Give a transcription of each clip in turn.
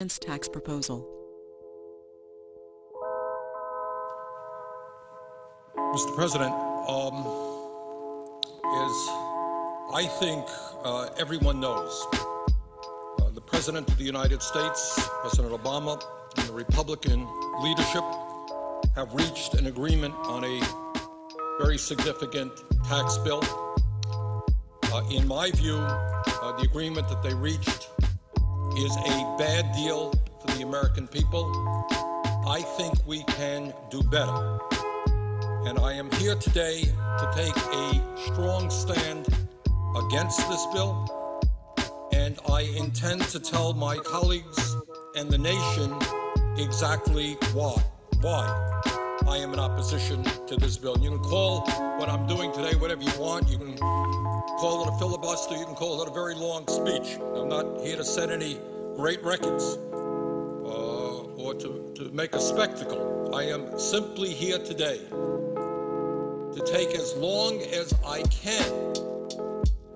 tax proposal. Mr. President, as I think everyone knows, the President of the United States, President Obama, and the Republican leadership have reached an agreement on a very significant tax bill. In my view, the agreement that they reached is a bad deal for the American people. I think we can do better. And I am here today to take a strong stand against this bill. And I intend to tell my colleagues and the nation exactly why I am in opposition to this bill. You can call what I'm doing today whatever you want. You can call it a filibuster. You can call it a very long speech. I'm not here to set any great records or to make a spectacle. I am simply here today to take as long as I can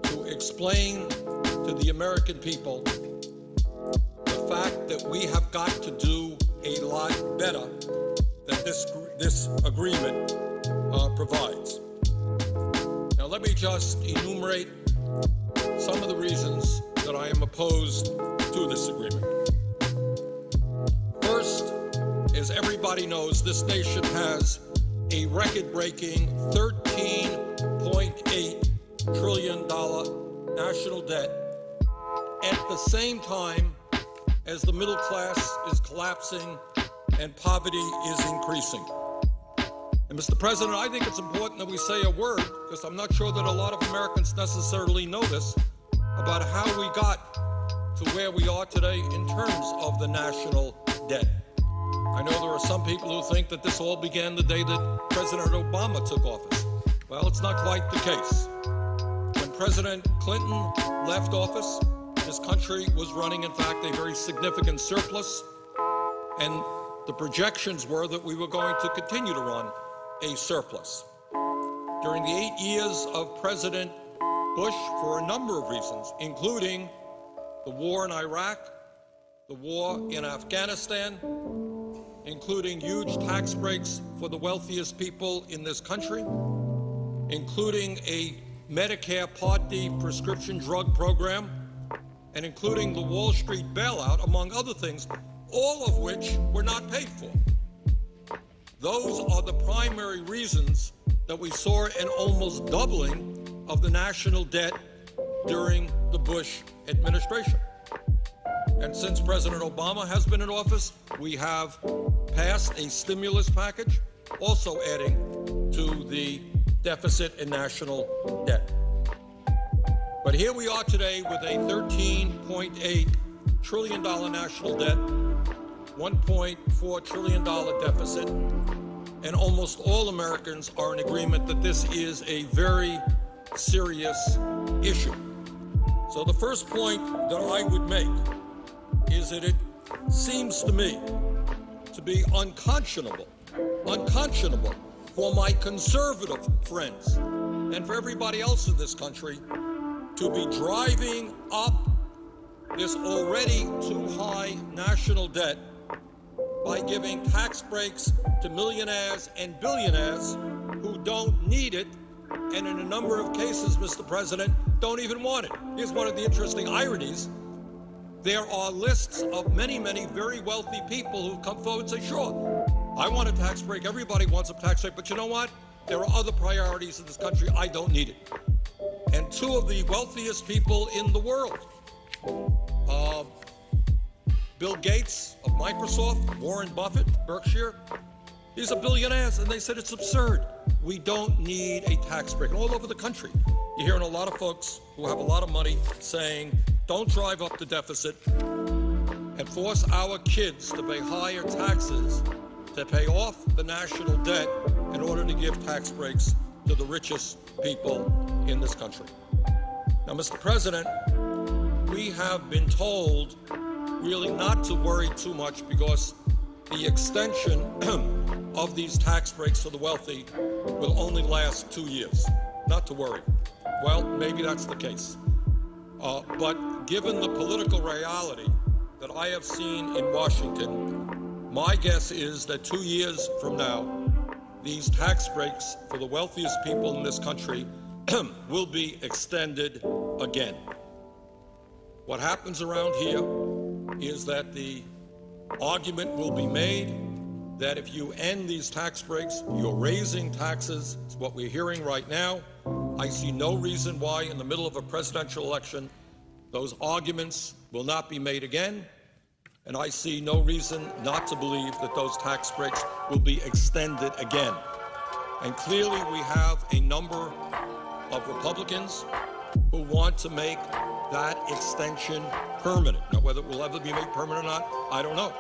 to explain to the American people the fact that we have got to do a lot better than this agreement provides. Now let me just enumerate some of the reasons that I am opposed to this agreement. First, as everybody knows, this nation has a record-breaking $13.8 trillion national debt at the same time as the middle class is collapsing and poverty is increasing. And Mr. President, I think it's important that we say a word, because I'm not sure that a lot of Americans necessarily know this, about how we got to where we are today in terms of the national debt. I know there are some people who think that this all began the day that President Obama took office. Well, it's not quite the case. When President Clinton left office, this country was running, in fact, a very significant surplus, and the projections were that we were going to continue to run a surplus. During the 8 years of President Bush, for a number of reasons, including the war in Iraq, the war in Afghanistan, including huge tax breaks for the wealthiest people in this country, including a Medicare Part D prescription drug program, and including the Wall Street bailout, among other things, all of which were not paid for. Those are the primary reasons that we saw an almost doubling of the national debt during the Bush administration. And since President Obama has been in office, we have passed a stimulus package, also adding to the deficit in national debt. But here we are today with a $13.8 trillion national debt, $1.4 trillion deficit, and almost all Americans are in agreement that this is a very serious issue. So the first point that I would make is that it seems to me to be unconscionable for my conservative friends and for everybody else in this country to be driving up this already too high national debt by giving tax breaks to millionaires and billionaires who don't need it, and in a number of cases, Mr. President, don't even want it. Here's one of the interesting ironies. There are lists of many, many very wealthy people who've come forward and say, sure, I want a tax break. Everybody wants a tax break. But you know what? There are other priorities in this country. I don't need it. And two of the wealthiest people in the world, Bill Gates of Microsoft, Warren Buffett, Berkshire, these are billionaires, and they said it's absurd. We don't need a tax break. And all over the country, you're hearing a lot of folks who have a lot of money saying, don't drive up the deficit and force our kids to pay higher taxes to pay off the national debt in order to give tax breaks to the richest people in this country. Now, Mr. President, we have been told really not to worry too much because the extension of these tax breaks for the wealthy will only last 2 years. Not to worry. Well, maybe that's the case. But given the political reality that I have seen in Washington, my guess is that 2 years from now, these tax breaks for the wealthiest people in this country will be extended again. What happens around here is that the argument will be made that if you end these tax breaks, you're raising taxes. It's what we're hearing right now. I see no reason why in the middle of a presidential election those arguments will not be made again, and I see no reason not to believe that those tax breaks will be extended again. And clearly we have a number of Republicans who want to make that extension permanent. Now, whether it will ever be made permanent or not, I don't know.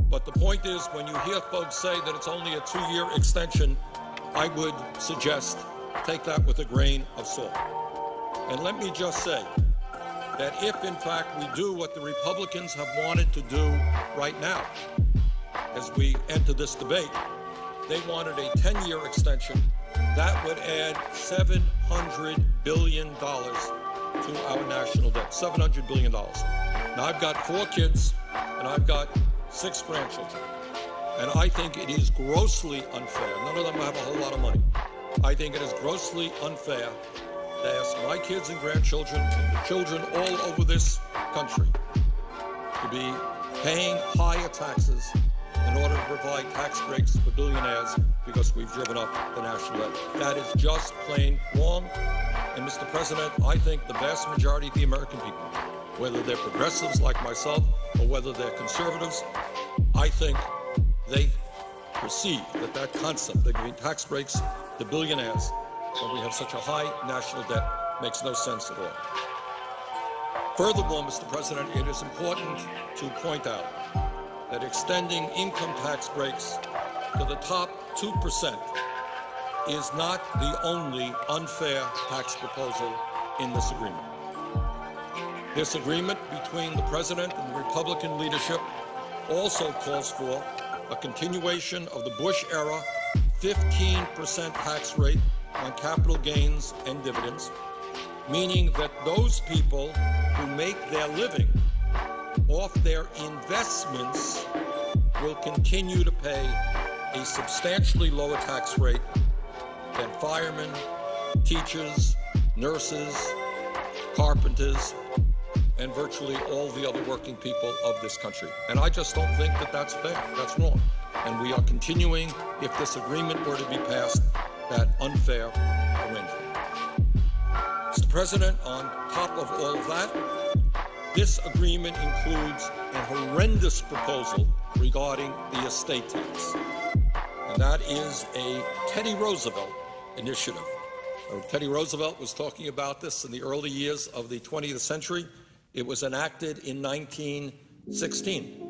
But the point is, when you hear folks say that it's only a 2-year extension, I would suggest take that with a grain of salt. And let me just say that if, in fact, we do what the Republicans have wanted to do right now, as we enter this debate, they wanted a 10-year extension, that would add $700 billion to our national debt, $700 billion. Now, I've got 4 kids, and I've got 6 grandchildren. And I think it is grossly unfair. None of them have a whole lot of money. I think it is grossly unfair to ask my kids and grandchildren and the children all over this country to be paying higher taxes in order to provide tax breaks for billionaires because we've driven up the national debt. That is just plain wrong. And Mr. President, I think the vast majority of the American people, whether they're progressives like myself or whether they're conservatives, I think they perceive that that concept of giving tax breaks to billionaires when we have such a high national debt makes no sense at all. Furthermore, Mr. President, it is important to point out that extending income tax breaks to the top 2% is not the only unfair tax proposal in this agreement. This agreement between the President and the Republican leadership also calls for a continuation of the Bush-era 15% tax rate on capital gains and dividends, meaning that those people who make their living off their investments will continue to pay a substantially lower tax rate than firemen, teachers, nurses, carpenters, and virtually all the other working people of this country. And I just don't think that that's fair. That's wrong. And we are continuing, if this agreement were to be passed, that unfair arrangement. Mr. President, on top of all of that, this agreement includes a horrendous proposal regarding the estate tax. And that is a Teddy Roosevelt initiative. Teddy Roosevelt was talking about this in the early years of the 20th century. It was enacted in 1916.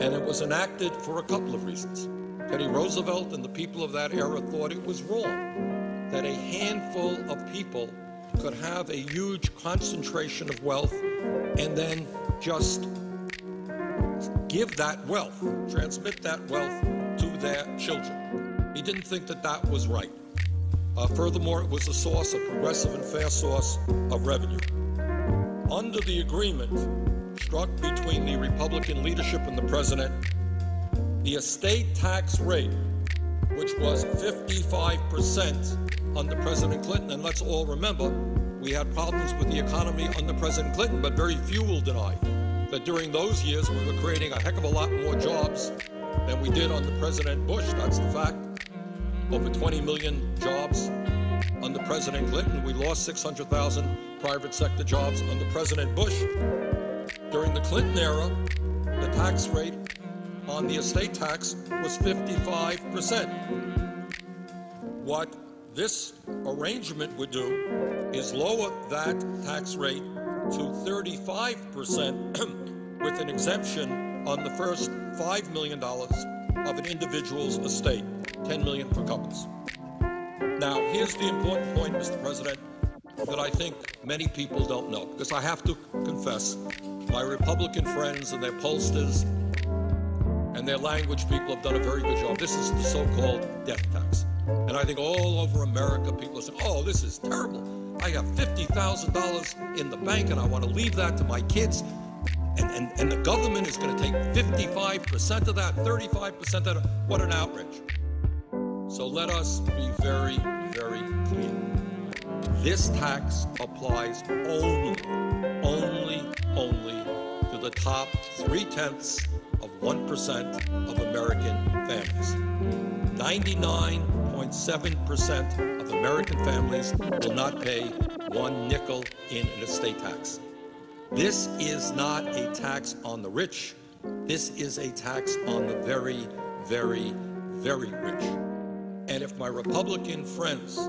And it was enacted for a couple of reasons. Teddy Roosevelt and the people of that era thought it was wrong that a handful of people could have a huge concentration of wealth and then just give that wealth, transmit that wealth to their children. He didn't think that that was right. Furthermore, it was a source, a progressive and fair source of revenue. Under the agreement struck between the Republican leadership and the President, the estate tax rate, which was 55% under President Clinton, and let's all remember, we had problems with the economy under President Clinton, but very few will deny that during those years we were creating a heck of a lot more jobs than we did under President Bush. That's the fact. Over 20 million jobs under President Clinton. We lost 600,000 private sector jobs under President Bush. During the Clinton era, the tax rate on the estate tax was 55%. What this arrangement would do is lower that tax rate to 35% with an exemption on the first $5 million of an individual's estate, $10 million for couples. Now, here's the important point, Mr. President, that I think many people don't know, because I have to confess, my Republican friends and their pollsters and their language people have done a very good job. This is the so-called death tax. And I think all over America, people are saying, oh, this is terrible. I have $50,000 in the bank and I want to leave that to my kids. And the government is going to take 55% of that, 35% of that. What an outrage. So let us be very, very clear. This tax applies only to the top 0.3% of American families. 99.7% of American families will not pay one nickel in an estate tax. This is not a tax on the rich. This is a tax on the very, very, very rich. And if my Republican friends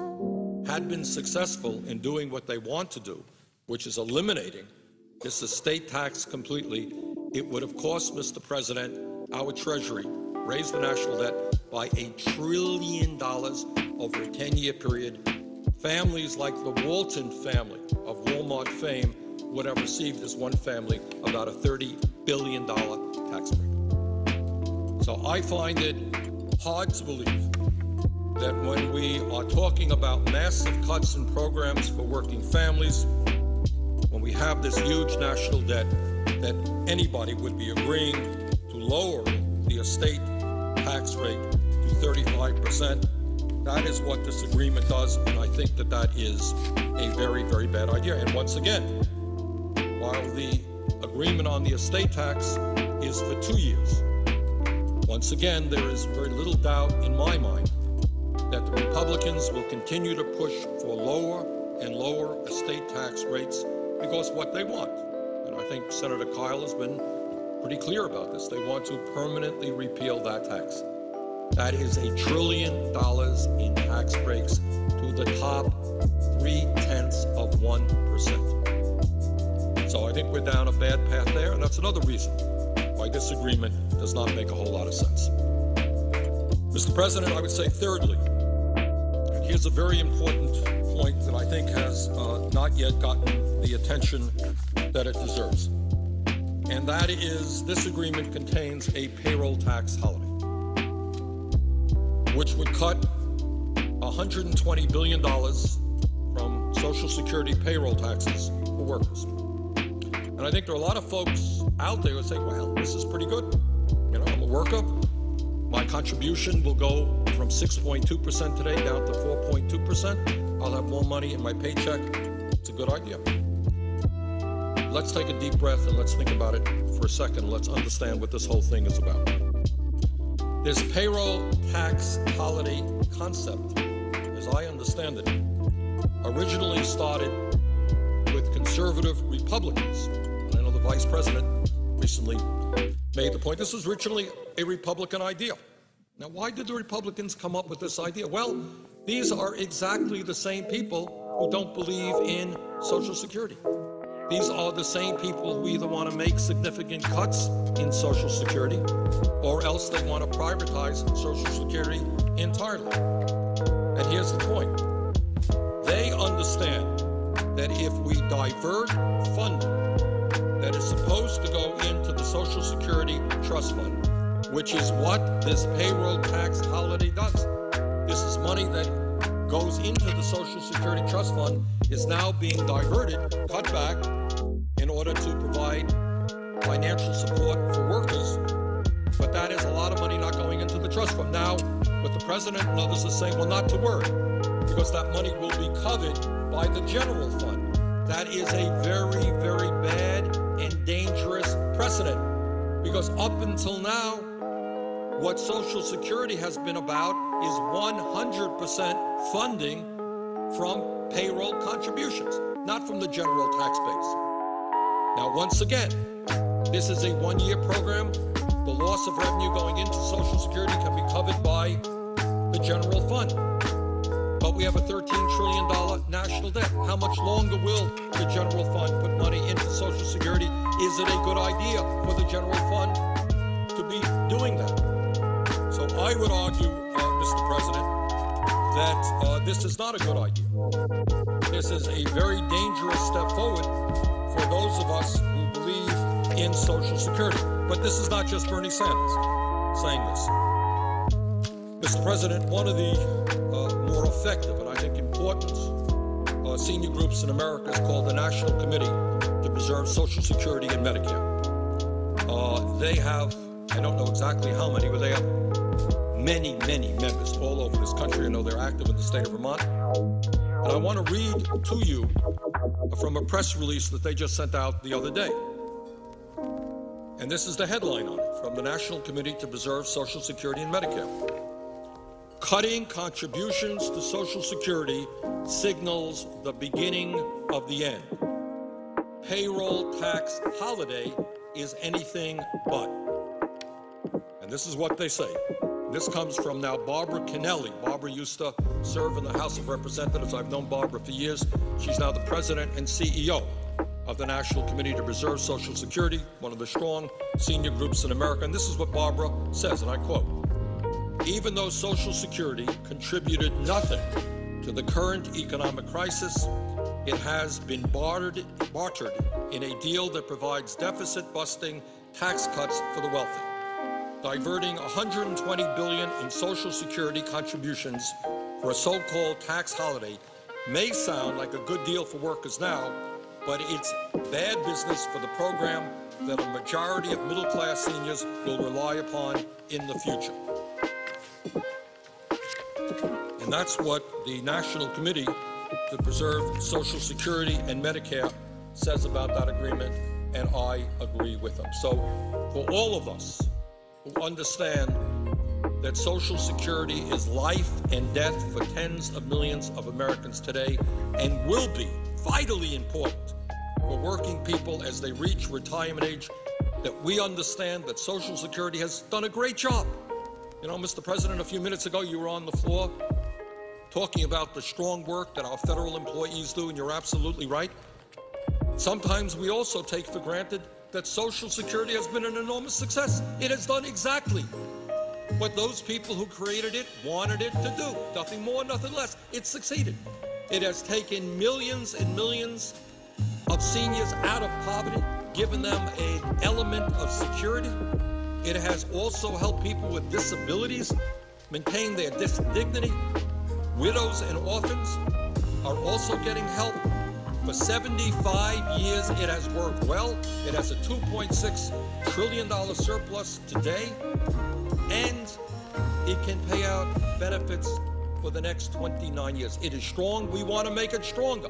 had been successful in doing what they want to do, which is eliminating this estate tax completely, it would have cost, Mr. President, our Treasury, raised the national debt by $1 trillion over a 10-year period. Families like the Walton family of Walmart fame would have received as one family about a $30 billion tax break. So I find it hard to believe that when we are talking about massive cuts in programs for working families, when we have this huge national debt, that anybody would be agreeing to lower the estate tax rate to 35%. That is what this agreement does, and I think that that is a very, very bad idea. And once again, while the agreement on the estate tax is for 2 years, once again, there is very little doubt in my mind that the Republicans will continue to push for lower and lower estate tax rates because what they want, and I think Senator Kyle has been pretty clear about this, they want to permanently repeal that tax. That is $1 trillion in tax breaks to the top 0.3%. So I think we're down a bad path there, and that's another reason why this agreement does not make a whole lot of sense. Mr. President, I would say thirdly, and here's a very important point that I think has not yet gotten the attention that it deserves, and that is this agreement contains a payroll tax holiday, which would cut $120 billion from Social Security payroll taxes for workers. And I think there are a lot of folks out there who say, well, this is pretty good. You know, I'm a worker. My contribution will go from 6.2% today down to 4.2%. I'll have more money in my paycheck. It's a good idea. Let's take a deep breath and let's think about it for a second. Let's understand what this whole thing is about. This payroll tax holiday concept, as I understand it, originally started with conservative Republicans. And I know the Vice President recently made the point this was originally a Republican idea. Now, why did the Republicans come up with this idea? Well, these are exactly the same people who don't believe in Social Security. These are the same people who either want to make significant cuts in Social Security or else they want to privatize Social Security entirely. And here's the point. They understand that if we divert funding that is supposed to go into the Social Security Trust Fund, which is what this payroll tax holiday does. This is money that goes into the Social Security Trust Fund is now being diverted, cut back, in order to provide financial support for workers. But that is a lot of money not going into the trust fund. Now, what the President and others are saying, well, not to worry, because that money will be covered by the general fund. That is a very, very bad and dangerous precedent, because up until now, what Social Security has been about is 100% funding from payroll contributions, not from the general tax base. Now, once again, this is a one-year program. The loss of revenue going into Social Security can be covered by the general fund. But we have a $13 trillion national debt. How much longer will the general fund put money into Social Security? Is it a good idea for the general fund to be doing that? So I would argue, Mr. President, that this is not a good idea. This is a very dangerous step forward for those of us who believe in Social Security. But this is not just Bernie Sanders saying this. Mr. President, one of the more effective and I think important senior groups in America is called the National Committee to Preserve Social Security and Medicare. They have, I don't know exactly how many, but they have many, many members all over this country. I know they're active in the state of Vermont. And I want to read to you from a press release that they just sent out the other day. And this is the headline on it, from the National Committee to Preserve Social Security and Medicare. Cutting contributions to Social Security signals the beginning of the end. Payroll tax holiday is anything but. And this is what they say. This comes from now Barbara Kennelly. Barbara used to serve in the House of Representatives. I've known Barbara for years. She's now the president and CEO of the National Committee to Preserve Social Security, one of the strong senior groups in America. And this is what Barbara says, and I quote, "Even though Social Security contributed nothing to the current economic crisis, it has been bartered in a deal that provides deficit-busting tax cuts for the wealthy. Diverting $120 billion in Social Security contributions for a so-called tax holiday may sound like a good deal for workers now, but it's bad business for the program that a majority of middle-class seniors will rely upon in the future." And that's what the National Committee to Preserve Social Security and Medicare says about that agreement, and I agree with them. So for all of us who understand that Social Security is life and death for tens of millions of Americans today and will be vitally important for working people as they reach retirement age, that we understand that Social Security has done a great job. You know, Mr. President, a few minutes ago you were on the floor talking about the strong work that our federal employees do, and you're absolutely right. Sometimes we also take for granted that Social Security has been an enormous success. It has done exactly what those people who created it wanted it to do. Nothing more, nothing less. It succeeded. It has taken millions and millions of seniors out of poverty, given them an element of security. It has also helped people with disabilities maintain their dignity. Widows and orphans are also getting help. For 75 years, it has worked well. It has a $2.6 trillion surplus today, and it can pay out benefits for the next 29 years. It is strong. We want to make it stronger.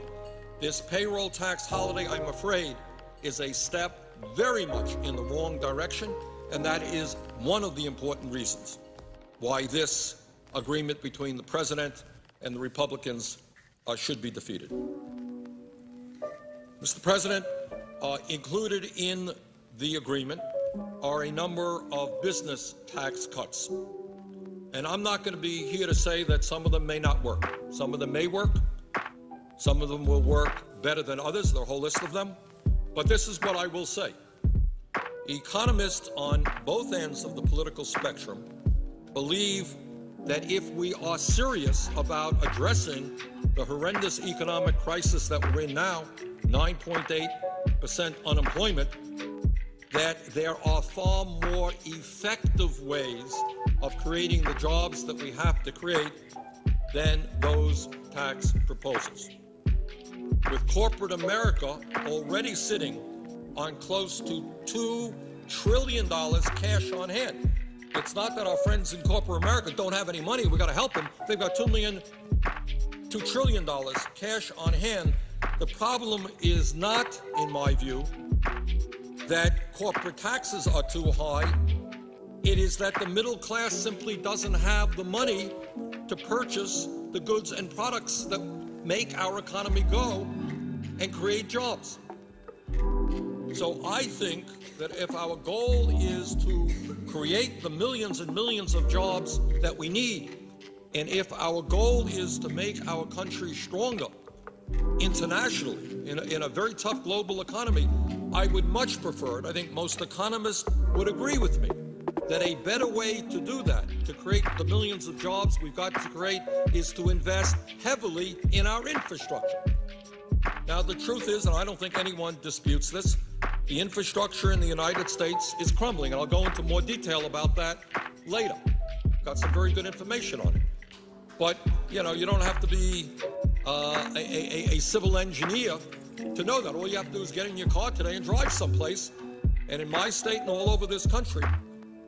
This payroll tax holiday, I'm afraid, is a step very much in the wrong direction, and that is one of the important reasons why this agreement between the President and the Republicans should be defeated. Mr. President, included in the agreement are a number of business tax cuts. And I'm not going to be here to say that some of them may not work. Some of them may work. Some of them will work better than others. There are a whole list of them. But this is what I will say. Economists on both ends of the political spectrum believe that if we are serious about addressing the horrendous economic crisis that we're in now, 9.8% unemployment, that there are far more effective ways of creating the jobs that we have to create than those tax proposals. With corporate America already sitting on close to $2 trillion cash on hand. It's not that our friends in corporate America don't have any money. We've got to help them. They've got $2 trillion cash on hand. The problem is not, in my view, that corporate taxes are too high. It is that the middle class simply doesn't have the money to purchase the goods and products that make our economy go and create jobs. So I think that if our goal is to create the millions and millions of jobs that we need, and if our goal is to make our country stronger internationally in a very tough global economy, I would much prefer, and I think most economists would agree with me, that a better way to do that, to create the millions of jobs we've got to create, is to invest heavily in our infrastructure. Now, the truth is, and I don't think anyone disputes this, the infrastructure in the United States is crumbling, and I'll go into more detail about that later. Got some very good information on it. But, you know, you don't have to be a civil engineer to know that. All you have to do is get in your car today and drive someplace, And in my state and all over this country,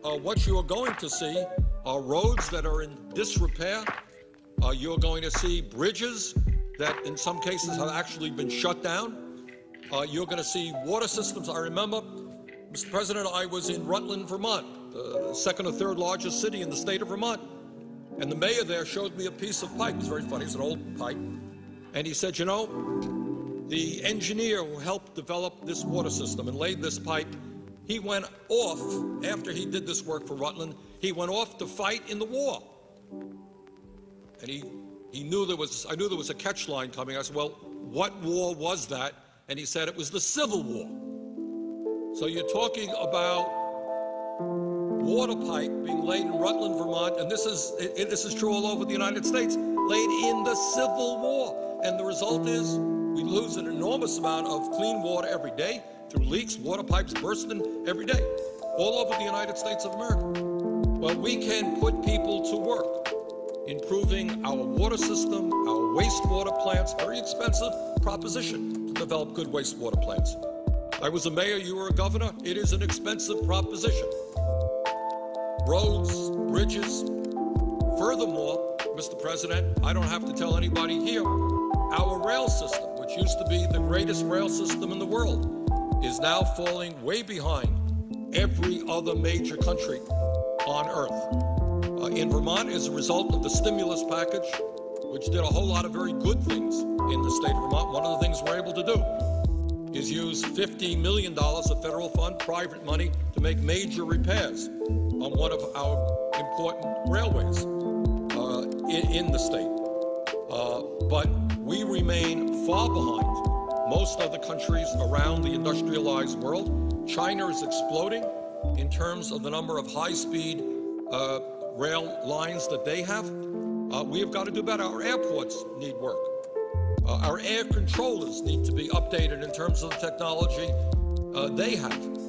what you are going to see are roads that are in disrepair. You're going to see bridges that in some cases have actually been shut down. You're going to see water systems. I remember, Mr. President, I was in Rutland, Vermont, the second or third largest city in the state of Vermont. And the mayor there showed me a piece of pipe. It was very funny. It's an old pipe. And he said, you know, the engineer who helped develop this water system and laid this pipe, he went off, after he did this work for Rutland, he went off to fight in the war. And I knew there was a catch line coming. I said, well, what war was that? And he said it was the Civil War. So you're talking about water pipe being laid in Rutland, Vermont, and this is true all over the United States, laid in the Civil War. And the result is we lose an enormous amount of clean water every day through leaks, water pipes bursting every day, all over the United States of America. Well, we can put people to work improving our water system, our wastewater plants, very expensive proposition to develop good wastewater plants. I was a mayor, you were a governor. It is an expensive proposition. Roads, bridges. Furthermore, Mr. President, I don't have to tell anybody here, our rail system, which used to be the greatest rail system in the world, is now falling way behind every other major country on earth. In Vermont, as a result of the stimulus package, which did a whole lot of very good things in the state of Vermont, one of the things we're able to do is use $50 million of federal fund, private money, to make major repairs on one of our important railways in the state. But we remain far behind most other countries around the industrialized world. China is exploding in terms of the number of high-speed rail lines that they have. We have got to do better. Our airports need work. Our air controllers need to be updated in terms of the technology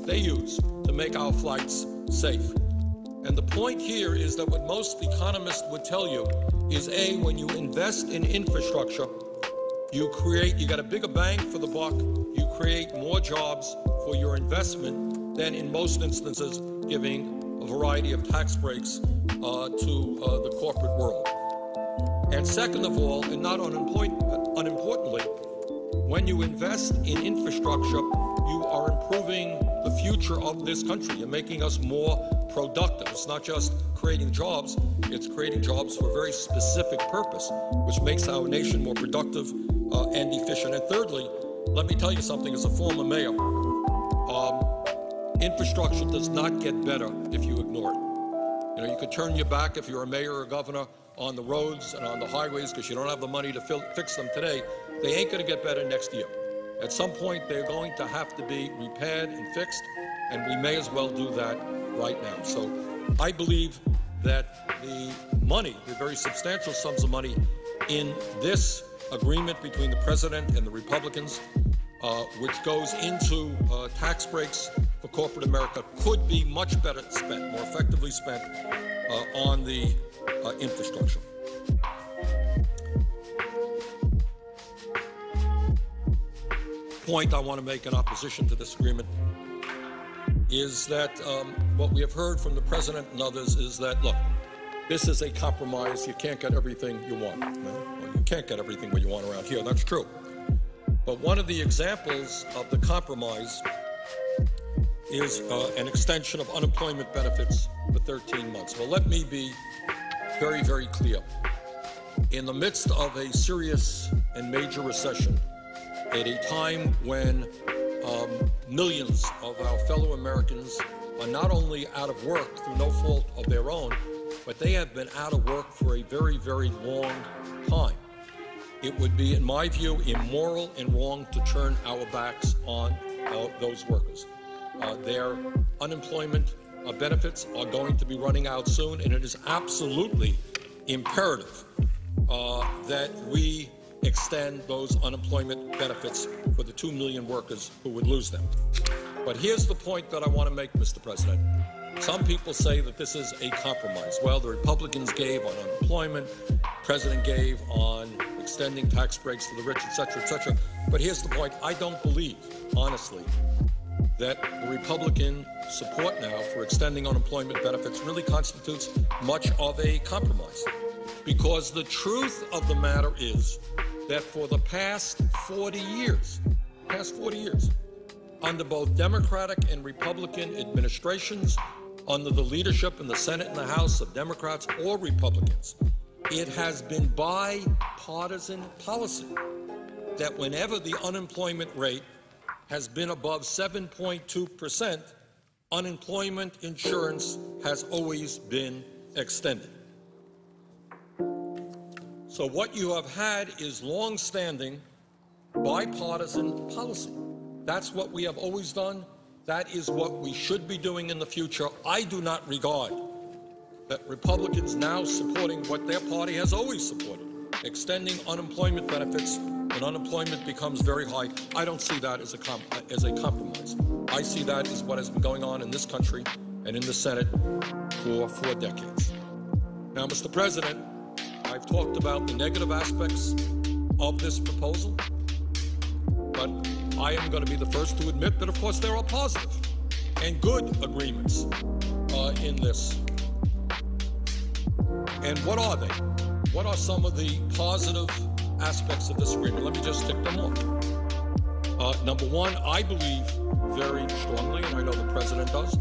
they use to make our flights safe. And the point here is that what most economists would tell you is, A, when you invest in infrastructure, you get a bigger bang for the buck, you create more jobs for your investment than in most instances giving a variety of tax breaks to the corporate world. And second of all, and not unimportantly, when you invest in infrastructure, you are improving the future of this country. You're making us more productive. It's not just creating jobs, it's creating jobs for a very specific purpose, which makes our nation more productive and efficient. And thirdly, let me tell you something, as a former mayor, infrastructure does not get better if you ignore it. You know, you could turn your back if you're a mayor or a governor on the roads and on the highways because you don't have the money to fix them today. They ain't going to get better next year. At some point, they're going to have to be repaired and fixed, and we may as well do that right now. So I believe that the money, the very substantial sums of money in this agreement between the president and the Republicans, which goes into tax breaks for corporate America, could be much better spent, more effectively spent on the infrastructure. Point I want to make in opposition to this agreement is that what we have heard from the president and others is that, look, this is a compromise. You can't get everything you want. Well, you can't get everything what you want around here. That's true. But one of the examples of the compromise is an extension of unemployment benefits for 13 months. Well, let me be very, very clear. In the midst of a serious and major recession, at a time when millions of our fellow Americans are not only out of work through no fault of their own, but they have been out of work for a very, very long time. It would be, in my view, immoral and wrong to turn our backs on those workers. Their unemployment benefits are going to be running out soon, and it is absolutely imperative that we extend those unemployment benefits for the 2 million workers who would lose them. But here's the point that I want to make, Mr. President. Some people say that this is a compromise. Well, the Republicans gave on unemployment, the President gave on extending tax breaks to the rich, et cetera, et cetera. But here's the point. I don't believe, honestly, that the Republican support now for extending unemployment benefits really constitutes much of a compromise. Because the truth of the matter is that for the past 40 years, under both Democratic and Republican administrations, under the leadership in the Senate and the House of Democrats or Republicans, it has been bipartisan policy that whenever the unemployment rate has been above 7.2%, unemployment insurance has always been extended. So what you have had is long-standing bipartisan policy. That's what we have always done. That is what we should be doing in the future. I do not regard that Republicans now supporting what their party has always supported, extending unemployment benefits when unemployment becomes very high. I don't see that as a compromise. I see that as what has been going on in this country and in the Senate for 4 decades. Now, Mr. President, I've talked about the negative aspects of this proposal, but I am going to be the first to admit that, of course, there are positive and good agreements in this. And what are they? What are some of the positive aspects of this agreement? Let me just tick them off. Number one, I believe very strongly, and I know the President does,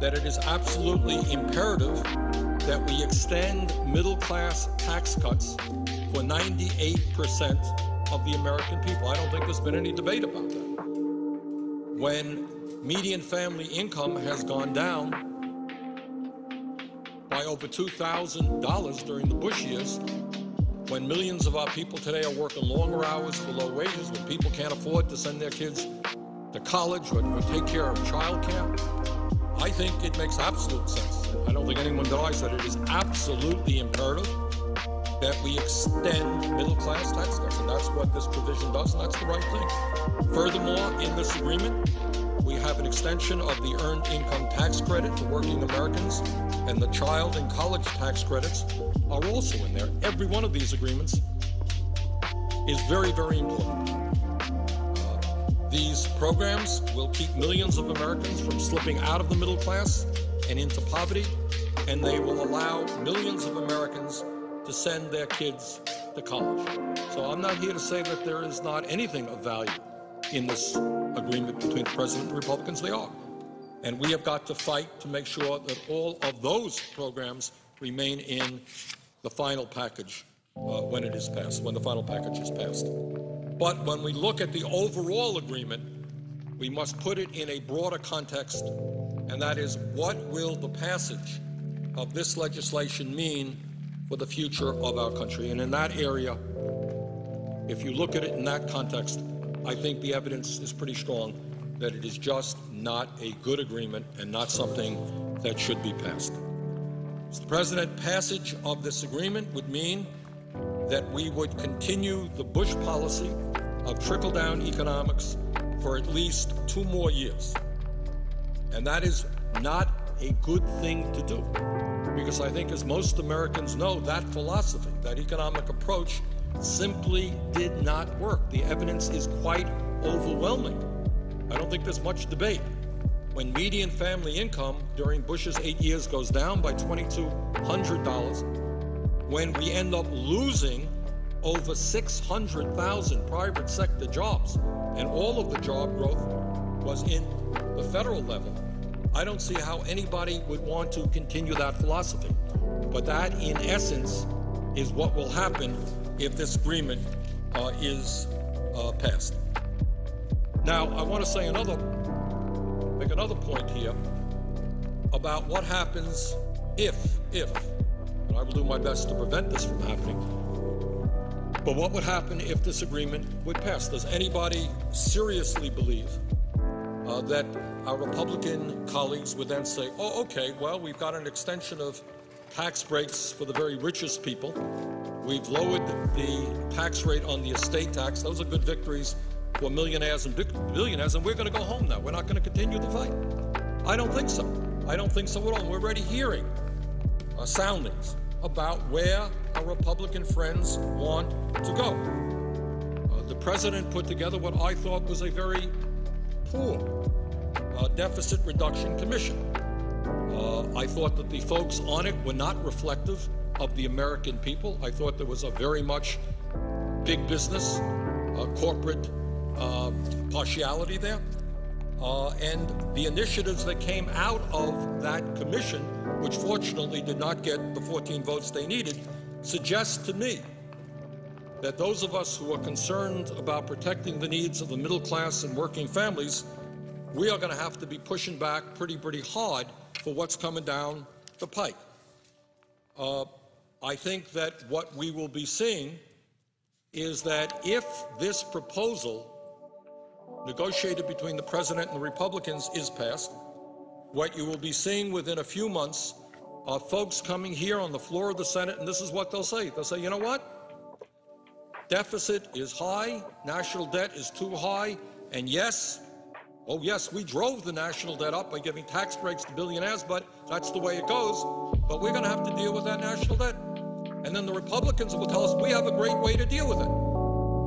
that it is absolutely imperative that we extend middle-class tax cuts for 98% of the American people. I don't think there's been any debate about that. When median family income has gone down by over $2,000 during the Bush years, when millions of our people today are working longer hours for low wages, when people can't afford to send their kids to college or take care of child care, I think it makes absolute sense. I don't think anyone denies that it is absolutely imperative that we extend middle-class tax cuts, and that's what this provision does, and that's the right thing. Furthermore, in this agreement, we have an extension of the Earned Income Tax Credit to working Americans, and the child and college tax credits are also in there. Every one of these agreements is very, very important. These programs will keep millions of Americans from slipping out of the middle class and into poverty, and they will allow millions of Americans to send their kids to college. So I'm not here to say that there is not anything of value in this agreement between the President and the Republicans. They are. And we have got to fight to make sure that all of those programs remain in the final package when it is passed, when the final package is passed. But when we look at the overall agreement, we must put it in a broader context, and that is, what will the passage of this legislation mean for the future of our country? And in that area, if you look at it in that context, I think the evidence is pretty strong that it is just not a good agreement and not something that should be passed. Mr. President, passage of this agreement would mean that we would continue the Bush policy of trickle-down economics for at least 2 more years. And that is not a good thing to do, because I think, as most Americans know, that philosophy, that economic approach, simply did not work. The evidence is quite overwhelming. I don't think there's much debate. When median family income during Bush's 8 years goes down by $2,200, when we end up losing over 600,000 private sector jobs, and all of the job growth was in the federal level, I don't see how anybody would want to continue that philosophy. But that, in essence, is what will happen if this agreement is passed. Now, I want to say make another point here about what happens if, and I will do my best to prevent this from happening, but what would happen if this agreement would pass? Does anybody seriously believe that our Republican colleagues would then say, oh, okay, well, we've got an extension of tax breaks for the very richest people. We've lowered the tax rate on the estate tax. Those are good victories for millionaires and billionaires, and we're going to go home now. We're not going to continue the fight. I don't think so. I don't think so at all. We're already hearing soundings about where our Republican friends want to go. The President put together what I thought was a very poor Deficit Reduction Commission. I thought that the folks on it were not reflective of the American people. I thought there was a very much big business, corporate partiality there. And the initiatives that came out of that commission, which fortunately did not get the 14 votes they needed, suggest to me that those of us who are concerned about protecting the needs of the middle class and working families, we are going to have to be pushing back pretty hard for what's coming down the pike. I think that what we will be seeing is that if this proposal negotiated between the president and the Republicans is passed, what you will be seeing within a few months are folks coming here on the floor of the Senate, and this is what they'll say. They'll say, you know what? Deficit is high, national debt is too high, and yes, oh yes, we drove the national debt up by giving tax breaks to billionaires, but that's the way it goes. But we're going to have to deal with that national debt. And then the Republicans will tell us we have a great way to deal with it.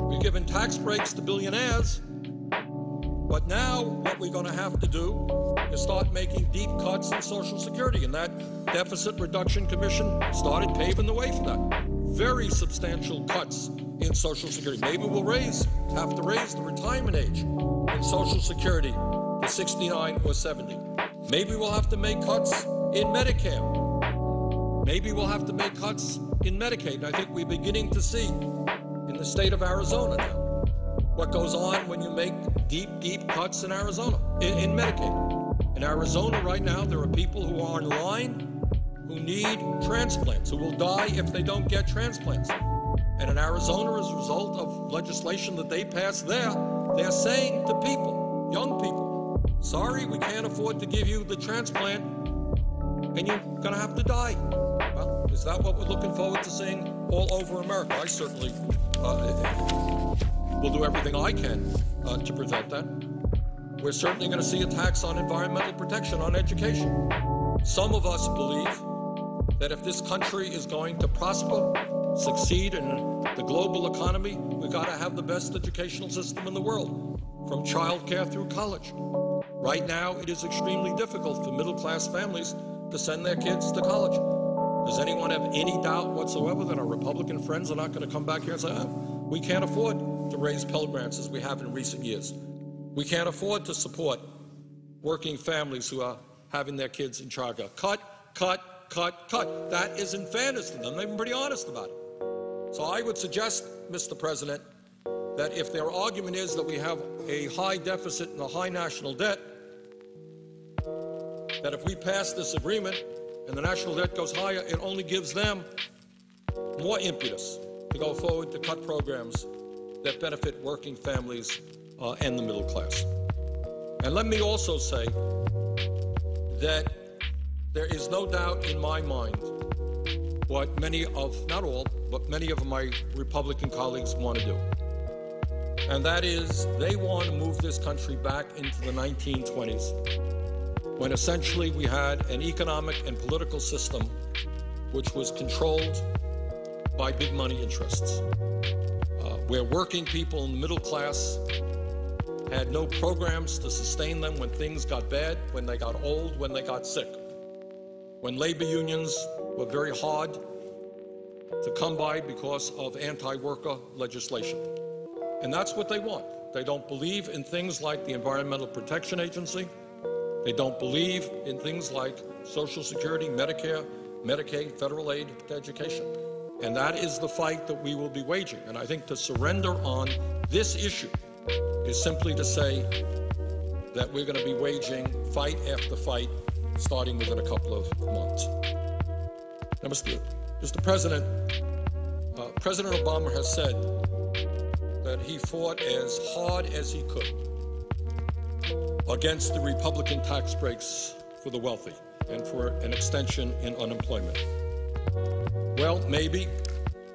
We've given tax breaks to billionaires, but now what we're going to have to do is start making deep cuts in Social Security. And that Deficit Reduction Commission started paving the way for that. Very substantial cuts in Social Security. Maybe we'll have to raise the retirement age in Social Security to 69 or 70. Maybe we'll have to make cuts in Medicare. Maybe we'll have to make cuts in Medicaid. And I think we're beginning to see in the state of Arizona now what goes on when you make deep cuts in Arizona, in Medicaid. In Arizona right now, there are people who are in line who need transplants, who will die if they don't get transplants. And in Arizona, as a result of legislation that they passed there, they're saying to people, young people, sorry, we can't afford to give you the transplant, and you're going to have to die. Well, is that what we're looking forward to seeing all over America? I certainly will do everything I can to prevent that. We're certainly going to see attacks on environmental protection, on education. Some of us believe that if this country is going to prosper, succeed in the global economy, we've got to have the best educational system in the world, from childcare through college. Right now, it is extremely difficult for middle-class families to send their kids to college. Does anyone have any doubt whatsoever that our Republican friends are not going to come back here and say, we can't afford to raise Pell Grants as we have in recent years. We can't afford to support working families who are having their kids in childcare. Cut. That is in fairness to them. They've been pretty honest about it. So I would suggest, Mr. President, that if their argument is that we have a high deficit and a high national debt, that if we pass this agreement and the national debt goes higher, it only gives them more impetus to go forward to cut programs that benefit working families and the middle class. And let me also say that there is no doubt in my mind what many of, not all, but many of my Republican colleagues want to do. And that is, they want to move this country back into the 1920s, when essentially we had an economic and political system which was controlled by big money interests, where working people in the middle class had no programs to sustain them when things got bad, when they got old, when they got sick, when labor unions were very hard to come by because of anti-worker legislation. And that's what they want. They don't believe in things like the Environmental Protection Agency. They don't believe in things like Social Security, Medicare, Medicaid, federal aid to education. And that is the fight that we will be waging. And I think to surrender on this issue is simply to say that we're going to be waging fight after fight, starting within a couple of months. Now, Mr. President, President Obama has said that he fought as hard as he could against the Republican tax breaks for the wealthy and for an extension in unemployment. Well, maybe,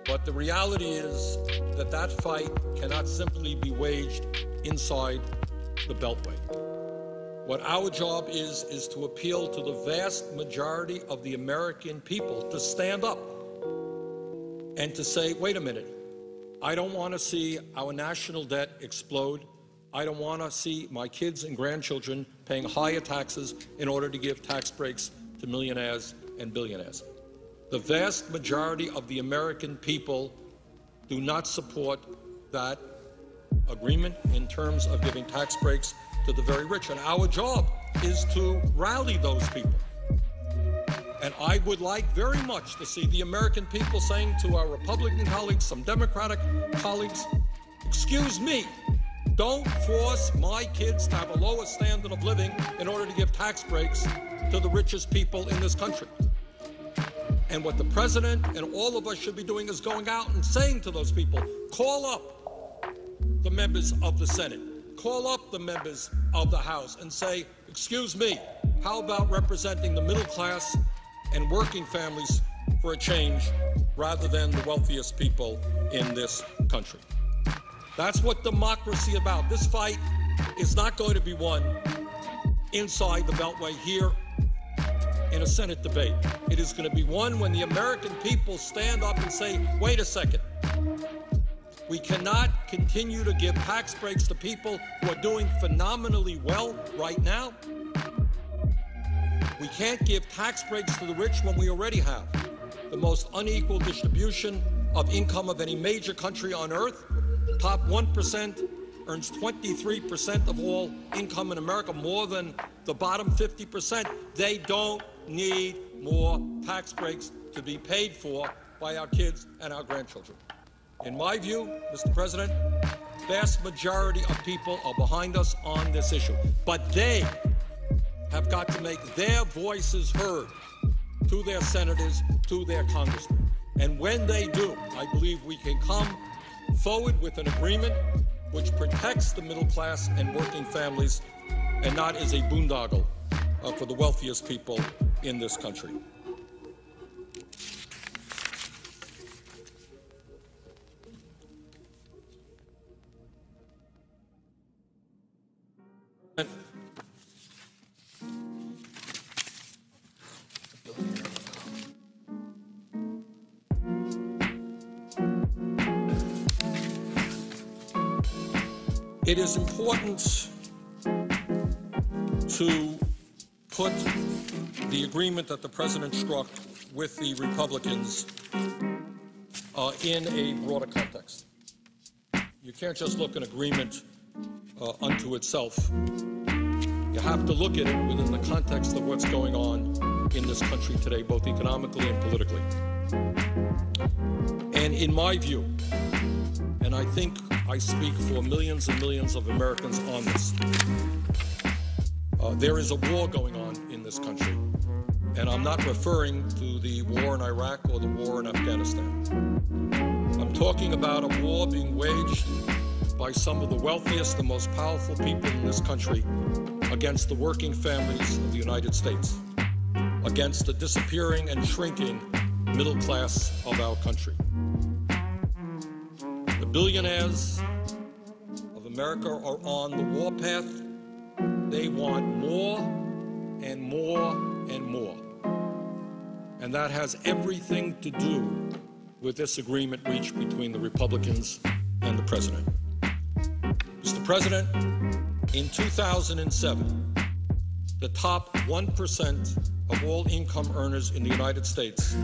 but the reality is that that fight cannot simply be waged inside the Beltway. What our job is to appeal to the vast majority of the American people to stand up and to say, wait a minute, I don't want to see our national debt explode. I don't want to see my kids and grandchildren paying higher taxes in order to give tax breaks to millionaires and billionaires. The vast majority of the American people do not support that agreement in terms of giving tax breaks to the very rich. And our job is to rally those people. And I would like very much to see the American people saying to our Republican colleagues, some Democratic colleagues, excuse me, don't force my kids to have a lower standard of living in order to give tax breaks to the richest people in this country. And what the president and all of us should be doing is going out and saying to those people, call up the members of the Senate, call up the members of the House and say, excuse me, how about representing the middle class and working families for a change rather than the wealthiest people in this country? That's what democracy is about. This fight is not going to be won inside the Beltway here in a Senate debate. It is going to be won when the American people stand up and say, wait a second, we cannot continue to give tax breaks to people who are doing phenomenally well right now. We can't give tax breaks to the rich when we already have the most unequal distribution of income of any major country on earth. Top 1% earns 23% of all income in America, more than the bottom 50%. They don't need more tax breaks to be paid for by our kids and our grandchildren. In my view, Mr. President, vast majority of people are behind us on this issue, but they have got to make their voices heard to their senators, to their congressmen. And when they do, I believe we can come forward with an agreement which protects the middle class and working families and not is a boondoggle for the wealthiest people in this country. It is important to put the agreement that the President struck with the Republicans in a broader context. You can't just look at an agreement unto itself. You have to look at it within the context of what's going on in this country today, both economically and politically. And in my view, and I think I speak for millions and millions of Americans on this, there is a war going on in this country. And I'm not referring to the war in Iraq or the war in Afghanistan. I'm talking about a war being waged by some of the wealthiest, the most powerful people in this country against the working families of the United States, against the disappearing and shrinking middle class of our country. The billionaires of America are on the warpath. They want more and more and more. And that has everything to do with this agreement reached between the Republicans and the President. Mr. President, in 2007, the top 1% of all income earners in the United States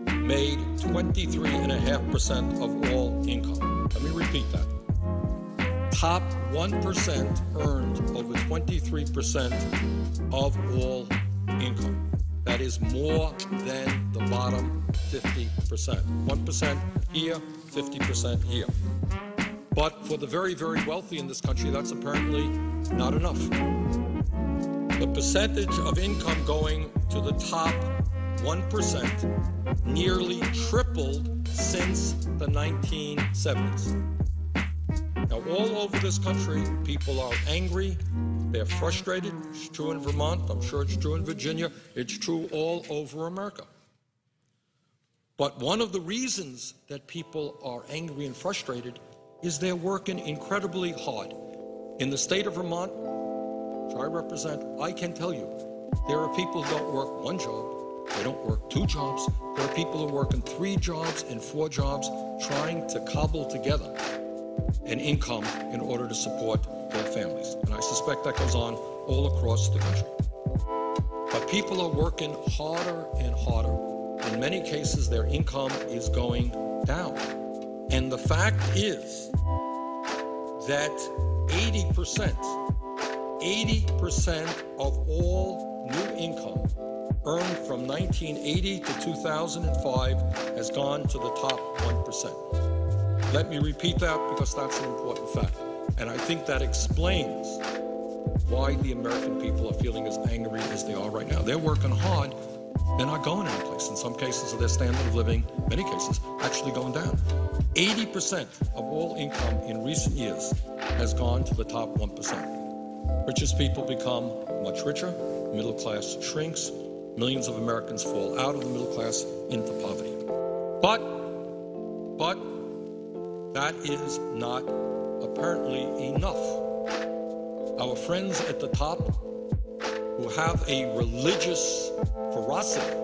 made 23.5% of all income. Let me repeat that. Top 1% earned over 23% of all income. That is more than the bottom 50%. 1% here, 50% here. But for the very, very wealthy in this country, that's apparently not enough. The percentage of income going to the top 1% nearly tripled since the 1970s. Now, all over this country, people are angry, they're frustrated. It's true in Vermont, I'm sure it's true in Virginia, it's true all over America. But one of the reasons that people are angry and frustrated is they're working incredibly hard. In the state of Vermont, which I represent, I can tell you, there are people who don't work one job, they don't work two jobs, there are people who are working 3 jobs and 4 jobs trying to cobble together an income in order to support their families. And I suspect that goes on all across the country. But people are working harder and harder. In many cases, their income is going down. And the fact is that 80% of all new income earned from 1980 to 2005 has gone to the top 1%. Let me repeat that because that's an important fact. And I think that explains why the American people are feeling as angry as they are right now. They're working hard. They're not going anyplace. In some cases, their standard of living, many cases, actually going down. 80% of all income in recent years has gone to the top 1%. Richest people become much richer, middle class shrinks, millions of Americans fall out of the middle class into poverty. But that is not apparently enough. Our friends at the top who have a religious ferocity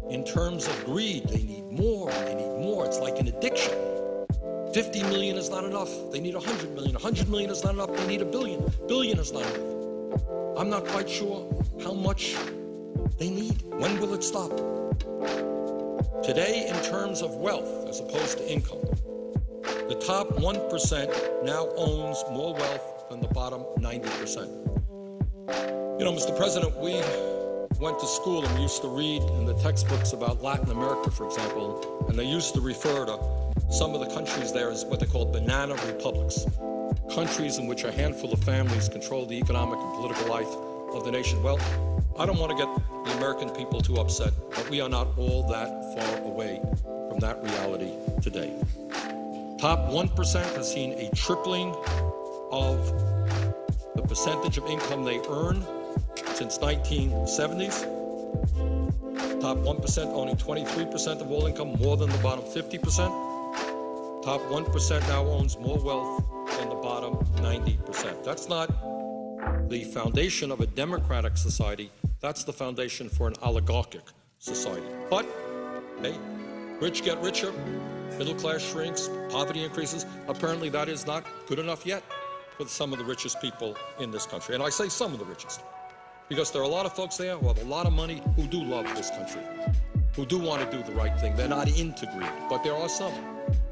in terms of greed, they need more and they need more. It's like an addiction. 50 million is not enough. They need 100 million. 100 million is not enough. They need a billion. Billion is not enough. I'm not quite sure how much they need. When will it stop? Today, in terms of wealth as opposed to income, the top 1% now owns more wealth than the bottom 90%. You know, Mr. President, we went to school and we used to read in the textbooks about Latin America, for example, and they used to refer to some of the countries there as what they call banana republics, countries in which a handful of families control the economic and political life of the nation. Well, I don't want to get the American people too upset, but we are not all that far away from that reality today. Top 1% has seen a tripling of the percentage of income they earn since 1970s. Top 1% owning 23% of all income, more than the bottom 50%. Top 1% now owns more wealth than the bottom 90%. That's not the foundation of a democratic society. That's the foundation for an oligarchic society. But, hey, rich get richer, middle class shrinks, poverty increases. Apparently that is not good enough yet for some of the richest people in this country. And I say some of the richest, because there are a lot of folks there who have a lot of money who do love this country, who do want to do the right thing. They're not into greed, but there are some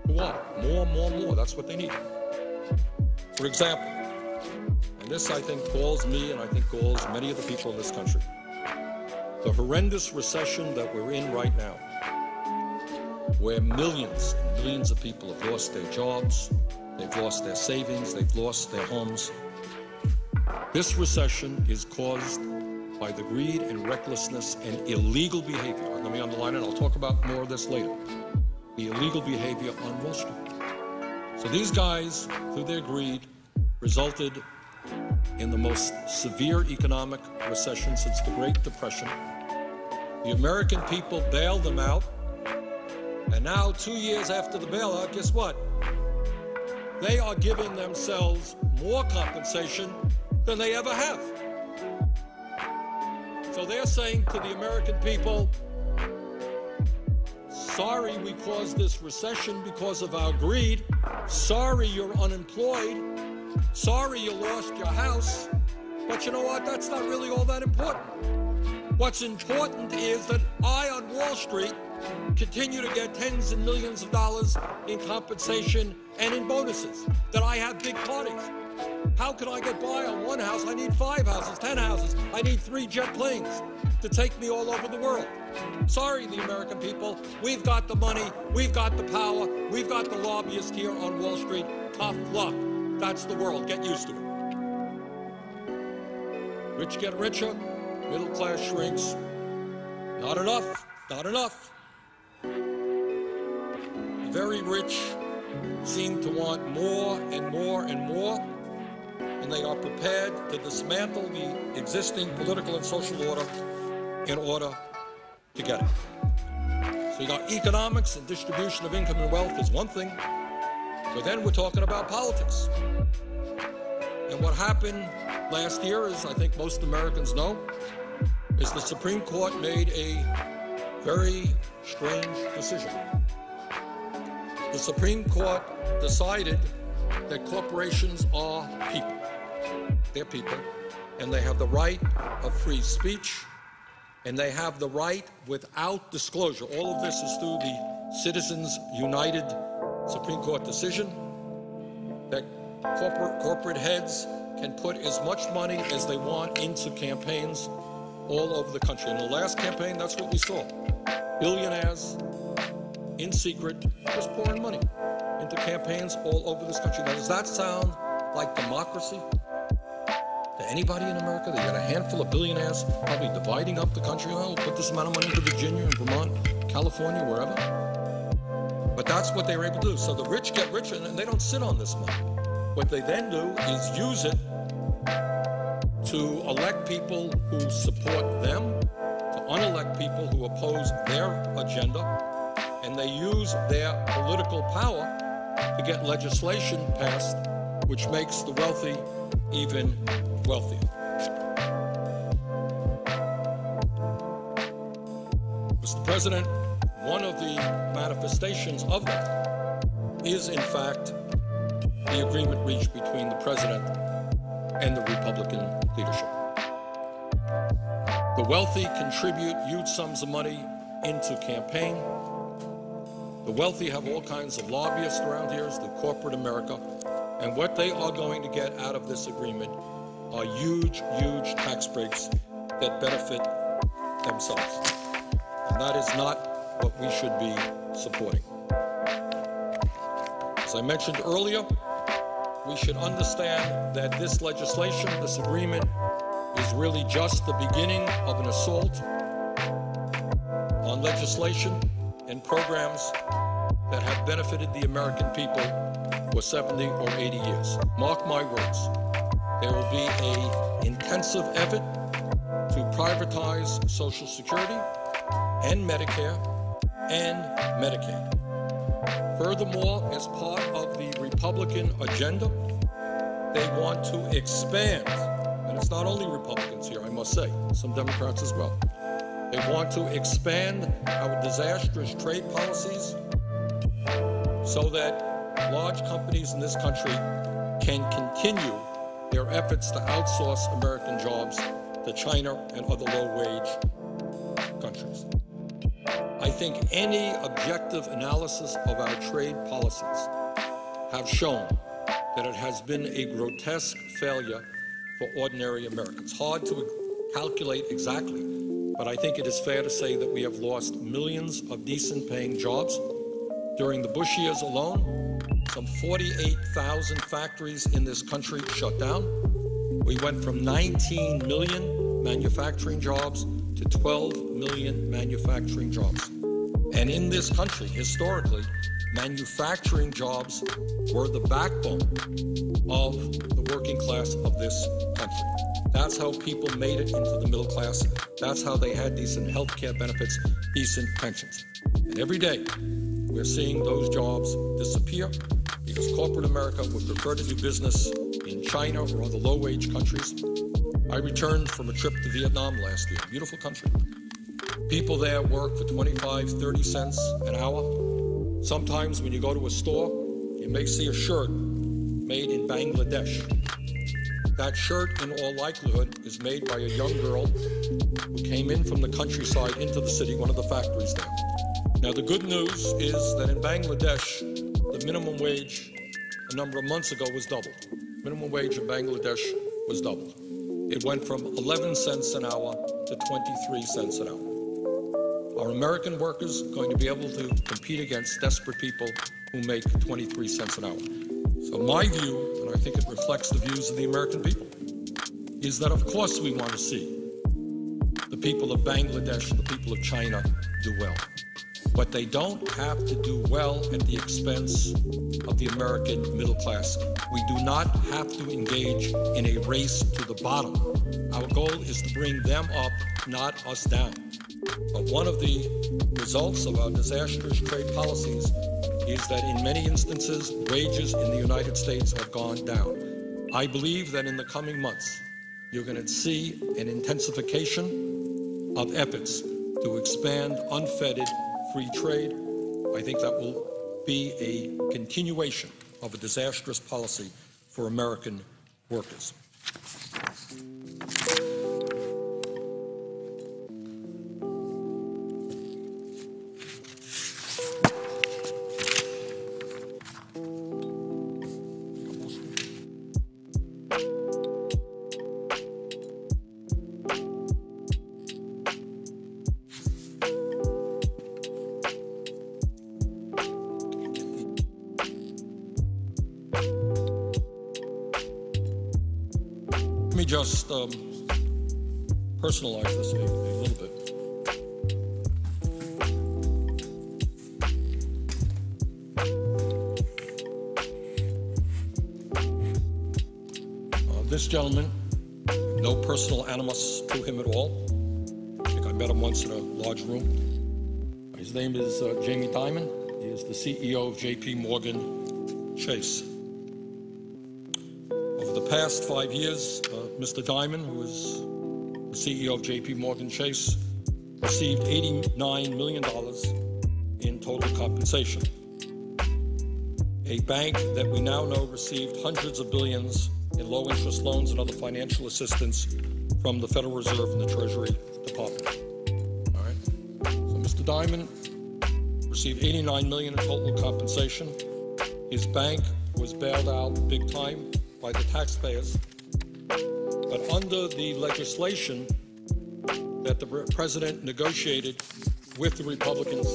who want more. That's what they need. For example, and this I think galls me and I think galls many of the people in this country, the horrendous recession that we're in right now, where millions and millions of people have lost their jobs, they've lost their savings, they've lost their homes. This recession is caused by the greed and recklessness and illegal behavior. Let me underline it, I'll talk about more of this later. The illegal behavior on Wall Street. So these guys, through their greed, resulted in the most severe economic recession since the Great Depression. The American people bailed them out, and now 2 years after the bailout, guess what? They are giving themselves more compensation than they ever have. So they're saying to the American people, sorry we caused this recession because of our greed. Sorry you're unemployed. Sorry you lost your house. But you know what? That's not really all that important. What's important is that I, on Wall Street, continue to get tens of millions of dollars in compensation and in bonuses, that I have big parties. How can I get by on one house? I need 5 houses, 10 houses. I need 3 jet planes to take me all over the world. Sorry, the American people, we've got the money, we've got the power, we've got the lobbyists here on Wall Street. Tough luck. That's the world. Get used to it. Rich get richer, middle class shrinks. Not enough, not enough. The very rich seem to want more and more and more, and they are prepared to dismantle the existing political and social order in order to get it. So you got economics and distribution of income and wealth is one thing, but then we're talking about politics. And what happened last year, as I think most Americans know, is the Supreme Court made a very strange decision. The Supreme Court decided that corporations are people. their people, and they have the right of free speech, and they have the right without disclosure. All of this is through the Citizens United Supreme Court decision that corporate heads can put as much money as they want into campaigns all over the country. In the last campaign, that's what we saw. Billionaires, in secret, just pouring money into campaigns all over this country. Now, does that sound like democracy to anybody in America? They got a handful of billionaires probably dividing up the country. Oh, we'll put this amount of money into Virginia and Vermont, California, wherever. But that's what they were able to do. So the rich get richer, and they don't sit on this money. What they then do is use it to elect people who support them, to unelect people who oppose their agenda, and they use their political power to get legislation passed which makes the wealthy even wealthier. Mr. President, one of the manifestations of that is, in fact, the agreement reached between the President and the Republican leadership. The wealthy contribute huge sums of money into campaign. The wealthy have all kinds of lobbyists around here, as the corporate America, and what they are going to get out of this agreement are huge, huge tax breaks that benefit themselves. And that is not what we should be supporting. As I mentioned earlier, we should understand that this legislation, this agreement, is really just the beginning of an assault on legislation and programs that have benefited the American people for 70 or 80 years. Mark my words, there will be an intensive effort to privatize Social Security and Medicare and Medicaid. Furthermore, as part of the Republican agenda, they want to expand, and it's not only Republicans here, I must say, some Democrats as well. They want to expand our disastrous trade policies so that large companies in this country can continue their efforts to outsource American jobs to China and other low-wage countries. I think any objective analysis of our trade policies have shown that it has been a grotesque failure for ordinary Americans. Hard to calculate exactly, but I think it is fair to say that we have lost millions of decent-paying jobs. During the Bush years alone, some 48,000 factories in this country shut down. We went from 19 million manufacturing jobs to 12 million manufacturing jobs. And in this country, historically, manufacturing jobs were the backbone of the working class of this country. That's how people made it into the middle class. That's how they had decent health care benefits, decent pensions. And every day, we're seeing those jobs disappear because corporate America would prefer to do business in China or other low-wage countries. I returned from a trip to Vietnam last year, beautiful country. People there work for 25, 30 cents an hour. Sometimes when you go to a store, you may see a shirt made in Bangladesh. That shirt, in all likelihood, is made by a young girl who came in from the countryside into the city, one of the factories there. Now, the good news is that in Bangladesh, the minimum wage a number of months ago was doubled. Minimum wage in Bangladesh was doubled. It went from 11 cents an hour to 23 cents an hour. Are American workers going to be able to compete against desperate people who make 23 cents an hour? So my view, and I think it reflects the views of the American people, is that of course we want to see the people of Bangladesh and the people of China do well. But they don't have to do well at the expense of the American middle class. We do not have to engage in a race to the bottom. Our goal is to bring them up, not us down. But one of the results of our disastrous trade policies is that in many instances, wages in the United States have gone down. I believe that in the coming months, you're going to see an intensification of efforts to expand unfettered free trade. I think that will be a continuation of a disastrous policy for American workers. Let me just personalize this a little bit. This gentleman, no personal animus to him at all. I think I met him once in a large room. His name is Jamie Dimon. He is the CEO of J.P. Morgan Chase. Over the past 5 years, Mr. Dimon, who is the CEO of J.P. Morgan Chase, received $89 million in total compensation. A bank that we now know received hundreds of billions in low-interest loans and other financial assistance from the Federal Reserve and the Treasury Department. All right. So Mr. Dimon received $89 million in total compensation. His bank was bailed out big time by the taxpayers. But under the legislation that the president negotiated with the Republicans,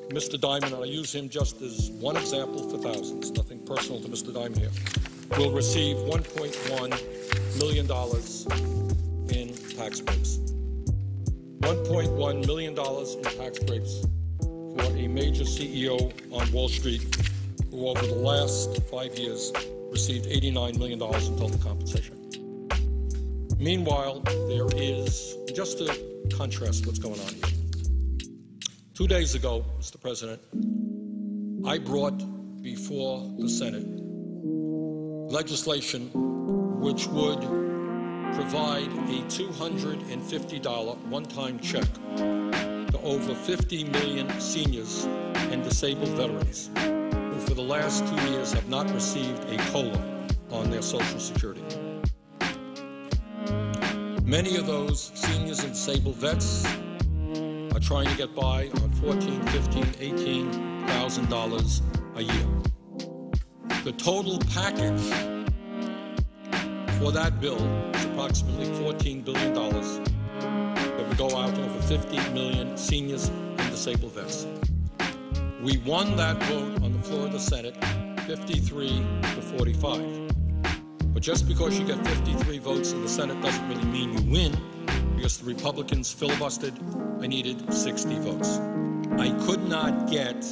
Mr. Dimon, and I use him just as one example for thousands, nothing personal to Mr. Dimon here, will receive $1.1 million in tax breaks. $1.1 million in tax breaks for a major CEO on Wall Street who over the last 5 years received $89 million in total compensation. Meanwhile, there is, just to contrast what's going on here, 2 days ago, Mr. President, I brought before the Senate legislation which would provide a $250 one-time check to over 50 million seniors and disabled veterans who for the last 2 years have not received a COLA on their Social Security. Many of those seniors and disabled vets are trying to get by on $14,000, $15,000, $18,000 a year. The total package for that bill is approximately $14 billion that would go out to over 50 million seniors and disabled vets. We won that vote on the floor of the Senate 53 to 45. But just because you get 53 votes in the Senate doesn't really mean you win, because the Republicans filibustered. I needed 60 votes. I could not get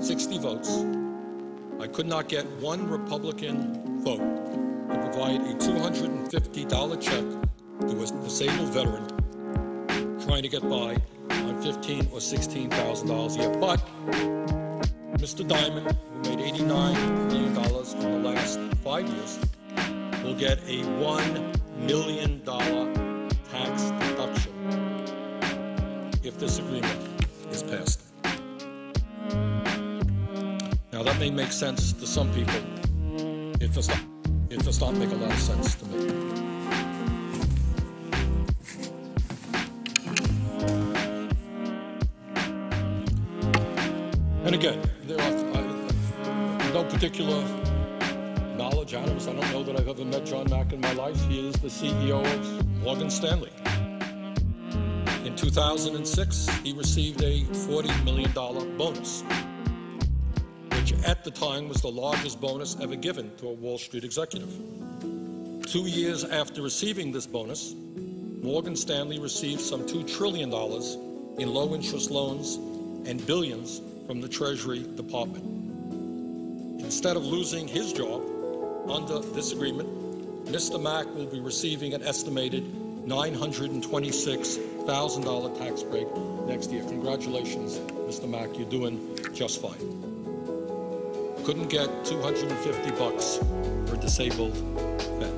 60 votes. I could not get one Republican vote to provide a $250 check to a disabled veteran trying to get by on $15,000 or $16,000 a year. But Mr. Dimon, who made $89 million in the last 5 years, will get a $1 million tax deduction if this agreement is passed. Now, that may make sense to some people. It does not make a lot of sense to me. And again, there are no particular knowledge, Adams. I don't know that I've ever met John Mack in my life. He is the CEO of Morgan Stanley. In 2006, he received a $40 million bonus, which at the time was the largest bonus ever given to a Wall Street executive. 2 years after receiving this bonus, Morgan Stanley received some $2 trillion in low-interest loans and billions from the Treasury Department. Instead of losing his job under this agreement, Mr. Mack will be receiving an estimated $926,000 tax break next year. Congratulations, Mr. Mack, you're doing just fine. Couldn't get $250 for a disabled vet.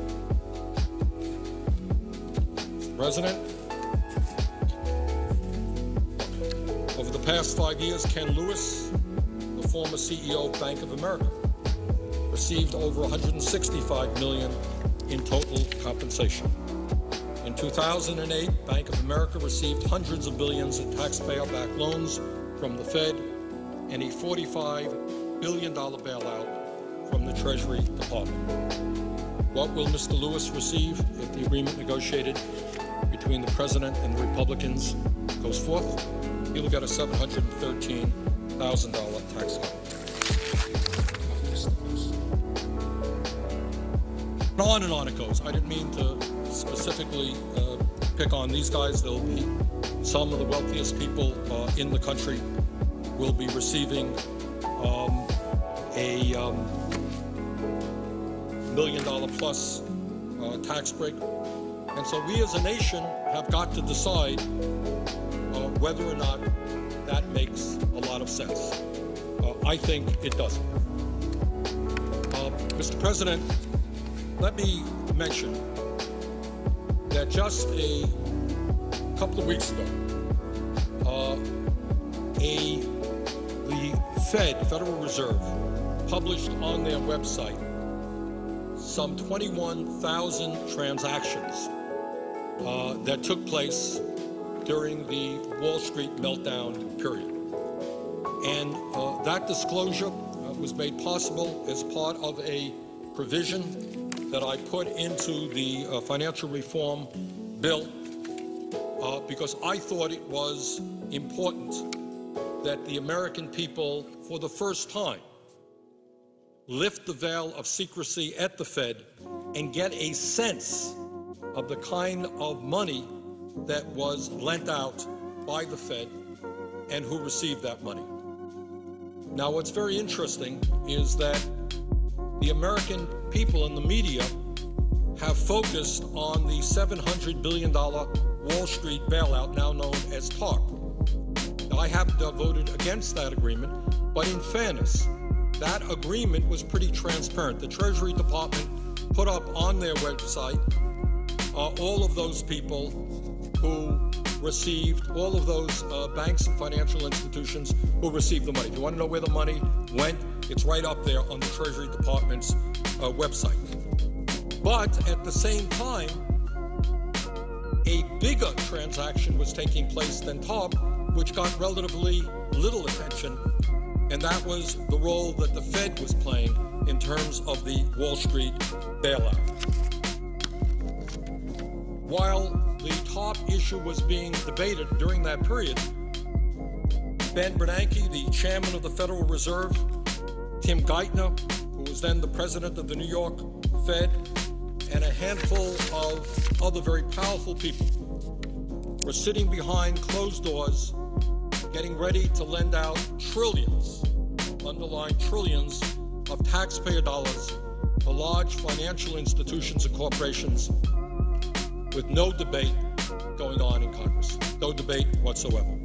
Mr. President, over the past 5 years, Ken Lewis, the former CEO of Bank of America, received over $165 million in total compensation. In 2008, Bank of America received hundreds of billions in taxpayer-backed loans from the Fed and a $45 billion bailout from the Treasury Department. What will Mr. Lewis receive if the agreement negotiated between the President and the Republicans goes forth? He will get a $713,000 tax cut. And on it goes. I didn't mean to specifically pick on these guys. There'll be some of the wealthiest people in the country will be receiving a $1 million plus tax break. And so we as a nation have got to decide whether or not that makes a lot of sense. I think it doesn't. Mr. President, let me mention that just a couple of weeks ago, the Federal Reserve, published on their website some 21,000 transactions that took place during the Wall Street meltdown period. And that disclosure was made possible as part of a provision that I put into the financial reform bill because I thought it was important that the American people, for the first time, lift the veil of secrecy at the Fed and get a sense of the kind of money that was lent out by the Fed and who received that money. Now, what's very interesting is that the American people and the media have focused on the $700 billion Wall Street bailout, now known as TARP. Now, I happen to have voted against that agreement, but in fairness, that agreement was pretty transparent. The Treasury Department put up on their website all of those people who received, all of those banks and financial institutions who received the money. If you want to know where the money went, it's right up there on the Treasury Department's website. But at the same time, a bigger transaction was taking place than TARP, which got relatively little attention, and that was the role that the Fed was playing in terms of the Wall Street bailout. While the TARP issue was being debated during that period, Ben Bernanke, the chairman of the Federal Reserve, Tim Geithner, who was then the president of the New York Fed, and a handful of other very powerful people were sitting behind closed doors, getting ready to lend out trillions, underlying trillions of taxpayer dollars to large financial institutions and corporations with no debate going on in Congress, no debate whatsoever.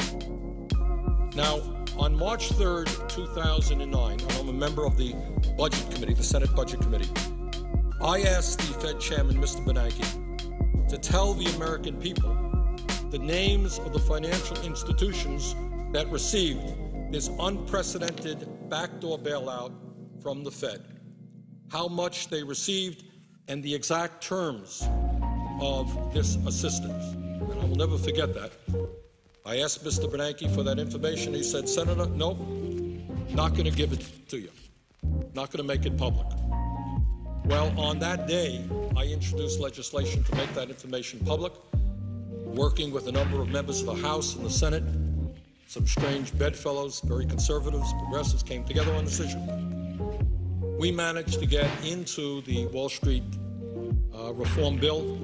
Now, on March 3rd, 2009, I'm a member of the Budget Committee, the Senate Budget Committee, I asked the Fed Chairman, Mr. Bernanke, to tell the American people the names of the financial institutions that received this unprecedented backdoor bailout from the Fed, how much they received, and the exact terms of this assistance. And I will never forget that. I asked Mr. Bernanke for that information. He said, Senator, nope, not going to give it to you. Not going to make it public. Well, on that day, I introduced legislation to make that information public, working with a number of members of the House and the Senate. Some strange bedfellows, very conservatives, progressives came together on this issue. We managed to get into the Wall Street reform bill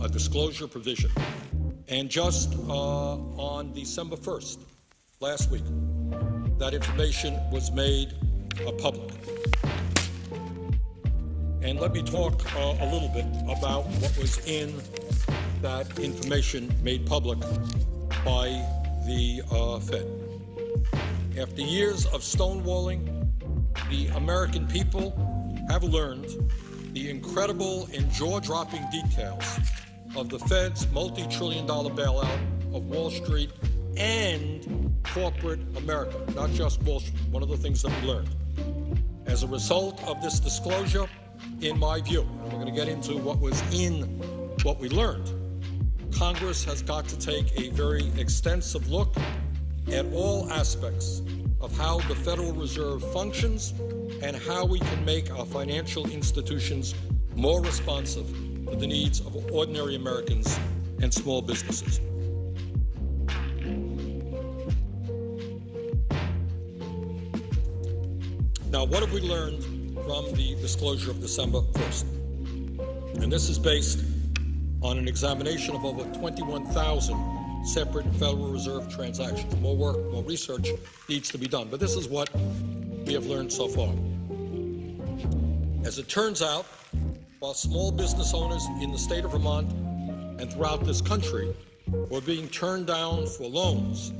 a disclosure provision. And just on December 1st, last week, that information was made public. And let me talk a little bit about what was in that information made public by the Fed. After years of stonewalling, the American people have learned the incredible and jaw-dropping details of the Fed's multi-trillion-dollar bailout of Wall Street and corporate America, not just Wall Street, one of the things that we learned. As a result of this disclosure, in my view, we're going to get into what we learned, Congress has got to take a very extensive look at all aspects of how the Federal Reserve functions and how we can make our financial institutions more responsive to the needs of ordinary Americans and small businesses. Now, what have we learned from the disclosure of December 1st? And this is based on an examination of over 21,000 separate Federal Reserve transactions. More work, more research needs to be done, but this is what we have learned so far. As it turns out, while small business owners in the state of Vermont and throughout this country were being turned down for loans,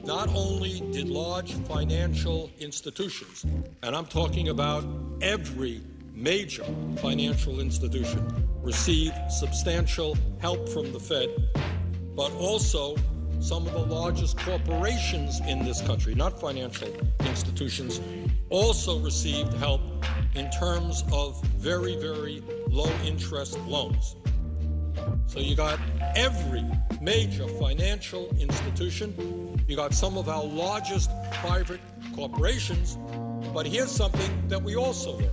not only did large financial institutions, and I'm talking about every major financial institution, receive substantial help from the Fed, but also some of the largest corporations in this country, not financial institutions, also received help in terms of very, very low-interest loans. So you got every major financial institution, you got some of our largest private corporations, but here's something that we also learned,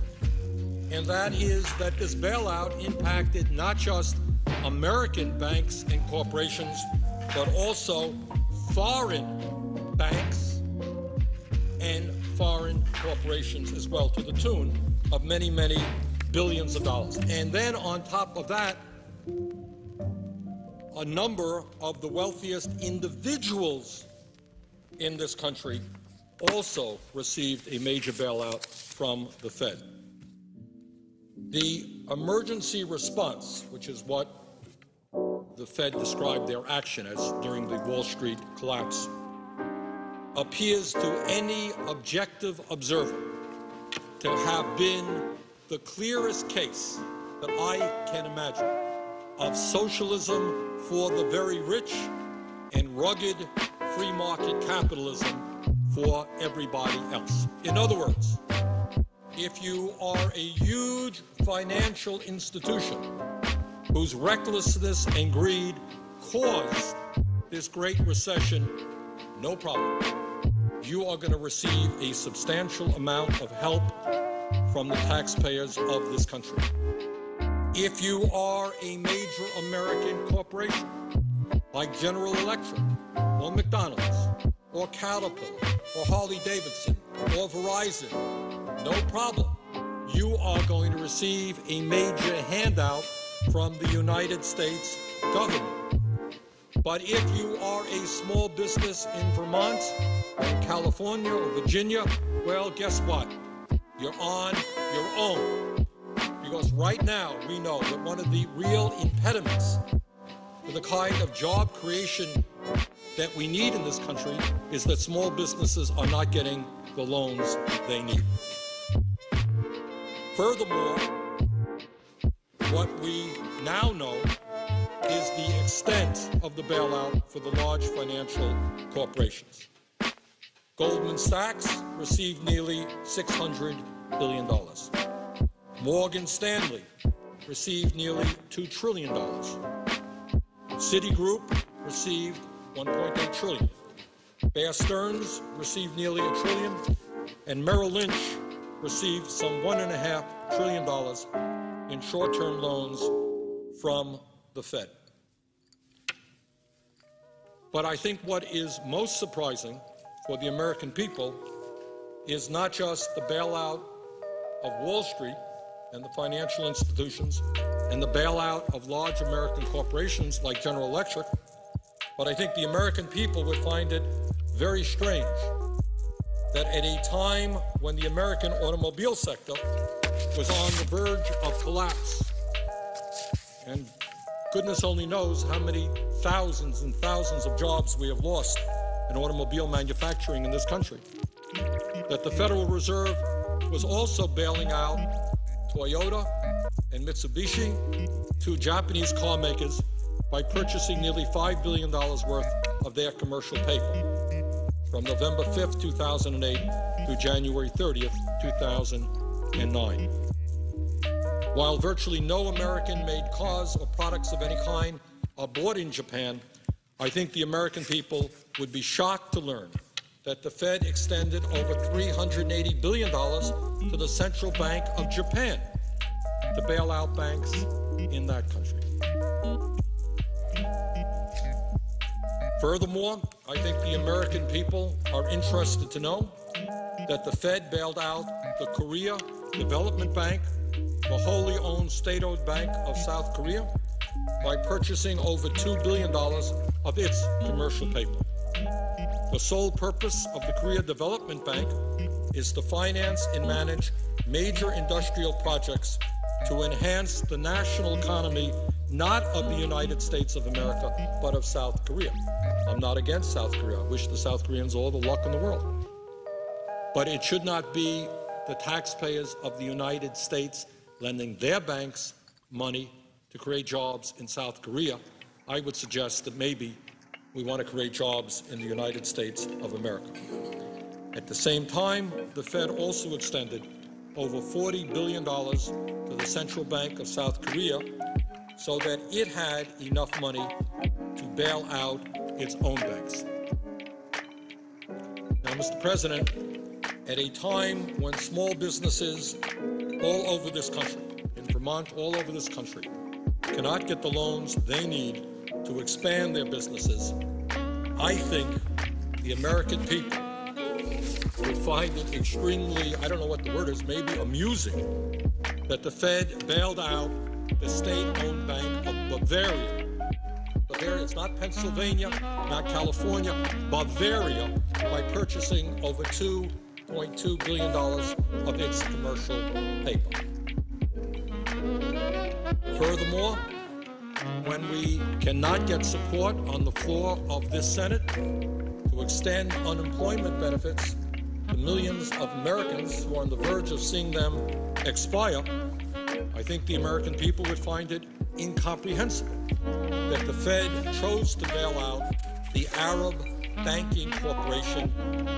and that is that this bailout impacted not just American banks and corporations, but also foreign banks and foreign corporations as well, to the tune of many, many billions of dollars. And then on top of that, a number of the wealthiest individuals in this country also received a major bailout from the Fed. The emergency response, which is what the Fed described their action as during the Wall Street collapse, appears to any objective observer to have been the clearest case that I can imagine of socialism for the very rich and rugged free market capitalism for everybody else. In other words, if you are a huge financial institution whose recklessness and greed caused this great recession, no problem. You are going to receive a substantial amount of help from the taxpayers of this country. If you are a major American corporation like General Electric or McDonald's or Caterpillar or Harley-Davidson or Verizon, no problem. You are going to receive a major handout from the United States government. But if you are a small business in Vermont or in California or Virginia, well, guess what? You're on your own. Because right now we know that one of the real impediments to the kind of job creation that we need in this country is that small businesses are not getting the loans they need. Furthermore, what we now know is the extent of the bailout for the large financial corporations. Goldman Sachs received nearly $600 billion. Morgan Stanley received nearly $2 trillion. Citigroup received $1.8 trillion. Bear Stearns received nearly $1 trillion, and Merrill Lynch received some $1.5 trillion in short-term loans from the Fed. But I think what is most surprising for the American people is not just the bailout of Wall Street and the financial institutions and the bailout of large American corporations like General Electric, but I think the American people would find it very strange that at a time when the American automobile sector was on the verge of collapse, and goodness only knows how many thousands and thousands of jobs we have lost in automobile manufacturing in this country, that the Federal Reserve was also bailing out Toyota and Mitsubishi, two Japanese car makers, by purchasing nearly $5 billion worth of their commercial paper from November 5th, 2008 through January 30th, 2009. While virtually no American-made cars or products of any kind are bought in Japan, I think the American people would be shocked to learn that the Fed extended over $380 billion to the Central Bank of Japan to bail out banks in that country. Furthermore, I think the American people are interested to know that the Fed bailed out the Korea Development Bank, the wholly owned state-owned Bank of South Korea, by purchasing over $2 billion of its commercial paper. The sole purpose of the Korea Development Bank is to finance and manage major industrial projects to enhance the national economy, not of the United States of America, but of South Korea. I'm not against South Korea. I wish the South Koreans all the luck in the world. But it should not be the taxpayers of the United States lending their banks money to create jobs in South Korea. I would suggest that maybe we want to create jobs in the United States of America. At the same time, the Fed also extended over $40 billion to the Central Bank of South Korea so that it had enough money to bail out its own banks. Now, Mr. President, at a time when small businesses all over this country, in Vermont, all over this country, cannot get the loans they need to expand their businesses, I think the American people would find it extremely, I don't know what the word is, maybe amusing, that the Fed bailed out the state-owned Bank of Bavaria. Bavaria, it's not Pennsylvania, not California, Bavaria, by purchasing over $2.2 billion of its commercial paper. Furthermore, when we cannot get support on the floor of this Senate to extend unemployment benefits to millions of Americans who are on the verge of seeing them expire, I think the American people would find it incomprehensible that the Fed chose to bail out the Arab Banking Corporation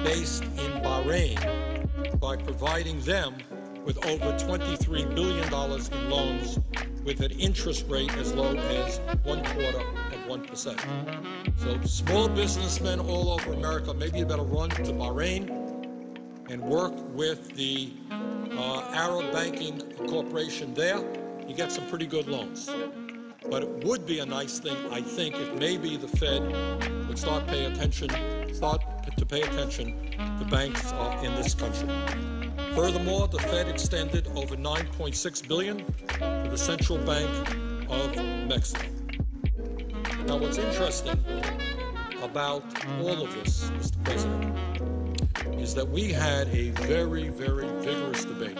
based in Bahrain by providing them with over $23 billion in loans with an interest rate as low as 0.25%. So small businessmen all over America, maybe you better run to Bahrain and work with the Arab Banking Corporation there. You get some pretty good loans. But it would be a nice thing, I think, if maybe the Fed would start to pay attention to banks in this country. Furthermore, the Fed extended over $9.6 billion to the Central Bank of Mexico. Now, what's interesting about all of this, Mr. President, is that we had a very, very vigorous debate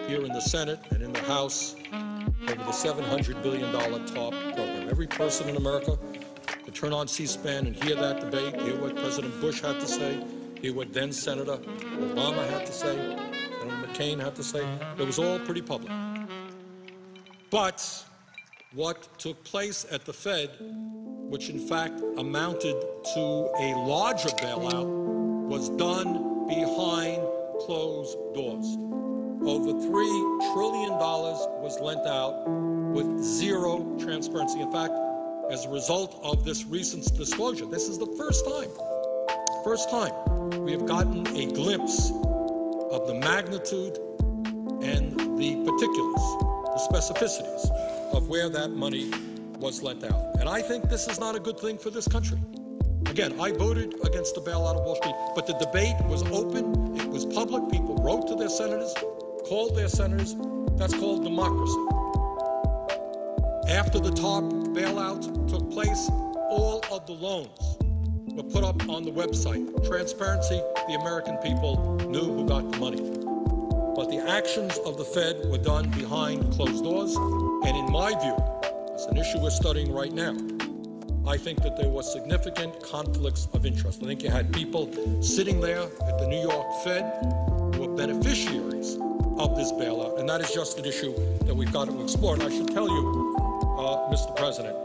here in the Senate and in the House over the $700 billion TARP program. Every person in America could turn on C-SPAN and hear that debate, hear what President Bush had to say, hear what then Senator Obama had to say, Senator McCain had to say. It was all pretty public. But what took place at the Fed, which in fact amounted to a larger bailout, was done behind closed doors. Over $3 trillion was lent out with zero transparency. In fact, as a result of this recent disclosure, this is the first time we have gotten a glimpse of the magnitude and the particulars, the specificities of where that money was lent out. And I think this is not a good thing for this country. Again, I voted against the bailout of Wall Street, but the debate was open, it was public, people wrote to their senators, called their senators. That's called democracy. After the TARP bailout took place, all of the loans were put up on the website. Transparency, the American people knew who got the money. But the actions of the Fed were done behind closed doors, and in my view, it's an issue we're studying right now, I think that there were significant conflicts of interest. I think you had people sitting there at the New York Fed who were beneficiaries of this bailout, and that is just an issue that we've got to explore. And I should tell you, Mr. President,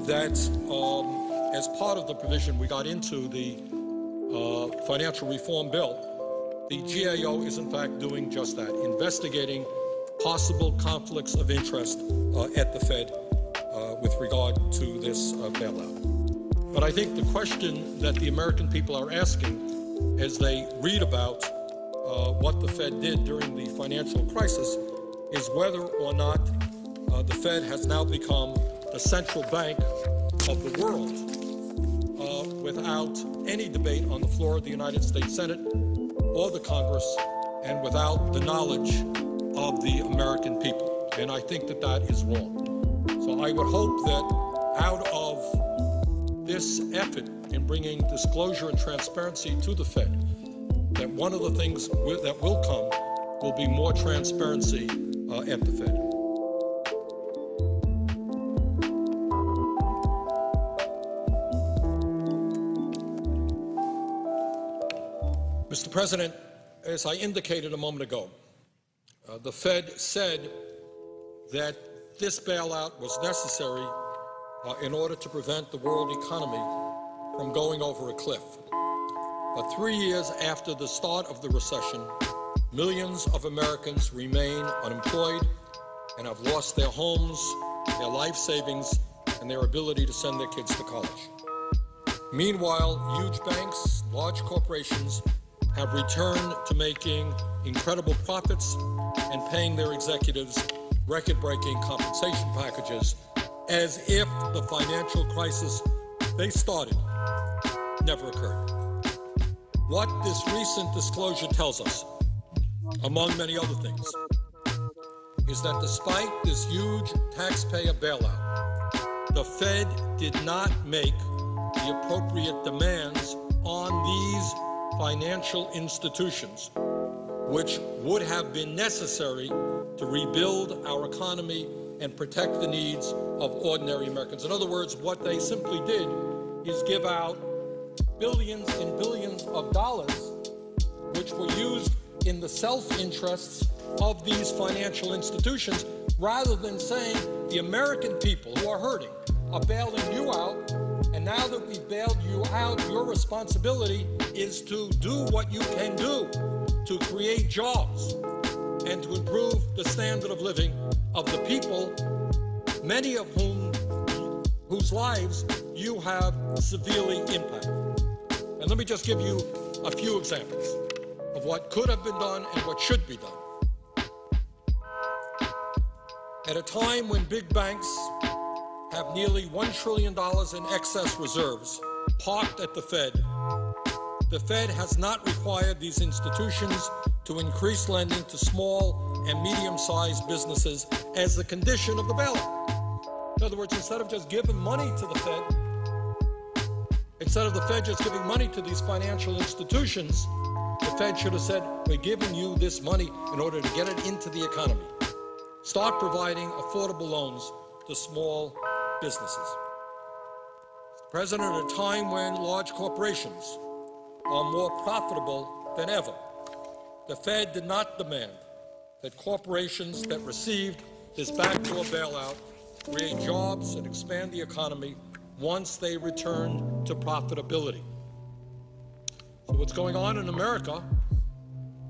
that as part of the provision we got into the financial reform bill, the GAO is in fact doing just that, investigating possible conflicts of interest at the Fed with regard to this bailout. But I think the question that the American people are asking as they read about what the Fed did during the financial crisis is whether or not the Fed has now become the central bank of the world without any debate on the floor of the United States Senate or the Congress and without the knowledge of the American people. And I think that that is wrong. So I would hope that out of this effort in bringing disclosure and transparency to the Fed, that one of the things that will come will be more transparency at the Fed. Mr. President, as I indicated a moment ago, the Fed said that this bailout was necessary in order to prevent the world economy from going over a cliff. 3 years after the start of the recession, millions of Americans remain unemployed and have lost their homes, their life savings, and their ability to send their kids to college. Meanwhile, huge banks, large corporations have returned to making incredible profits and paying their executives record-breaking compensation packages as if the financial crisis they started never occurred. What this recent disclosure tells us, among many other things, is that despite this huge taxpayer bailout, the Fed did not make the appropriate demands on these financial institutions, which would have been necessary to rebuild our economy and protect the needs of ordinary Americans. In other words, what they simply did is give out billions and billions of dollars, which were used in the self-interests of these financial institutions, rather than saying the American people who are hurting are bailing you out, and now that we've bailed you out, your responsibility is to do what you can do to create jobs and to improve the standard of living of the people, many of whose lives you have severely impacted. And let me just give you a few examples of what could have been done and what should be done. At a time when big banks have nearly $1 trillion in excess reserves parked at the Fed has not required these institutions to increase lending to small and medium-sized businesses as a condition of the bailout. In other words, instead of just giving money to the Fed, instead of the Fed just giving money to these financial institutions, the Fed should have said, we're giving you this money in order to get it into the economy. Start providing affordable loans to small businesses. Mr. President, at a time when large corporations are more profitable than ever, the Fed did not demand that corporations that received this backdoor bailout create jobs and expand the economy once they return to profitability. So what's going on in America,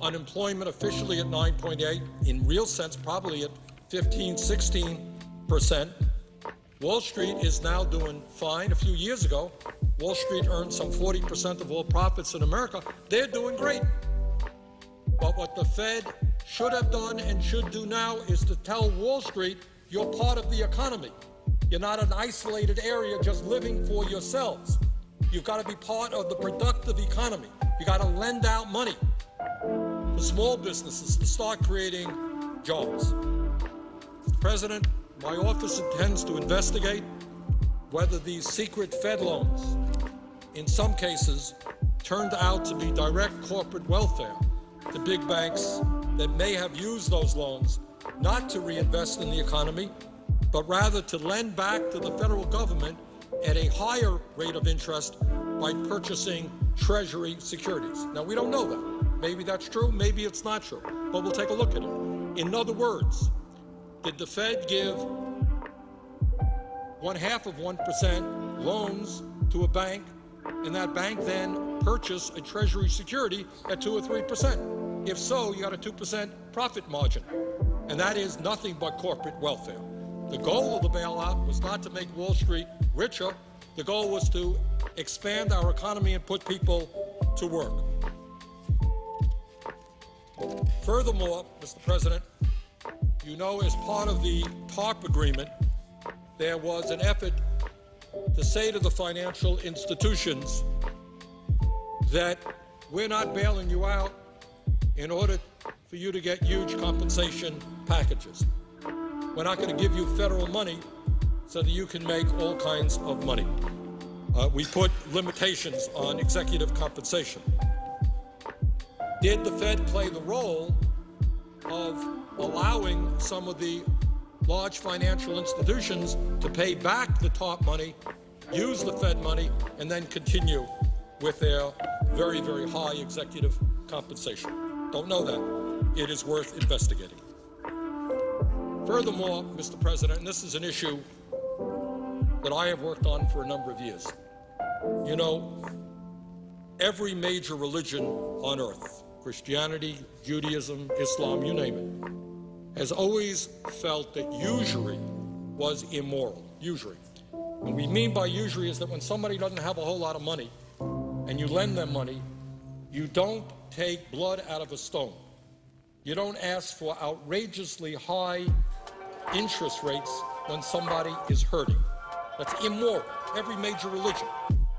unemployment officially at 9.8, in real sense probably at 15-16%. Wall Street is now doing fine. A few years ago, Wall Street earned some 40% of all profits in America. They're doing great. But what the Fed should have done and should do now is to tell Wall Street, you're part of the economy. You're not an isolated area just living for yourselves. You've got to be part of the productive economy. You've got to lend out money to small businesses to start creating jobs. Mr. President, my office intends to investigate whether these secret Fed loans, in some cases, turned out to be direct corporate welfare to big banks that may have used those loans not to reinvest in the economy, but rather to lend back to the federal government at a higher rate of interest by purchasing Treasury securities. Now, we don't know that. Maybe that's true, maybe it's not true, but we'll take a look at it. In other words, did the Fed give 0.5% loans to a bank, and that bank then purchase a Treasury security at 2 or 3%? If so, you got a 2% profit margin. and that is nothing but corporate welfare. The goal of the bailout was not to make Wall Street richer. The goal was to expand our economy and put people to work. Furthermore, Mr. President, you know, as part of the TARP agreement, there was an effort to say to the financial institutions that we're not bailing you out in order for you to get huge compensation packages. We're not going to give you federal money so that you can make all kinds of money. We put limitations on executive compensation. Did the Fed play the role of allowing some of the large financial institutions to pay back the TARP money, use the Fed money, and then continue with their very, very high executive compensation? Don't know that. It is worth investigating. Furthermore, Mr. President, and this is an issue that I have worked on for a number of years. You know, every major religion on earth, Christianity, Judaism, Islam, you name it, has always felt that usury was immoral. Usury. What we mean by usury is that when somebody doesn't have a whole lot of money and you lend them money, you don't take blood out of a stone. You don't ask for outrageously high interest rates when somebody is hurting. That's immoral. Every major religion,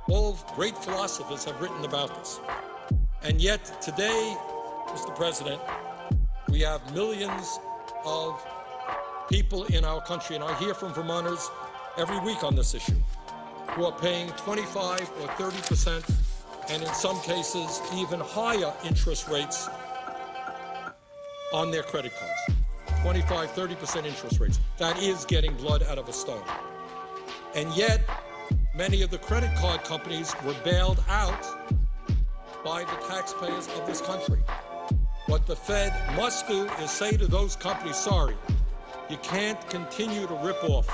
all great philosophers have written about this. And yet today, Mr. President, we have millions of people in our country, and I hear from Vermonters every week on this issue, who are paying 25 or 30%, and in some cases even higher interest rates on their credit cards. 25, 30% interest rates. That is getting blood out of a stone. And yet, many of the credit card companies were bailed out by the taxpayers of this country. What the Fed must do is say to those companies, sorry, you can't continue to rip off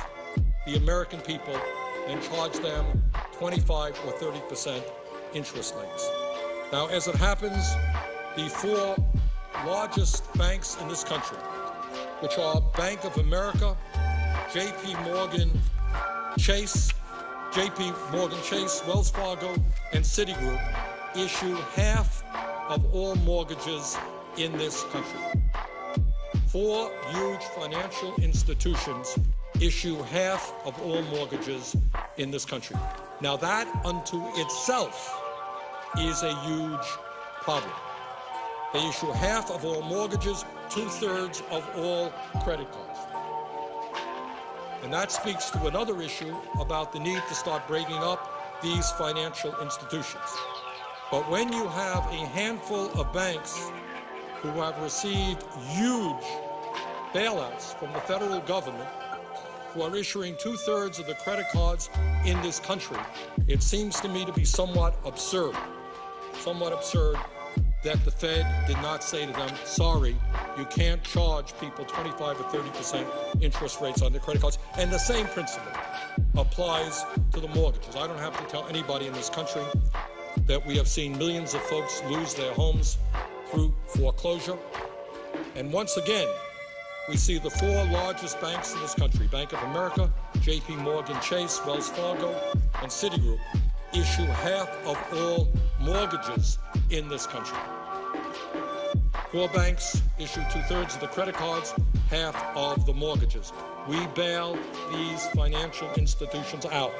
the American people and charge them 25 or 30% interest rates. Now, as it happens, the four largest banks in this country, which are Bank of America, JP Morgan Chase, Wells Fargo, and Citigroup, issue half of all mortgages in this country. Four huge financial institutions issue half of all mortgages in this country. Now that unto itself is a huge problem. They issue half of all mortgages, 2/3 of all credit cards. And that speaks to another issue about the need to start breaking up these financial institutions. But when you have a handful of banks who have received huge bailouts from the federal government, who are issuing 2/3 of the credit cards in this country, it seems to me to be somewhat absurd that the Fed did not say to them, sorry, you can't charge people 25 or 30% interest rates on their credit cards. And the same principle applies to the mortgages. I don't have to tell anybody in this country that we have seen millions of folks lose their homes through foreclosure. And once again, we see the four largest banks in this country, Bank of America, JP Morgan Chase, Wells Fargo, and Citigroup, issue half of all mortgages in this country. Four banks issue 2/3 of the credit cards, half of the mortgages. We bail these financial institutions out.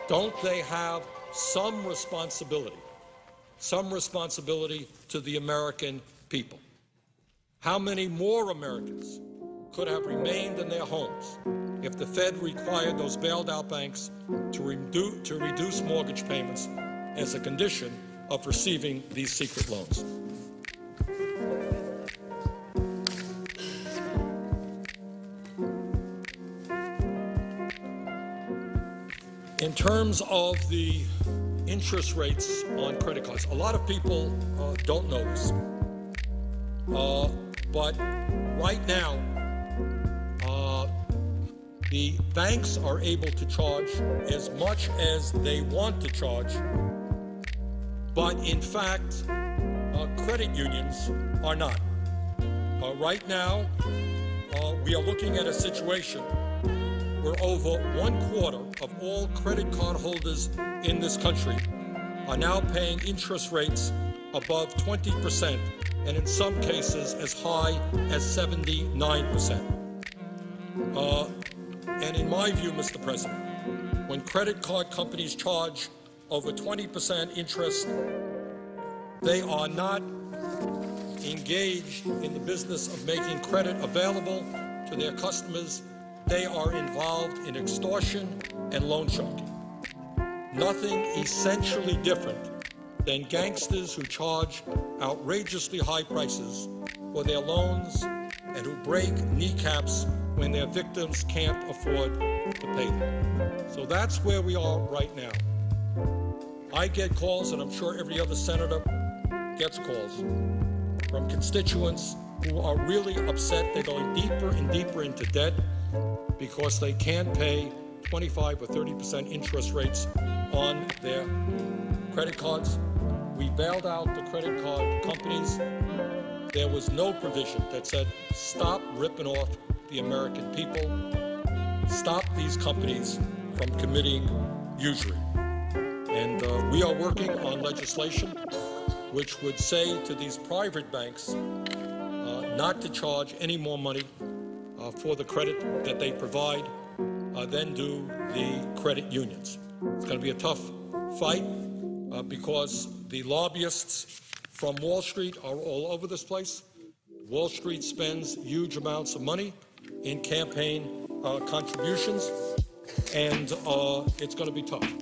Don't they have some responsibility to the American people? How many more Americans could have remained in their homes if the Fed required those bailed out banks to reduce mortgage payments as a condition of receiving these secret loans? In terms of the interest rates on credit cards, a lot of people don't know this. But right now, the banks are able to charge as much as they want to charge, but in fact, credit unions are not. Right now, we are looking at a situation where over 1/4 of all credit card holders in this country are now paying interest rates above 20%, and in some cases as high as 79%. And in my view, Mr. President, when credit card companies charge over 20% interest, they are not engaged in the business of making credit available to their customers. They are involved in extortion and loan sharking. Nothing essentially different than gangsters who charge outrageously high prices for their loans and who break kneecaps when their victims can't afford to pay them. So that's where we are right now. I get calls, and I'm sure every other senator gets calls, from constituents who are really upset. They're going deeper and deeper into debt because they can't pay 25 or 30% interest rates on their credit cards. We bailed out the credit card companies. There was no provision that said, stop ripping off the American people, stop these companies from committing usury. And we are working on legislation which would say to these private banks not to charge any more money for the credit that they provide than do the credit unions. It's going to be a tough fight because the lobbyists from Wall Street are all over this place. Wall Street spends huge amounts of money in campaign contributions, and it's going to be tough.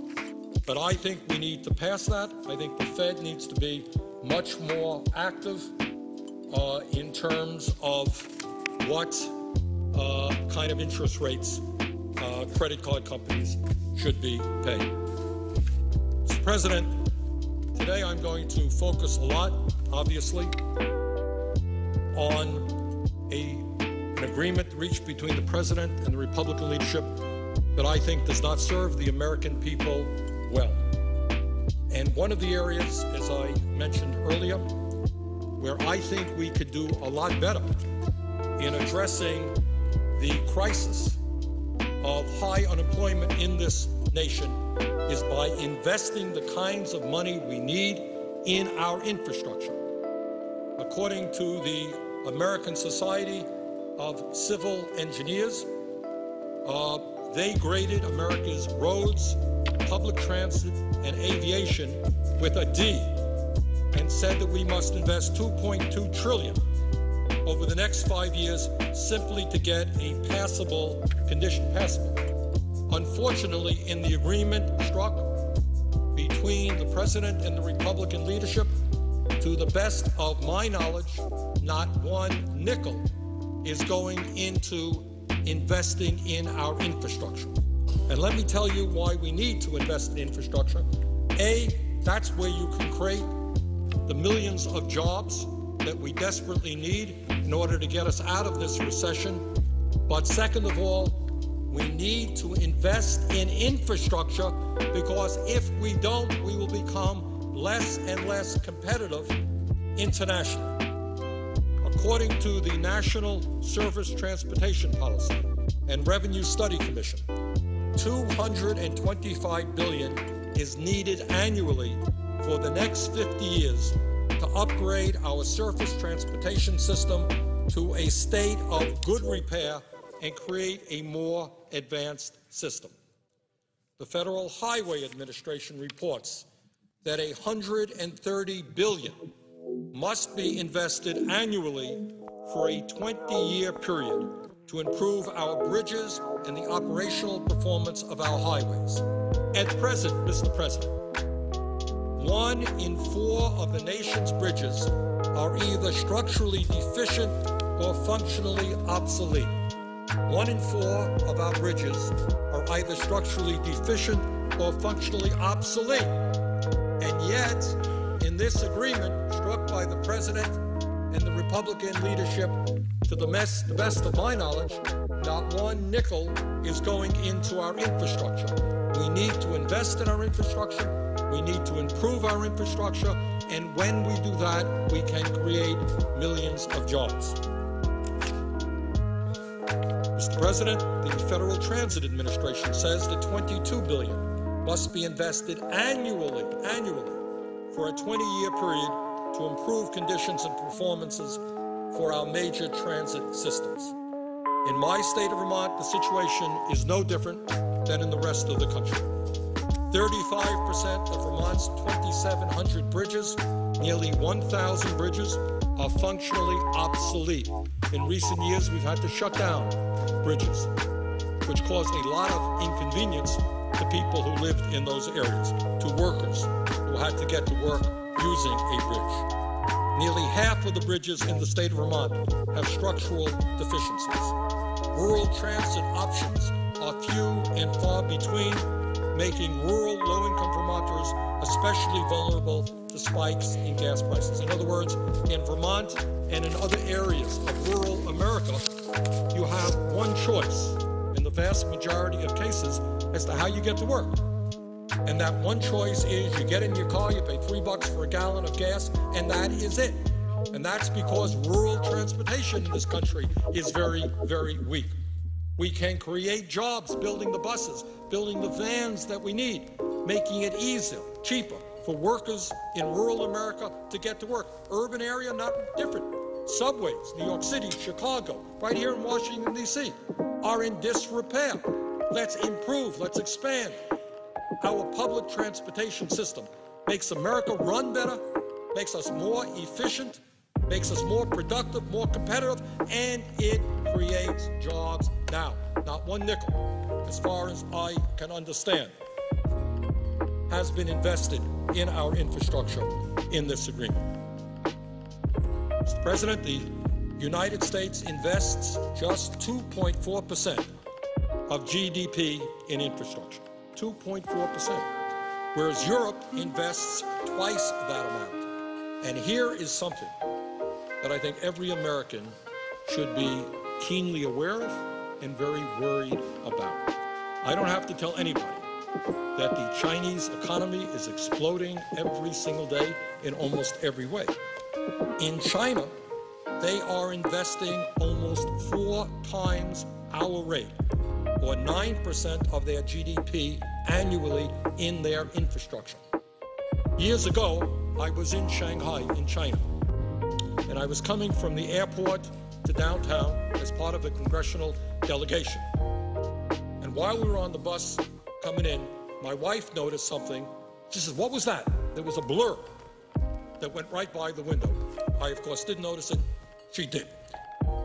But I think we need to pass that. I think the Fed needs to be much more active in terms of what kind of interest rates credit card companies should be paying. Mr. President, today I'm going to focus a lot, obviously, on an agreement reached between the President and the Republican leadership that I think does not serve the American people well. And one of the areas, as I mentioned earlier, where I think we could do a lot better in addressing the crisis of high unemployment in this nation is by investing the kinds of money we need in our infrastructure. According to the American Society of Civil Engineers, they graded America's roads, public transit, and aviation with a D and said that we must invest $2.2 trillion over the next 5 years simply to get a passable condition passable. Unfortunately, in the agreement struck between the President and the Republican leadership, to the best of my knowledge, not one nickel is going into investing in our infrastructure. And let me tell you why we need to invest in infrastructure. A, that's where you can create the millions of jobs that we desperately need in order to get us out of this recession. But second of all, we need to invest in infrastructure because if we don't, we will become less and less competitive internationally. According to the National Surface Transportation Policy and Revenue Study Commission, $225 billion is needed annually for the next 50 years to upgrade our surface transportation system to a state of good repair and create a more advanced system. The Federal Highway Administration reports that $130 billion must be invested annually for a 20-year period to improve our bridges and the operational performance of our highways. At present, Mr. President, 1 in 4 of the nation's bridges are either structurally deficient or functionally obsolete. 1 in 4 of our bridges are either structurally deficient or functionally obsolete. And yet, in this agreement struck by the President and the Republican leadership, to the best of my knowledge, not one nickel is going into our infrastructure. We need to invest in our infrastructure. We need to improve our infrastructure. And when we do that, we can create millions of jobs. Mr. President, the Federal Transit Administration says that $22 billion must be invested annually for a 20-year period to improve conditions and performances for our major transit systems. In my state of Vermont, the situation is no different than in the rest of the country. 35% of Vermont's 2,700 bridges, nearly 1,000 bridges, are functionally obsolete. In recent years, we've had to shut down bridges, which caused a lot of inconvenience to people who lived in those areas, to workers who had to get to work using a bridge. Nearly half of the bridges in the state of Vermont have structural deficiencies. Rural transit options are few and far between, making rural low-income Vermonters especially vulnerable to spikes in gas prices. In other words, in Vermont and in other areas of rural America, you have one choice in the vast majority of cases as to how you get to work. And that one choice is you get in your car, you pay $3 for a gallon of gas, and that is it. And that's because rural transportation in this country is very, very weak. We can create jobs building the buses, building the vans that we need, making it easier, cheaper for workers in rural America to get to work. Urban area, not different. Subways, New York City, Chicago, right here in Washington, D.C., are in disrepair. Let's improve, let's expand. Our public transportation system makes America run better, makes us more efficient, makes us more productive, more competitive, and it creates jobs now. Not one nickel, as far as I can understand, has been invested in our infrastructure in this agreement. Mr. President, the United States invests just 2.4% of GDP in infrastructure. 2.4%, whereas Europe invests twice that amount. And here is something that I think every American should be keenly aware of and very worried about. I don't have to tell anybody that the Chinese economy is exploding every single day in almost every way. In China, they are investing almost 4 times our rate, or 9% of their GDP annually in their infrastructure. Years ago, I was in Shanghai, in China, and I was coming from the airport to downtown as part of a congressional delegation. And while we were on the bus coming in, my wife noticed something. She says, "What was that?" There was a blur that went right by the window. I, of course, didn't notice it. She did.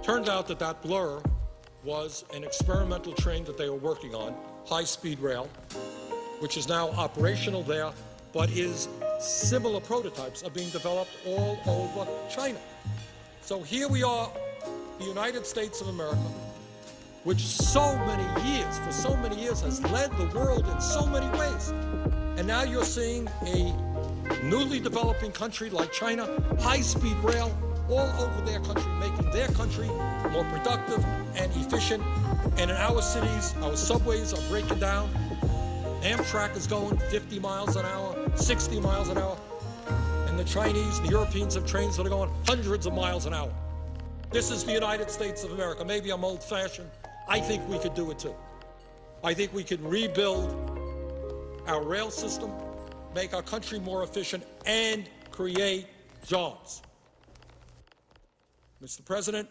Turned out that that blur was an experimental train that they were working on, high-speed rail, which is now operational there, but similar prototypes are being developed all over China. So here we are, the United States of America, which for so many years has led the world in so many ways. And now you're seeing a newly developing country like China, high-speed rail all over their country, making their country more productive and efficient. And in our cities, our subways are breaking down. Amtrak is going 50 miles an hour, 60 miles an hour. And the Chinese, the Europeans have trains that are going hundreds of miles an hour. This is the United States of America. Maybe I'm old-fashioned. I think we could do it too. I think we could rebuild our rail system, make our country more efficient, and create jobs. Mr. President,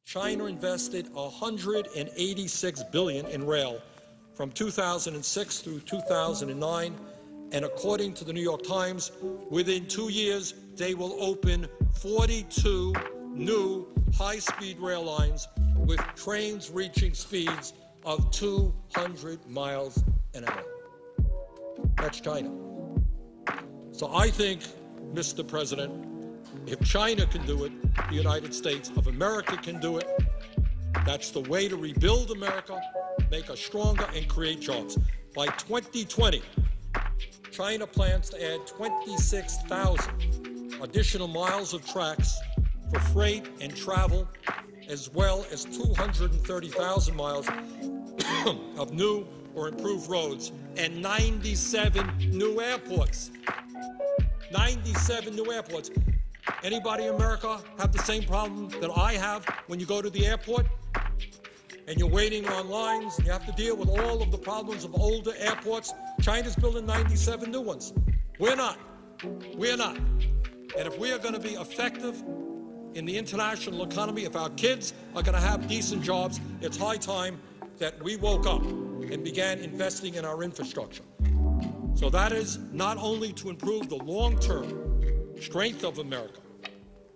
China invested $186 billion in rail from 2006 through 2009, and according to the New York Times, within 2 years, they will open 42 new high-speed rail lines with trains reaching speeds of 200 miles an hour. That's China. So I think, Mr. President, if China can do it, the United States of America can do it. That's the way to rebuild America, make us stronger, and create jobs. By 2020, China plans to add 26,000 additional miles of tracks for freight and travel, as well as 230,000 miles of new or improved roads and 97 new airports. 97 new airports. Anybody in America have the same problem that I have when you go to the airport? and you're waiting on lines, and you have to deal with all of the problems of older airports. China's building 97 new ones. We're not. We're not. And if we are going to be effective in the international economy, if our kids are going to have decent jobs, it's high time that we woke up and began investing in our infrastructure. So that is not only to improve the long-term strength of America,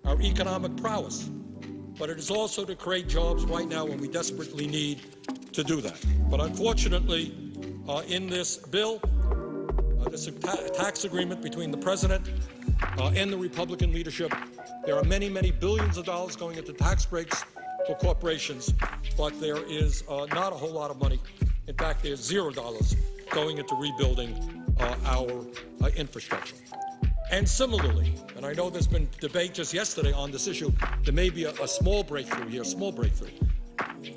our economic prowess, but it is also to create jobs right now when we desperately need to do that. But unfortunately, in this bill, this tax agreement between the president and the Republican leadership, there are many, many billions of dollars going into tax breaks for corporations, but there is not a whole lot of money. In fact, there's $0 going into rebuilding our infrastructure. And similarly, and I know there's been debate just yesterday on this issue, there may be a small breakthrough here, small breakthrough.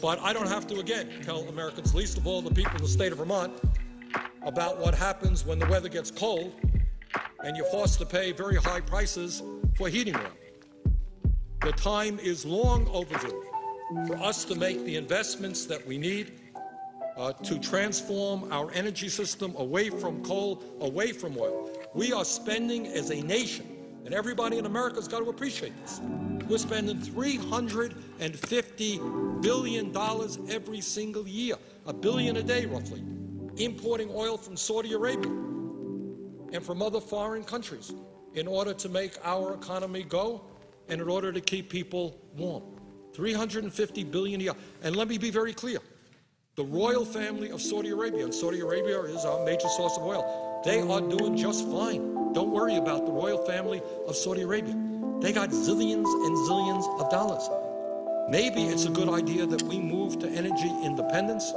But I don't have to, again, tell Americans, least of all the people in the state of Vermont, about what happens when the weather gets cold and you're forced to pay very high prices for heating oil. The time is long overdue for us to make the investments that we need to transform our energy system away from coal, away from oil. We are spending as a nation, and everybody in America has got to appreciate this. We're spending $350 billion every single year, $1 billion a day roughly, importing oil from Saudi Arabia and from other foreign countries in order to make our economy go and in order to keep people warm. $350 billion a year. And let me be very clear. The royal family of Saudi Arabia, and Saudi Arabia is our major source of oil, they are doing just fine. Don't worry about the royal family of Saudi Arabia. They got zillions and zillions of dollars. Maybe it's a good idea that we move to energy independence,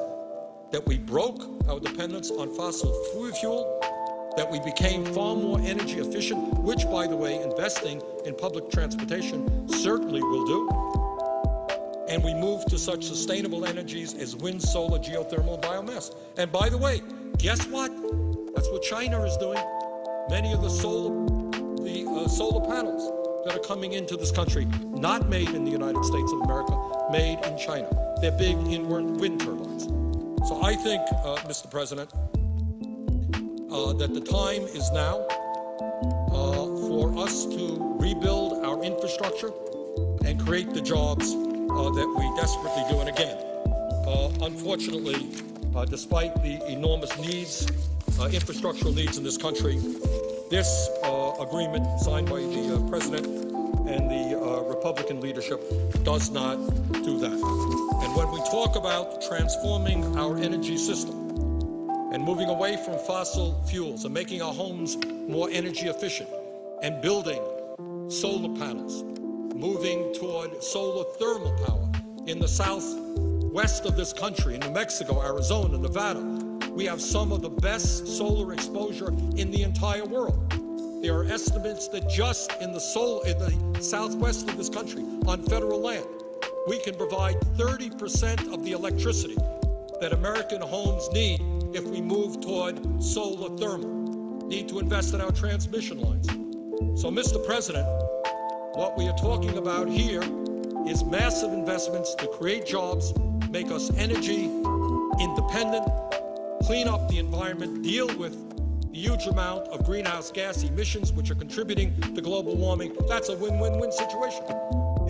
that we broke our dependence on fossil fuel, that we became far more energy efficient, which, by the way, investing in public transportation certainly will do. And we move to such sustainable energies as wind, solar, geothermal, and biomass. And by the way, guess what? That's what China is doing. Many of the solar panels that are coming into this country, not made in the United States of America, made in China. They're big inward wind turbines. So I think, Mr. President, that the time is now for us to rebuild our infrastructure and create the jobs that we desperately do. And again, unfortunately, despite the enormous needs, infrastructural needs in this country, this agreement signed by the President and the Republican leadership does not do that. And when we talk about transforming our energy system and moving away from fossil fuels and making our homes more energy efficient and building solar panels, moving toward solar thermal power in the southwest of this country, in New Mexico, Arizona, Nevada, we have some of the best solar exposure in the entire world. There are estimates that just in the southwest of this country, on federal land, we can provide 30% of the electricity that American homes need if we move toward solar thermal. Need to invest in our transmission lines. So, Mr. President, what we are talking about here is massive investments to create jobs, make us energy independent, clean up the environment, deal with the huge amount of greenhouse gas emissions which are contributing to global warming. That's a win-win-win situation.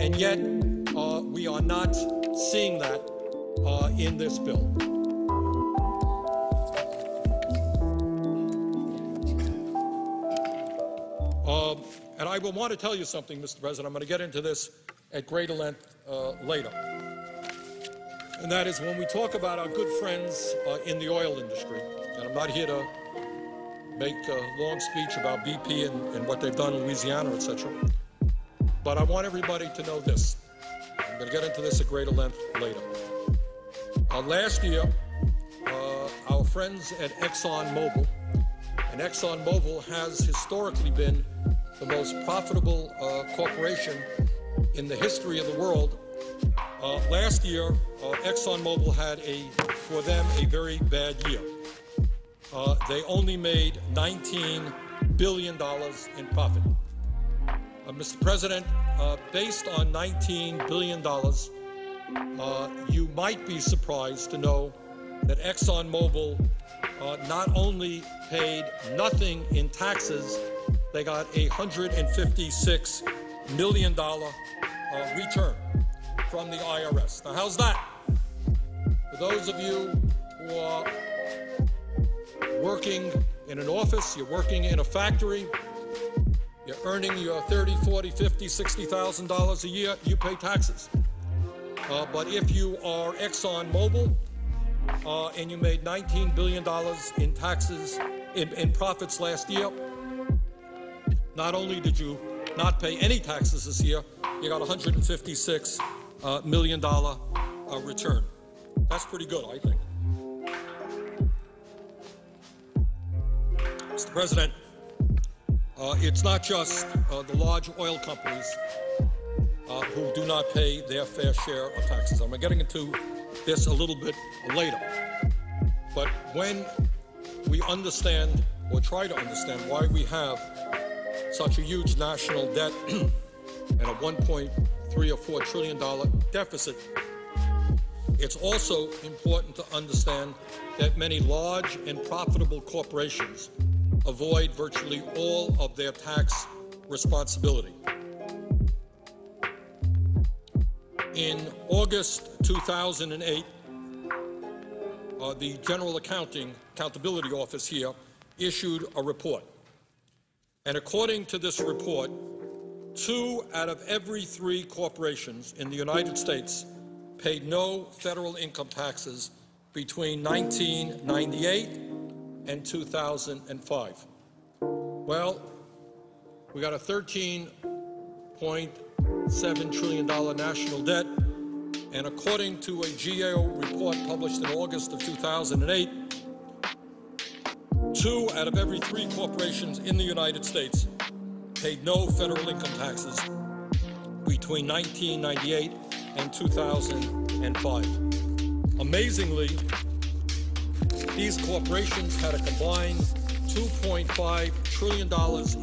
And yet, we are not seeing that in this bill. And I will want to tell you something, Mr. President. I'm going to get into this at greater length later. And that is when we talk about our good friends in the oil industry, and I'm not here to make a long speech about BP and what they've done in Louisiana, etc. But I want everybody to know this. I'm going to get into this at greater length later. Last year, our friends at ExxonMobil, and ExxonMobil has historically been the most profitable corporation in the history of the world. Last year, ExxonMobil had, for them, a very bad year. They only made $19 billion in profit. Mr. President, based on $19 billion, You might be surprised to know that ExxonMobil not only paid nothing in taxes, they got a $156 million return from the IRS. Now, how's that? For those of you who are working in an office, you're working in a factory, you're earning your $30, $40, $50, $60,000 a year, you pay taxes. But if you are ExxonMobil and you made $19 billion in taxes, in profits last year, not only did you not pay any taxes this year, you got a $156 million return. That's pretty good, I think. Mr. President, it's not just the large oil companies who do not pay their fair share of taxes. I'm getting into this a little bit later. But when we understand, or try to understand, why we have such a huge national debt and a $1.3 or $4 trillion deficit, it's also important to understand that many large and profitable corporations avoid virtually all of their tax responsibility. In August 2008, the General Accountability Office here issued a report. And according to this report, 2 out of every 3 corporations in the United States paid no federal income taxes between 1998 and 2005. Well, we got a $13.7 trillion national debt, and according to a GAO report published in August of 2008, 2 out of every 3 corporations in the United States paid no federal income taxes between 1998 and 2005. Amazingly, these corporations had a combined $2.5 trillion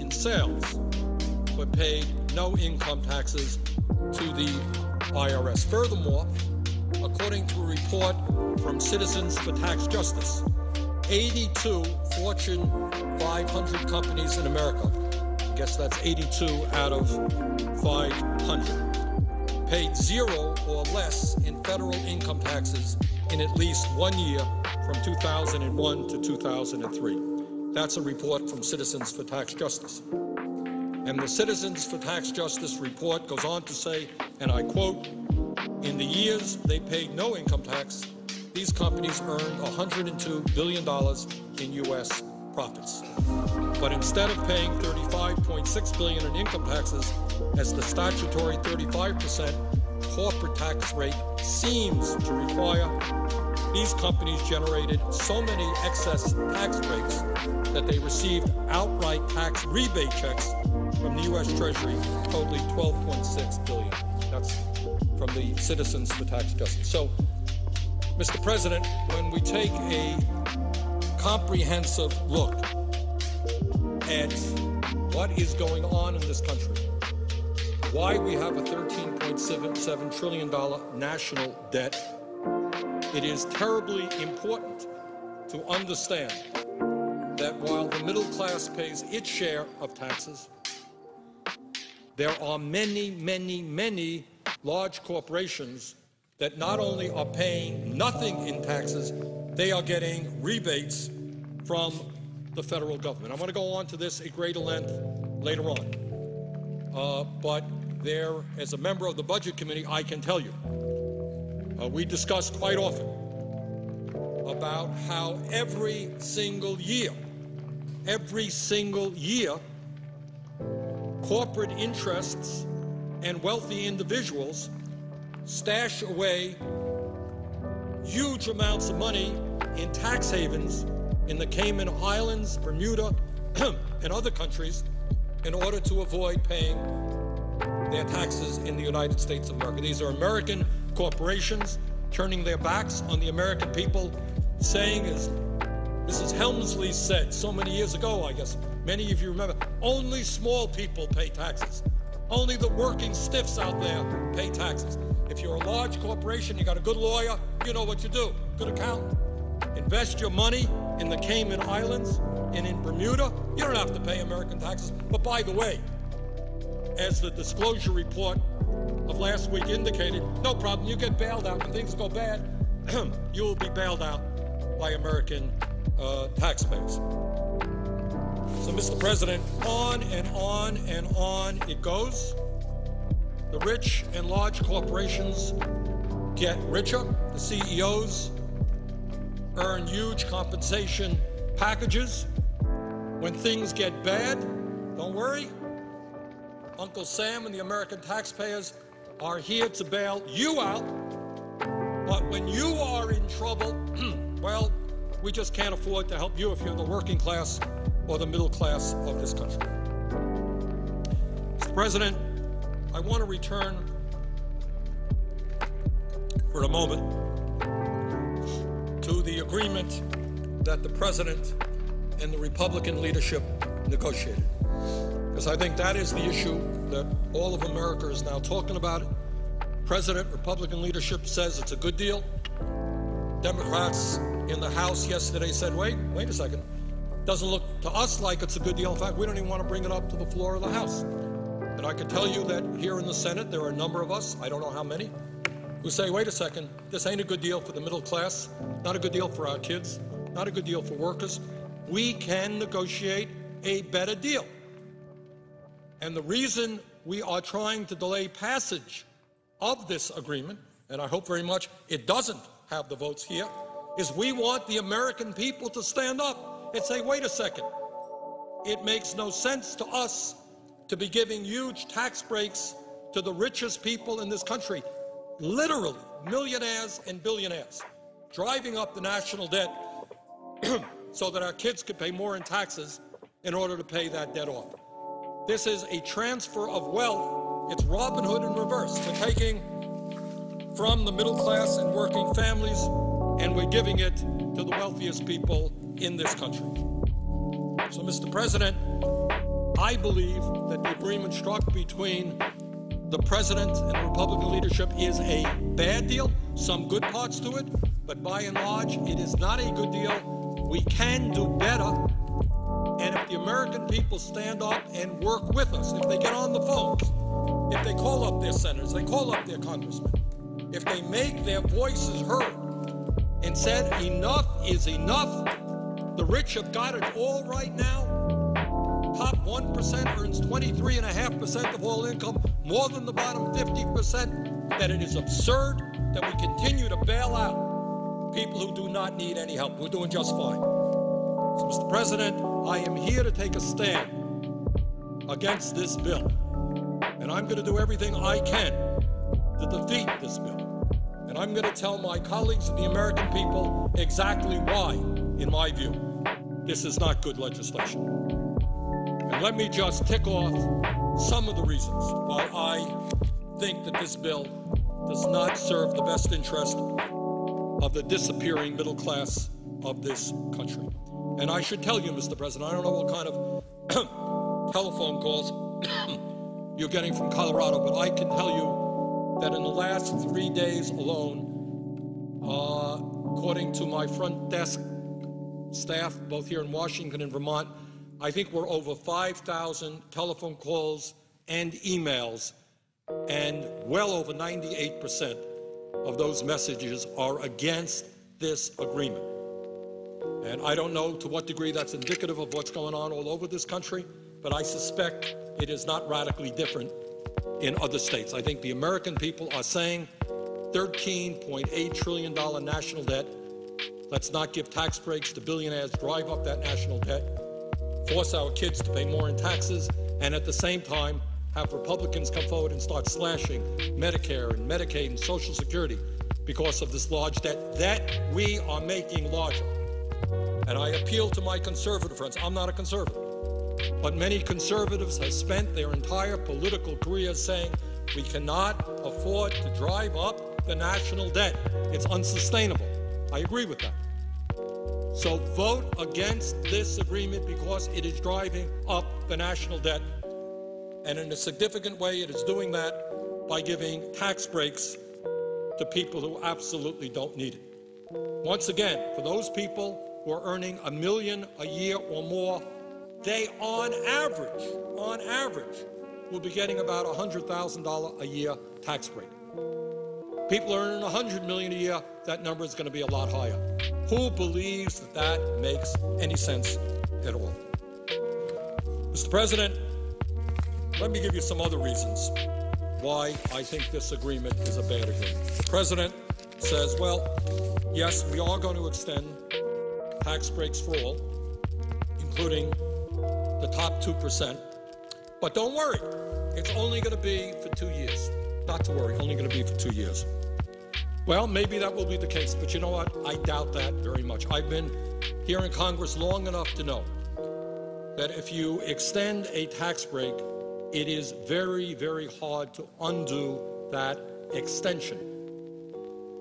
in sales, but paid no income taxes to the IRS. Furthermore, according to a report from Citizens for Tax Justice, 82 Fortune 500 companies in America, I guess that's 82 out of 500, paid 0 or less in federal income taxes in at least 1 year from 2001 to 2003. That's a report from Citizens for Tax Justice. And the Citizens for Tax Justice report goes on to say, and I quote, "In the years they paid no income tax, these companies earned $102 billion in U.S. profits. But instead of paying $35.6 billion in income taxes, as the statutory 35% corporate tax rate seems to require, these companies generated so many excess tax breaks that they received outright tax rebate checks from the U.S. Treasury totaling $12.6 billion. That's from the Citizens for Tax Justice. So, Mr. President, when we take a comprehensive look at what is going on in this country, why we have a $13.7 trillion national debt, it is terribly important to understand that while the middle class pays its share of taxes, there are many, many, many large corporations that not only are paying nothing in taxes, they are getting rebates from the federal government. I'm going to go on to this at greater length later on. But there, as a member of the Budget Committee, I can tell you, we discuss quite often about how every single year, corporate interests and wealthy individuals stash away huge amounts of money in tax havens in the Cayman Islands, Bermuda, and other countries in order to avoid paying their taxes in the United States of America. These are American corporations turning their backs on the American people, saying, as Mrs. Helmsley said so many years ago, I guess many of you remember, only small people pay taxes. Only the working stiffs out there pay taxes. If you're a large corporation, you got a good lawyer, you know what you do, good accountant. Invest your money in the Cayman Islands and in Bermuda. You don't have to pay American taxes. But by the way, as the disclosure report of last week indicated, no problem, you get bailed out. When things go bad, you will be bailed out by American taxpayers. So, Mr. President, on and on and on it goes. The rich and large corporations get richer. The CEOs earn huge compensation packages. When things get bad, don't worry. Uncle Sam and the American taxpayers are here to bail you out. But when you are in trouble, well, we just can't afford to help you if you're the working class or the middle class of this country. Mr. President, I want to return for a moment to the agreement that the President and the Republican leadership negotiated. Because I think that is the issue that all of America is now talking about. President, Republican leadership says it's a good deal. Democrats in the House yesterday said, wait a second. Doesn't look to us like it's a good deal. In fact, we don't even want to bring it up to the floor of the House. And I can tell you that here in the Senate, there are a number of us, I don't know how many, who say, wait a second, this ain't a good deal for the middle class, not a good deal for our kids, not a good deal for workers. We can negotiate a better deal. And the reason we are trying to delay passage of this agreement, and I hope very much it doesn't have the votes here, is we want the American people to stand up and say, wait a second, it makes no sense to us to be giving huge tax breaks to the richest people in this country, literally millionaires and billionaires, driving up the national debt so that our kids could pay more in taxes in order to pay that debt off. This is a transfer of wealth. It's Robin Hood in reverse. We're taking from the middle class and working families, and we're giving it to the wealthiest people in this country. So, Mr. President, I believe that the agreement struck between the President and the Republican leadership is a bad deal, some good parts to it, but by and large, it is not a good deal. We can do better, and if the American people stand up and work with us, if they get on the phones, if they call up their senators, they call up their congressmen, if they make their voices heard and said enough is enough, the rich have got it all right now. Top 1% earns 23.5% of all income, more than the bottom 50%, that it is absurd that we continue to bail out people who do not need any help. We're doing just fine. So, Mr. President, I am here to take a stand against this bill. And I'm going to do everything I can to defeat this bill. And I'm going to tell my colleagues and the American people exactly why, in my view, this is not good legislation. And let me just tick off some of the reasons why I think that this bill does not serve the best interest of the disappearing middle class of this country. And I should tell you, Mr. President, I don't know what kind of telephone calls you're getting from Colorado, but I can tell you that in the last 3 days alone, according to my front desk staff, both here in Washington and Vermont, I think we're over 5,000 telephone calls and emails, and well over 98% of those messages are against this agreement. And I don't know to what degree that's indicative of what's going on all over this country, but I suspect it is not radically different in other states. I think the American people are saying $13.8 trillion national debt. Let's not give tax breaks to billionaires, drive up that national debt, force our kids to pay more in taxes, and at the same time have Republicans come forward and start slashing Medicare and Medicaid and Social Security because of this large debt that we are making larger. And I appeal to my conservative friends. I'm not a conservative, but many conservatives have spent their entire political careers saying we cannot afford to drive up the national debt. It's unsustainable. I agree with that. So vote against this agreement because it is driving up the national debt. And in a significant way, it is doing that by giving tax breaks to people who absolutely don't need it. Once again, for those people who are earning $1 million a year or more, they on average, will be getting about $100,000 a year tax break. People earning $100 million a year, that number is going to be a lot higher. Who believes that that makes any sense at all? Mr. President, let me give you some other reasons why I think this agreement is a bad agreement. The President says, well, yes, we are going to extend tax breaks for all, including the top 2%. But don't worry, it's only going to be for 2 years. Not to worry, only going to be for 2 years. Well, maybe that will be the case, but you know what? I doubt that very much. I've been here in Congress long enough to know that if you extend a tax break, it is very, very hard to undo that extension.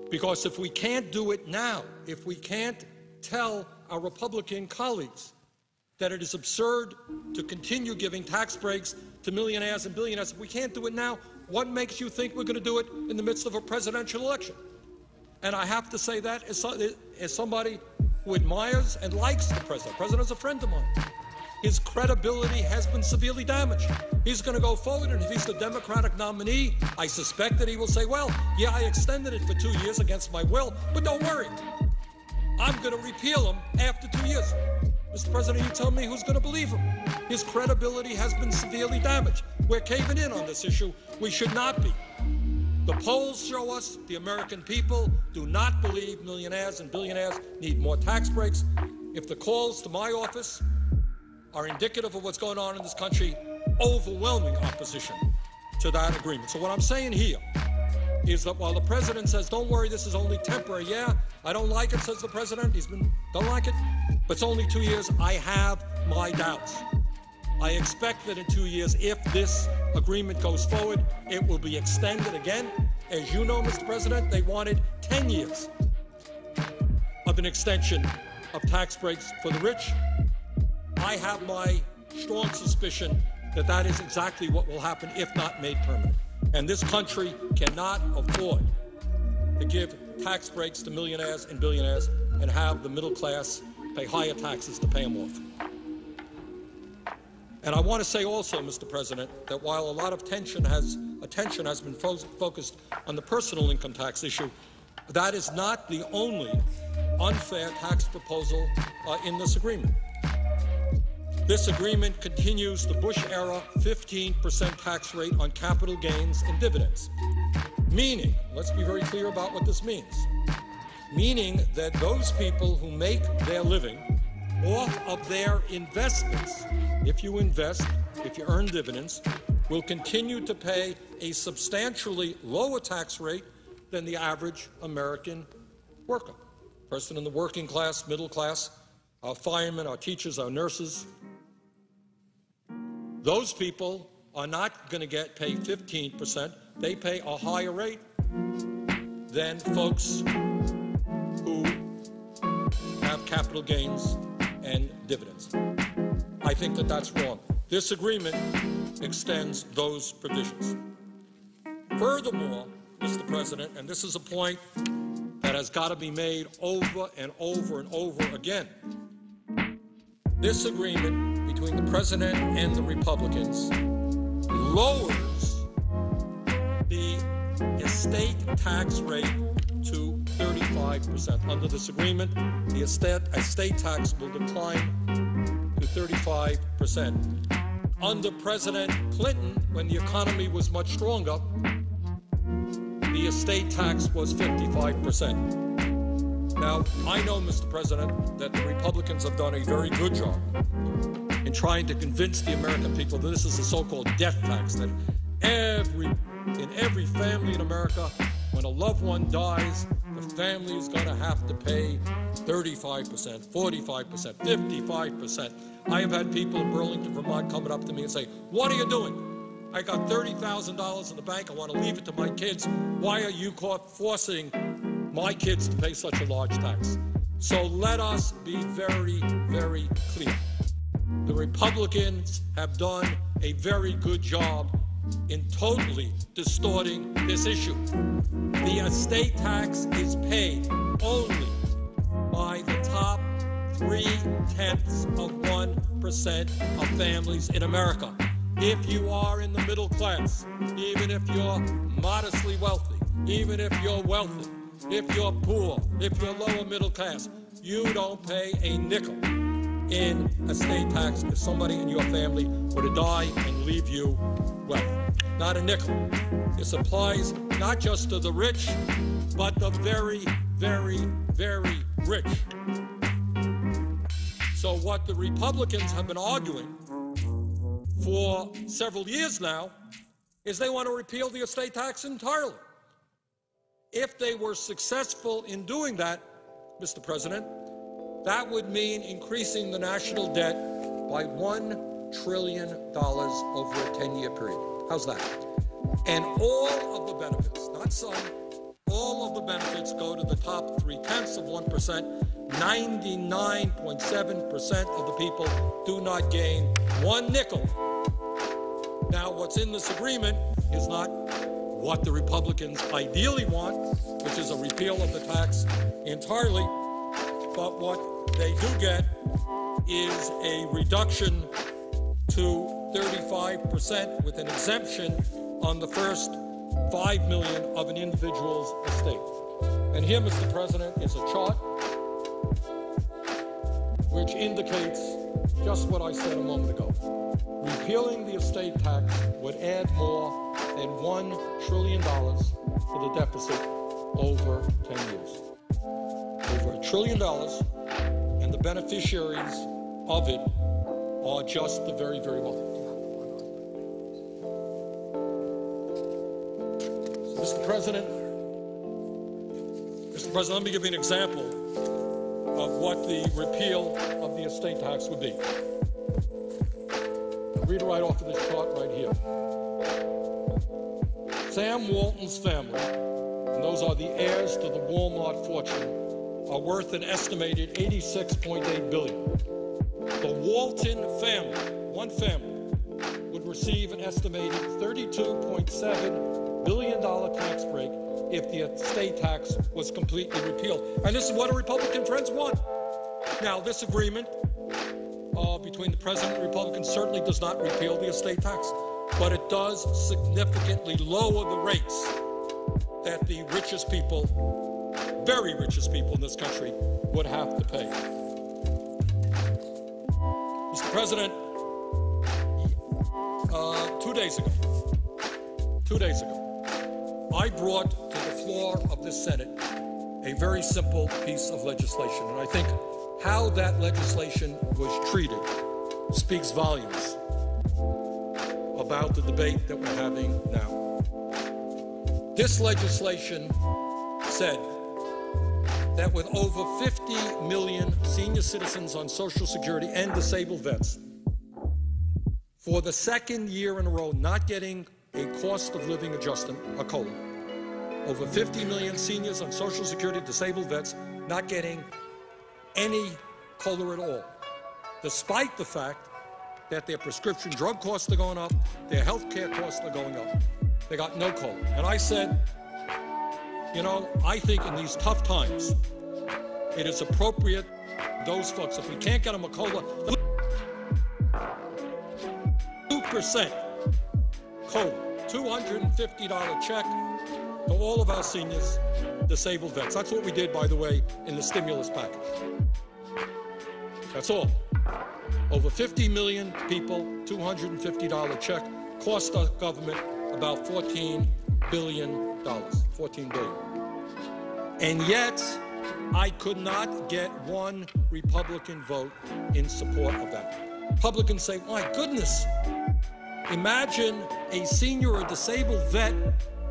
Because if we can't do it now, if we can't tell our Republican colleagues that it is absurd to continue giving tax breaks to millionaires and billionaires, if we can't do it now, what makes you think we're going to do it in the midst of a presidential election? And I have to say that as somebody who admires and likes the President. The President's a friend of mine. His credibility has been severely damaged. He's going to go forward, and if he's the Democratic nominee, I suspect that he will say, well, yeah, I extended it for 2 years against my will, but don't worry. I'm going to repeal him after 2 years. Mr. President, you tell me who's going to believe him. His credibility has been severely damaged. We're caving in on this issue. We should not be. The polls show us the American people do not believe millionaires and billionaires need more tax breaks. If the calls to my office are indicative of what's going on in this country, overwhelming opposition to that agreement. So what I'm saying here is that while the President says, don't worry, this is only temporary, yeah, I don't like it, says the President, don't like it, but it's only 2 years, I have my doubts. I expect that in 2 years, if this agreement goes forward, it will be extended again. As you know, Mr. President, they wanted 10 years of an extension of tax breaks for the rich. I have my strong suspicion that that is exactly what will happen if not made permanent. And this country cannot afford to give tax breaks to millionaires and billionaires and have the middle class pay higher taxes to pay them off. And I want to say also, Mr. President, that while a lot of attention has been focused on the personal income tax issue, that is not the only unfair tax proposal in this agreement. This agreement continues the Bush-era 15% tax rate on capital gains and dividends, meaning, let's be very clear about what this means, meaning that those people who make their living off of their investments, if you invest, if you earn dividends, will continue to pay a substantially lower tax rate than the average American worker, person in the working class, middle class, our firemen, our teachers, our nurses. Those people are not going to pay 15%. They pay a higher rate than folks who have capital gains and dividends. I think that that's wrong. This agreement extends those provisions. Furthermore, Mr. President, and this is a point that has got to be made over and over and over again, this agreement between the President and the Republicans lowers the estate tax rate to 35%. Under this agreement, the estate tax will decline to 35%. Under President Clinton, when the economy was much stronger, the estate tax was 55%. Now, I know, Mr. President, that the Republicans have done a very good job in trying to convince the American people that this is a so-called death tax, that in every family in America, when a loved one dies, the family is going to have to pay 35%, 45%, 55%. I have had people in Burlington, Vermont coming up to me and say, what are you doing? I got $30,000 in the bank. I want to leave it to my kids. Why are you forcing my kids to pay such a large tax? So let us be very, very clear. The Republicans have done a very good job in totally distorting this issue. The estate tax is paid only by the top 0.3% of families in America. If you are in the middle class, even if you're modestly wealthy, even if you're wealthy, if you're poor, if you're lower middle class, you don't pay a nickel in estate tax if somebody in your family were to die and leave you wealth. Not a nickel. This applies not just to the rich, but the very, very, very rich. So what the Republicans have been arguing for several years now is they want to repeal the estate tax entirely. If they were successful in doing that, Mr. President, that would mean increasing the national debt by $1 trillion over a 10-year period. How's that? And all of the benefits, not some, all of the benefits go to the top 0.3%. 99.7% of the people do not gain one nickel. Now, what's in this agreement is not what the Republicans ideally want, which is a repeal of the tax entirely, but what they do get is a reduction to 35% with an exemption on the first $5 million of an individual's estate. And here, Mr. President, is a chart which indicates just what I said a moment ago. Repealing the estate tax would add more than $1 trillion to the deficit over 10 years. Over $1 trillion, and the beneficiaries of it are just the very, very wealthy. Mr. President, let me give you an example of what the repeal of the estate tax would be. I'll read it right off of this chart right here. Sam Walton's family, and those are the heirs to the Walmart fortune, are worth an estimated $86.8 billion. The Walton family, one family, would receive an estimated $32.7 billion tax break if the estate tax was completely repealed. And this is what our Republican friends want. Now, this agreement between the President and Republicans certainly does not repeal the estate tax, but it does significantly lower the rates that the richest people, very richest people in this country, would have to pay. Mr. President, 2 days ago, I brought to the floor of this Senate a very simple piece of legislation, and I think how that legislation was treated speaks volumes about the debate that we're having now. This legislation said that with over 50 million senior citizens on Social Security and disabled vets, for the second year in a row not getting a cost of living adjustment, a COLA, over 50 million seniors on Social Security, disabled vets, not getting any COLA at all, despite the fact that their prescription drug costs are going up, their health care costs are going up. They got no COLA. And I said, you know, I think in these tough times, it is appropriate, those folks, if we can't get them a COLA, 2% COLA, $250 check to all of our seniors, disabled vets. That's what we did, by the way, in the stimulus package. That's all. Over 50 million people, $250 check, cost our government about $14 billion. $14 billion. And yet, I could not get one Republican vote in support of that. Republicans say, my goodness, imagine a senior or disabled vet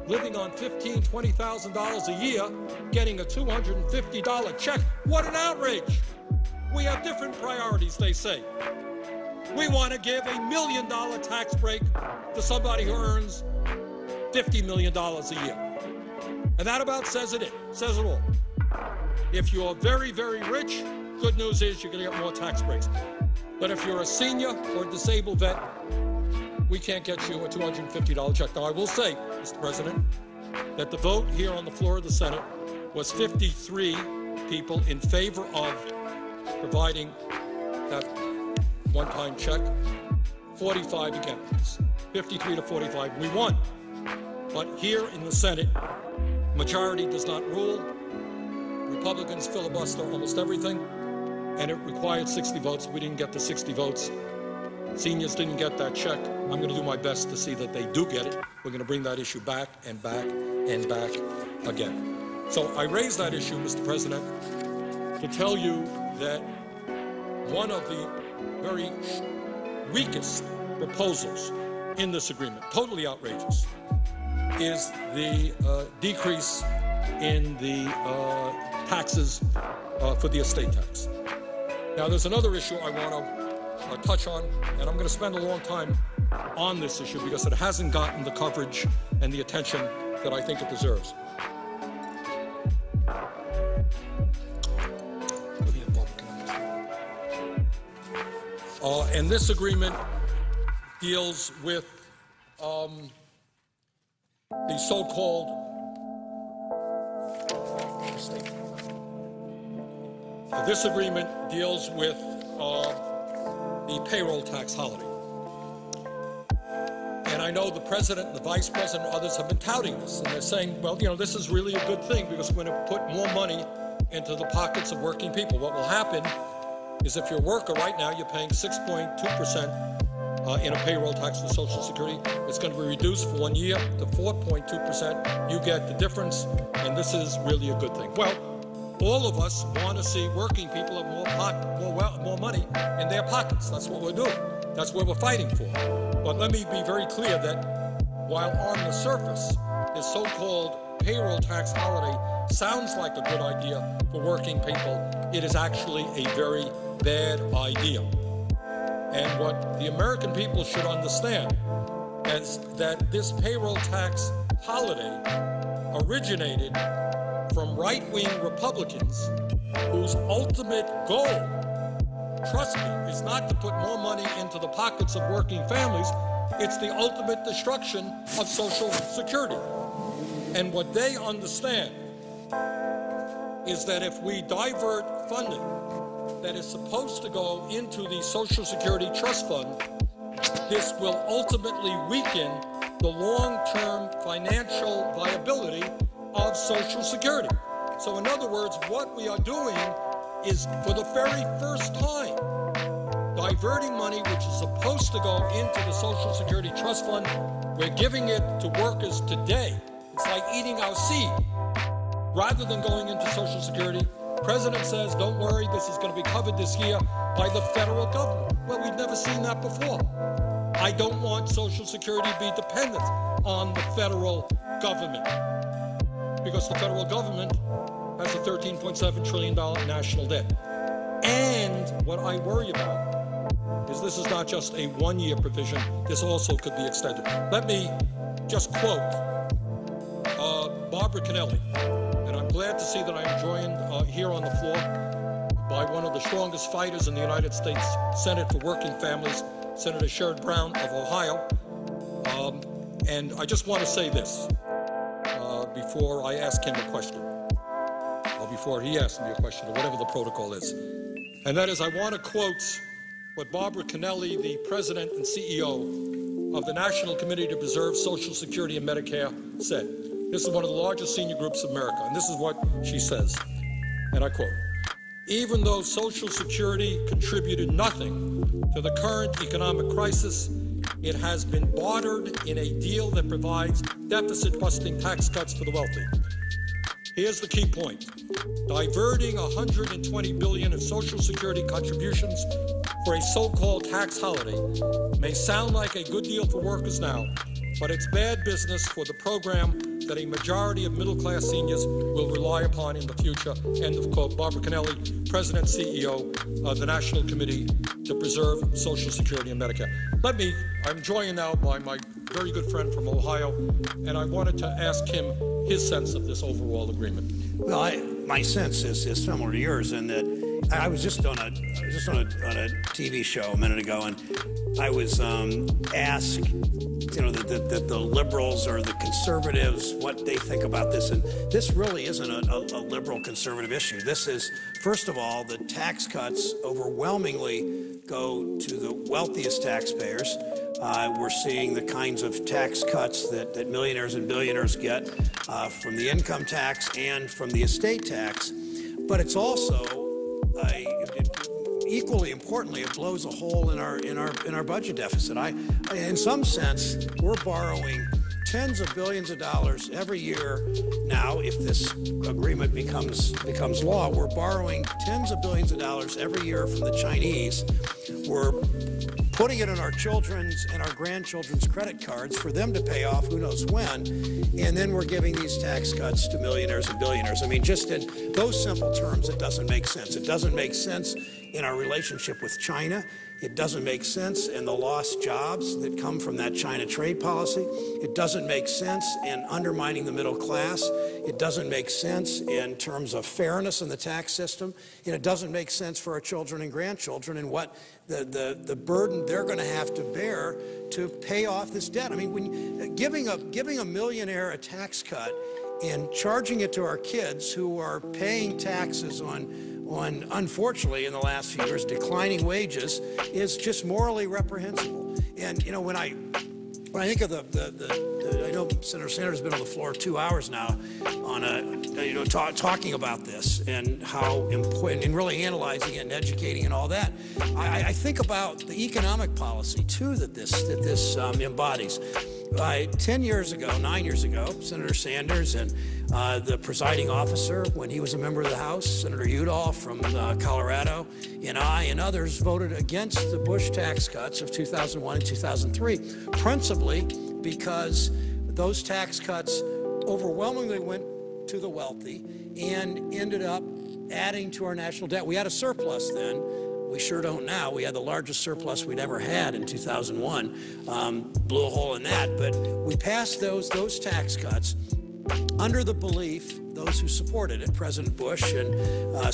living on $15,000, $20,000 a year, getting a $250 check. What an outrage. We have different priorities, they say. We want to give $1 million tax break to somebody who earns $50 million a year. And that about says it all. If you're very, very rich, good news is you're going to get more tax breaks. But if you're a senior or a disabled vet, we can't get you a $250 check. Now, I will say, Mr. President, that the vote here on the floor of the Senate was 53 people in favor of providing that one-time check, 45 against, 53 to 45. We won. But here in the Senate, majority does not rule. Republicans filibuster almost everything, and it required 60 votes. We didn't get the 60 votes. Seniors didn't get that check. I'm going to do my best to see that they do get it. We're going to bring that issue back and back and back again. So I raise that issue, Mr. President, to tell you that one of the very weakest proposals in this agreement, totally outrageous, is the decrease in the taxes for the estate tax. Now, there's another issue I want to touch on, and I'm going to spend a long time on this issue because it hasn't gotten the coverage and the attention that I think it deserves. And this agreement deals with the so-called this agreement deals with the payroll tax holiday. And I know the President, the Vice President, and others have been touting this. And they're saying, well, you know, this is really a good thing because we're going to put more money into the pockets of working people. What will happen is if you're a worker right now, you're paying 6.2% in a payroll tax for Social Security. It's going to be reduced for 1 year to 4.2%. You get the difference, and this is really a good thing. Well, all of us want to see working people have more money in their pockets. That's what we're doing. That's what we're fighting for. But let me be very clear that while on the surface, this so-called payroll tax holiday sounds like a good idea for working people, it is actually a very bad idea. And what the American people should understand is that this payroll tax holiday originated from right-wing Republicans whose ultimate goal, trust me, is not to put more money into the pockets of working families. It's the ultimate destruction of Social Security. And what they understand is that if we divert funding that is supposed to go into the Social Security Trust Fund, this will ultimately weaken the long-term financial viability of Social Security. So in other words, what we are doing is, for the very first time, diverting money which is supposed to go into the Social Security Trust Fund. We're giving it to workers today. It's like eating our seed. Rather than going into Social Security, the President says, don't worry, this is going to be covered this year by the federal government. Well, we've never seen that before. I don't want Social Security to be dependent on the federal government, because the federal government has a $13.7 trillion national debt. And what I worry about is this is not just a one-year provision. This also could be extended. Let me just quote Barbara Kennelly, and I'm glad to see that I'm joined here on the floor by one of the strongest fighters in the United States Senate for Working Families, Senator Sherrod Brown of Ohio. And I just want to say this before I ask him a question, or before he asks me a question, or whatever the protocol is. And that is, I want to quote what Barbara Kennelly, the President and CEO of the National Committee to Preserve Social Security and Medicare, said. This is one of the largest senior groups in America, and this is what she says, and I quote, "Even though Social Security contributed nothing to the current economic crisis, it has been bartered in a deal that provides deficit-busting tax cuts for the wealthy." Here's the key point. Diverting $120 billion in Social Security contributions for a so-called tax holiday may sound like a good deal for workers now, but it's bad business for the program that a majority of middle-class seniors will rely upon in the future. End of quote. Barbara Kennelly, President and CEO of the National Committee to Preserve Social Security and Medicare. I'm joined now by my very good friend from Ohio, and I wanted to ask him his sense of this overall agreement. Well, my sense is similar to yours in that I was just on a TV show a minute ago, and I was asked, the liberals or the conservatives, what they think about this. And this really isn't a liberal conservative issue. This is, first of all, the tax cuts overwhelmingly go to the wealthiest taxpayers. We're seeing the kinds of tax cuts that millionaires and billionaires get from the income tax and from the estate tax. But it's also, equally importantly, it blows a hole in our budget deficit. In some sense, we're borrowing tens of billions of dollars every year now. If this agreement becomes law, we're borrowing tens of billions of dollars every year from the Chinese. We're putting it on our children's and our grandchildren's credit cards for them to pay off who knows when, and then we're giving these tax cuts to millionaires and billionaires. I mean, just in those simple terms, it doesn't make sense. It doesn't make sense in our relationship with China. It doesn't make sense in the lost jobs that come from that China trade policy. It doesn't make sense in undermining the middle class. It doesn't make sense in terms of fairness in the tax system. And it doesn't make sense for our children and grandchildren and what the burden they're going to have to bear to pay off this debt. I mean, when giving a millionaire a tax cut and charging it to our kids who are paying taxes on unfortunately in the last few years declining wages is just morally reprehensible. And when I think of I know Senator Sanders has been on the floor 2 hours now on talking about this and how important, and really analyzing it and educating and all that. I think about the economic policy too that this embodies. 9 years ago, Senator Sanders and the presiding officer, when he was a member of the House, Senator Udall from Colorado, and I and others voted against the Bush tax cuts of 2001 and 2003, principally because those tax cuts overwhelmingly went to the wealthy and ended up adding to our national debt. We had a surplus then. We sure don't now. We had the largest surplus we'd ever had in 2001. Blew a hole in that. But we passed those tax cuts under the belief, those who supported it, President Bush and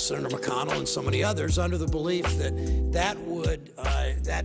Senator McConnell and so many others, under the belief that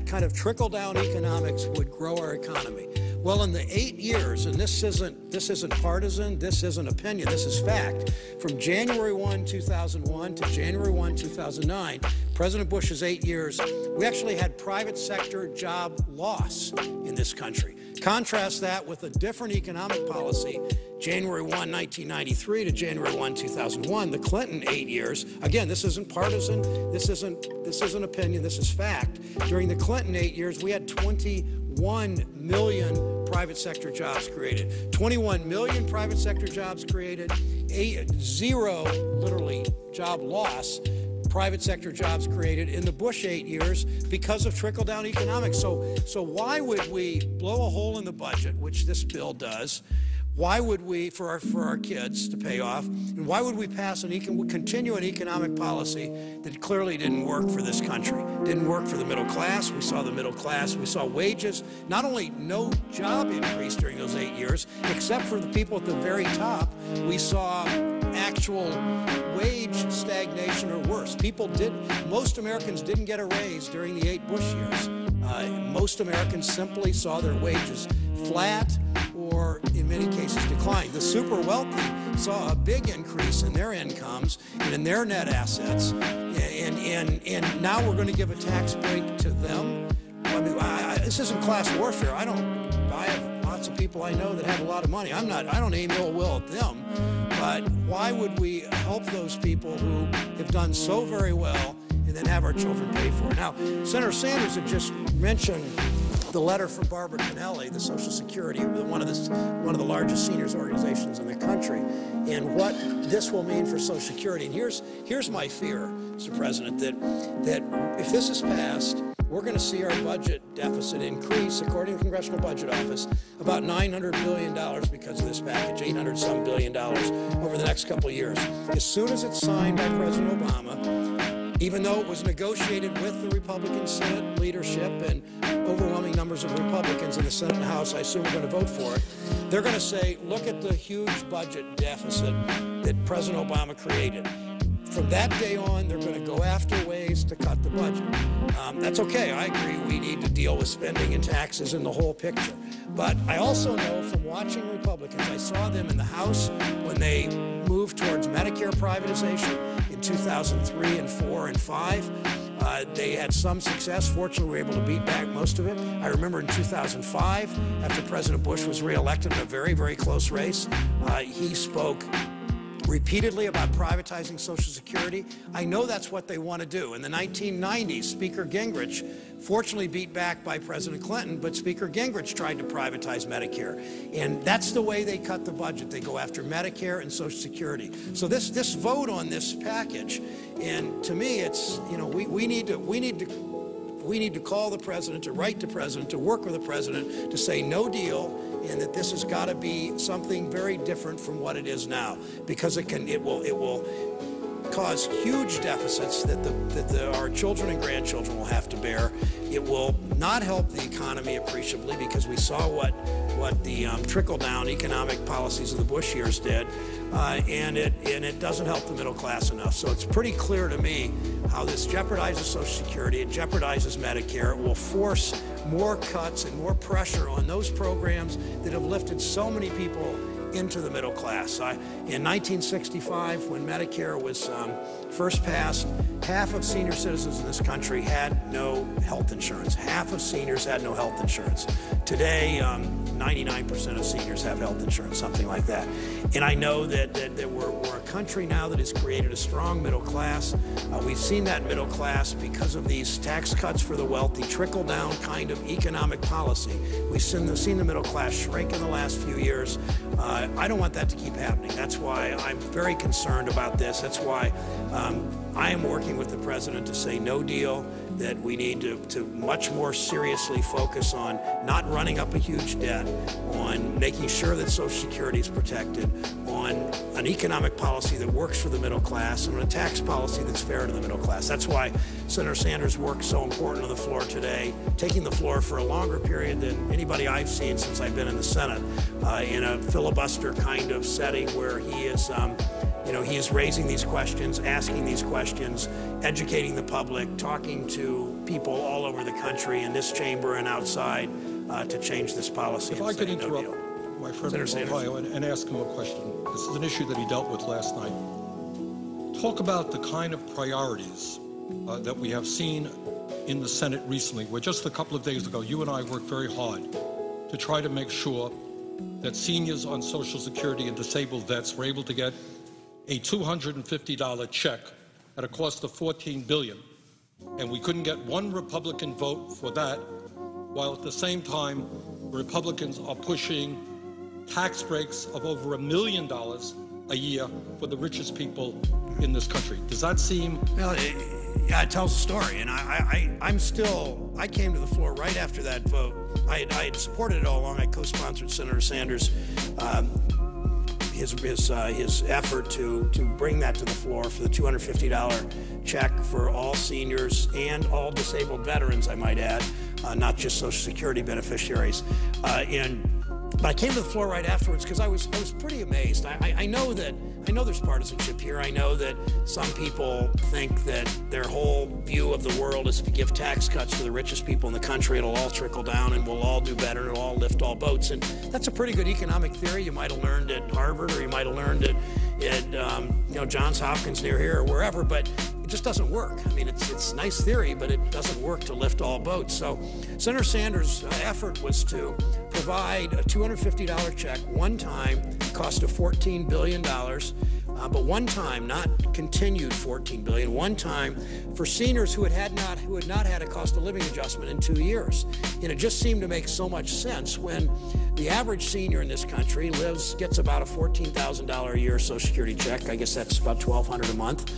kind of trickle-down economics would grow our economy. Well, in the 8 years, and this isn't partisan, this isn't opinion, this is fact, from January 1, 2001 to January 1, 2009, President Bush's 8 years, we actually had private sector job loss in this country. Contrast that with a different economic policy, January 1, 1993 to January 1, 2001, the Clinton 8 years. Again, this isn't partisan, this isn't opinion, this is fact. During the Clinton 8 years, we had 21 million private sector jobs created. 21 million private sector jobs created, zero, literally, job loss. Private sector jobs created in the Bush 8 years because of trickle-down economics. So why would we blow a hole in the budget, which this bill does? Why would we, for our kids to pay off, and why would we continue an economic policy that clearly didn't work for this country? Didn't work for the middle class. We saw the middle class. We saw wages. Not only no job increase during those 8 years, except for the people at the very top, we saw actual wage stagnation or worse. Most Americans didn't get a raise during the 8 Bush years. Most Americans simply saw their wages flat or in many cases decline. The super wealthy saw a big increase in their incomes and in their net assets, and now we're going to give a tax break to them. I mean, this isn't class warfare. I have lots of people I know that have a lot of money. I don't aim ill will at them, but why would we help those people who have done so very well and then have our children pay for it? Now, Senator Sanders had just mentioned the letter from Barbara Kennelly, the Social Security, one of the largest seniors organizations in the country, and what this will mean for Social Security. And here's my fear, Mr. President, that if this is passed, we're going to see our budget deficit increase, according to the Congressional Budget Office, about $900 billion because of this package, $800-some billion over the next couple of years. As soon as it's signed by President Obama, even though it was negotiated with the Republican Senate leadership and overwhelming numbers of Republicans in the Senate and House, I assume we're going to vote for it, they're going to say, look at the huge budget deficit that President Obama created. from that day on, they're going to go after ways to cut the budget. That's okay. I agree. We need to deal with spending and taxes and the whole picture. But I also know from watching Republicans, I saw them in the House when they moved towards Medicare privatization in 2003 and 4 and 5. They had some success. Fortunately, we were able to beat back most of it. I remember in 2005, after President Bush was reelected in a very, very close race, he spoke repeatedly about privatizing Social Security. I know that's what they want to do. In the 1990s, Speaker Gingrich, fortunately beat back by President Clinton, but Speaker Gingrich tried to privatize Medicare. And that's the way they cut the budget. They go after Medicare and Social Security. So this vote on this package, and to me, it's, you know, we need to call the president, to write to the president, to work with the president, to say no deal, and that this has got to be something very different from what it is now, because it will cause huge deficits that our children and grandchildren will have to bear. It will not help the economy appreciably, because we saw what the trickle-down economic policies of the Bush years did, and it doesn't help the middle class enough. So it's pretty clear to me how this jeopardizes Social Security, it jeopardizes Medicare, it will force more cuts and more pressure on those programs that have lifted so many people into the middle class. In 1965, when Medicare was first passed, half of senior citizens in this country had no health insurance. Half of seniors had no health insurance. Today, 99% of seniors have health insurance, something like that. And I know that we're a country now that has created a strong middle class. We've seen that middle class, because of these tax cuts for the wealthy, trickle-down kind of economic policy. We've seen the middle class shrink in the last few years. I don't want that to keep happening. That's why I'm very concerned about this. That's why I am working with the president to say no deal, that we need to much more seriously focus on not running up a huge debt, on making sure that Social Security is protected, on an economic policy that works for the middle class, and on a tax policy that's fair to the middle class. That's why Senator Sanders' work is so important on the floor today, taking the floor for a longer period than anybody I've seen since I've been in the Senate, in a filibuster kind of setting where he is he is raising these questions, asking these questions, educating the public, talking to people all over the country, in this chamber and outside, to change this policy. If I could interrupt my friend from Ohio and ask him a question. This is an issue that he dealt with last night. Talk about the kind of priorities that we have seen in the Senate recently, where just a couple of days ago, you and I worked very hard to try to make sure that seniors on Social Security and disabled vets were able to get a $250 check at a cost of $14 billion. And we couldn't get one Republican vote for that, while at the same time, Republicans are pushing tax breaks of over $1 million a year for the richest people in this country. Does that seem... Well, yeah, it tells a story, and I came to the floor right after that vote. I had supported it all along. I co-sponsored Senator Sanders' his effort to bring that to the floor for the $250 check for all seniors and all disabled veterans, I might add, not just Social Security beneficiaries. But I came to the floor right afterwards because I was pretty amazed. I know there's partisanship here. I know that some people think that their whole view of the world is to give tax cuts to the richest people in the country. It'll all trickle down and we'll all do better. It'll all lift all boats. And that's a pretty good economic theory. You might have learned at Harvard, or you might have learned at Johns Hopkins near here or wherever, but it just doesn't work. I mean, it's nice theory, but it doesn't work to lift all boats. So Senator Sanders' effort was to provide a $250 check one time, cost of $14 billion, but one time, not continued $14 billion, one time for seniors who had not had a cost of living adjustment in 2 years. And it just seemed to make so much sense when the average senior in this country gets about a $14,000 a year Social Security check. I guess that's about $1,200 a month.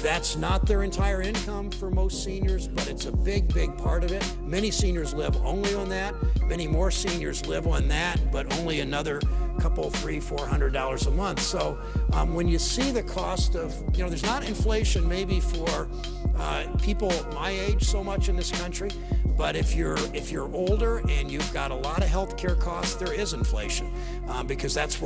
That's not their entire income for most seniors, but it's a big, big part of it. Many seniors live only on that. Many more seniors live on that, but only another couple, $300-400 a month. So when you see the cost of, there's not inflation maybe for people my age so much in this country, but if you're older and you've got a lot of health care costs, there is inflation because that's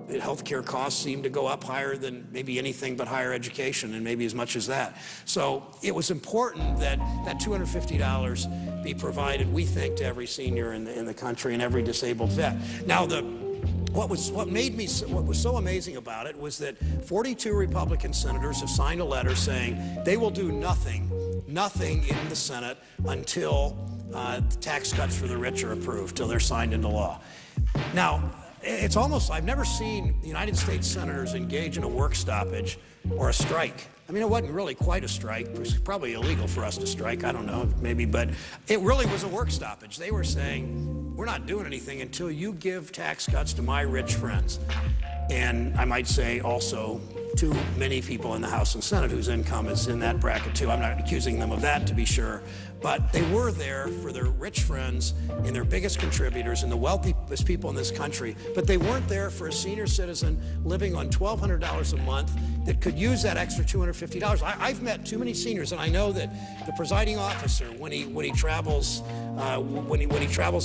healthcare costs seem to go up higher than maybe anything but higher education, and maybe as much as that. So it was important that that $250 be provided, we think, to every senior in the country and every disabled vet. Now, what was so amazing about it was that 42 Republican senators have signed a letter saying they will do nothing in the Senate until the tax cuts for the rich are approved, till they're signed into law. Now, it's almost, I've never seen the United States senators engage in a work stoppage or a strike. I mean, it wasn't really quite a strike. It was probably illegal for us to strike. I don't know, maybe, but it really was a work stoppage. They were saying, we're not doing anything until you give tax cuts to my rich friends. And I might say also to many people in the House and Senate whose income is in that bracket too. I'm not accusing them of that, to be sure, but they were there for their rich friends and their biggest contributors and the wealthiest people in this country, but they weren't there for a senior citizen living on $1,200 a month that could use that extra $250. I've met too many seniors, and I know that the presiding officer, when he travels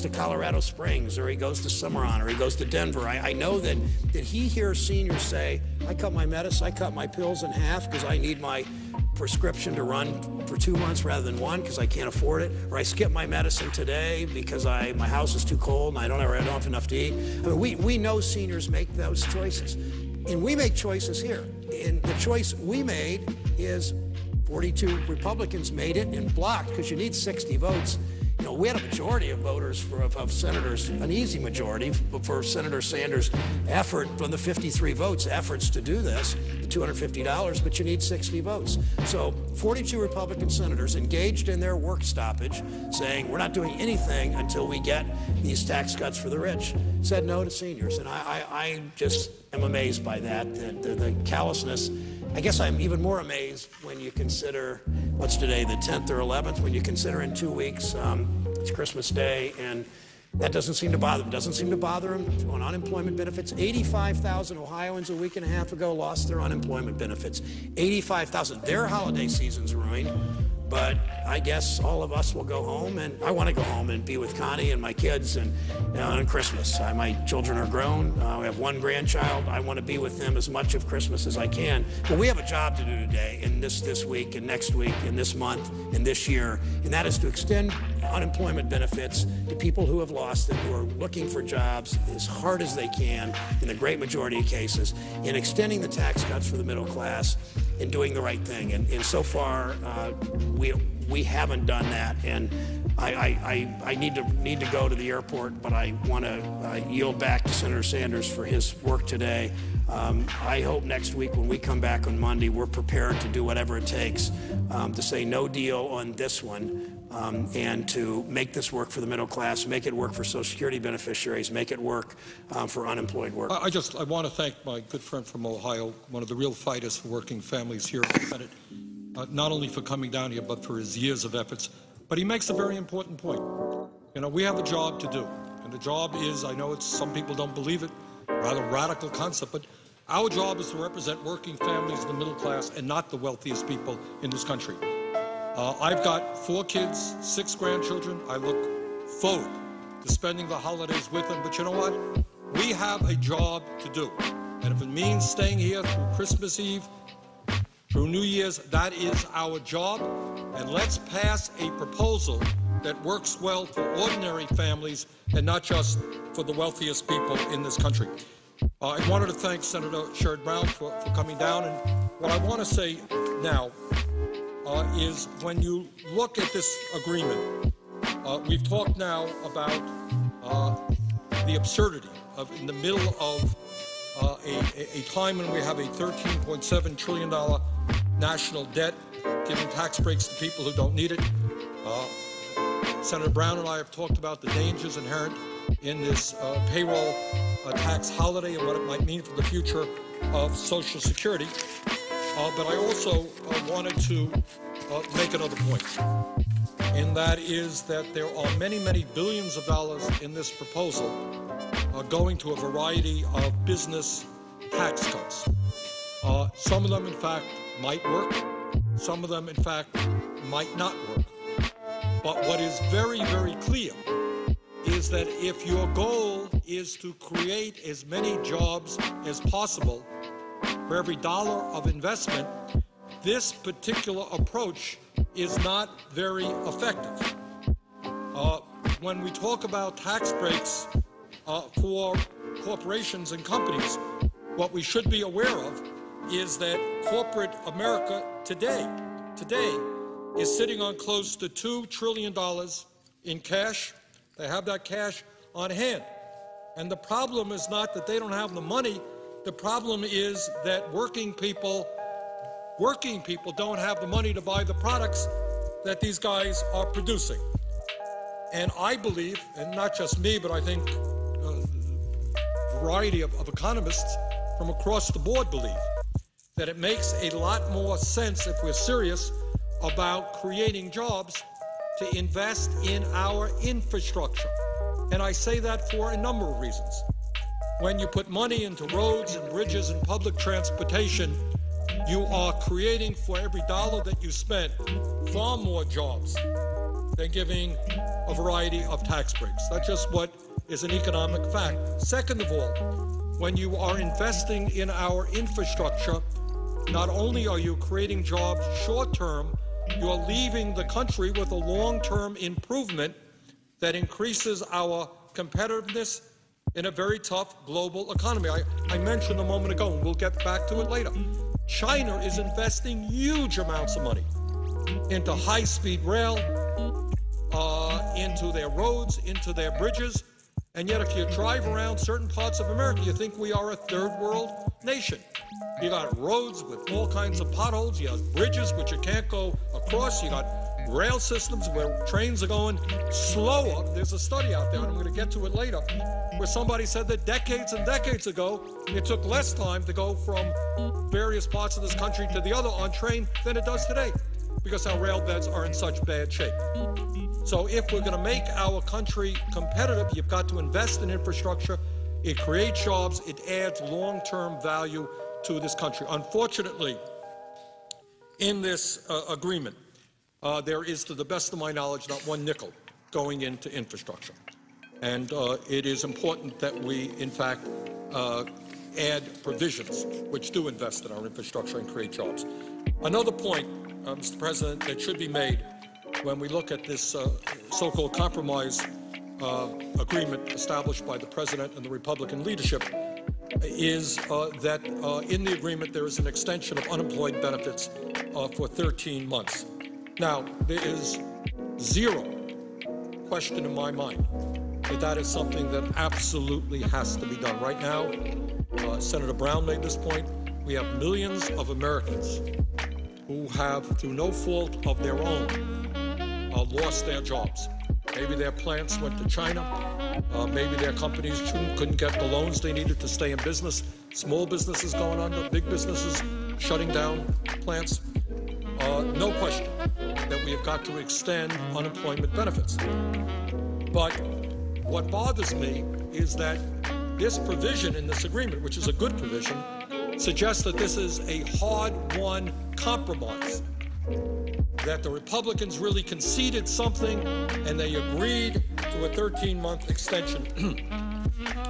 to Colorado Springs, or he goes to Cimarron, or he goes to Denver, I know that he hears seniors say, I cut my medicine, I cut my pills in half because I need my prescription to run for 2 months rather than one because I can't afford it, or I skip my medicine today because my house is too cold and I don't have enough to eat. I mean, we know seniors make those choices, and we make choices here. And the choice we made is 42 Republicans made it and blocked, because you need 60 votes. You know, we had a majority of voters of senators, an easy majority for Senator Sanders' effort from the 53 votes, efforts to do this, the $250, but you need 60 votes. So 42 Republican senators engaged in their work stoppage, saying we're not doing anything until we get these tax cuts for the rich, said no to seniors. And I just am amazed by that, the callousness. I guess I'm even more amazed when you consider, what's today, the 10th or 11th, when you consider in 2 weeks, it's Christmas Day, and that doesn't seem to bother them. Doesn't seem to bother them on unemployment benefits. 85,000 Ohioans a week and a half ago lost their unemployment benefits. 85,000. Their holiday season's ruined. But I guess all of us will go home, and I want to go home and be with Connie and my kids and on Christmas. My children are grown. We have one grandchild. I want to be with them as much of Christmas as I can. But we have a job to do today, and this week, and next week, and this month, and this year, and that is to extend unemployment benefits to people who have lost them, who are looking for jobs as hard as they can in the great majority of cases, and extending the tax cuts for the middle class and doing the right thing. And so far, we haven't done that, and I need to go to the airport, but I want to yield back to Senator Sanders for his work today. I hope next week when we come back on Monday, we're prepared to do whatever it takes to say no deal on this one, and to make this work for the middle class, make it work for Social Security beneficiaries, make it work for unemployed workers. I want to thank my good friend from Ohio, one of the real fighters for working families here in the Senate, not only for coming down here, but for his years of efforts. But he makes a very important point. You know, we have a job to do, and the job is, I know some people don't believe it, rather radical concept, but our job is to represent working families, the middle class, and not the wealthiest people in this country. I've got 4 kids, 6 grandchildren. I look forward to spending the holidays with them, but you know what? We have a job to do, and if it means staying here through Christmas Eve, through New Year's, that is our job, and let's pass a proposal that works well for ordinary families and not just for the wealthiest people in this country. I wanted to thank Senator Sherrod Brown for coming down, and what I want to say now is when you look at this agreement, we've talked now about the absurdity of, in the middle of a time when we have a $13.7 trillion national debt, giving tax breaks to people who don't need it. Senator Brown and I have talked about the dangers inherent in this payroll tax holiday and what it might mean for the future of Social Security. But I also wanted to make another point, and that is that there are many, many billions of dollars in this proposal going to a variety of business tax cuts. Some of them, in fact, might work. Some of them, in fact, might not work. But what is very, very clear is that if your goal is to create as many jobs as possible for every dollar of investment, this particular approach is not very effective. When we talk about tax breaks for corporations and companies, what we should be aware of is that corporate America today is sitting on close to $2 trillion in cash. They have that cash on hand. And the problem is not that they don't have the money. The problem is that working people don't have the money to buy the products that these guys are producing. And I believe, and not just me, but I think a variety of economists from across the board believe, that it makes a lot more sense, if we're serious about creating jobs, to invest in our infrastructure. And I say that for a number of reasons. When you put money into roads and bridges and public transportation, you are creating, for every dollar that you spent, far more jobs than giving a variety of tax breaks. That's just what is an economic fact. Second of all, when you are investing in our infrastructure, not only are you creating jobs short-term, you're leaving the country with a long-term improvement that increases our competitiveness in a very tough global economy. I mentioned a moment ago, and we'll get back to it later, China is investing huge amounts of money into high-speed rail, into their roads, into their bridges, and yet if you drive around certain parts of America, you think we are a third world nation. You got roads with all kinds of potholes, you have bridges which you can't go across, you got rail systems where trains are going slower. There's a study out there, and I'm going to get to it later, where somebody said that decades and decades ago, it took less time to go from various parts of this country to the other on train than it does today, because our rail beds are in such bad shape. So if we're going to make our country competitive, you've got to invest in infrastructure. It creates jobs. It adds long-term value to this country. Unfortunately, in this agreement, there is, to the best of my knowledge, not one nickel going into infrastructure. And it is important that we, in fact, add provisions which do invest in our infrastructure and create jobs. Another point, Mr. President, that should be made when we look at this so-called compromise agreement established by the President and the Republican leadership is that in the agreement there is an extension of unemployment benefits for 13 months. Now, there is zero question in my mind that that is something that absolutely has to be done. Right now, Senator Brown made this point, we have millions of Americans who have, through no fault of their own, lost their jobs. Maybe their plants went to China. Maybe their companies couldn't get the loans they needed to stay in business. Small businesses going under, big businesses shutting down plants. No question that we have got to extend unemployment benefits. But what bothers me is that this provision in this agreement, which is a good provision, suggests that this is a hard-won compromise, that the Republicans really conceded something and they agreed to a 13-month extension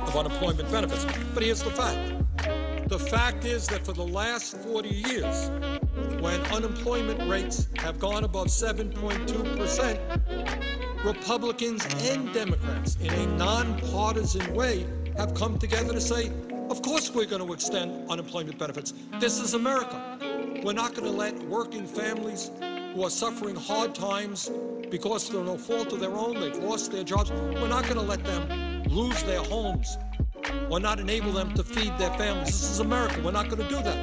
of unemployment benefits. But here's the fact. The fact is that for the last 40 years, when unemployment rates have gone above 7.2%, Republicans and Democrats, in a nonpartisan way, have come together to say, of course we're going to extend unemployment benefits. This is America. We're not going to let working families who are suffering hard times because they're no fault of their own, they've lost their jobs, we're not going to let them lose their homes or not enable them to feed their families. This is America. We're not going to do that.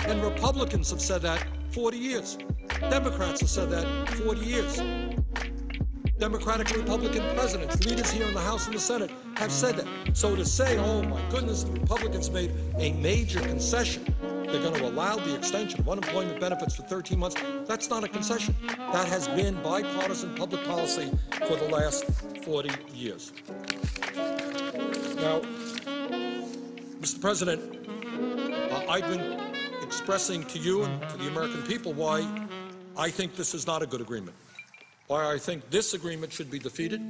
And Republicans have said that 40 years. Democrats have said that 40 years. Democratic and Republican presidents, leaders here in the House and the Senate have said that. So to say, oh my goodness, the Republicans made a major concession, they're going to allow the extension of unemployment benefits for 13 months, that's not a concession. That has been bipartisan public policy for the last 40 years. Now, Mr. President, I've been expressing to you and to the American people why I think this is not a good agreement, why I think this agreement should be defeated,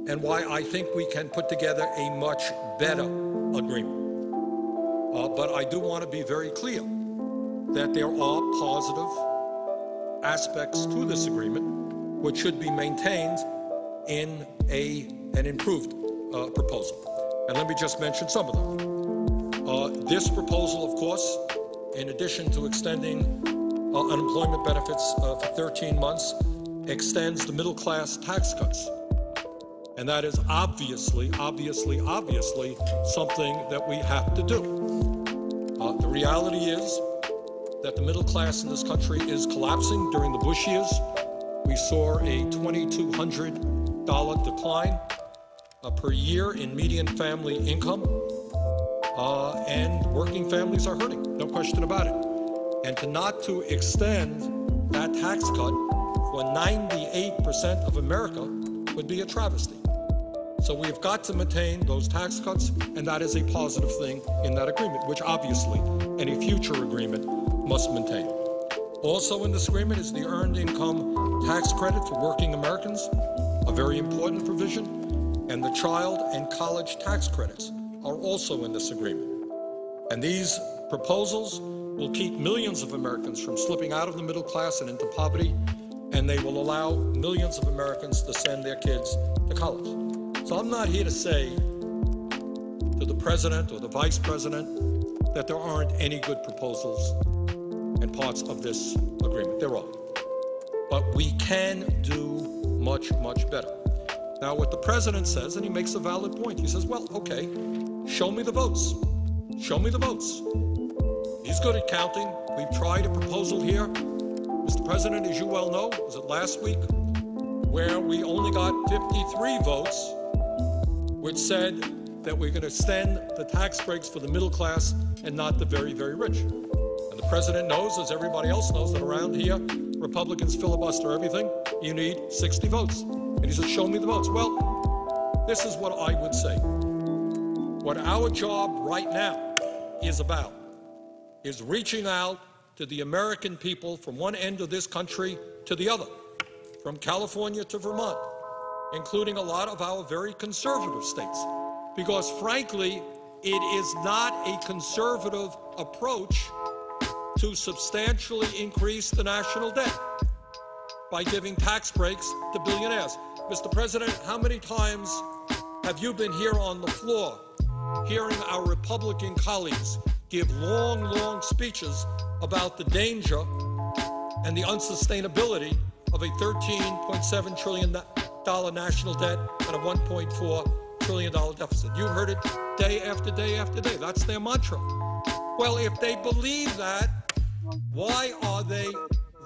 and why I think we can put together a much better agreement. But I do want to be very clear that there are positive aspects to this agreement which should be maintained in an improved proposal. And let me just mention some of them. This proposal, of course, in addition to extending unemployment benefits for 13 months, extends the middle-class tax cuts. And that is obviously something that we have to do. The reality is that the middle class in this country is collapsing. During the Bush years, we saw a $2,200 decline per year in median family income, and working families are hurting, no question about it. And to extend that tax cut for 98% of America would be a travesty. So we've got to maintain those tax cuts, and that is a positive thing in that agreement, which obviously any future agreement must maintain. Also in this agreement is the Earned Income Tax Credit for working Americans, a very important provision, and the child and college tax credits are also in this agreement. And these proposals will keep millions of Americans from slipping out of the middle class and into poverty, and they will allow millions of Americans to send their kids to college. So I'm not here to say to the president or the vice president that there aren't any good proposals and parts of this agreement. There are. But we can do much, much better. Now, what the president says, and he makes a valid point, he says, well, okay, show me the votes. Show me the votes. He's good at counting. We've tried a proposal here, Mr. President, as you well know, was it last week, where we only got 53 votes, which said that we're going to extend the tax breaks for the middle class and not the very, very rich. And the president knows, as everybody else knows, that around here, Republicans filibuster everything. You need 60 votes. And he says, show me the votes. Well, this is what I would say. What our job right now is about is reaching out to the American people from one end of this country to the other, from California to Vermont, including a lot of our very conservative states, because frankly, it is not a conservative approach to substantially increase the national debt by giving tax breaks to billionaires. Mr. President, how many times have you been here on the floor hearing our Republican colleagues give long, long speeches about the danger and the unsustainability of a $13.7 trillion national debt and a $1.4 trillion deficit? You've heard it day after day after day. That's their mantra. Well, if they believe that, why are they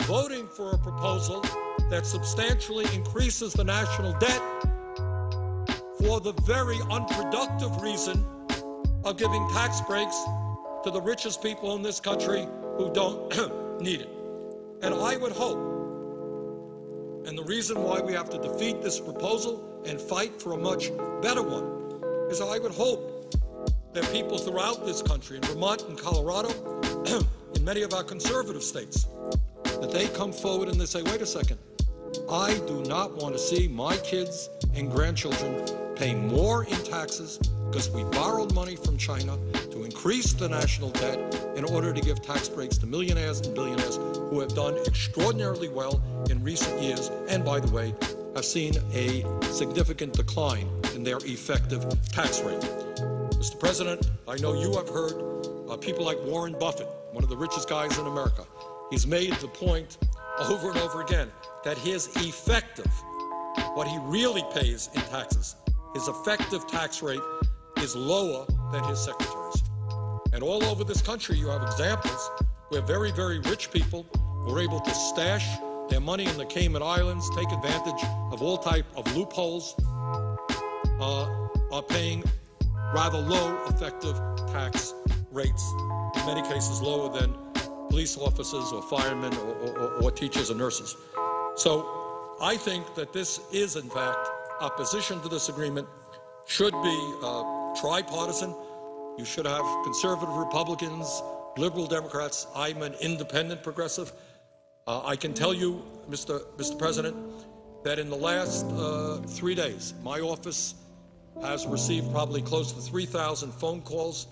voting for a proposal that substantially increases the national debt for the very unproductive reason of giving tax breaks to the richest people in this country who don't need it? And I would hope, and the reason why we have to defeat this proposal and fight for a much better one, is I would hope that people throughout this country, in Vermont and Colorado, in many of our conservative states, that they come forward and they say, wait a second, I do not want to see my kids and grandchildren pay more in taxes because we borrowed money from China to increase the national debt in order to give tax breaks to millionaires and billionaires who have done extraordinarily well in recent years, and by the way, have seen a significant decline in their effective tax rate. Mr. President, I know you have heard people like Warren Buffett, one of the richest guys in America. He's made the point over and over again that his effective, what he really pays in taxes, his effective tax rate is lower than his secretary's. And all over this country, you have examples where very, very rich people were able to stash their money in the Cayman Islands, take advantage of all type of loopholes, are paying rather low effective tax rates, in many cases lower than police officers or firemen or teachers or nurses. So I think that this is, in fact, opposition to this agreement should be tripartisan. You should have conservative Republicans, liberal Democrats. I'm an independent progressive. I can tell you, Mr. President, that in the last 3 days, my office has received probably close to 3,000 phone calls,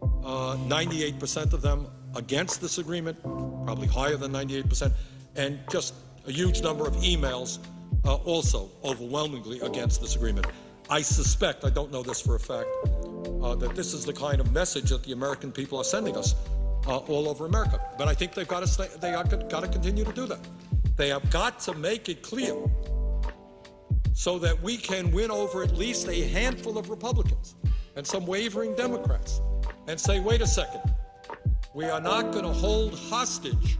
98% of them against this agreement, probably higher than 98%, and just a huge number of emails also overwhelmingly against this agreement. I suspect, I don't know this for a fact, that this is the kind of message that the American people are sending us all over America. But I think they've got to continue to do that. They have got to make it clear so that we can win over at least a handful of Republicans and some wavering Democrats and say, wait a second, we are not going to hold hostage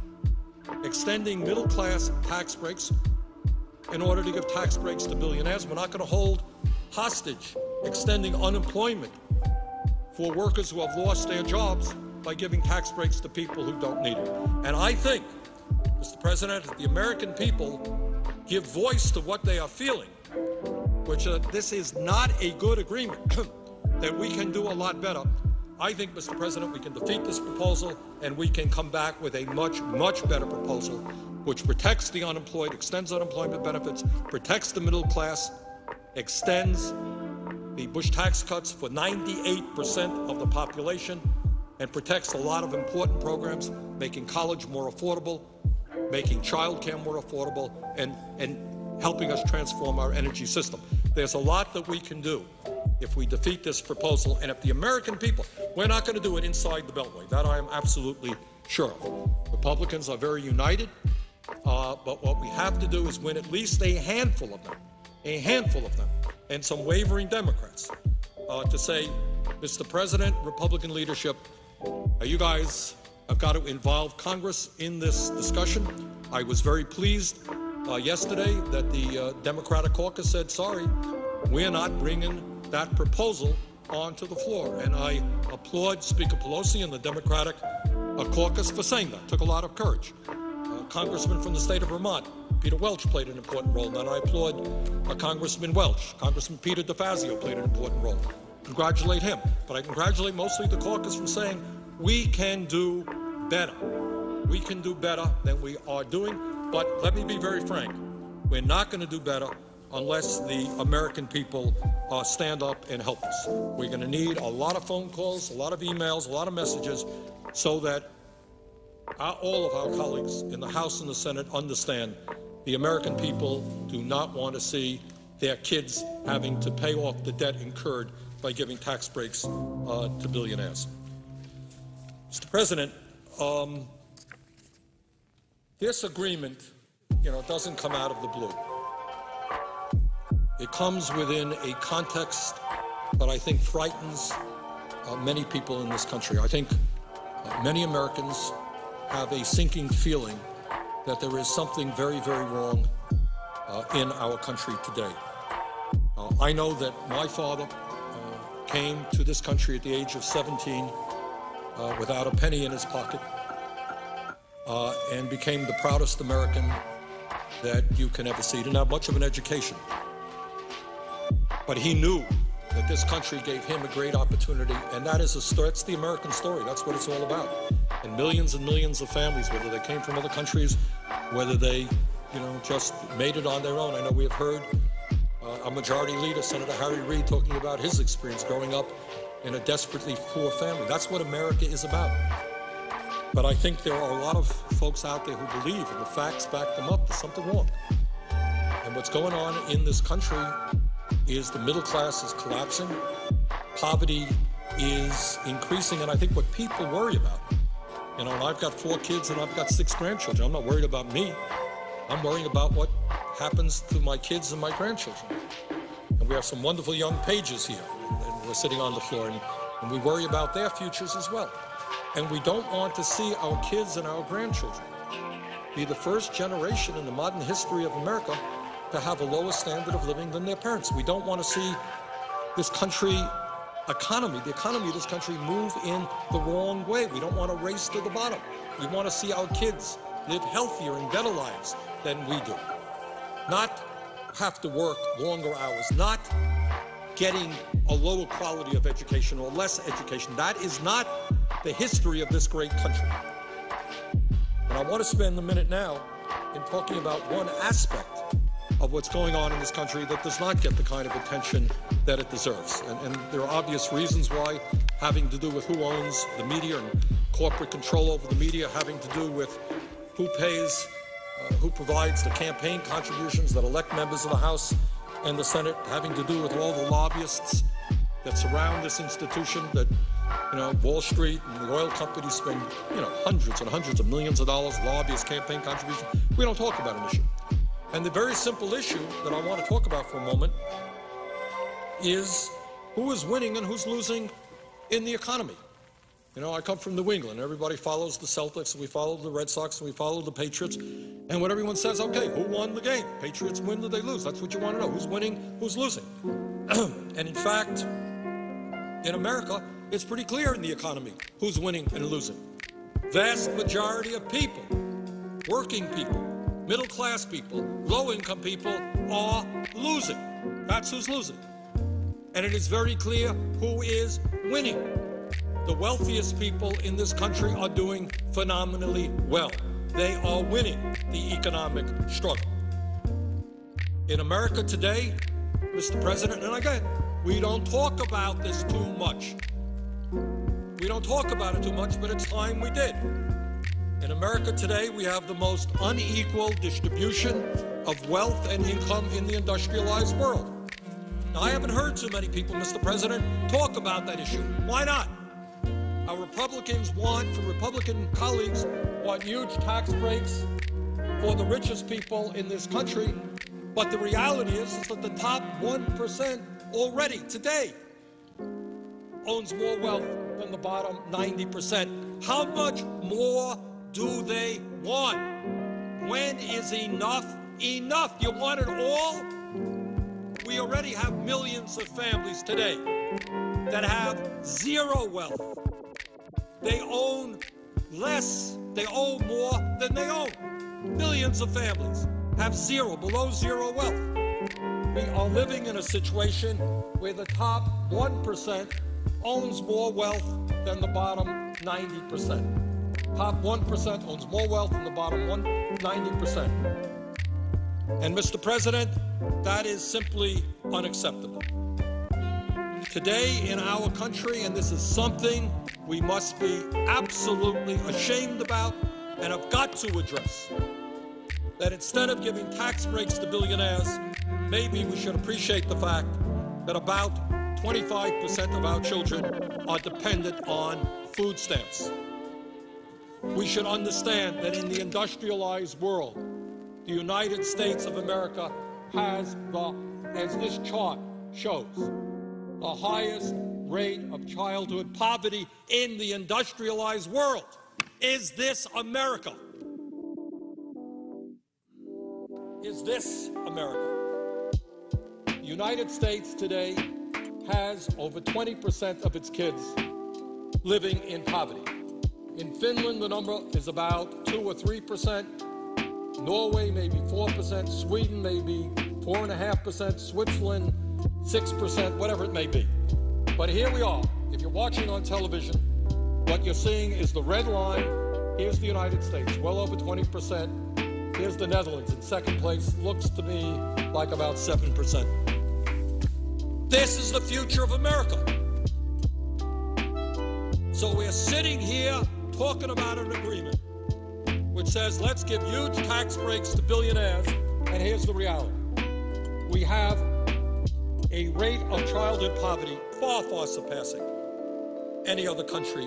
extending middle-class tax breaks in order to give tax breaks to billionaires. We're not going to hold hostage extending unemployment for workers who have lost their jobs by giving tax breaks to people who don't need it. And I think, Mr. President, if the American people give voice to what they are feeling, which this is not a good agreement, that we can do a lot better. I think, Mr. President, we can defeat this proposal and we can come back with a much, much better proposal which protects the unemployed, extends unemployment benefits, protects the middle class, extends the Bush tax cuts for 98% of the population, and protects a lot of important programs, making college more affordable, making child care more affordable, and helping us transform our energy system. There's a lot that we can do if we defeat this proposal, and if the American people, we're not going to do it inside the Beltway. That I am absolutely sure of. Republicans are very united, but what we have to do is win at least a handful of them, and some wavering Democrats to say, Mr. President, Republican leadership, you guys have got to involve Congress in this discussion. I was very pleased yesterday that the Democratic caucus said, sorry, we're not bringing that proposal onto the floor. And I applaud Speaker Pelosi and the Democratic caucus for saying that. It took a lot of courage. Congressman from the state of Vermont, Peter Welch, played an important role, and I applaud Congressman Welch. Congressman Peter DeFazio played an important role. Congratulate him. But I congratulate mostly the caucus for saying we can do better. We can do better than we are doing. But let me be very frank. We're not going to do better unless the American people stand up and help us. We're going to need a lot of phone calls, a lot of emails, a lot of messages, so that all of our colleagues in the House and the Senate understand the American people do not want to see their kids having to pay off the debt incurred by giving tax breaks to billionaires. Mr. President, this agreement, doesn't come out of the blue. It comes within a context that I think frightens many people in this country. I think many Americans have a sinking feeling that there is something very, very wrong in our country today. I know that my father came to this country at the age of 17 without a penny in his pocket and became the proudest American that you can ever see. He didn't have much of an education, but he knew that this country gave him a great opportunity, and that's the American story. That's what it's all about. And millions of families, whether they came from other countries, whether they, just made it on their own. I know we have heard a majority leader, Senator Harry Reid, talking about his experience growing up in a desperately poor family. That's what America is about. But I think there are a lot of folks out there who believe, and the facts back them up, there's something wrong. And what's going on in this country is the middle class is collapsing, poverty is increasing, and I think what people worry about, and I've got 4 kids and I've got 6 grandchildren. I'm not worried about me. I'm worrying about what happens to my kids and my grandchildren. And we have some wonderful young pages here, and we're sitting on the floor, and we worry about their futures as well. And we don't want to see our kids and our grandchildren be the first generation in the modern history of America to have a lower standard of living than their parents. We don't want to see this country the economy of this country move in the wrong way. We don't want to race to the bottom. We want to see our kids live healthier and better lives than we do. Not have to work longer hours, not getting a lower quality of education or less education. That is not the history of this great country. And I want to spend a minute now in talking about one aspect of what's going on in this country that does not get the kind of attention that it deserves. And there are obvious reasons why, having to do with who owns the media and corporate control over the media, having to do with who pays, who provides the campaign contributions that elect members of the House and the Senate, having to do with all the lobbyists that surround this institution that, Wall Street and the oil companies spend, hundreds and hundreds of millions of dollars, lobbyist campaign contributions. We don't talk about an issue. And the very simple issue that I want to talk about for a moment is who is winning and who's losing in the economy. I come from New England. Everybody follows the Celtics, and we follow the Red Sox, and we follow the Patriots. And when everyone says, okay, who won the game? Patriots win or they lose? That's what you want to know. Who's winning, who's losing? And in fact, in America, it's pretty clear in the economy who's winning and losing. Vast majority of people, working people, middle-class people, low-income people are losing. That's who's losing. And it is very clear who is winning. The wealthiest people in this country are doing phenomenally well. They are winning the economic struggle. In America today, Mr. President, and again, we don't talk about this too much. We don't talk about it too much, but it's time we did. In America today, we have the most unequal distribution of wealth and income in the industrialized world. Now, I haven't heard too many people, Mr. President, talk about that issue. Why not? Our Republicans Republican colleagues want huge tax breaks for the richest people in this country, but the reality is that the top 1% already today owns more wealth than the bottom 90%. How much more do they want? When is enough enough? You want it all? We already have millions of families today that have zero wealth. They own less, they owe more than they own. Millions of families have below zero wealth. We are living in a situation where the top 1% owns more wealth than the bottom 90%. Top 1% owns more wealth than the bottom 90%. And Mr. President, that is simply unacceptable. Today in our country, and this is something we must be absolutely ashamed about and have got to address, that instead of giving tax breaks to billionaires, maybe we should appreciate the fact that about 25% of our children are dependent on food stamps. We should understand that in the industrialized world, the United States of America has as this chart shows, the highest rate of childhood poverty in the industrialized world. Is this America? Is this America? The United States today has over 20% of its kids living in poverty. In Finland, the number is about 2 or 3%. Norway, maybe 4%. Sweden, maybe 4.5%. Switzerland, 6%, whatever it may be. But here we are. If you're watching on television, what you're seeing is the red line. Here's the United States, well over 20%. Here's the Netherlands in second place. Looks to me like about 7%. This is the future of America. So we're sitting here talking about an agreement which says let's give huge tax breaks to billionaires, and here's the reality. We have a rate of childhood poverty far, far surpassing any other country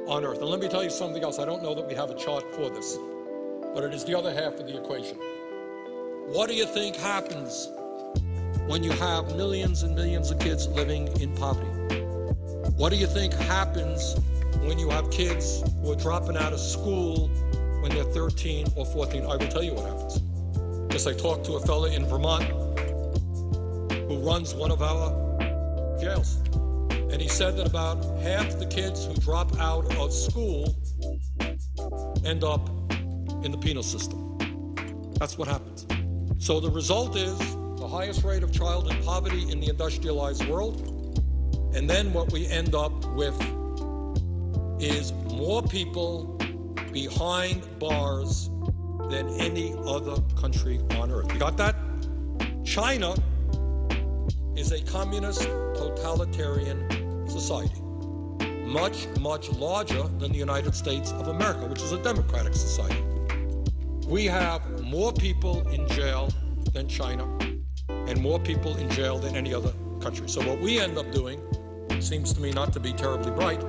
on earth. And let me tell you something else. I don't know that we have a chart for this, but it is the other half of the equation. What do you think happens when you have millions and millions of kids living in poverty? What do you think happens when you have kids who are dropping out of school when they're 13 or 14? I will tell you what happens. Because I talked to a fella in Vermont who runs one of our jails. And he said that about half the kids who drop out of school end up in the penal system. That's what happens. So the result is the highest rate of childhood poverty in the industrialized world. And then what we end up with is more people behind bars than any other country on earth. You got that? China is a communist totalitarian society, much, much larger than the United States of America, which is a democratic society. We have more people in jail than China and more people in jail than any other country. So what we end up doing, seems to me not to be terribly bright,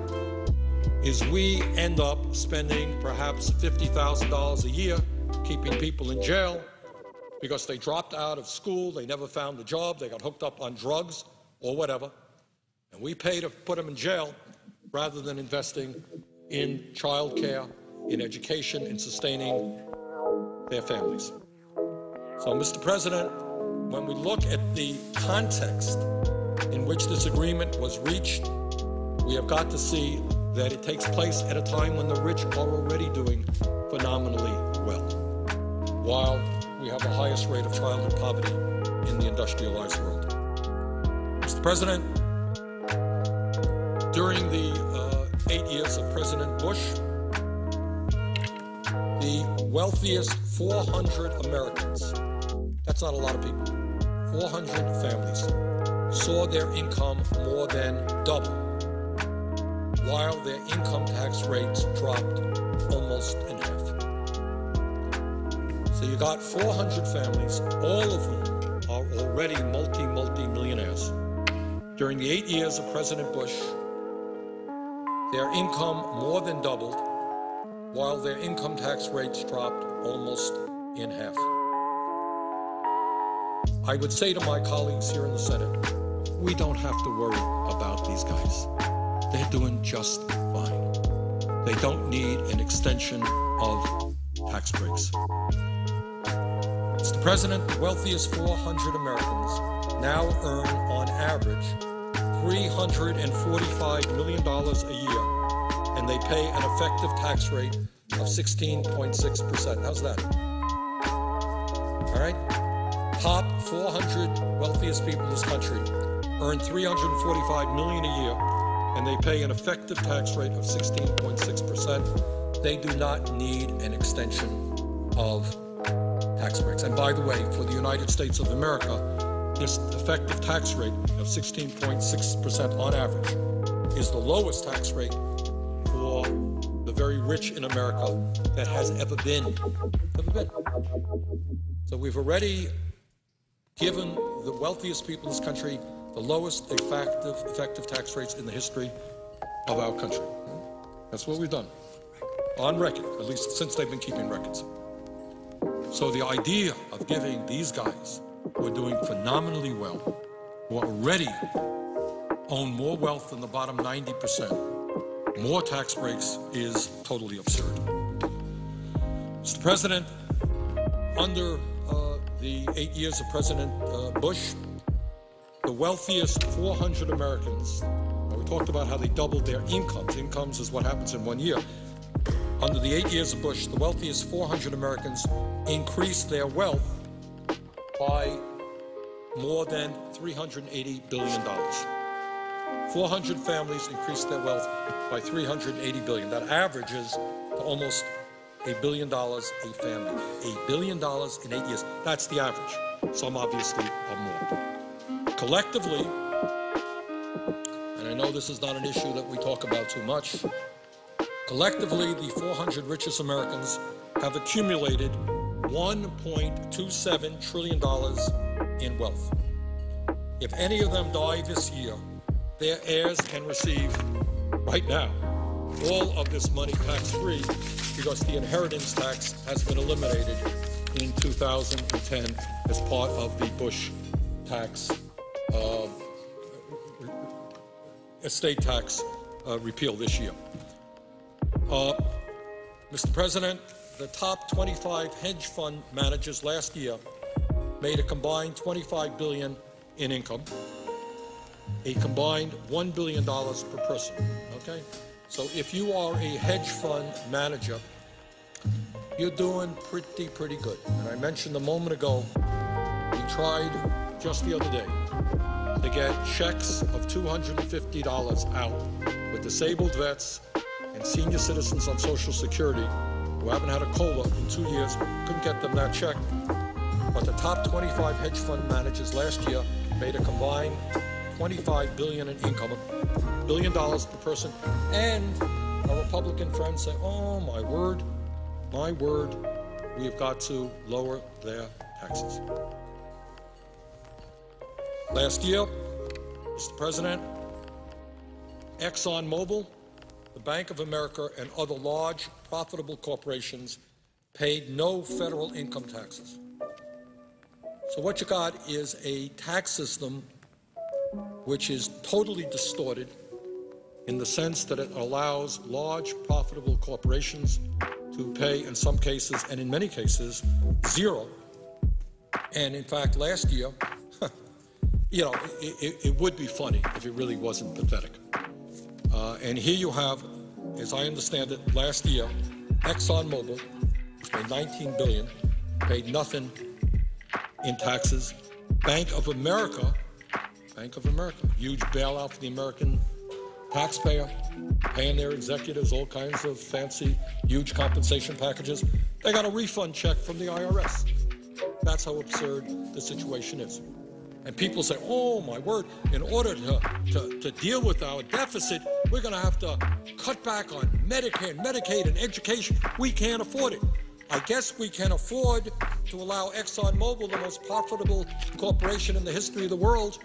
is we end up spending perhaps $50,000 a year keeping people in jail because they dropped out of school, they never found a job, they got hooked up on drugs or whatever, and we pay to put them in jail rather than investing in child care, in education, in sustaining their families. So, Mr. President, when we look at the context in which this agreement was reached, we have got to see that it takes place at a time when the rich are already doing phenomenally well, while we have the highest rate of childhood poverty in the industrialized world. Mr. President, during the 8 years of President Bush, the wealthiest 400 Americans, that's not a lot of people, 400 families, saw their income more than double, while their income tax rates dropped almost in half. So you got 400 families, all of whom are already multi-millionaires. During the 8 years of President Bush, their income more than doubled, while their income tax rates dropped almost in half. I would say to my colleagues here in the Senate, we don't have to worry about these guys. They're doing just fine. They don't need an extension of tax breaks. Mr. President, the wealthiest 400 Americans now earn, on average, $345 million a year, and they pay an effective tax rate of 16.6%. How's that? All right? Top 400 wealthiest people in this country earn $345 million a year, and they pay an effective tax rate of 16.6%. They do not need an extension of tax breaks. And by the way, for the United States of America, this effective tax rate of 16.6% on average is the lowest tax rate for the very rich in America that has ever been. So we've already given the wealthiest people in this country the lowest effective tax rates in the history of our country. That's what we've done. On record, at least since they've been keeping records. So the idea of giving these guys who are doing phenomenally well, who already own more wealth than the bottom 90%, more tax breaks is totally absurd. Mr. President, under the 8 years of President Bush, the wealthiest 400 Americans, we talked about how they doubled their incomes. Incomes is what happens in 1 year. Under the 8 years of Bush, the wealthiest 400 Americans increased their wealth by more than $380 billion. 400 families increased their wealth by $380 billion. That averages to almost $1 billion a family. $1 billion in 8 years. That's the average. Some obviously are more. Collectively, and I know this is not an issue that we talk about too much, collectively, the 400 richest Americans have accumulated $1.27 trillion in wealth. If any of them die this year, their heirs can receive, right now, all of this money tax-free because the inheritance tax has been eliminated in 2010 as part of the Bush tax, estate tax repeal this year. Mr. President, the top 25 hedge fund managers last year made a combined $25 billion in income, a combined $1 billion per person, okay? So if you are a hedge fund manager, you're doing pretty good. And I mentioned a moment ago, we tried just the other day to get checks of $250 out with disabled vets and senior citizens on Social Security who haven't had a COLA in 2 years, couldn't get them that check. but the top 25 hedge fund managers last year made a combined $25 billion in income, $1 billion per person, and our Republican friends say, oh, my word, we have got to lower their taxes. Last year, Mr. President, ExxonMobil, the Bank of America, and other large, profitable corporations paid no federal income taxes. So what you got is a tax system which is totally distorted in the sense that it allows large, profitable corporations to pay, in some cases, and in many cases, zero. And in fact, last year, it would be funny if it really wasn't pathetic. And here you have, as I understand it, last year, ExxonMobil, which made $19 billion, paid nothing in taxes. Bank of America, huge bailout for the American taxpayer, paying their executives all kinds of fancy, huge compensation packages. They got a refund check from the IRS. That's how absurd the situation is. And people say, oh, my word, in order to deal with our deficit, we're going to have to cut back on Medicare, Medicaid, and education. We can't afford it. I guess we can afford to allow ExxonMobil, the most profitable corporation in the history of the world,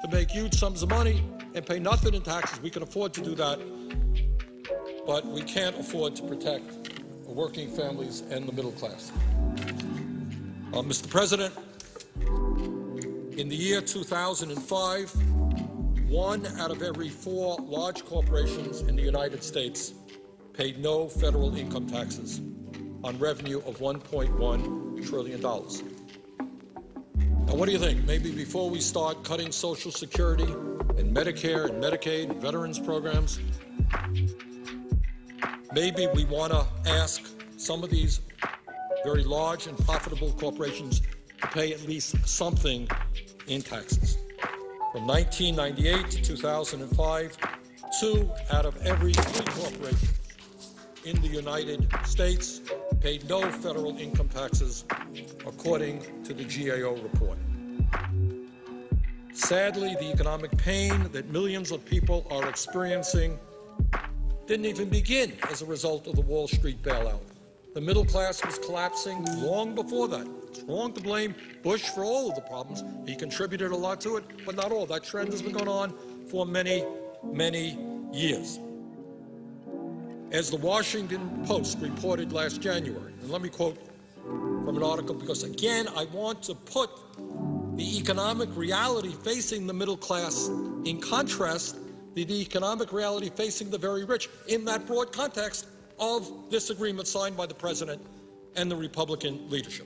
to make huge sums of money and pay nothing in taxes. We can afford to do that, but we can't afford to protect working families and the middle class. Mr. President, in the year 2005, 1 out of every 4 large corporations in the United States paid no federal income taxes on revenue of $1.1 trillion. Now, what do you think? Maybe before we start cutting Social Security and Medicare and Medicaid and veterans programs, maybe we want to ask some of these very large and profitable corporations to pay at least something in taxes. From 1998 to 2005, 2 out of every 3 corporations in the United States paid no federal income taxes, according to the GAO report. Sadly, the economic pain that millions of people are experiencing didn't even begin as a result of the Wall Street bailout. The middle class was collapsing long before that. It's wrong to blame Bush for all of the problems. He contributed a lot to it, but not all. That trend has been going on for many, many years. As the Washington Post reported last January, and let me quote from an article because, again, I want to put the economic reality facing the middle class in contrast to the economic reality facing the very rich in that broad context of this agreement signed by the President and the Republican leadership.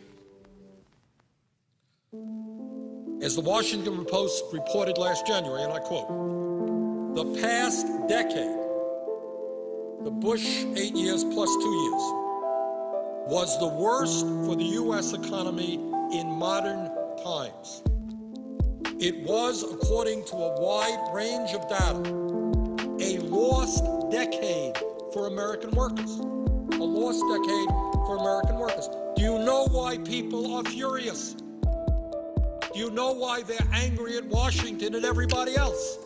As the Washington Post reported last January, and I quote, the past decade, the Bush 8 years plus 2 years, was the worst for the U.S. economy in modern times. It was, according to a wide range of data, a lost decade for American workers. A lost decade for American workers. Do you know why people are furious? Do you know why they're angry at Washington and everybody else?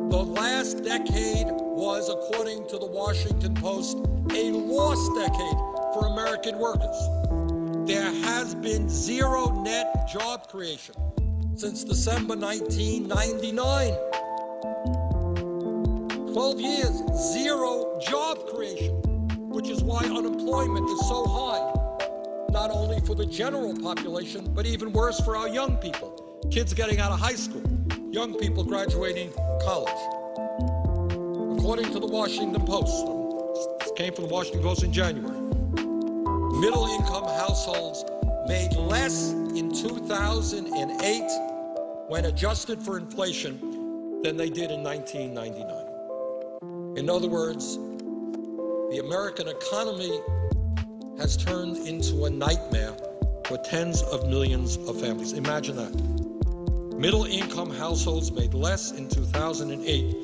The last decade was, according to the Washington Post, a lost decade for American workers. There has been zero net job creation since December 1999. 12 years, zero job creation, which is why unemployment is so high, not only for the general population, but even worse for our young people, kids getting out of high school, young people graduating college. According to the Washington Post, this came from the Washington Post in January, middle-income households made less in 2008 when adjusted for inflation than they did in 1999. In other words, the American economy has turned into a nightmare for tens of millions of families. Imagine that. Middle-income households made less in 2008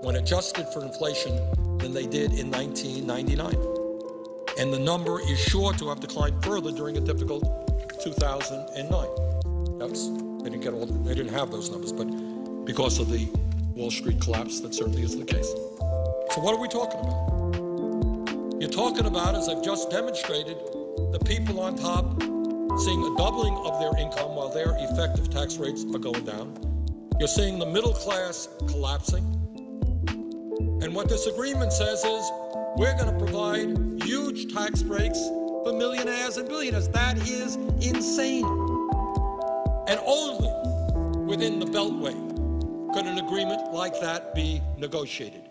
when adjusted for inflation than they did in 1999. and the number is sure to have declined further during a difficult 2009. They didn't have those numbers, but because of the Wall Street collapse, that certainly is the case. So what are we talking about? You're talking about, as I've just demonstrated, the people on top seeing a doubling of their income while their effective tax rates are going down. You're seeing the middle class collapsing. And what this agreement says is, we're going to provide huge tax breaks for millionaires and billionaires. That is insane. And only within the Beltway could an agreement like that be negotiated.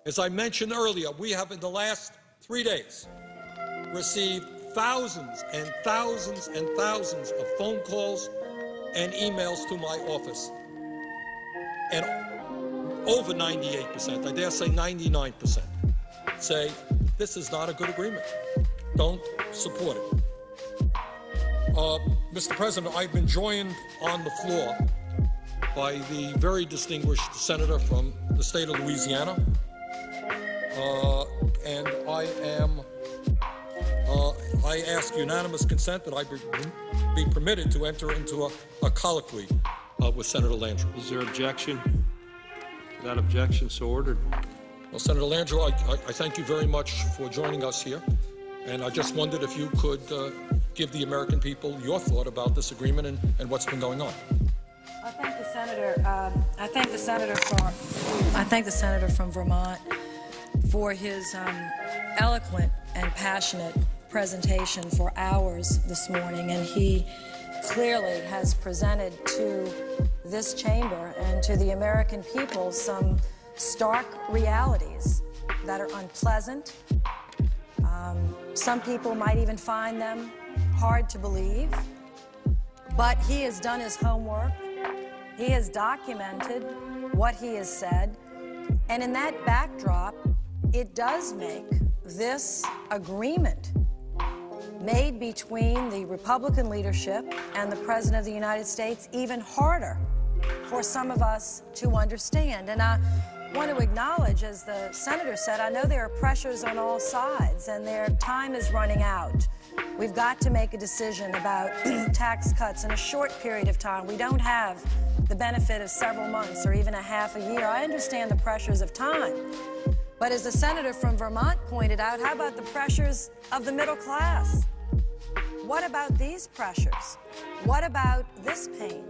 As I mentioned earlier, we have in the last 3 days received thousands and thousands and thousands of phone calls and emails to my office. And over 98%, I dare say 99%, say this is not a good agreement. Don't support it. Mr. President, I've been joined on the floor by the very distinguished senator from the state of Louisiana, and I ask unanimous consent that I be permitted to enter into a colloquy with Senator Landrieu. Is there objection? Without objection, so ordered. Well, Senator Landrieu, I thank you very much for joining us here, and I just wondered if you could give the American people your thought about this agreement and what's been going on. I thank the senator. I thank the senator from Vermont for his eloquent and passionate presentation for hours this morning, and he clearly has presented to this chamber and to the American people some stark realities that are unpleasant. Some people might even find them hard to believe, but he has done his homework. He has documented what he has said, and in that backdrop, it does make this agreement made between the Republican leadership and the President of the United States even harder for some of us to understand. And I want to acknowledge, as the senator said, I know there are pressures on all sides and their time is running out. We've got to make a decision about tax cuts in a short period of time. We don't have the benefit of several months or even a half a year. I understand the pressures of time. But as the senator from Vermont pointed out, how about the pressures of the middle class? What about these pressures? What about this pain?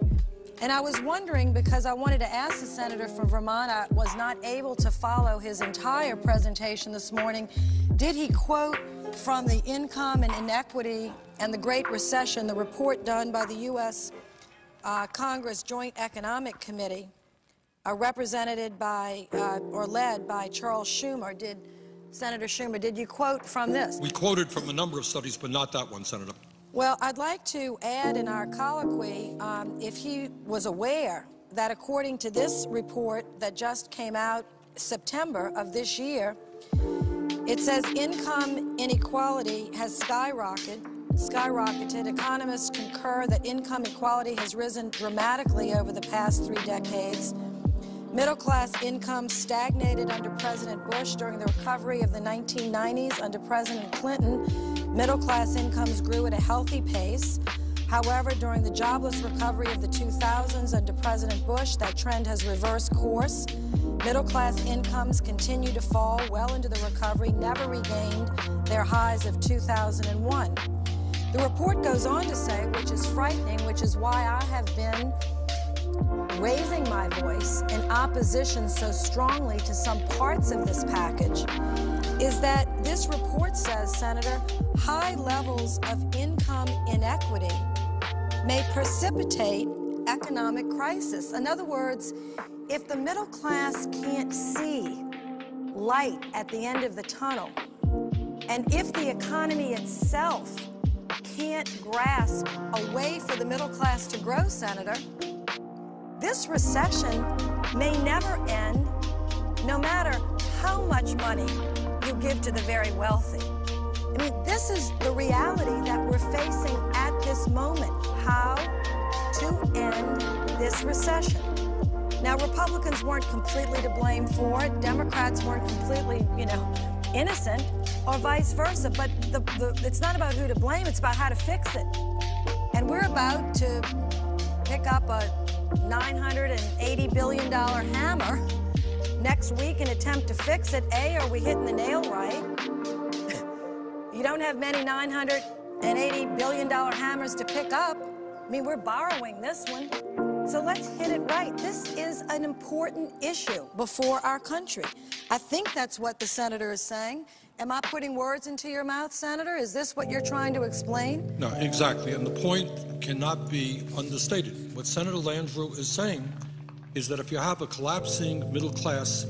And I was wondering, because I wanted to ask the senator from Vermont, I was not able to follow his entire presentation this morning. Did he quote from the Income and Inequity and the Great Recession, the report done by the U.S. Congress Joint Economic Committee, represented by, or led by Charles Schumer? Senator Schumer, did you quote from this? We quoted from a number of studies, but not that one, Senator. Well, I'd like to add in our colloquy, if he was aware that according to this report that just came out September of this year, it says income inequality has skyrocketed. Economists concur that income equality has risen dramatically over the past 3 decades. Middle-class income stagnated under President Bush. During the recovery of the 1990s under President Clinton, middle-class incomes grew at a healthy pace. However, during the jobless recovery of the 2000s under President Bush, that trend has reversed course. Middle-class incomes continue to fall well into the recovery, never regained their highs of 2001. The report goes on to say, which is frightening, which is why I have been raising my voice in opposition so strongly to some parts of this package, is that this report says, Senator, high levels of income inequity may precipitate economic crisis. In other words, if the middle class can't see light at the end of the tunnel, and if the economy itself can't grasp a way for the middle class to grow, Senator, this recession may never end, no matter how much money you give to the very wealthy. I mean, this is the reality that we're facing at this moment, how to end this recession. Now, Republicans weren't completely to blame for it. Democrats weren't completely, innocent or vice versa. But it's not about who to blame, it's about how to fix it. And we're about to pick up a $980 billion hammer next week and attempt to fix it. A, are we hitting the nail right? You don't have many $980 billion hammers to pick up. I mean, we're borrowing this one. So let's hit it right. This is an important issue before our country. I think that's what the senator is saying. Am I putting words into your mouth, Senator? Is this what you're trying to explain? No, exactly. And the point cannot be understated. What Senator Landrieu is saying is that if you have a collapsing middle class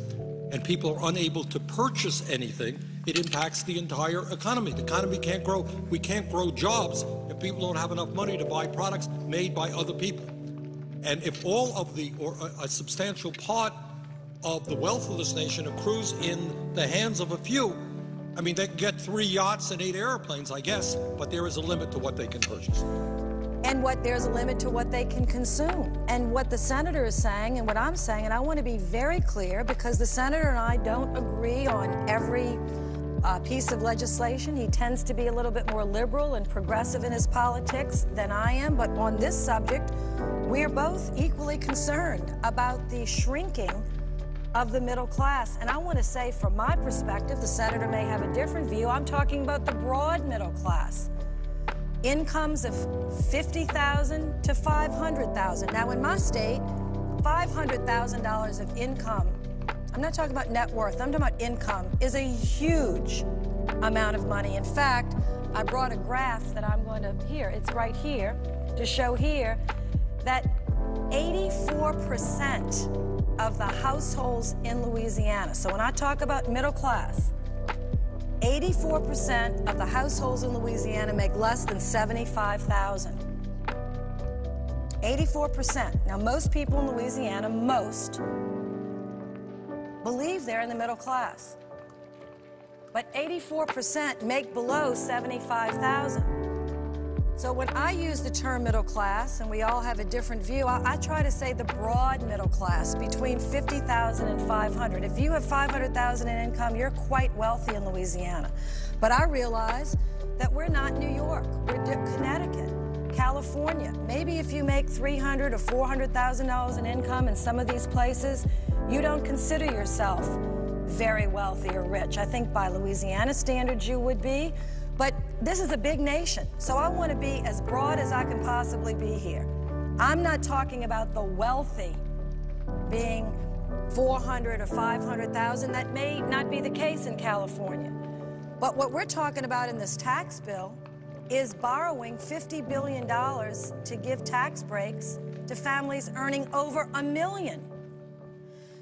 and people are unable to purchase anything, it impacts the entire economy. The economy can't grow. We can't grow jobs if people don't have enough money to buy products made by other people. And if all of or a substantial part of the wealth of this nation accrues in the hands of a few, I mean, they can get 3 yachts and 8 airplanes, I guess, but there is a limit to what they can purchase. And there's a limit to what they can consume. And what the senator is saying and what I'm saying, and I want to be very clear because the senator and I don't agree on every piece of legislation. He tends to be a little bit more liberal and progressive in his politics than I am. But on this subject, we're both equally concerned about the shrinking of the middle class. And I want to say, from my perspective, the senator may have a different view. I'm talking about the broad middle class. Incomes of $50,000 to $500,000. Now, in my state, $500,000 of income, I'm not talking about net worth, I'm talking about income, is a huge amount of money. In fact, I brought a graph that I'm going to, it's right here, to show here that 84% of the households in Louisiana, so when I talk about middle class, 84% of the households in Louisiana make less than $75,000. 84%. Now, most people in Louisiana, believe they're in the middle class. But 84% make below $75,000. So when I use the term middle class, and we all have a different view, I try to say the broad middle class between $50,000 and $500,000. If you have $500,000 in income, you're quite wealthy in Louisiana. But I realize that we're not New York. We're Connecticut, California. Maybe if you make $300,000 or $400,000 in income in some of these places, you don't consider yourself very wealthy or rich. I think by Louisiana standards you would be. But this is a big nation, so I want to be as broad as I can possibly be here. I'm not talking about the wealthy being $400,000 or $500,000. That may not be the case in California. But what we're talking about in this tax bill is borrowing $50 billion to give tax breaks to families earning over $1 million.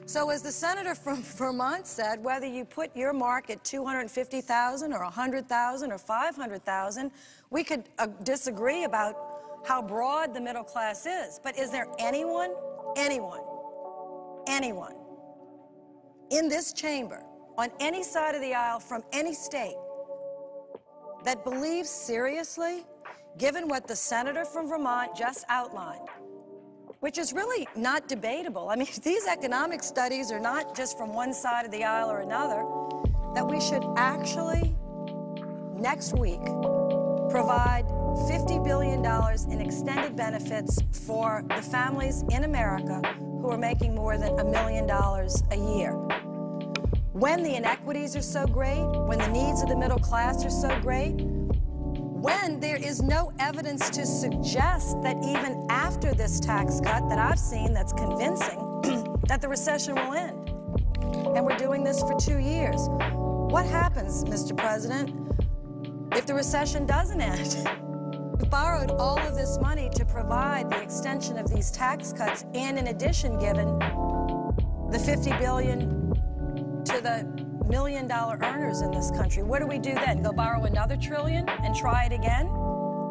So as the senator from Vermont said, whether you put your mark at $250,000 or $100,000 or $500,000, we could disagree about how broad the middle class is. But is there anyone in this chamber, on any side of the aisle, from any state, that believes seriously, given what the senator from Vermont just outlined, which is really not debatable. I mean, these economic studies are not just from one side of the aisle or another, that we should actually, next week, provide $50 billion in extended benefits for the families in America who are making more than $1 million a year. When the inequities are so great, when the needs of the middle class are so great, when there is no evidence to suggest that even after this tax cut that I've seen that's convincing, that the recession will end. And we're doing this for 2 years. What happens, Mr. President, if the recession doesn't end? We've borrowed all of this money to provide the extension of these tax cuts, and in addition given the $50 billion to the $1 million earners in this country. What do we do then? Go borrow another $1 trillion and try it again?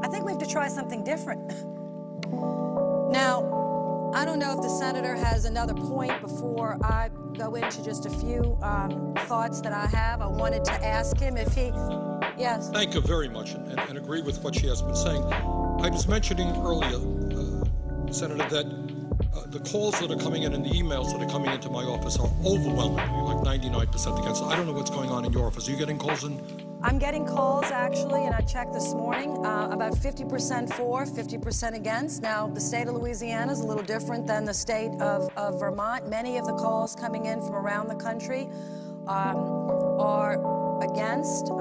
I think we have to try something different. Now, I don't know if the senator has another point before I go into just a few thoughts that I have. I wanted to ask him if he... Yes. Thank you very much, and agree with what she has been saying. I was mentioning earlier, Senator, that the calls that are coming in and the emails that are coming into my office are overwhelmingly, like 99% against. I don't know what's going on in your office. Are you getting calls in? I'm getting calls, actually, and I checked this morning, about 50% for, 50% against. Now, the state of Louisiana is a little different than the state of Vermont. Many of the calls coming in from around the country are against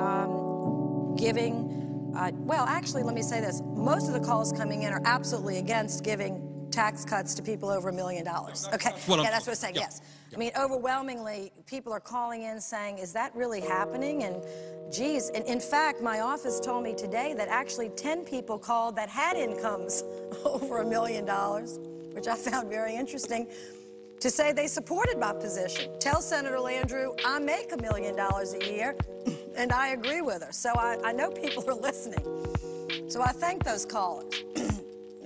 giving, well, actually, let me say this. Most of the calls coming in are absolutely against giving tax cuts to people over $1 million. Okay, yeah, that's what I'm saying, yes. I mean, overwhelmingly, people are calling in saying, is that really happening? And geez, and in fact, my office told me today that actually 10 people called that had incomes over $1 million, which I found very interesting, to say they supported my position. Tell Senator Landrieu I make $1 million a year, and I agree with her. So I know people are listening. So I thank those callers.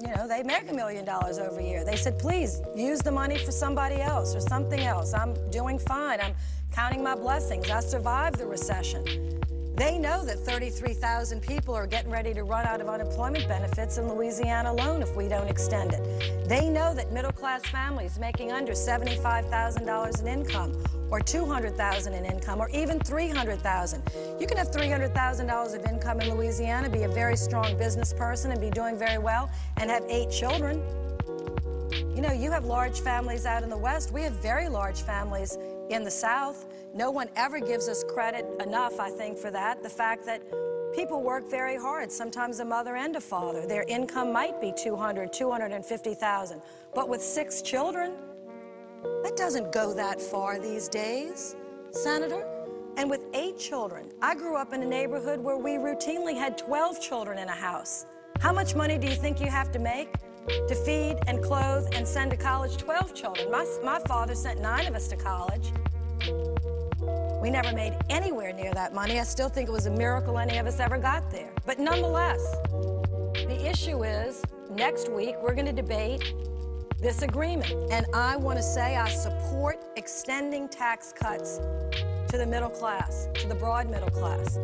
You know, they make $1 million over a year. They said, please, use the money for somebody else or something else. I'm doing fine. I'm counting my blessings. I survived the recession. They know that 33,000 people are getting ready to run out of unemployment benefits in Louisiana alone if we don't extend it. They know that middle-class families making under $75,000 in income or $200,000 in income or even $300,000. You can have $300,000 of income in Louisiana, be a very strong business person and be doing very well and have 8 children. You know, you have large families out in the West. We have very large families in the South. No one ever gives us credit enough, I think, for that. The fact that people work very hard, sometimes a mother and a father. Their income might be $200,000, $250,000. But with 6 children, that doesn't go that far these days, Senator. And with 8 children, I grew up in a neighborhood where we routinely had 12 children in a house. How much money do you think you have to make to feed and clothe and send to college 12 children? My father sent 9 of us to college. We never made anywhere near that money. I still think it was a miracle any of us ever got there. But nonetheless, the issue is, next week we're going to debate this agreement. And I want to say I support extending tax cuts to the middle class, to the broad middle class.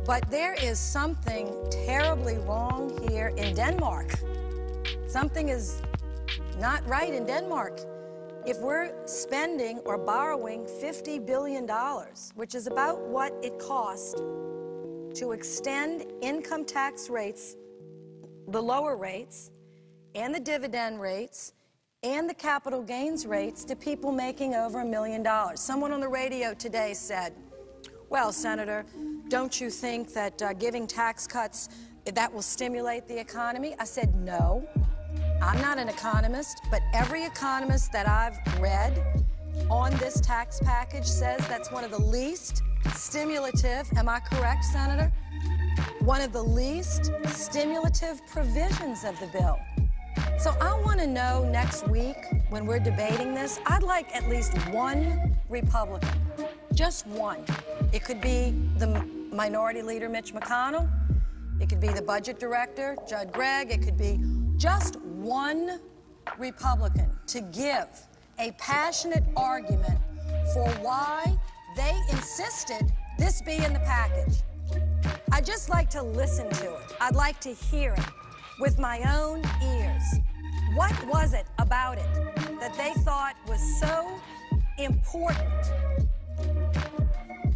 But there is something terribly wrong here in Denmark. Something is not right in Denmark. If we're spending or borrowing $50 billion, which is about what it cost to extend income tax rates, the lower rates, and the dividend rates, and the capital gains rates to people making over $1 million. Someone on the radio today said, well, Senator, don't you think that giving tax cuts, that will stimulate the economy? I said, no. I'm not an economist, but every economist that I've read on this tax package says that's one of the least stimulative, am I correct, Senator? One of the least stimulative provisions of the bill. So I want to know next week when we're debating this, I'd like at least one Republican, just one. It could be the Minority Leader Mitch McConnell. It could be the Budget Director, Judd Gregg. It could be just one Republican to give a passionate argument for why they insisted this be in the package. I'd just like to listen to it. I'd like to hear it with my own ears. What was it about it that they thought was so important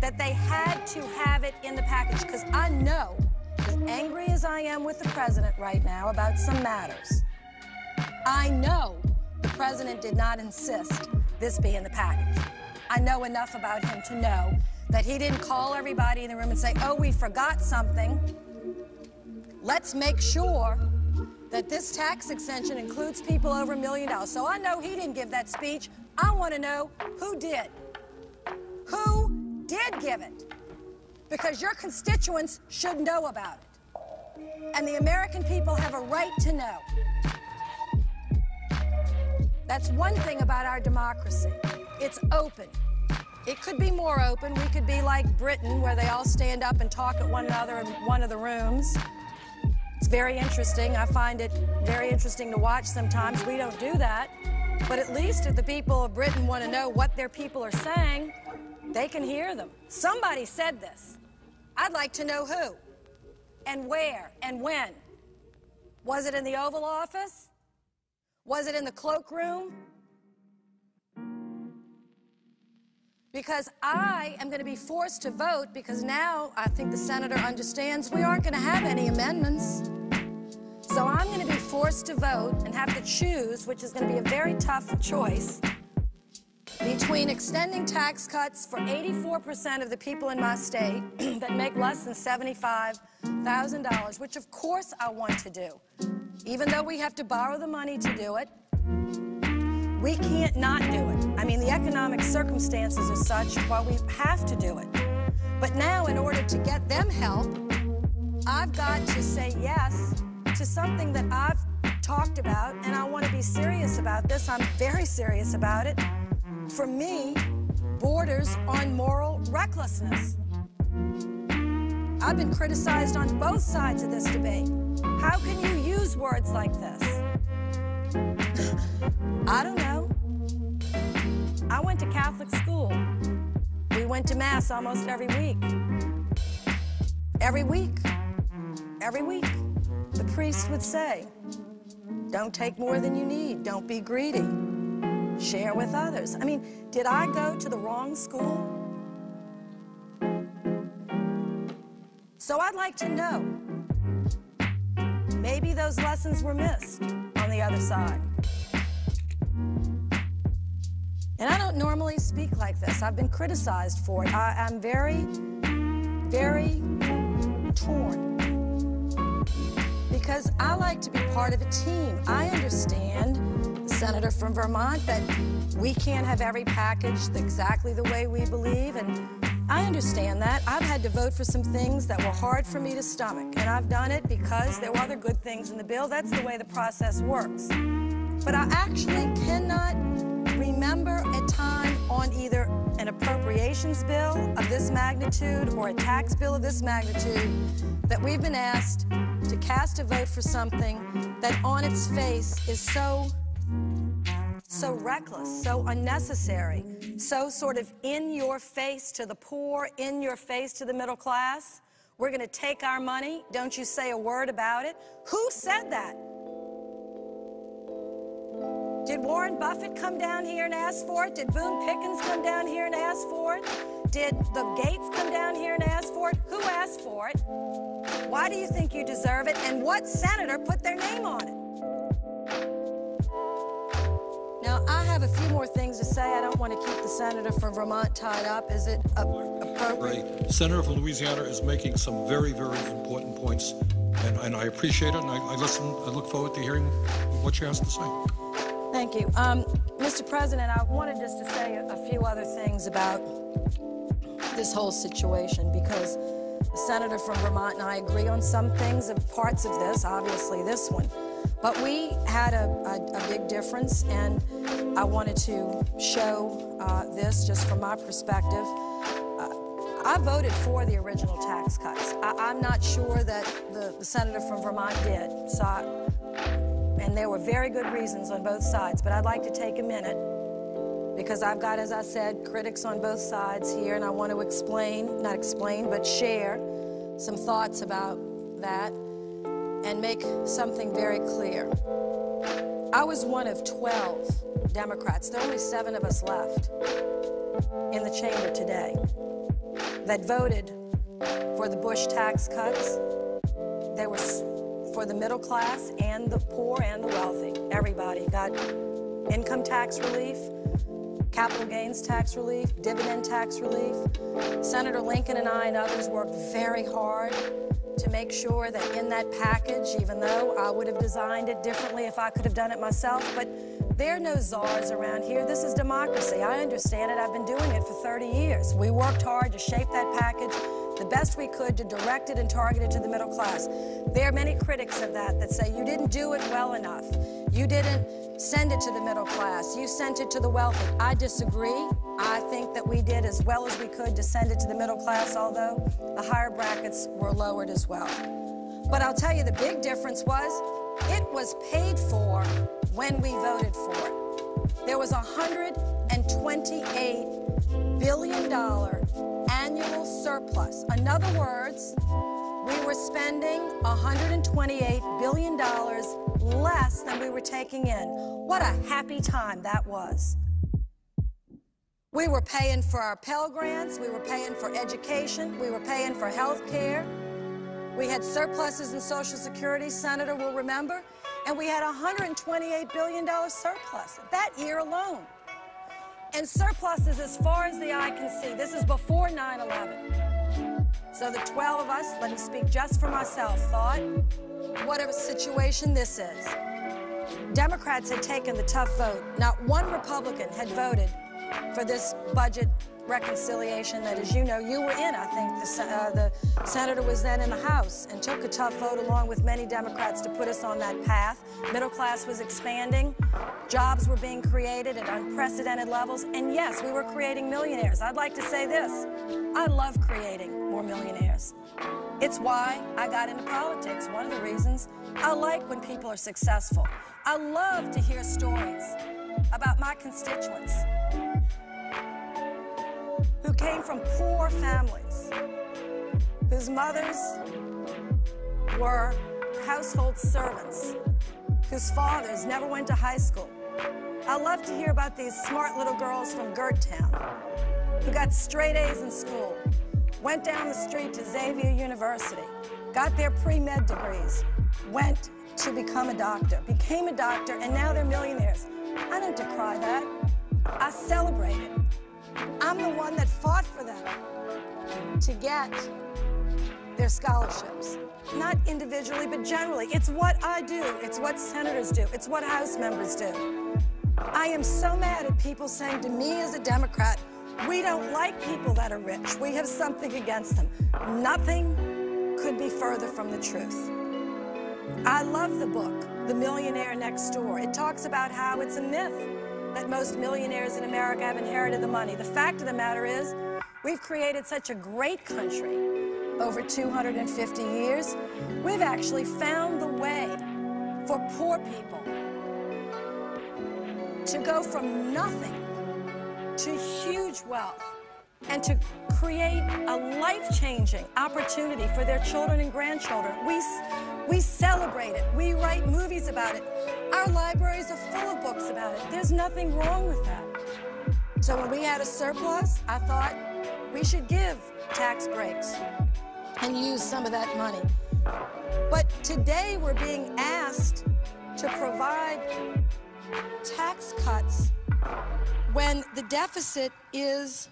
that they had to have it in the package? Because I know, as angry as I am with the president right now about some matters, I know the president did not insist this be in the package. I know enough about him to know that he didn't call everybody in the room and say, oh, we forgot something. Let's make sure that this tax extension includes people over $1 million. So I know he didn't give that speech. I want to know who did. Who did give it? Because your constituents should know about it. And the American people have a right to know. That's one thing about our democracy. It's open. It could be more open. We could be like Britain, where they all stand up and talk at one another in one of the rooms. It's very interesting. I find it very interesting to watch sometimes. We don't do that. But at least if the people of Britain want to know what their people are saying, they can hear them. Somebody said this. I'd like to know who and where and when. Was it in the Oval Office? Was it in the cloakroom? Because I am going to be forced to vote, because now I think the senator understands we aren't going to have any amendments. So I'm going to be forced to vote and have to choose, which is going to be a very tough choice, between extending tax cuts for 84% of the people in my state that make less than $75,000, which of course I want to do. Even though we have to borrow the money to do it, we can't not do it. I mean, the economic circumstances are such, well, we have to do it. But now, in order to get them help, I've got to say yes to something that I've talked about, and I want to be serious about this. I'm very serious about it. For me, borders on moral recklessness. I've been criticized on both sides of this debate. How can you use words like this? I don't know. I went to Catholic school. We went to Mass almost every week. Every week. Every week. The priest would say, don't take more than you need. Don't be greedy. Share with others. I mean, did I go to the wrong school? So I'd like to know. Maybe those lessons were missed on the other side. And I don't normally speak like this. I've been criticized for it. I'm very, very torn. Because I like to be part of a team. I understand, the senator from Vermont, that we can't have every package exactly the way we believe, and I understand that. I've had to vote for some things that were hard for me to stomach, and I've done it because there were other good things in the bill. That's the way the process works. But I actually cannot remember a time on either an appropriations bill of this magnitude or a tax bill of this magnitude that we've been asked to cast a vote for something that on its face is so reckless, so unnecessary, so sort of in your face to the poor, in your face to the middle class. We're going to take our money. Don't you say a word about it. Who said that? Did Warren Buffett come down here and ask for it? Did Boone Pickens come down here and ask for it? Did the Gates come down here and ask for it? Who asked for it? Why do you think you deserve it? And what senator put their name on it? Now, I have a few more things to say. I don't want to keep the senator from Vermont tied up. Is it appropriate? The senator from Louisiana is making some very, very important points, and I appreciate it, and I look forward to hearing what she has to say. Thank you. Mr. President, I wanted just to say a few other things about this whole situation, because the senator from Vermont and I agree on some things and parts of this, obviously this one. But we had a big difference, and I wanted to show this just from my perspective. I voted for the original tax cuts. I'm not sure that the senator from Vermont did. And there were very good reasons on both sides, but I'd like to take a minute, because I've got, as I said, critics on both sides here, and I want to but share some thoughts about that and make something very clear. I was one of 12 Democrats. There are only 7 of us left in the chamber today that voted for the Bush tax cuts. There was for the middle class and the poor and the wealthy. Everybody got income tax relief, capital gains tax relief, dividend tax relief. Senator Lincoln and I and others worked very hard to make sure that in that package, even though I would have designed it differently if I could have done it myself, but there are no czars around here. This is democracy. I understand it. I've been doing it for 30 years. We worked hard to shape that package the best we could, to direct it and target it to the middle class. There are many critics of that say you didn't do it well enough. You didn't send it to the middle class. You sent it to the wealthy. I disagree. I think that we did as well as we could to send it to the middle class, although the higher brackets were lowered as well. But I'll tell you, the big difference was it was paid for when we voted for it. There was a $128 billion annual surplus. In other words, we were spending $128 billion less than we were taking in. What a happy time that was. We were paying for our Pell Grants, we were paying for education, we were paying for health care. We had surpluses in Social Security, Senator will remember, and we had a $128 billion surplus that year alone. And surpluses as far as the eye can see. This is before 9/11. So the 12 of us, let me speak just for myself, thought, what a situation this is. Democrats had taken the tough vote. Not one Republican had voted for this budget reconciliation that, as you know, you were in. I think the senator was then in the House and took a tough vote along with many Democrats to put us on that path. Middle class was expanding. Jobs were being created at unprecedented levels. And yes, we were creating millionaires. I'd like to say this. I love creating more millionaires. It's why I got into politics. One of the reasons I like when people are successful. I love to hear stories about my constituents who came from poor families, whose mothers were household servants, whose fathers never went to high school. I love to hear about these smart little girls from Gerttown who got straight A's in school, went down the street to Xavier University, got their pre-med degrees, went to become a doctor, became a doctor, and now they're millionaires. I don't decry that. I celebrate it. I'm the one that fought for them to get their scholarships. Not individually, but generally. It's what I do. It's what senators do. It's what House members do. I am so mad at people saying to me as a Democrat, we don't like people that are rich. We have something against them. Nothing could be further from the truth. I love the book, The Millionaire Next Door. It talks about how it's a myth that most millionaires in America have inherited the money. The fact of the matter is, we've created such a great country over 250 years. We've actually found the way for poor people to go from nothing to huge wealth and to create a life-changing opportunity for their children and grandchildren. We celebrate it. We write movies about it. Our libraries are full of books about it. There's nothing wrong with that. So when we had a surplus, I thought we should give tax breaks and use some of that money. But today we're being asked to provide tax cuts when the deficit is,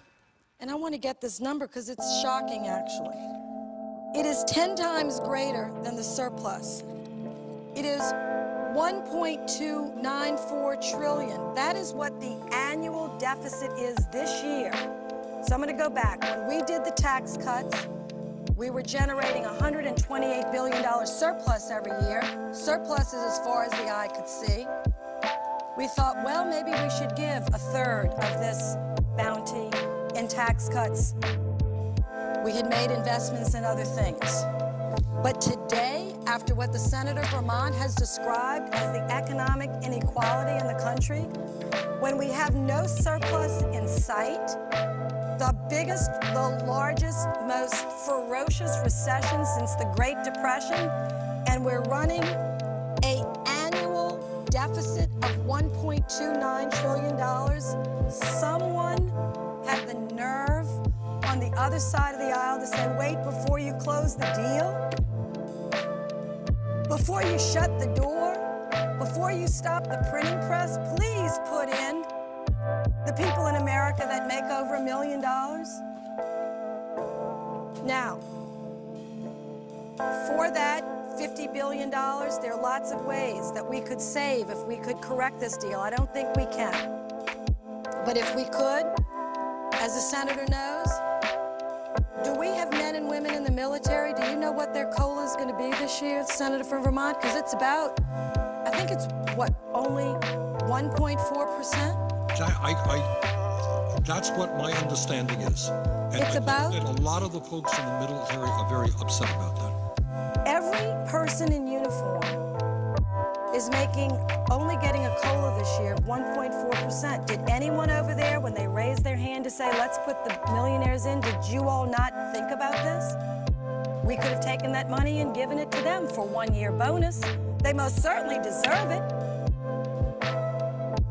and I want to get this number because it's shocking actually. It is 10 times greater than the surplus. It is 1.294 trillion. That is what the annual deficit is this year. So I'm going to go back. When we did the tax cuts, we were generating $128 billion surplus every year. Surpluses as far as the eye could see. We thought, well, maybe we should give a third of this bounty in tax cuts. We had made investments in other things. But today, after what the senator from Vermont has described as the economic inequality in the country, when we have no surplus in sight, the biggest, the largest, most ferocious recession since the Great Depression, and we're running an annual deficit of $1.29 trillion, someone had the nerve on the other side of the aisle to say, wait, before you close the deal, before you shut the door, before you stop the printing press, please put in the people in America that make over $1 million. Now, for that $50 billion, there are lots of ways that we could save if we could correct this deal. I don't think we can. But if we could, as the senator knows, do we have men and women in the military? Do you know what their COLA is going to be this year, Senator from Vermont? Because it's about, I think it's, what, only 1.4%? That's what my understanding is. And it's about? And a lot of the folks in the military are very upset about that. Every person in uniform is only getting a COLA this year of 1.4%. Did anyone over there, when they raised their hand to say, let's put the millionaires in, did you all not think about this? We could have taken that money and given it to them for 1 year bonus. They most certainly deserve it.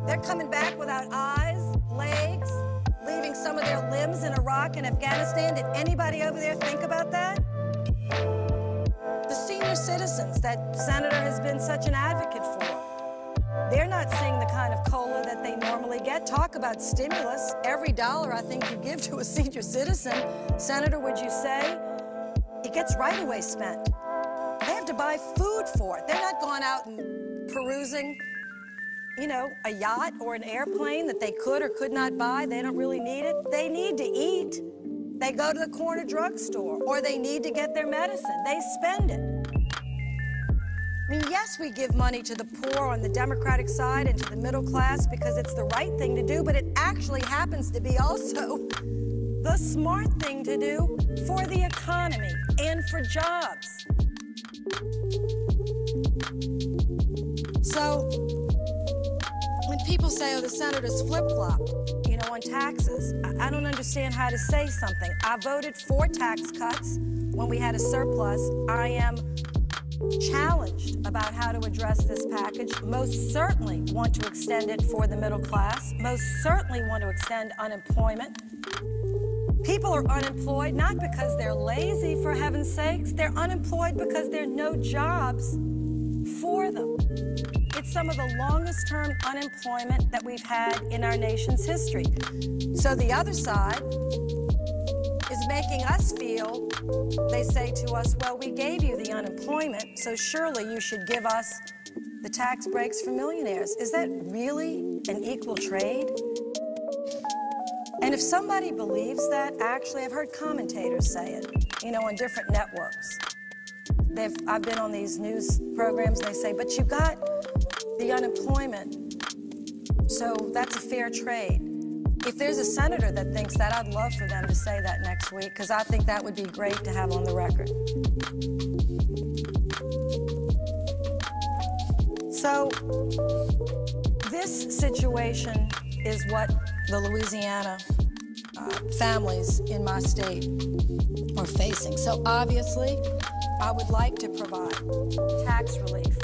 They're coming back without eyes, legs, leaving some of their limbs in Iraq and Afghanistan. Did anybody over there think about that? The senior citizens that Senator has been such an advocate for, they're not seeing the kind of COLA that they normally get. Talk about stimulus. Every dollar I think you give to a senior citizen, Senator, would you say, it gets right away spent. They have to buy food for it. They're not going out and perusing, you know, a yacht or an airplane that they could or could not buy. They don't really need it. They need to eat. They go to the corner drugstore, or they need to get their medicine. They spend it. I mean, yes, we give money to the poor on the Democratic side and to the middle class because it's the right thing to do, but it actually happens to be also the smart thing to do for the economy and for jobs. So when people say, oh, the senator's flip-flopped, you know, on taxes, I don't understand how to say something. I voted for tax cuts when we had a surplus. I am challenged about how to address this package. Most certainly want to extend it for the middle class. Most certainly want to extend unemployment. People are unemployed not because they're lazy, for heaven's sakes. They're unemployed because there are no jobs for them. It's some of the longest term unemployment that we've had in our nation's history. So the other side is making us feel, they say to us, well, we gave you the unemployment, so surely you should give us the tax breaks for millionaires. Is that really an equal trade? And if somebody believes that, actually, I've heard commentators say it, you know, on different networks. I've been on these news programs, and they say, but you got the unemployment, so that's a fair trade. If there's a senator that thinks that, I'd love for them to say that next week, because I think that would be great to have on the record. So this situation is what the Louisiana families in my state are facing. So obviously, I would like to provide tax relief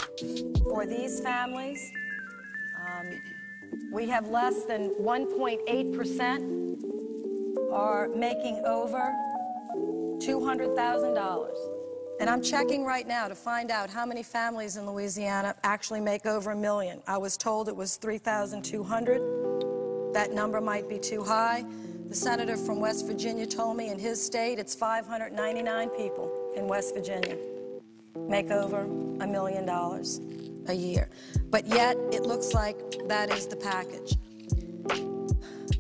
for these families. We have less than 1.8% are making over $200,000. And I'm checking right now to find out how many families in Louisiana actually make over $1 million. I was told it was 3,200. That number might be too high. The senator from West Virginia told me in his state it's 599 people in West Virginia make over $1 million a year. But yet, it looks like that is the package.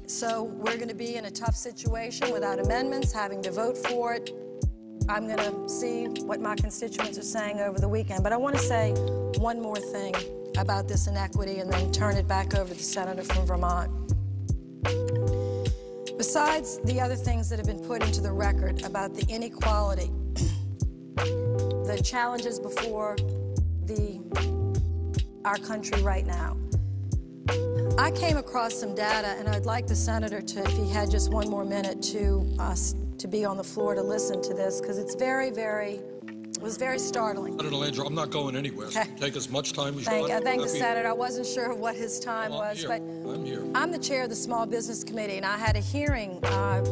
So we're going to be in a tough situation without amendments, having to vote for it. I'm going to see what my constituents are saying over the weekend. But I want to say one more thing about this inequity and then turn it back over to the senator from Vermont. Besides the other things that have been put into the record about the inequality, the challenges before our country right now, I came across some data, and I'd like the senator to, if he had just one more minute, to be on the floor to listen to this, because it's very, very, it was very startling. Senator Landrieu, I'm not going anywhere, so take as much time as you want. Thank the senator. I wasn't sure what his time was, but I'm here. I'm the chair of the Small Business Committee, and I had a hearing. I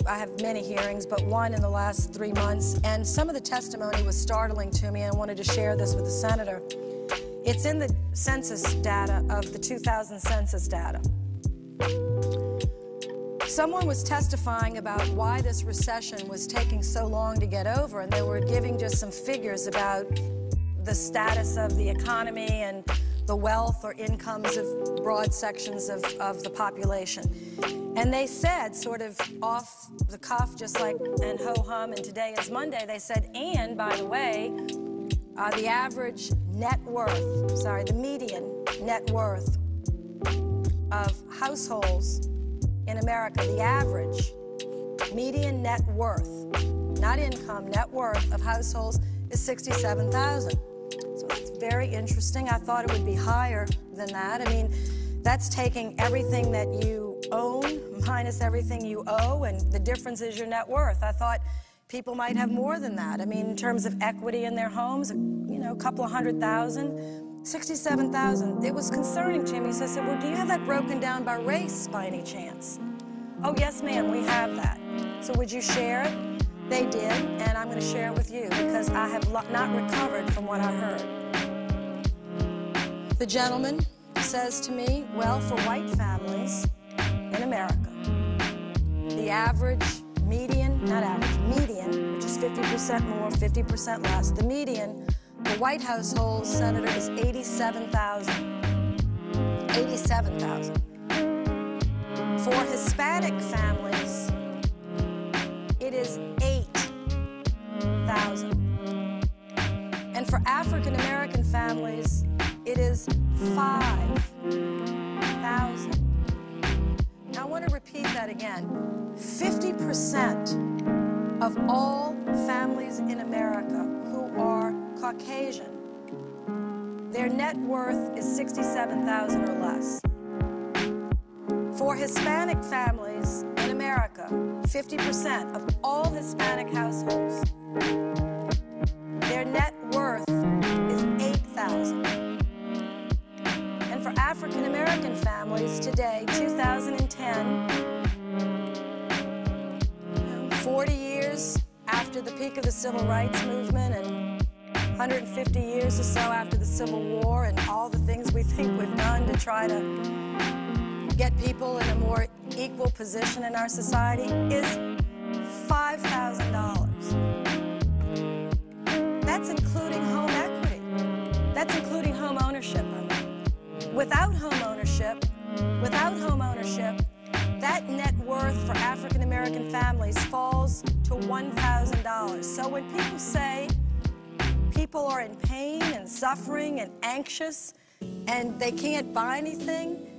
have many hearings, but one in the last 3 months, and some of the testimony was startling to me, and I wanted to share this with the senator. It's in the census data of the 2000 census data. Someone was testifying about why this recession was taking so long to get over, and they were giving just some figures about the status of the economy and the wealth or incomes of broad sections of the population. And they said, sort of off the cuff, just like, and ho-hum, and today is Monday, they said, and by the way, the average net worth, the median net worth of households in America, the average median net worth, not income, net worth of households is $67,000. So it's very interesting. I thought it would be higher than that. I mean, that's taking everything that you own minus everything you owe, and the difference is your net worth. I thought People might have more than that. I mean, in terms of equity in their homes, you know, a couple of 100,000, 67,000. It was concerning to me. So I said, well, do you have that broken down by race by any chance? Oh, yes, ma'am, we have that. So would you share it? They did, and I'm going to share it with you because I have not recovered from what I heard. The gentleman says to me, well, for white families in America, the average median, which is 50% more, 50% less, the median for white households, Senator, is 87,000. 87,000. For Hispanic families, it is 8,000. And for African American families, it is 5,000. Now I want to repeat that again. 50% of all families in America who are Caucasian, their net worth is 67,000 or less. For Hispanic families in America, 50% of all Hispanic households, their net worth is 8,000. And for African American families today, 2010, 40 years after the peak of the Civil Rights Movement and 150 years or so after the Civil War and all the things we think we've done to try to get people in a more equal position in our society, is $5,000. That's including home equity. That's including home ownership. Without home ownership, that net worth for African American families falls to $1,000. So when people say people are in pain and suffering and anxious and they can't buy anything,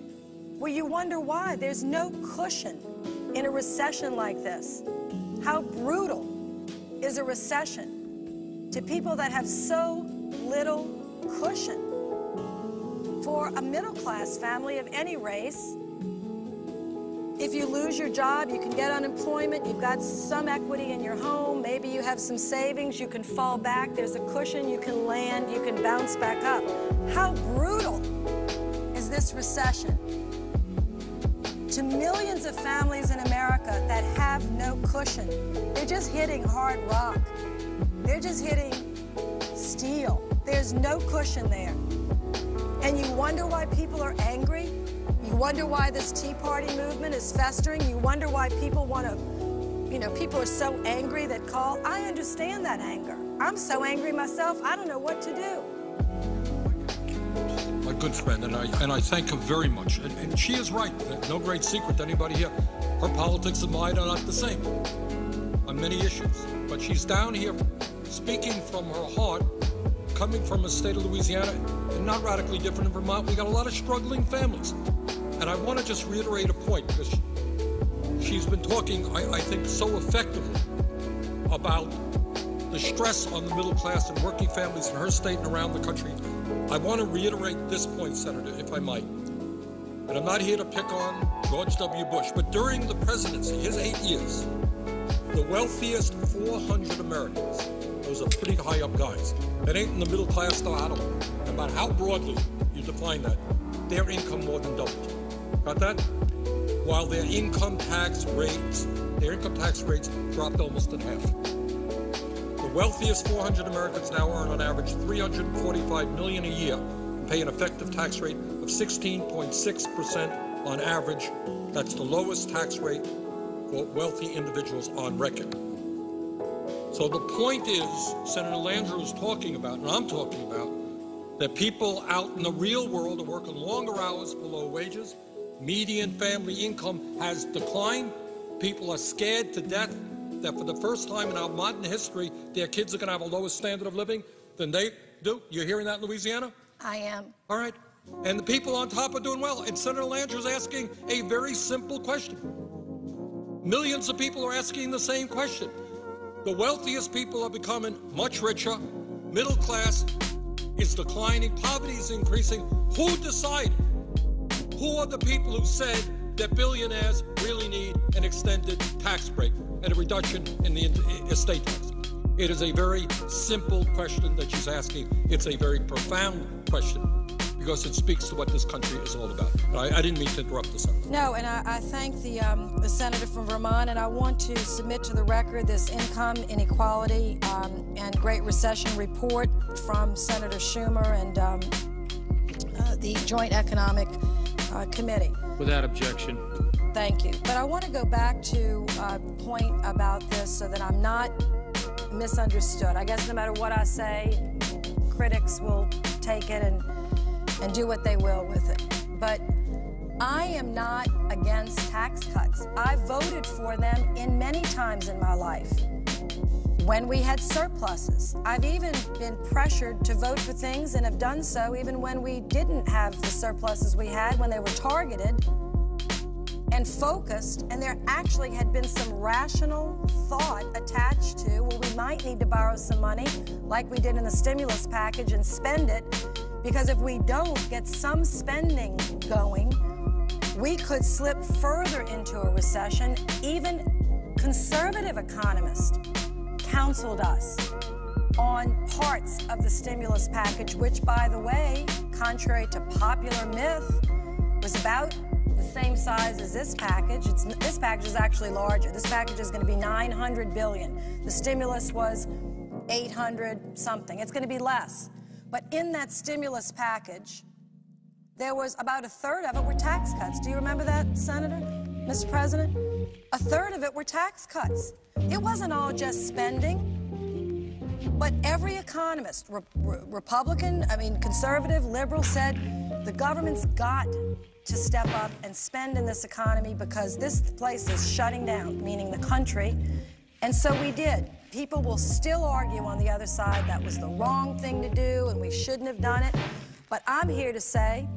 well, you wonder why. There's no cushion in a recession like this. How brutal is a recession to people that have so little cushion? For a middle-class family of any race, if you lose your job, you can get unemployment, you've got some equity in your home, maybe you have some savings, you can fall back, there's a cushion, you can land, you can bounce back up. How brutal is this recession to millions of families in America that have no cushion? They're just hitting hard rock. They're just hitting steel. There's no cushion there. And you wonder why people are angry? You wonder why this Tea Party movement is festering? You wonder why people want to, people are so angry that call? I understand that anger. I'm so angry myself, I don't know what to do. My good friend, and I thank her very much. And she is right. No great secret to anybody here. Her politics and mine are not the same on many issues. But she's down here speaking from her heart, coming from a state of Louisiana, and not radically different in Vermont. We got a lot of struggling families. And I want to just reiterate a point, because she's been talking, I think, so effectively about the stress on the middle class and working families in her state and around the country. I want to reiterate this point, Senator, if I might. And I'm not here to pick on George W. Bush, but during the presidency, his 8 years, the wealthiest 400 Americans, those are pretty high up guys, that ain't in the middle class though at all, no matter how broadly you define that, their income more than doubled. Got that? While their income tax rates dropped almost in half. The wealthiest 400 Americans now earn on average $345 million a year and pay an effective tax rate of 16.6% on average. That's the lowest tax rate for wealthy individuals on record. So the point is, Senator Landrieu is talking about, and I'm talking about, that people out in the real world are working longer hours for low wages. Median family income has declined. People are scared to death that for the first time in our modern history, their kids are going to have a lower standard of living than they do. You're hearing that in Louisiana? I am. All right. And the people on top are doing well. And Senator Landrieu is asking a very simple question. Millions of people are asking the same question. The wealthiest people are becoming much richer. Middle class is declining. Poverty is increasing. Who decided? Who are the people who said that billionaires really need an extended tax break? and a reduction in the estate tax. It is a very simple question that she's asking. It's a very profound question because it speaks to what this country is all about. I didn't mean to interrupt the Senator. No, and I thank the senator from Vermont, and I want to submit to the record this income inequality and Great Recession report from Senator Schumer and the Joint Economic Committee. Without objection. Thank you. But I want to go back to a point about this so that I'm not misunderstood. I guess no matter what I say, critics will take it and do what they will with it. But I am not against tax cuts. I voted for them in many times in my life when we had surpluses. I've even been pressured to vote for things and have done so even when we didn't have the surpluses we had, when they were targeted and focused, and there actually had been some rational thought attached to, well, we might need to borrow some money like we did in the stimulus package and spend it, because if we don't get some spending going, we could slip further into a recession. Even conservative economists counseled us on parts of the stimulus package, which, by the way, contrary to popular myth, was about the same size as this package. This package is actually larger. This package is going to be $900 billion. The stimulus was 800 something. It's going to be less. But in that stimulus package, there was about a third of it were tax cuts. Do you remember that, Senator, Mr. President? A third of it were tax cuts. It wasn't all just spending. But every economist, Republican, conservative, liberal, said the government's got to step up and spend in this economy because this place is shutting down, meaning the country. And so we did. People will still argue on the other side that was the wrong thing to do and we shouldn't have done it. But I'm here to say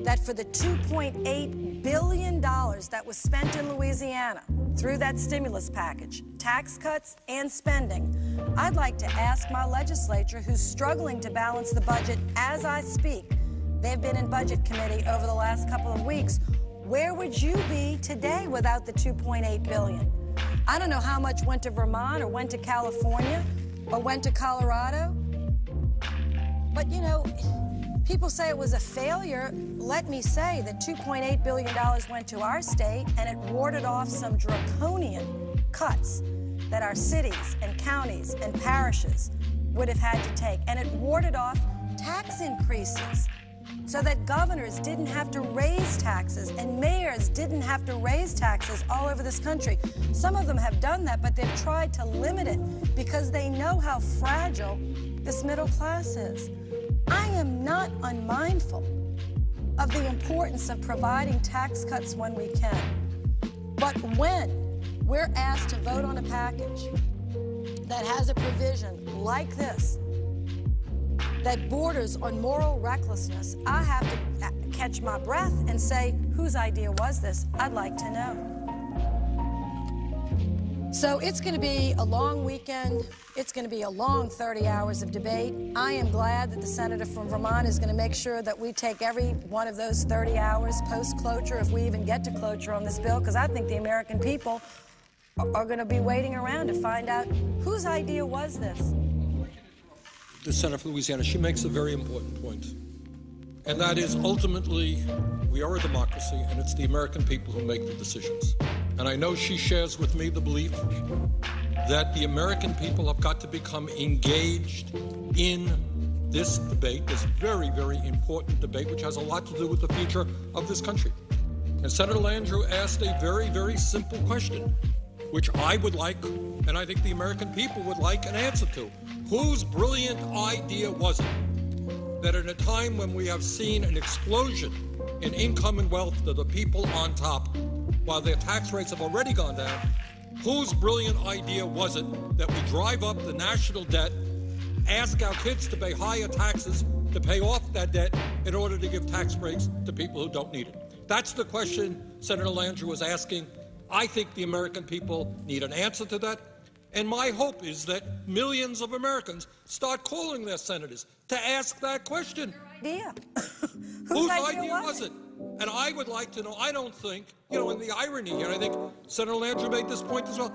that for the $2.8 billion that was spent in Louisiana through that stimulus package, tax cuts and spending, I'd like to ask my legislature, who's struggling to balance the budget as I speak, they've been in budget committee over the last couple of weeks, where would you be today without the $2.8 billion? I don't know how much went to Vermont or went to California or went to Colorado. But, you know, people say it was a failure. Let me say that $2.8 billion went to our state, and it warded off some draconian cuts that our cities and counties and parishes would have had to take. And it warded off tax increases so that governors didn't have to raise taxes and mayors didn't have to raise taxes all over this country. Some of them have done that, but they've tried to limit it because they know how fragile this middle class is. I am not unmindful of the importance of providing tax cuts when we can. But when we're asked to vote on a package that has a provision like this, that borders on moral recklessness, I have to catch my breath and say, whose idea was this? I'd like to know. So it's going to be a long weekend. It's going to be a long 30 hours of debate. I am glad that the senator from Vermont is going to make sure that we take every one of those 30 hours post-cloture, if we even get to cloture on this bill, because I think the American people are going to be waiting around to find out whose idea was this. The senator from Louisiana, she makes a very important point. And that is, ultimately, we are a democracy, and it's the American people who make the decisions. And I know she shares with me the belief that the American people have got to become engaged in this debate, this very, very important debate, which has a lot to do with the future of this country. And Senator Landrieu asked a very, very simple question, which I would like, and I think the American people would like an answer to. Whose brilliant idea was it that in a time when we have seen an explosion in income and wealth to the people on top, while their tax rates have already gone down, whose brilliant idea was it that we drive up the national debt, ask our kids to pay higher taxes to pay off that debt in order to give tax breaks to people who don't need it? That's the question Senator Landrieu was asking. I think the American people need an answer to that. And my hope is that millions of Americans start calling their senators to ask that question. Idea. Whose idea was it? And I would like to know, I don't think, in the irony here, I think Senator Landrieu made this point as well,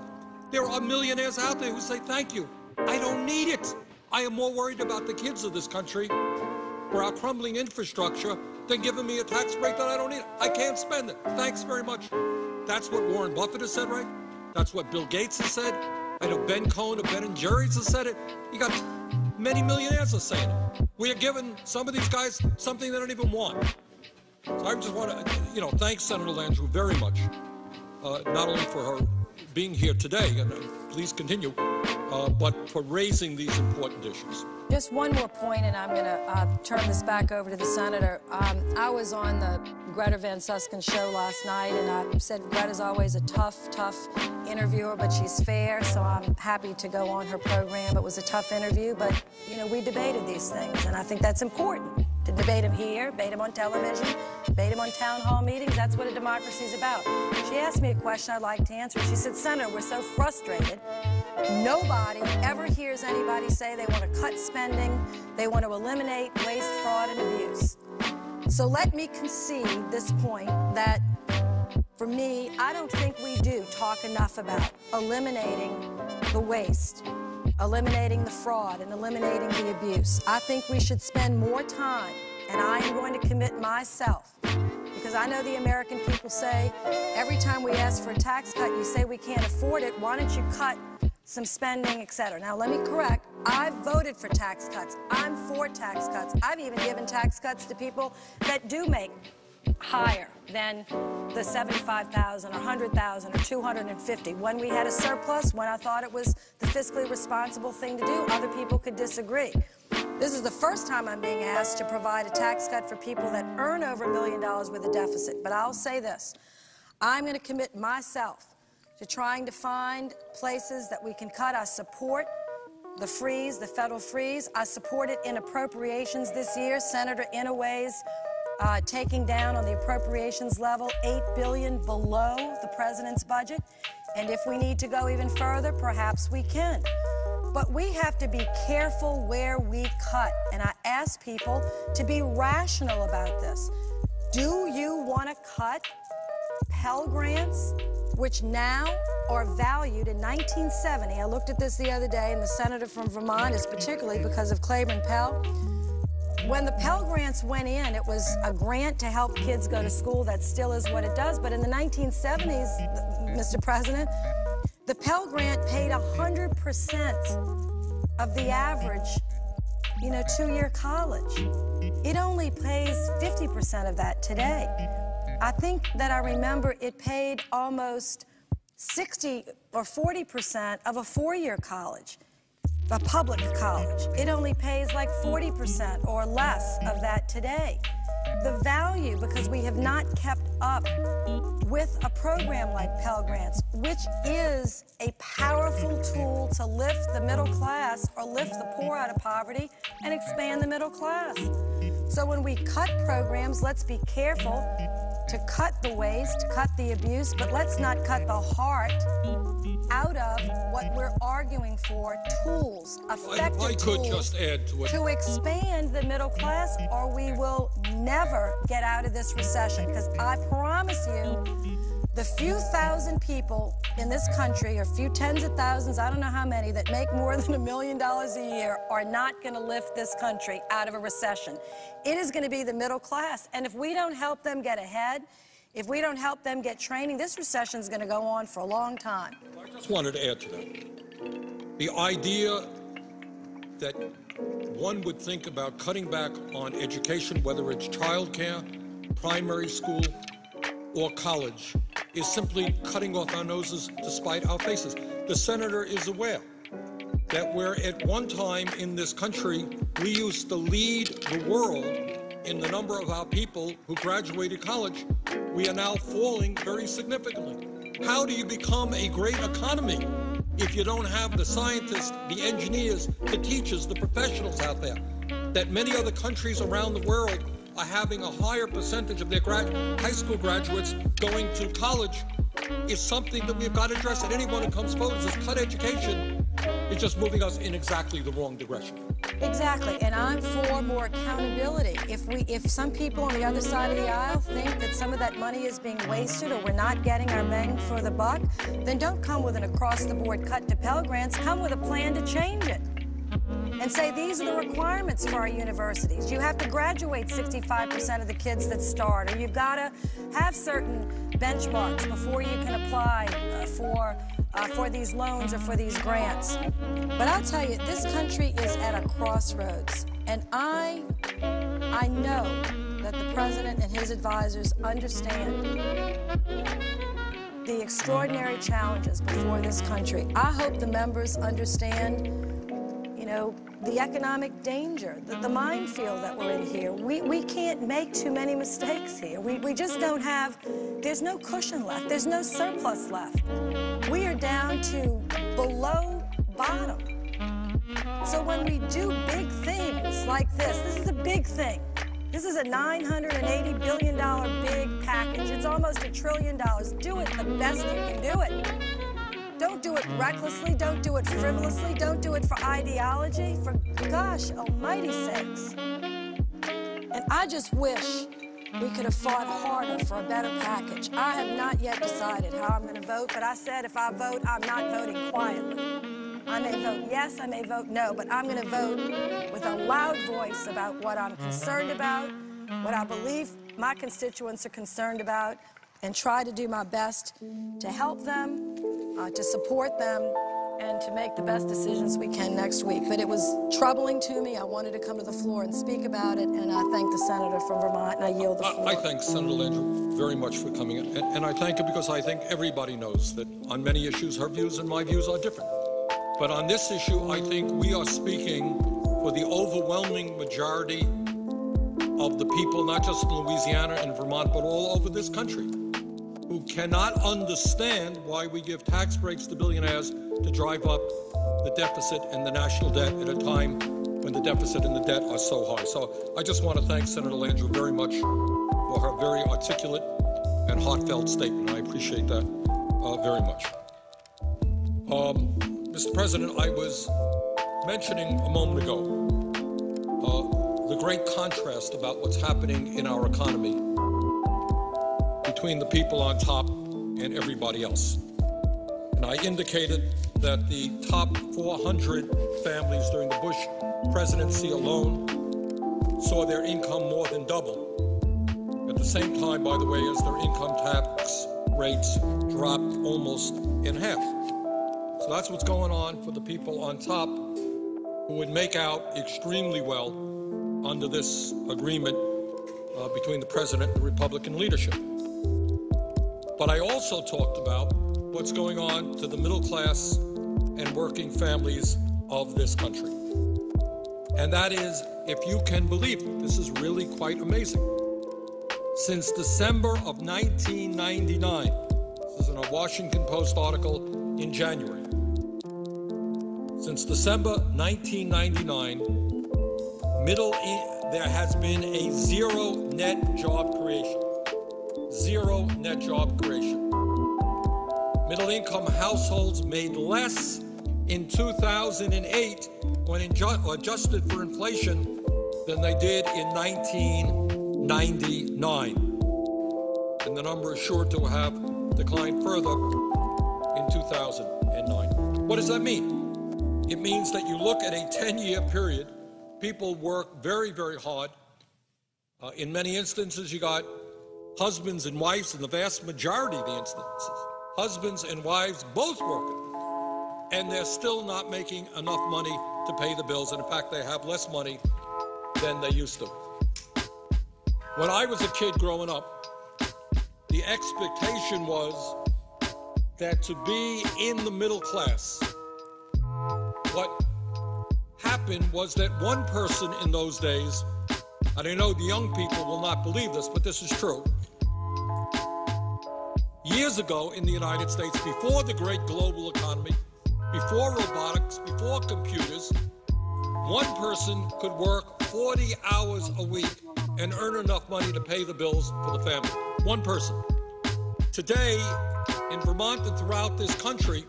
There are millionaires out there who say, thank you. I don't need it. I am more worried about the kids of this country or our crumbling infrastructure than giving me a tax break that I don't need. I can't spend it. Thanks very much. That's what Warren Buffett has said, right? That's what Bill Gates has said. I know Ben Cohen of Ben & Jerry's has said it. You got many millionaires are saying it. We are giving some of these guys something they don't even want. So I just want to, thank Senator Landrieu very much, not only for her being here today, and please continue, but for raising these important issues. Just one more point, and I'm going to turn this back over to the senator. I was on the Greta Van Susken show last night, and I said Greta's always a tough interviewer, but she's fair, so I'm happy to go on her program. It was a tough interview, but, we debated these things, and I think that's important. To debate them here, debate them on television, debate them on town hall meetings. That's what a democracy is about. She asked me a question I'd like to answer. She said, Senator, we're so frustrated. Nobody ever hears anybody say they want to cut spending, they want to eliminate waste, fraud, and abuse. So let me concede this point that, for me, I don't think we do talk enough about eliminating the waste, eliminating the fraud, and eliminating the abuse. I think we should spend more time, and I am going to commit myself, because I know the American people say, every time we ask for a tax cut, you say we can't afford it. Why don't you cut some spending, et cetera? Now, let me correct. I've voted for tax cuts. I'm for tax cuts. I've even given tax cuts to people that do make higher than the $75,000 or $100,000 or $250,000. When we had a surplus, when I thought it was the fiscally responsible thing to do, other people could disagree. This is the first time I'm being asked to provide a tax cut for people that earn over $1 million with a deficit. But I'll say this. I'm going to commit myself to trying to find places that we can cut. I support the freeze, the federal freeze. I support it in appropriations this year. Senator Inouye's taking down on the appropriations level $8 billion below the president's budget. And if we need to go even further, perhaps we can. But we have to be careful where we cut. And I ask people to be rational about this. Do you want to cut Pell Grants, which now are valued in 1970? I looked at this the other day, and the senator from Vermont is particularly because of Claiborne Pell. When the Pell Grants went in, it was a grant to help kids go to school. That still is what it does. But in the 1970s, Mr. President, the Pell Grant paid 100% of the average, two-year college. It only pays 50% of that today. I think that I remember it paid almost 60 or 40% of a four-year college. A public college. It only pays like 40% or less of that today. The value, because we have not kept up with a program like Pell Grants, which is a powerful tool to lift the middle class or lift the poor out of poverty and expand the middle class. So when we cut programs, let's be careful to cut the waste, to cut the abuse, but let's not cut the heart out of what we're arguing for, tools, effective tools just add to it. To expand the middle class, or we will never get out of this recession. Because I promise you, the few thousand people in this country, or few tens of thousands, I don't know how many, that make more than $1 million a year are not going to lift this country out of a recession. It is going to be the middle class. And if we don't help them get ahead, if we don't help them get training, this recession is going to go on for a long time. I just wanted to add to that. The idea that one would think about cutting back on education, whether it's childcare, primary school, or college, is simply cutting off our noses to spite our faces. The senator is aware that where at one time in this country we used to lead the world in the number of our people who graduated college, we are now falling very significantly. How do you become a great economy if you don't have the scientists, the engineers, the teachers, the professionals out there? That many other countries around the world are having a higher percentage of their high school graduates going to college is something that we've got to address. And anyone who comes forward and says cut education It's just moving us in exactly the wrong direction. Exactly, and I'm for more accountability. If some people on the other side of the aisle think that some of that money is being wasted or we're not getting our bang for the buck, then don't come with an across-the-board cut to Pell Grants. Come with a plan to change it. And say these are the requirements for our universities. You have to graduate 65% of the kids that start, or you've got to have certain benchmarks before you can apply for these loans or for these grants. But I'll tell you, this country is at a crossroads, and I know that the president and his advisors understand the extraordinary challenges before this country. I hope the members understand, you know, the economic danger, the minefield that we're in here. We can't make too many mistakes here. We just don't have, there's no cushion left. There's no surplus left. We are down to below bottom. So when we do big things like this is a big thing. This is a $980 billion big package. It's almost $1 trillion. Do it the best you can do it. Don't do it recklessly. Don't do it frivolously. Don't do it for ideology. For gosh almighty sakes. And I just wish we could have fought harder for a better package. I have not yet decided how I'm going to vote, but I said if I vote, I'm not voting quietly. I may vote yes, I may vote no, but I'm going to vote with a loud voice about what I'm concerned about, what I believe my constituents are concerned about, and try to do my best to help them, to support them, and to make the best decisions we can next week. But it was troubling to me. I wanted to come to the floor and speak about it, and I thank the senator from Vermont, and I yield the floor. I thank Senator Landrieu very much for coming in, and I thank her because I think everybody knows that on many issues, her views and my views are different. But on this issue, I think we are speaking for the overwhelming majority of the people, not just in Louisiana and Vermont, but all over this country, who cannot understand why we give tax breaks to billionaires to drive up the deficit and the national debt at a time when the deficit and the debt are so high. So I just want to thank Senator Landrieu very much for her very articulate and heartfelt statement. I appreciate that very much. Mr. President, I was mentioning a moment ago the great contrast about what's happening in our economy between the people on top and everybody else. And I indicated that the top 400 families during the Bush presidency alone saw their income more than double. At the same time, by the way, as their income tax rates dropped almost in half. So that's what's going on for the people on top who would make out extremely well under this agreement between the president and the Republican leadership. But I also talked about what's going on to the middle class and working families of this country. And that is, if you can believe it, this is really quite amazing. Since December of 1999, this is in a Washington Post article in January. Since December 1999, there has been a zero net job creation. Zero net job creation. Middle-income households made less in 2008 when adjusted for inflation than they did in 1999. And the number is sure to have declined further in 2009. What does that mean? It means that you look at a 10-year period, people work very, very hard. In many instances, you got husbands and wives, in the vast majority of the instances, husbands and wives both working, and they're still not making enough money to pay the bills, and in fact, they have less money than they used to. When I was a kid growing up, the expectation was that to be in the middle class, what happened was that one person in those days, and I know the young people will not believe this, but this is true. Years ago in the United States, before the great global economy, before robotics, before computers, one person could work 40 hours a week and earn enough money to pay the bills for the family. One person. Today, in Vermont and throughout this country,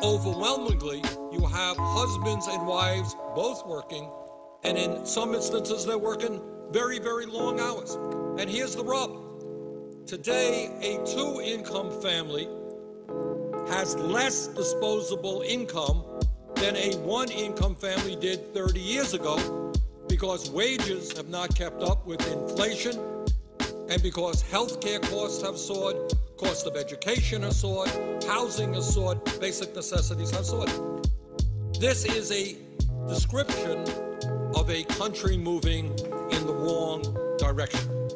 Overwhelmingly, you have husbands and wives both working, and in some instances, they're working very, very long hours. And here's the rub. Today, a two-income family has less disposable income than a one-income family did 30 years ago because wages have not kept up with inflation and because healthcare costs have soared, cost of education has soared, housing has soared, basic necessities have soared. This is a description of a country moving in the wrong direction.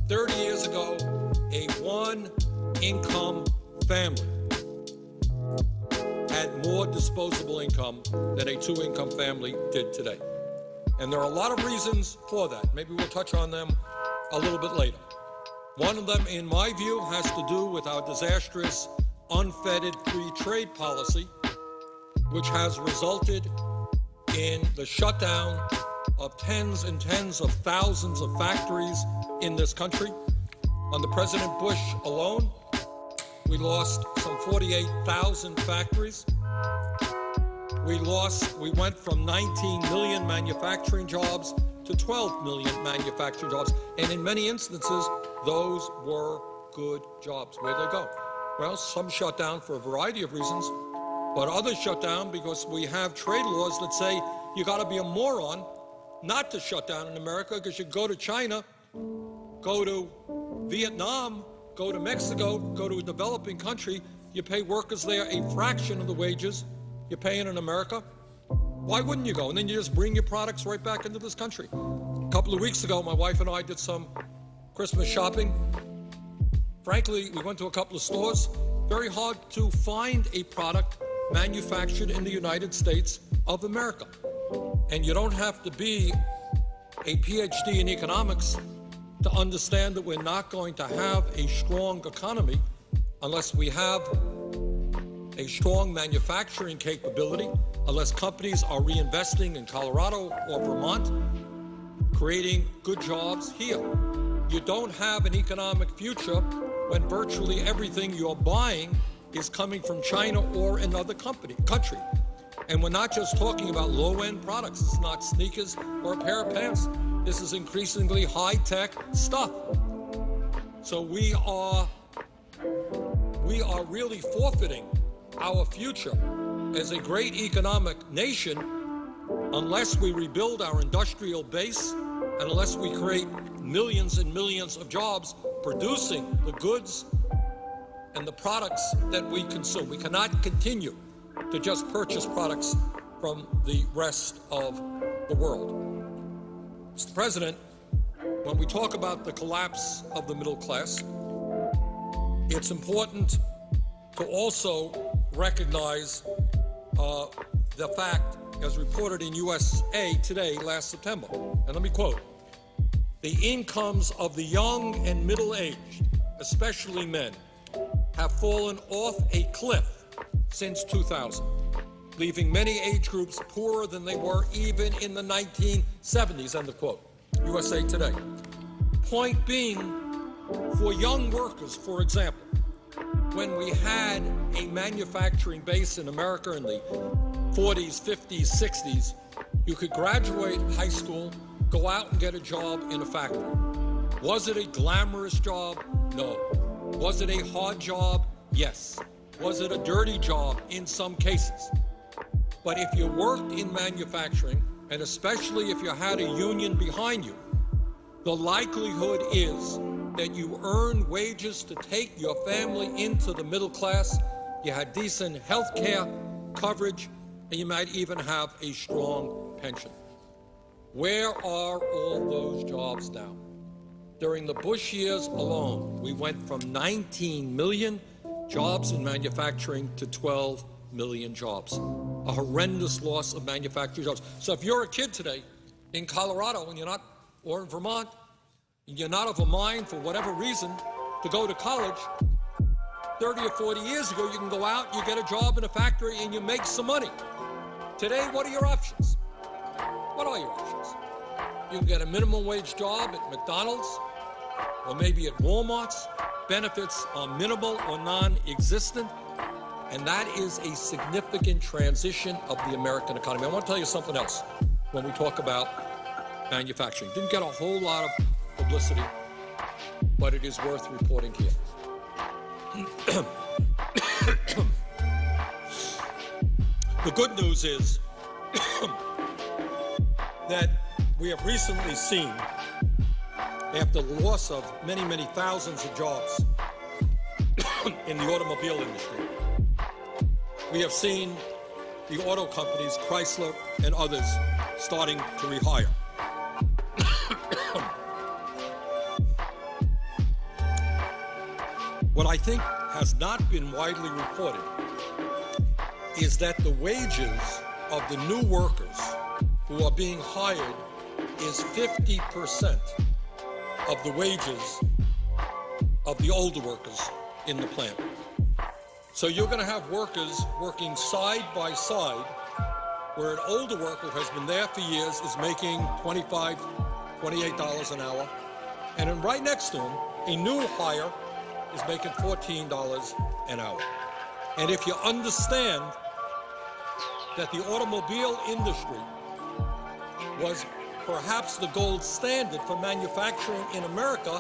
30 years ago, a one-income family had more disposable income than a two-income family did today. And there are a lot of reasons for that. Maybe we'll touch on them a little bit later. One of them, in my view, has to do with our disastrous, unfettered free trade policy, which has resulted in the shutdown of tens and tens of thousands of factories in this country. Under President Bush alone, we lost some 48,000 factories. We went from 19 million manufacturing jobs to 12 million manufacturing jobs. And in many instances, those were good jobs. Where'd they go? Well, some shut down for a variety of reasons, but others shut down because we have trade laws that say you got to be a moron not to shut down in America, because you go to China, go to Vietnam, go to Mexico, go to a developing country, you pay workers there a fraction of the wages you're paying in America. Why wouldn't you go? And then you just bring your products right back into this country. A couple of weeks ago, my wife and I did some Christmas shopping. Frankly, we went to a couple of stores. Very hard to find a product manufactured in the United States of America. And you don't have to be a PhD in economics to understand that we're not going to have a strong economy unless we have a strong manufacturing capability, unless companies are reinvesting in Colorado or Vermont, creating good jobs here. You don't have an economic future when virtually everything you're buying is coming from China or another country. And we're not just talking about low-end products. It's not sneakers or a pair of pants. This is increasingly high-tech stuff. So we are really forfeiting our future as a great economic nation unless we rebuild our industrial base and unless we create millions and millions of jobs producing the goods and the products that we consume. We cannot continue to just purchase products from the rest of the world. Mr. President, when we talk about the collapse of the middle class, it's important to also recognize the fact, as reported in USA Today last September, and let me quote, "The incomes of the young and middle-aged, especially men, have fallen off a cliff since 2000, leaving many age groups poorer than they were even in the 1970s, end of quote. USA Today. Point being, for young workers, for example, when we had a manufacturing base in America in the 40s, 50s, 60s, you could graduate high school, go out and get a job in a factory. Was it a glamorous job? No. Was it a hard job? Yes. Was it a dirty job? In some cases. But if you worked in manufacturing, and especially if you had a union behind you, the likelihood is that you earned wages to take your family into the middle class, you had decent health care coverage, and you might even have a strong pension. Where are all those jobs now? During the Bush years alone, we went from 19 million jobs in manufacturing to 12 million jobs. A horrendous loss of manufacturing jobs. So if you're a kid today in Colorado and or in Vermont, and you're not of a mind for whatever reason to go to college, 30 or 40 years ago, you can go out, you get a job in a factory, and you make some money. Today, what are your options? What are your options? You can get a minimum wage job at McDonald's or maybe at Walmart's. Benefits are minimal or non-existent. And that is a significant transition of the American economy. I want to tell you something else when we talk about manufacturing. Didn't get a whole lot of publicity, but it is worth reporting here. The good news is that we have recently seen, after the loss of many, many thousands of jobs in the automobile industry, we have seen the auto companies, Chrysler and others, starting to rehire. What I think has not been widely reported is that the wages of the new workers who are being hired is 50% of the wages of the older workers in the plant. So you're going to have workers working side by side, where an older worker who has been there for years is making $25, $28 an hour, and then right next to him, a new hire is making $14 an hour. And if you understand that the automobile industry was perhaps the gold standard for manufacturing in America,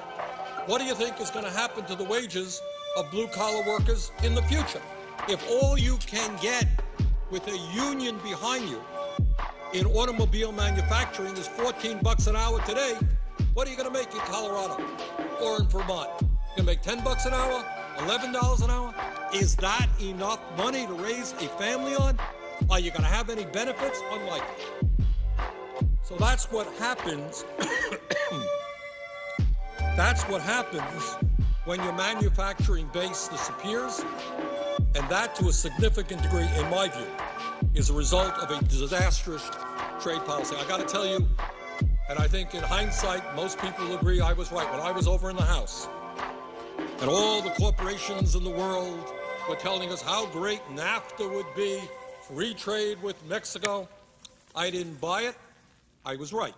what do you think is going to happen to the wages of blue-collar workers in the future? If all you can get with a union behind you in automobile manufacturing is $14 an hour today, what are you going to make in Colorado or in Vermont? You're going to make $10 an hour, $11 an hour? Is that enough money to raise a family on? Are you going to have any benefits? Unlikely. So that's what happens. That's what happens when your manufacturing base disappears, and that, to a significant degree, in my view, is a result of a disastrous trade policy. I got to tell you, and I think in hindsight, most people will agree I was right. When I was over in the House, and all the corporations in the world were telling us how great NAFTA would be, free trade with Mexico, I didn't buy it. I was right.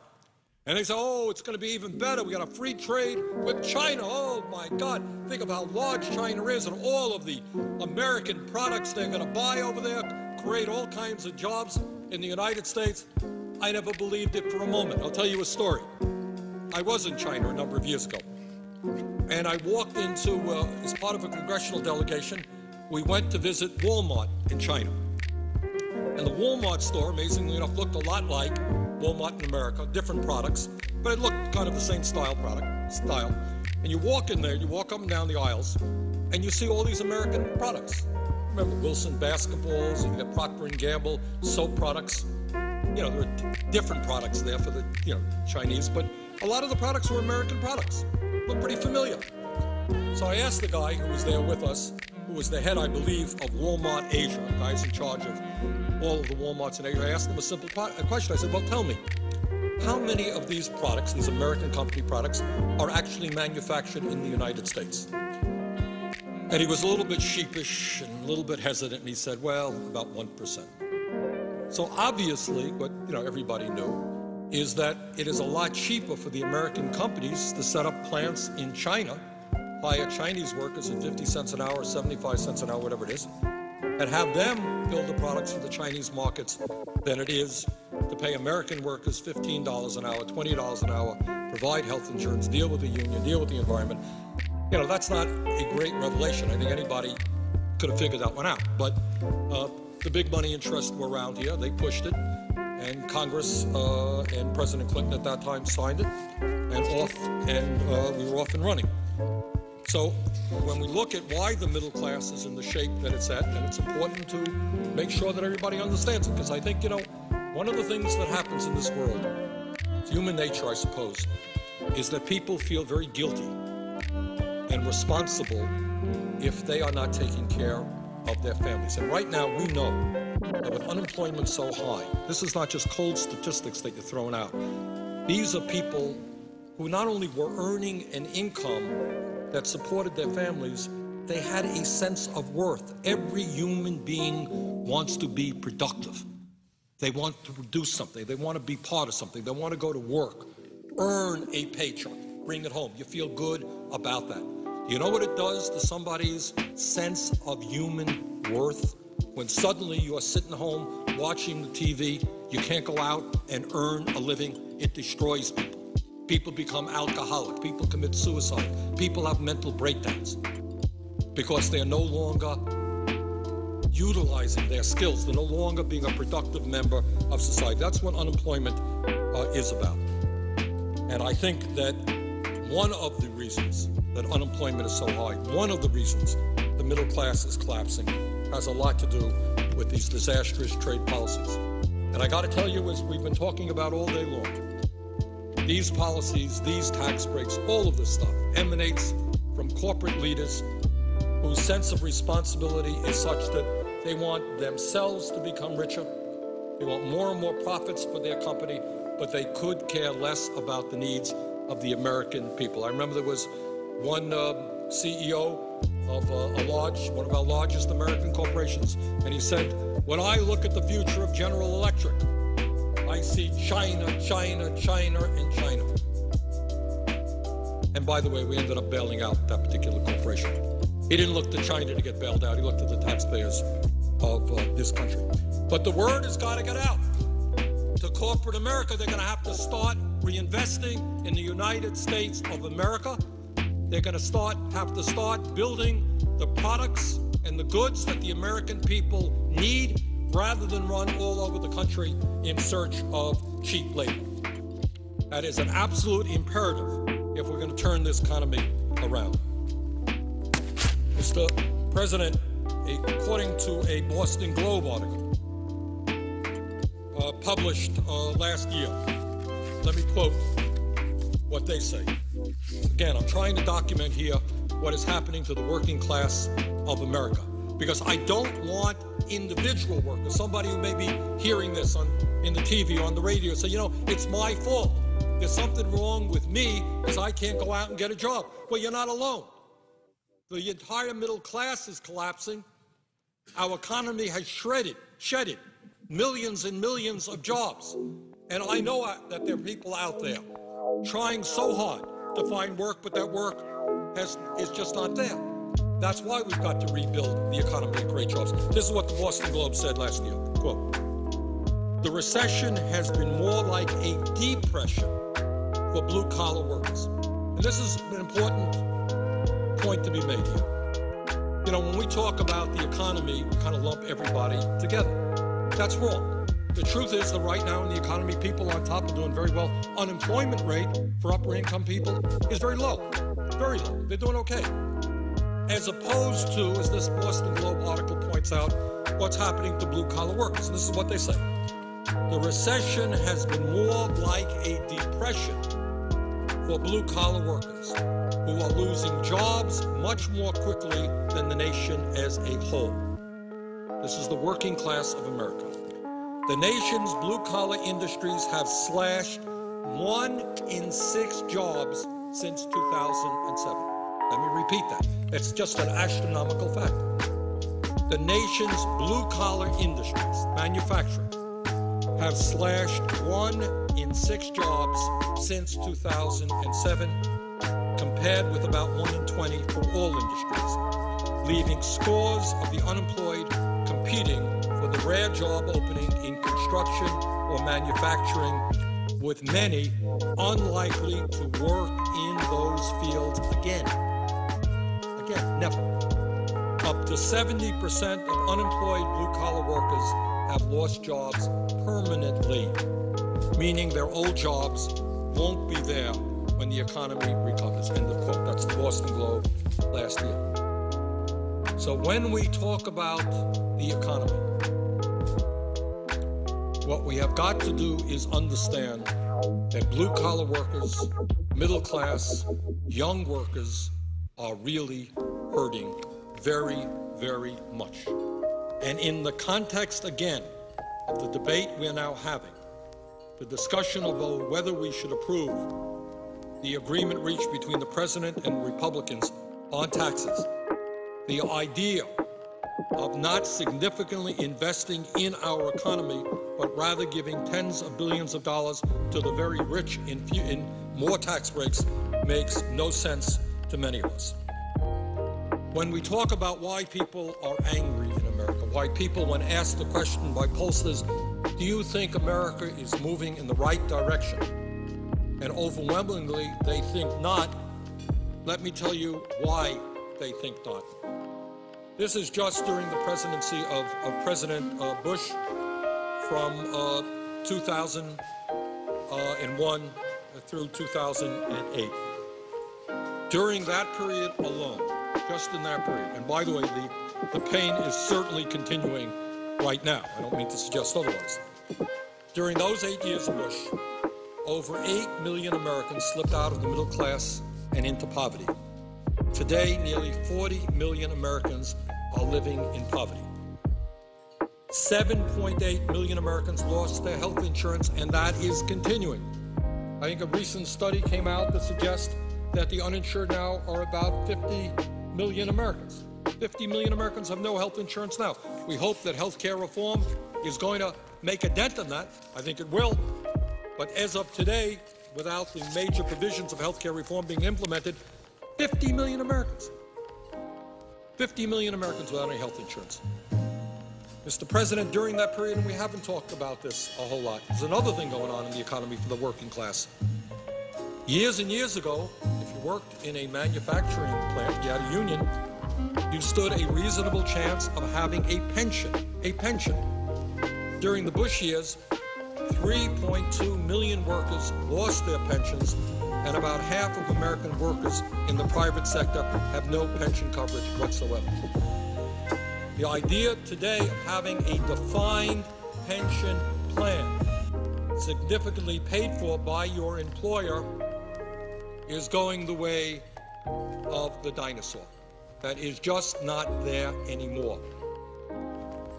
And they say, oh, it's going to be even better. We got a free trade with China. Oh, my God. Think of how large China is and all of the American products they're going to buy over there, create all kinds of jobs in the United States. I never believed it for a moment. I'll tell you a story. I was in China a number of years ago, and I walked into, as part of a congressional delegation, we went to visit Walmart in China. And the Walmart store, amazingly enough, looked a lot like Walmart in America, different products, but it looked kind of the same style. And you walk in there, you walk up and down the aisles, and you see all these American products. Remember Wilson basketballs, you got Procter & Gamble, soap products. You know, there are different products there for the, Chinese, but a lot of the products were American products. Look pretty familiar. So I asked the guy who was there with us, who was the head, I believe, of Walmart Asia, the guy's in charge of all of the Walmarts in Asia. I asked him a simple question. I said, well, tell me, how many of these products, these American company products, are actually manufactured in the United States? And he was a little bit sheepish and a little bit hesitant, and he said, well, about 1%. So obviously, what everybody knew is that it is a lot cheaper for the American companies to set up plants in China, hire Chinese workers at 50 cents an hour, 75 cents an hour, whatever it is, and have them build the products for the Chinese markets than it is to pay American workers $15 an hour, $20 an hour, provide health insurance, deal with the union, deal with the environment. That's not a great revelation. I think anybody could have figured that one out. But the big money interests were around here. They pushed it, and Congress and President Clinton at that time signed it, and we were off and running. So when we look at why the middle class is in the shape that it's at, and it's important to make sure that everybody understands it, because I think, one of the things that happens in this world, it's human nature, I suppose, is that people feel very guilty and responsible if they are not taking care of their families. And right now, we know that with unemployment so high, this is not just cold statistics that you're throwing out. These are people who not only were earning an income that supported their families, they had a sense of worth. Every human being wants to be productive. They want to do something. They want to be part of something. They want to go to work, earn a paycheck, bring it home. You feel good about that. Do you know what it does to somebody's sense of human worth? When suddenly you're sitting home watching the TV, you can't go out and earn a living, it destroys people. People become alcoholic, people commit suicide, people have mental breakdowns because they're no longer utilizing their skills. They're no longer being a productive member of society. That's what unemployment is about. And I think that one of the reasons that unemployment is so high, one of the reasons the middle class is collapsing, has a lot to do with these disastrous trade policies. And I got to tell you, as we've been talking about all day long, these policies, these tax breaks, all of this stuff emanates from corporate leaders whose sense of responsibility is such that they want themselves to become richer. They want more and more profits for their company, but they could care less about the needs of the American people. I remember there was one CEO of one of our largest American corporations, and he said, when I look at the future of General Electric, I see China, China, China, and China. And by the way, we ended up bailing out that particular corporation. He didn't look to China to get bailed out. He looked at the taxpayers of this country. But the word has got to get out. To corporate America, they're going to have to start reinvesting in the United States of America. They're going to have to start building the products and the goods that the American people need, rather than run all over the country in search of cheap labor. That is an absolute imperative if we're going to turn this economy around. Mr. President, according to a Boston Globe article published last year, let me quote what they say. Again, I'm trying to document here what is happening to the working class of America, because I don't want individual workers, somebody who may be hearing this in the TV or on the radio, say, it's my fault. There's something wrong with me because I can't go out and get a job. Well, you're not alone. The entire middle class is collapsing. Our economy has shedded millions and millions of jobs. And I know that there are people out there trying so hard to find work, but that work is just not there. That's why we've got to rebuild the economy and create jobs. This is what the Boston Globe said last year. Quote, the recession has been more like a depression for blue-collar workers. And this is an important point to be made here. When we talk about the economy, we kind of lump everybody together. That's wrong. The truth is that right now in the economy, people on top are doing very well. Unemployment rate for upper income people is very low. Very low. They're doing okay. As opposed to, as this Boston Globe article points out, what's happening to blue-collar workers. And this is what they say. The recession has been more like a depression for blue-collar workers who are losing jobs much more quickly than the nation as a whole. This is the working class of America. The nation's blue-collar industries have slashed 1 in 6 jobs since 2007. Let me repeat that. It's just an astronomical fact. The nation's blue-collar industries, manufacturing, have slashed 1 in 6 jobs since 2007, compared with about 1 in 20 for all industries, leaving scores of the unemployed competing for the rare job opening in construction or manufacturing, with many unlikely to work in those fields again. Again, never. Up to 70% of unemployed blue-collar workers have lost jobs permanently, meaning their old jobs won't be there when the economy recovers. End of quote. That's the Boston Globe last year. So when we talk about the economy, what we have got to do is understand that blue-collar workers, middle class, young workers are really hurting very, very much. And in the context, again, of the debate we're now having, the discussion about whether we should approve the agreement reached between the president and Republicans on taxes, the idea of not significantly investing in our economy, but rather giving tens of billions of dollars to the very rich in more tax breaks makes no sense to many of us. When we talk about why people are angry in America, why people, when asked the question by pollsters, do you think America is moving in the right direction? And overwhelmingly, they think not. Let me tell you why they think not. This is just during the presidency of President Bush from 2001 through 2008. During that period alone, just in that period, and by the way, the pain is certainly continuing right now. I don't mean to suggest otherwise. During those 8 years of Bush, over 8 million Americans slipped out of the middle class and into poverty. Today, nearly 40 million Americans are living in poverty. 7.8 million Americans lost their health insurance, and that is continuing. I think a recent study came out that suggests that the uninsured now are about 50 million Americans. 50 million Americans have no health insurance now. We hope that health care reform is going to make a dent in that. I think it will. But as of today, without the major provisions of health care reform being implemented, 50 million Americans. 50 million Americans without any health insurance. Mr. President, during that period, and we haven't talked about this a whole lot, there's another thing going on in the economy for the working class. Years and years ago, if you worked in a manufacturing plant, you had a union, you stood a reasonable chance of having a pension. During the Bush years, 3.2 million workers lost their pensions, and about half of American workers in the private sector have no pension coverage whatsoever. The idea today of having a defined pension plan, significantly paid for by your employer, is going the way of the dinosaur. That is just not there anymore.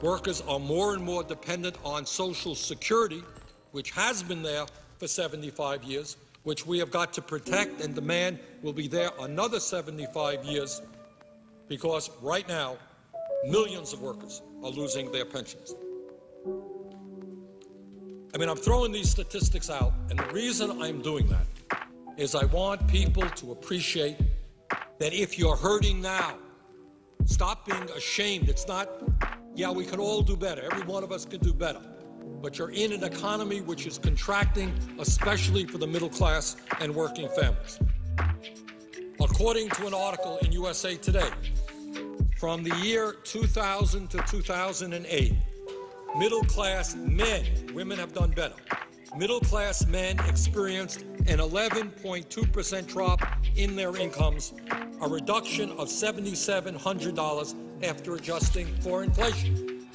Workers are more and more dependent on Social Security, which has been there for 75 years, which we have got to protect and demand will be there another 75 years, because right now, millions of workers are losing their pensions. I mean, I'm throwing these statistics out, and the reason I'm doing that is I want people to appreciate that if you're hurting now, stop being ashamed. It's not, yeah, we can all do better. Every one of us can do better. But you're in an economy which is contracting, especially for the middle class and working families. According to an article in USA Today, from the year 2000 to 2008, middle-class men, women have done better, middle-class men experienced an 11.2% drop in their incomes, a reduction of $7,700 after adjusting for inflation.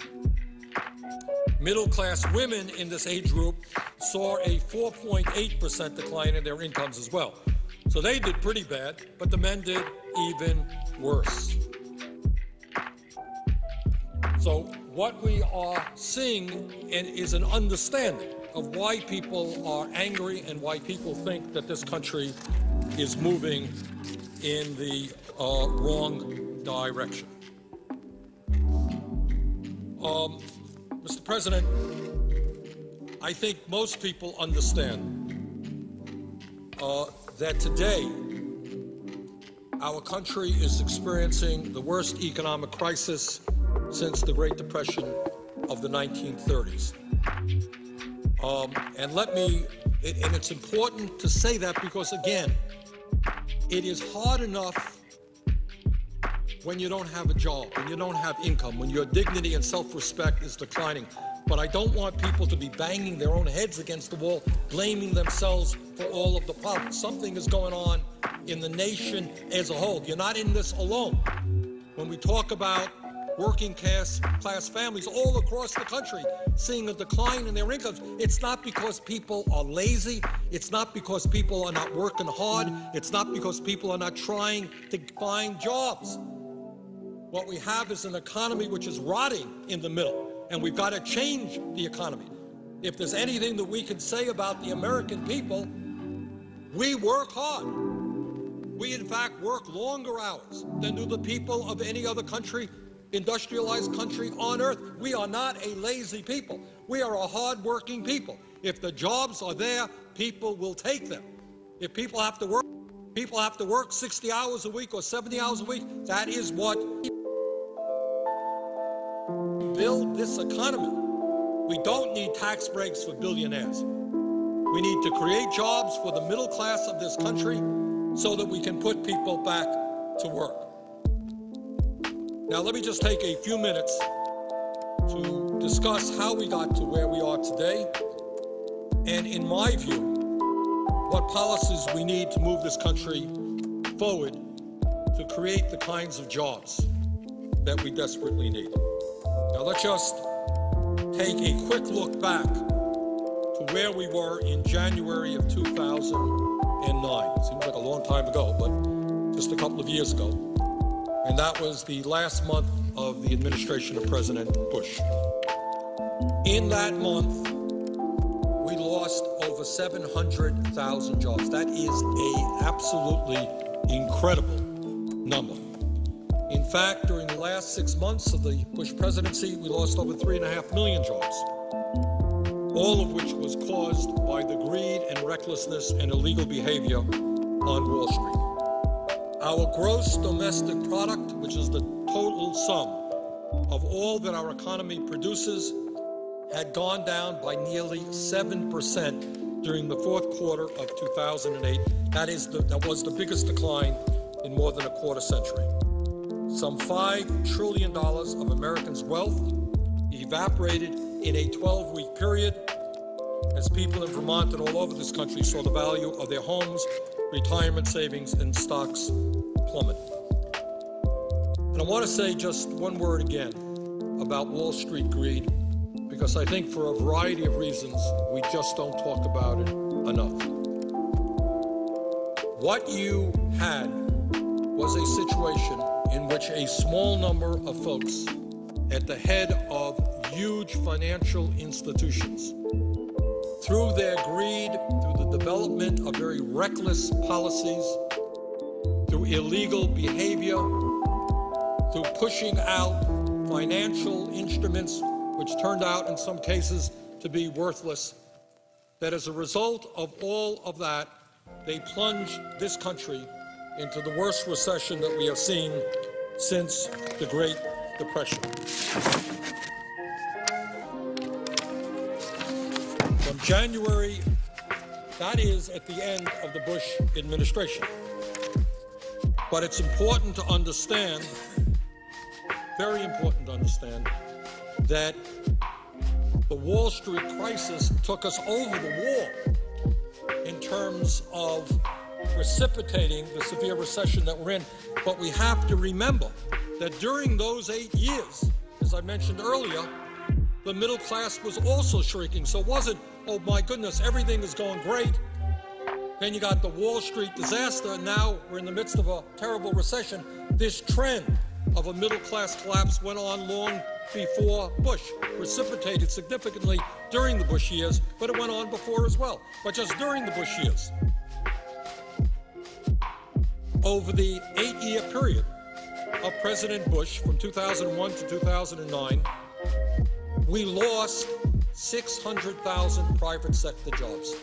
Middle-class women in this age group saw a 4.8% decline in their incomes as well. So they did pretty bad, but the men did even worse. So what we are seeing is an understanding of why people are angry and why people think that this country is moving in the wrong direction. Mr. President, I think most people understand that today our country is experiencing the worst economic crisis since the Great Depression of the 1930s. And it's important to say that because, again, it is hard enough when you don't have a job, when you don't have income, when your dignity and self-respect is declining. But I don't want people to be banging their own heads against the wall, blaming themselves for all of the problems. Something is going on in the nation as a whole. You're not in this alone. When we talk about working class families all across the country seeing a decline in their incomes, it's not because people are lazy. It's not because people are not working hard. It's not because people are not trying to find jobs. What we have is an economy which is rotting in the middle, and we've got to change the economy. If there's anything that we can say about the American people, we work hard. We, in fact, work longer hours than do the people of any other country, industrialized country on earth. We are not a lazy people. We are a hard-working people. If the jobs are there, people will take them. If people have to work, People have to work 60 hours a week or 70 hours a week. That is what build this economy. We don't need tax breaks for billionaires. We need to create jobs for the middle class of this country so that we can put people back to work. Now, let me just take a few minutes to discuss how we got to where we are today, and in my view, what policies we need to move this country forward to create the kinds of jobs that we desperately need. Now, let's just take a quick look back to where we were in January of 2009. It seems like a long time ago, but just a couple of years ago. And that was the last month of the administration of President Bush. In that month, we lost over 700,000 jobs. That is an absolutely incredible number. In fact, during the last 6 months of the Bush presidency, we lost over 3.5 million jobs, all of which was caused by the greed and recklessness and illegal behavior on Wall Street. Our gross domestic product, which is the total sum of all that our economy produces, had gone down by nearly 7% during the fourth quarter of 2008. That was the biggest decline in more than a quarter century. Some $5 trillion of Americans' wealth evaporated in a 12-week period as people in Vermont and all over this country saw the value of their homes, retirement savings, and stocks plummet. And I want to say just one word again about Wall Street greed, because I think for a variety of reasons, we just don't talk about it enough. What you had was a situation in which a small number of folks at the head of huge financial institutions, through their greed, through the development of very reckless policies, through illegal behavior, through pushing out financial instruments which turned out in some cases to be worthless, that as a result of all of that, they plunged this country into the worst recession that we have seen since the Great Depression. From January, that is at the end of the Bush administration. But it's important to understand, very important to understand, that the Wall Street crisis took us over the wall in terms of precipitating the severe recession that we're in. But we have to remember that during those 8 years, as I mentioned earlier, the middle class was also shrinking. So it wasn't, oh my goodness, everything is going great. Then you got the Wall Street disaster, and now we're in the midst of a terrible recession. This trend of a middle class collapse went on long before Bush, precipitated significantly during the Bush years, but it went on before as well. But just during the Bush years, over the 8-year period of President Bush from 2001 to 2009, we lost 600,000 private sector jobs.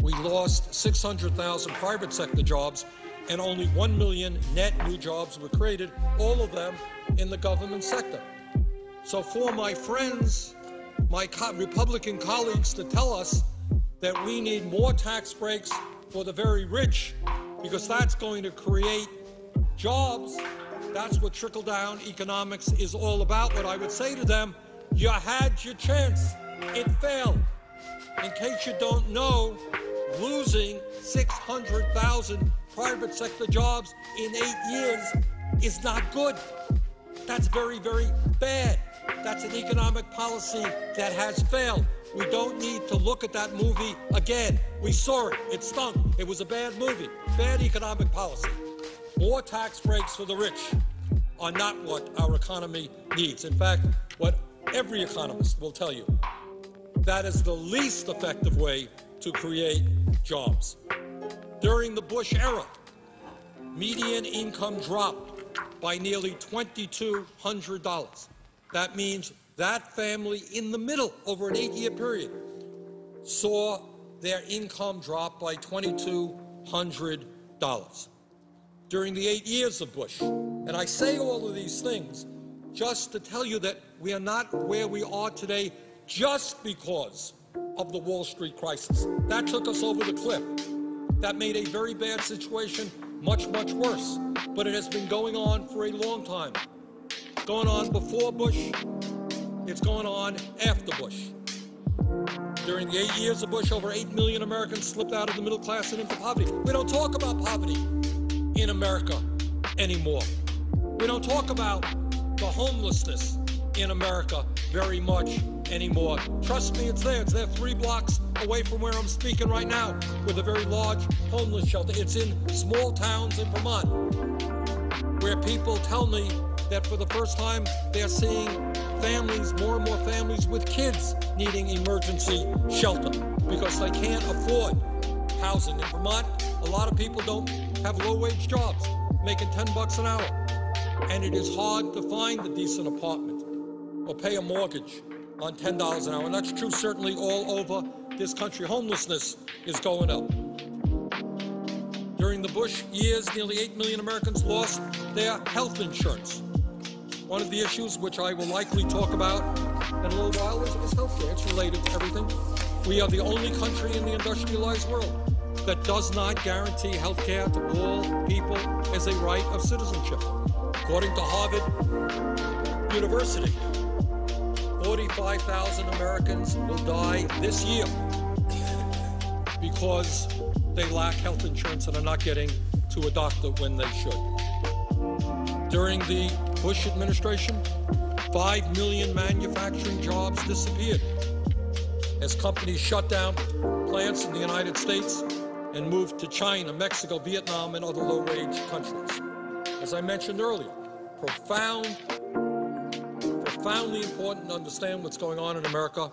We lost 600,000 private sector jobs, and only 1 million net new jobs were created, all of them in the government sector. So for my friends, my Republican colleagues, to tell us that we need more tax breaks for the very rich, because that's going to create jobs, that's what trickle-down economics is all about. What I would say to them, you had your chance. It failed. In case you don't know, losing 600,000 private sector jobs in 8 years is not good. That's very, very bad. That's an economic policy that has failed. We don't need to look at that movie again. We saw it. It stunk. It was a bad movie. Bad economic policy. More tax breaks for the rich are not what our economy needs. In fact, what every economist will tell you, that is the least effective way to create jobs. During the Bush era, median income dropped by nearly $2,200. That means that family in the middle, over an 8-year period, saw their income drop by $2,200. During the 8 years of Bush. And I say all of these things just to tell you that we are not where we are today just because of the Wall Street crisis. That took us over the cliff. That made a very bad situation much, much worse. But it has been going on for a long time. It's going on before Bush. It's going on after Bush. During the 8 years of Bush, over 8 million Americans slipped out of the middle class and into poverty. We don't talk about poverty in America anymore. We don't talk about the homelessness in America very much anymore. Trust me, it's there. It's there 3 blocks away from where I'm speaking right now with a very large homeless shelter. It's in small towns in Vermont where people tell me that for the first time they're seeing families, more and more families with kids needing emergency shelter because they can't afford housing. In Vermont, a lot of people don't have low-wage jobs, making $10 an hour. And it is hard to find a decent apartment or pay a mortgage on $10 an hour. And that's true certainly all over this country. Homelessness is going up. During the Bush years, nearly 8 million Americans lost their health insurance. One of the issues which I will likely talk about in a little while is health care. It's related to everything. We are the only country in the industrialized world that does not guarantee health care to all people as a right of citizenship. According to Harvard University, 45,000 Americans will die this year because they lack health insurance and are not getting to a doctor when they should. During the Bush administration, 5 million manufacturing jobs disappeared as companies shut down plants in the United States and moved to China, Mexico, Vietnam, and other low-wage countries. As I mentioned earlier, profoundly important to understand what's going on in America.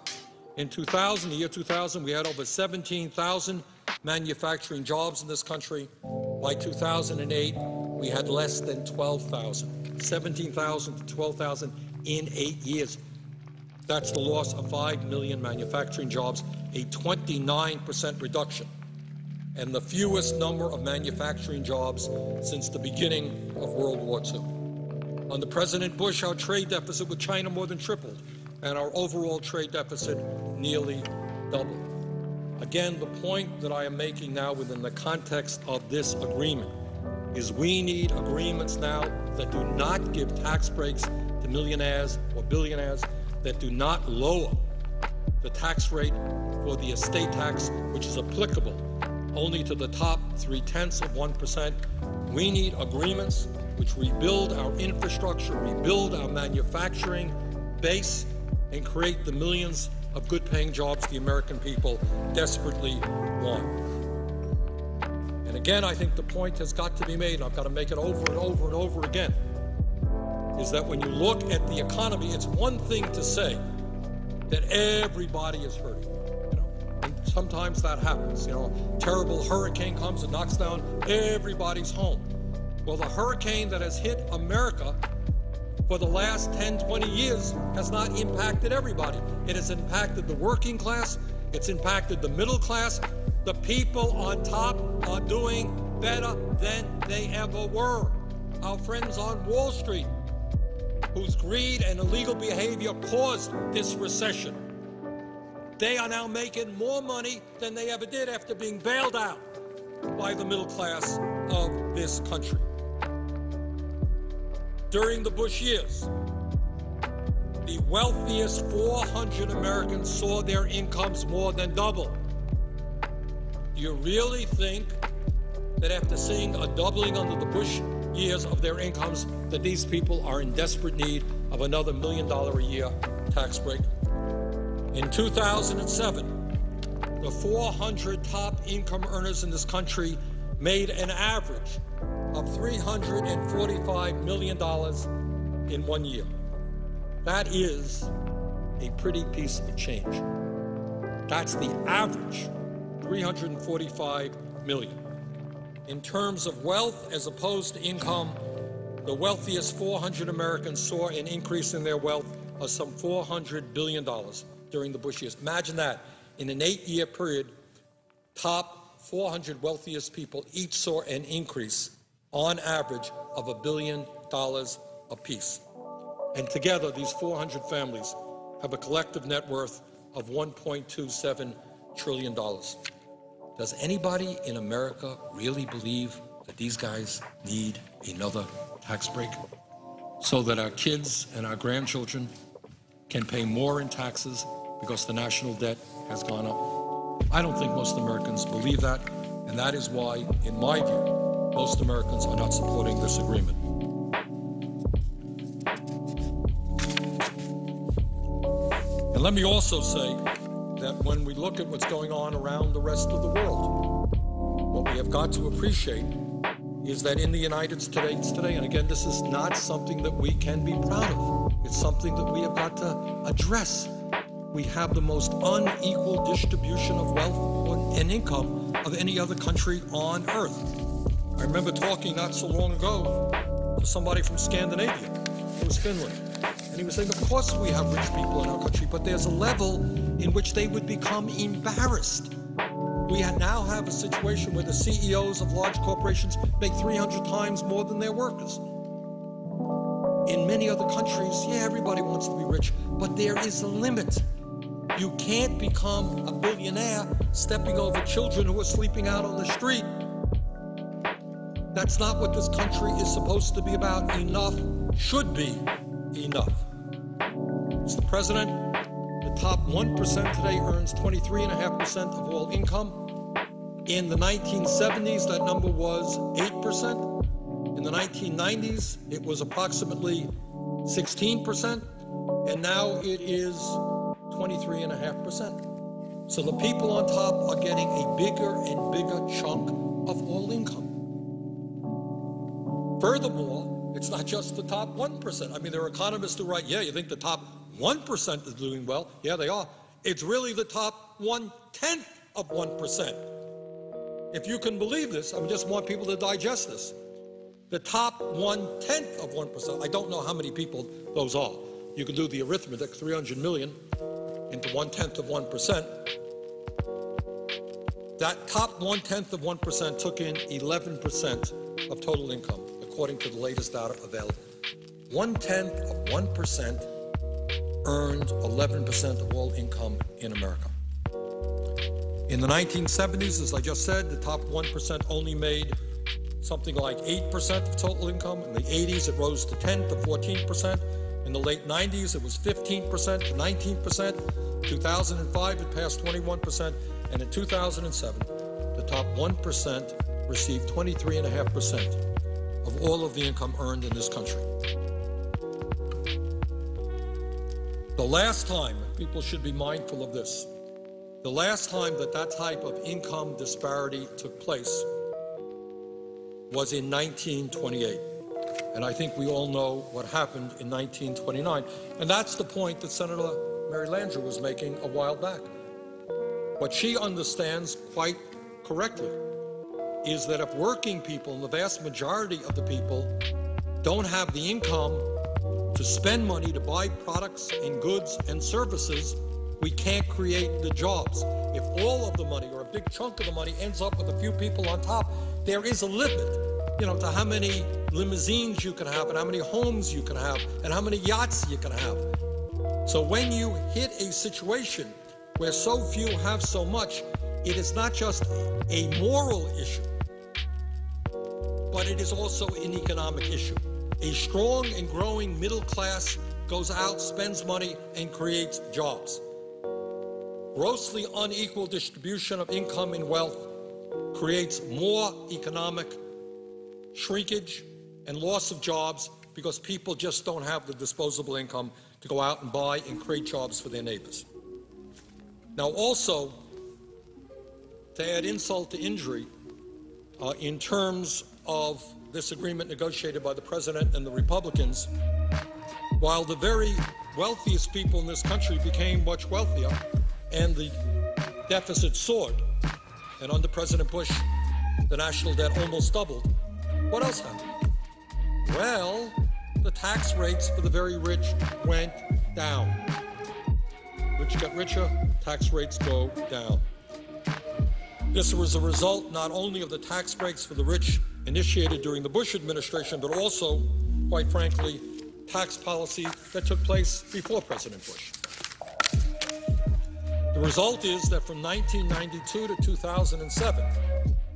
In 2000, the year 2000, we had over 17,000 manufacturing jobs in this country. By 2008, we had less than 12,000. 17,000 to 12,000 in 8 years. That's the loss of 5 million manufacturing jobs, a 29% reduction, and the fewest number of manufacturing jobs since the beginning of World War II. Under President Bush, our trade deficit with China more than tripled, and our overall trade deficit nearly doubled. Again, the point that I am making now within the context of this agreement is we need agreements now that do not give tax breaks to millionaires or billionaires, that do not lower the tax rate for the estate tax, which is applicable only to the top 0.3%. We need agreements which rebuild our infrastructure, rebuild our manufacturing base, and create the millions of good-paying jobs the American people desperately want. And again, I think the point has got to be made, and I've got to make it over and over and over again, is that when you look at the economy, it's one thing to say that everybody is hurting. And sometimes that happens. Terrible hurricane comes and knocks down everybody's home. Well, the hurricane that has hit America for the last 10, 20 years has not impacted everybody. It has impacted the working class. It's impacted the middle class. The people on top are doing better than they ever were. Our friends on Wall Street, whose greed and illegal behavior caused this recession, they are now making more money than they ever did after being bailed out by the middle class of this country. During the Bush years, the wealthiest 400 Americans saw their incomes more than double. Do you really think that after seeing a doubling under the Bush years of their incomes, that these people are in desperate need of another $1 million a year tax break? In 2007, the 400 top income earners in this country made an average of $345 million in 1 year. That is a pretty piece of change. That's the average, $345 million. In terms of wealth as opposed to income, the wealthiest 400 Americans saw an increase in their wealth of some $400 billion during the Bush years. Imagine that. In an 8-year period, top 400 wealthiest people each saw an increase on average of $1 billion apiece. And together, these 400 families have a collective net worth of $1.27 trillion. Does anybody in America really believe that these guys need another tax break so that our kids and our grandchildren can pay more in taxes because the national debt has gone up? I don't think most Americans believe that, and that is why, in my view, most Americans are not supporting this agreement. And let me also say that when we look at what's going on around the rest of the world, what we have got to appreciate is that in the United States today, and again, this is not something that we can be proud of. It's something that we have got to address. We have the most unequal distribution of wealth and income of any other country on earth. I remember talking not so long ago to somebody from Scandinavia. It was Finland. And he was saying, of course we have rich people in our country, but there's a level in which they would become embarrassed. We now have a situation where the CEOs of large corporations make 300 times more than their workers. In many other countries, yeah, everybody wants to be rich, but there is a limit. You can't become a billionaire stepping over children who are sleeping out on the street. That's not what this country is supposed to be about. Enough should be enough. Mr. President, the top 1% today earns 23.5% of all income. In the 1970s, that number was 8%. In the 1990s, it was approximately 16%. And now it is 23.5%. So the people on top are getting a bigger and bigger chunk of all income. Furthermore, it's not just the top 1%. I mean, there are economists who write, yeah, you think the top 1% is doing well? Yeah, they are. It's really the top 1/10 of 1%. If you can believe this, I just want people to digest this. The top 1/10 of 1%, I don't know how many people those are. You can do the arithmetic, 300 million into 1/10 of 1%. That top 1/10 of 1% took in 11% of total income, according to the latest data available. 1/10 of 1% earned 11% of all income in America. In the 1970s, as I just said, the top 1% only made something like 8% of total income. In the 80s, it rose to 10 to 14%. In the late 90s, it was 15% to 19%. In 2005, it passed 21%. And in 2007, the top 1% received 23.5% of all of the income earned in this country. The last time, people should be mindful of this, the last time that type of income disparity took place was in 1928. And I think we all know what happened in 1929. And that's the point that Senator Mary Landrieu was making a while back. What she understands quite correctly is that if working people, and the vast majority of the people, don't have the income to spend money to buy products and goods and services, we can't create the jobs. If all of the money or a big chunk of the money ends up with a few people on top, there is a limit, to how many limousines you can have and how many homes you can have and how many yachts you can have. So when you hit a situation where so few have so much, it is not just a moral issue, but it is also an economic issue. A strong and growing middle class goes out, spends money, and creates jobs. Grossly unequal distribution of income and wealth creates more economic shrinkage and loss of jobs because people just don't have the disposable income to go out and buy and create jobs for their neighbors. Now also, to add insult to injury, in terms of this agreement negotiated by the President and the Republicans, while the very wealthiest people in this country became much wealthier and the deficit soared, and under President Bush, the national debt almost doubled, what else happened? Well, the tax rates for the very rich went down. Rich get richer, tax rates go down. This was a result not only of the tax breaks for the rich initiated during the Bush administration, but also, quite frankly, tax policy that took place before President Bush. The result is that from 1992 to 2007,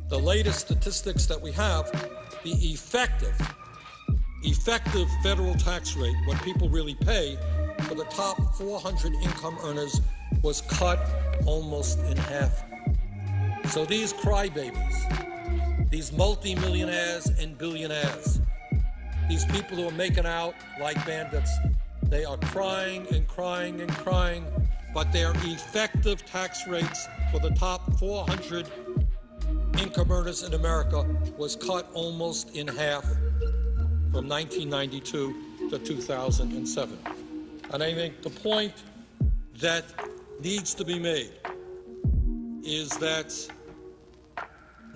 the latest statistics that we have, the effective federal tax rate, what people really pay for the top 400 income earners, was cut almost in half. So these crybabies, these multimillionaires and billionaires, these people who are making out like bandits, they are crying and crying and crying, but their effective tax rates for the top 400 income earners in America was cut almost in half from 1992 to 2007. And I think the point that needs to be made is that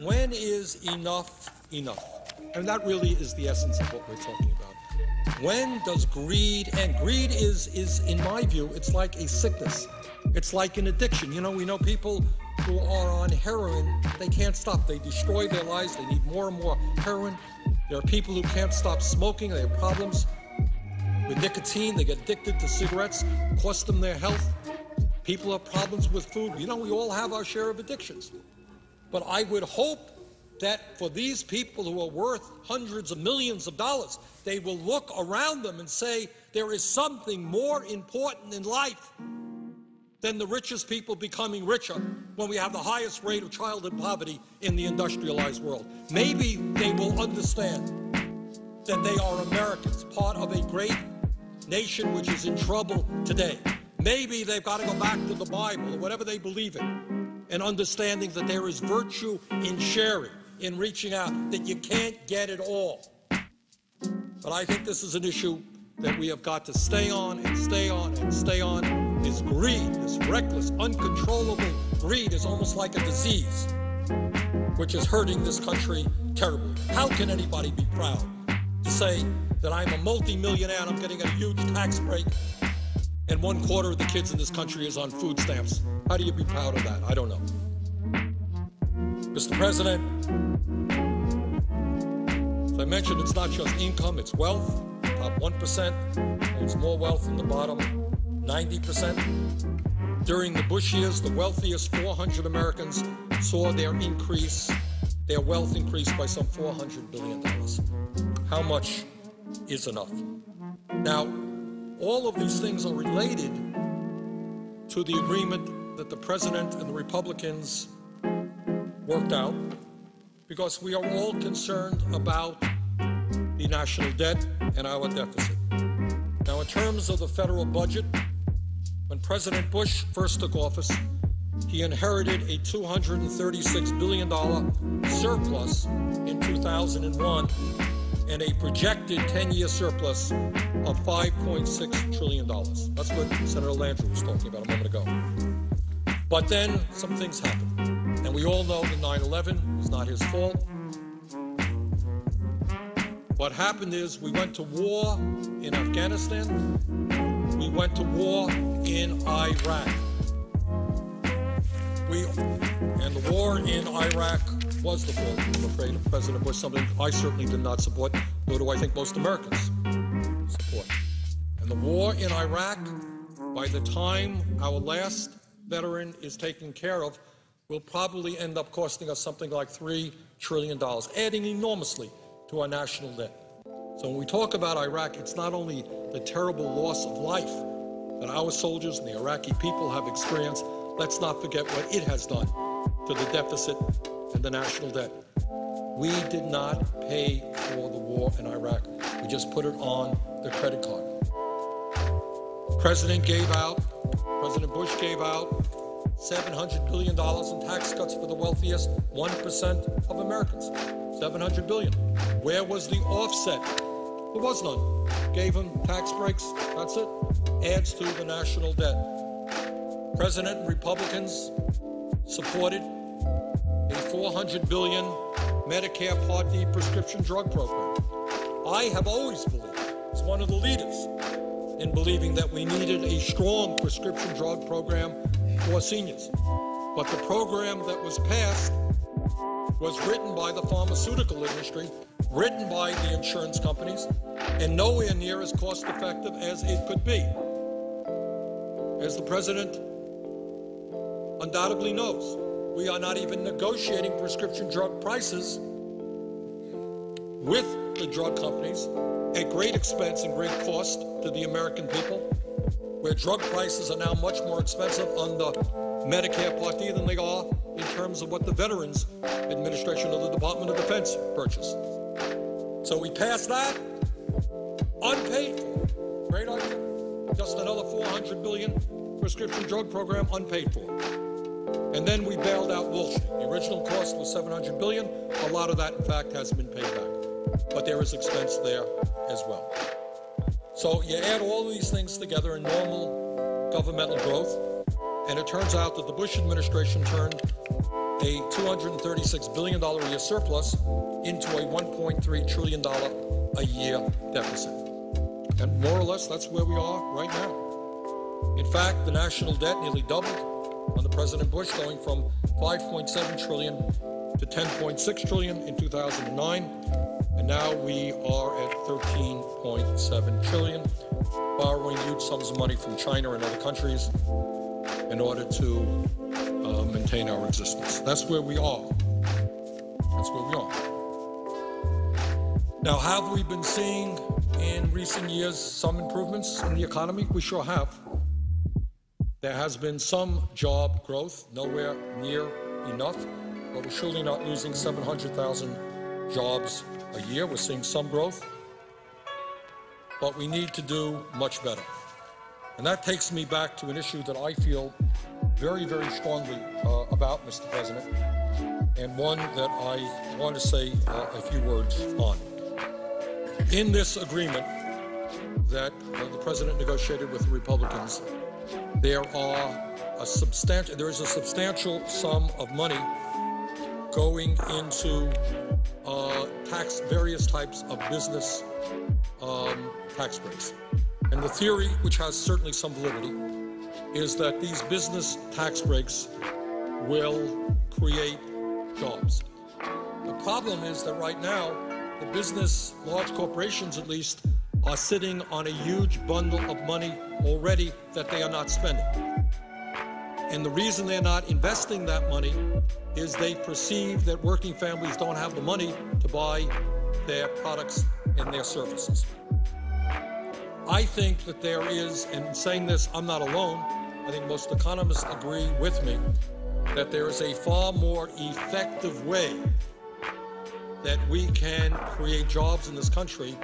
when is enough enough? And that really is the essence of what we're talking about. When does greed end? Greed is, in my view, it's like a sickness. It's like an addiction. You know, we know people who are on heroin, they can't stop. They destroy their lives. They need more and more heroin. There are people who can't stop smoking. They have problems with nicotine. They get addicted to cigarettes, cost them their health. People have problems with food. You know, we all have our share of addictions. But I would hope that for these people who are worth hundreds of millions of dollars, they will look around them and say, there is something more important in life than the richest people becoming richer when we have the highest rate of childhood poverty in the industrialized world. Maybe they will understand that they are Americans, part of a great nation which is in trouble today. Maybe they've got to go back to the Bible or whatever they believe in, and understanding that there is virtue in sharing, in reaching out, that you can't get it all. But I think this is an issue that we have got to stay on and stay on and stay on. This greed, this reckless, uncontrollable greed is almost like a disease, which is hurting this country terribly. How can anybody be proud to say that I'm a multimillionaire and I'm getting a huge tax break and 1/4 of the kids in this country is on food stamps? How do you be proud of that? I don't know. Mr. President, as I mentioned, it's not just income, it's wealth. Top 1% owns more wealth than the bottom 90%. During the Bush years, the wealthiest 400 Americans saw their wealth increase by some $400 billion. How much is enough? Now, all of these things are related to the agreement that the President and the Republicans worked out, because we are all concerned about the national debt and our deficit. Now, in terms of the federal budget, when President Bush first took office, he inherited a $236 billion surplus in 2001 and a projected 10-year surplus of $5.6 trillion. That's what Senator Landrieu was talking about a moment ago. But then some things happened. And we all know that 9/11 was not his fault. What happened is we went to war in Afghanistan. We went to war in Iraq. And the war in Iraq was the fault, I'm afraid, of President Bush, something I certainly did not support, nor do I think most Americans support. And the war in Iraq, by the time our last veteran is taken care of, will probably end up costing us something like $3 trillion, adding enormously to our national debt. So when we talk about Iraq, it's not only the terrible loss of life that our soldiers and the Iraqi people have experienced, let's not forget what it has done to the deficit and the national debt. We did not pay for the war in Iraq. We just put it on the credit card. President Bush gave out $700 billion in tax cuts for the wealthiest 1% of Americans. $700 billion. Where was the offset? There was none. Gave them tax breaks, that's it. Adds to the national debt. President and Republicans supported a $400 billion Medicare Part D prescription drug program. I have always believed, as one of the leaders, in believing that we needed a strong prescription drug program for seniors. But the program that was passed was written by the pharmaceutical industry, written by the insurance companies, and nowhere near as cost effective as it could be. As the president undoubtedly knows, we are not even negotiating prescription drug prices with the drug companies at great expense and great cost to the American people, where drug prices are now much more expensive on the Medicare Part D than they are in terms of what the Veterans Administration of the Department of Defense purchases. So we passed that, unpaid for. Great idea. Just another $400 billion prescription drug program unpaid for. And then we bailed out Wall Street. The original cost was $700 billion. A lot of that, in fact, has been paid back. But there is expense there as well. So you add all of these things together in normal governmental growth, and it turns out that the Bush administration turned a $236 billion a year surplus into a $1.3 trillion a year deficit. And more or less, that's where we are right now. In fact, the national debt nearly doubled under President Bush, going from $5.7 trillion to $10.6 trillion in 2009. And now we are at $13.7 trillion, borrowing huge sums of money from China and other countries in order to maintain our existence. That's where we are. That's where we are. Now, have we been seeing in recent years some improvements in the economy? We sure have. There has been some job growth, nowhere near enough, but we're surely not losing 700,000 jobs a year. We're seeing some growth, but we need to do much better. And that takes me back to an issue that I feel very, very strongly about, Mr. President, and one that I want to say a few words on. In this agreement that the President negotiated with the Republicans, there is a substantial sum of money going into various types of business tax breaks. And the theory, which has certainly some validity, is that these business tax breaks will create jobs. The problem is that right now, the business, large corporations at least, are sitting on a huge bundle of money already that they are not spending. And the reason they're not investing that money is they perceive that working families don't have the money to buy their products and their services. I think that there is, and in saying this, I'm not alone, I think most economists agree with me, that there is a far more effective way that we can create jobs in this country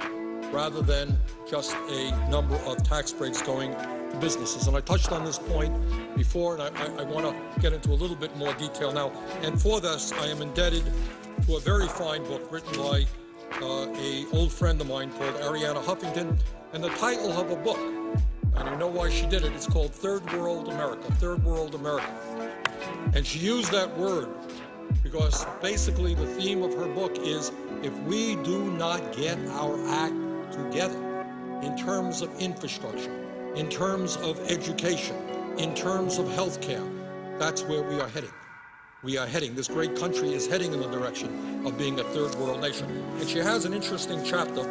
rather than just a number of tax breaks going to businesses. And I touched on this point before, and I want to get into a little bit more detail now. And for this, I am indebted to a very fine book written by an old friend of mine called Arianna Huffington. And the title of a book, and you know why she did it, it's called Third World America, Third World America. And she used that word because basically the theme of her book is, if we do not get our act together in terms of infrastructure, in terms of education, in terms of healthcare, that's where we are heading. We are heading, this great country is heading in the direction of being a third world nation. And she has an interesting chapter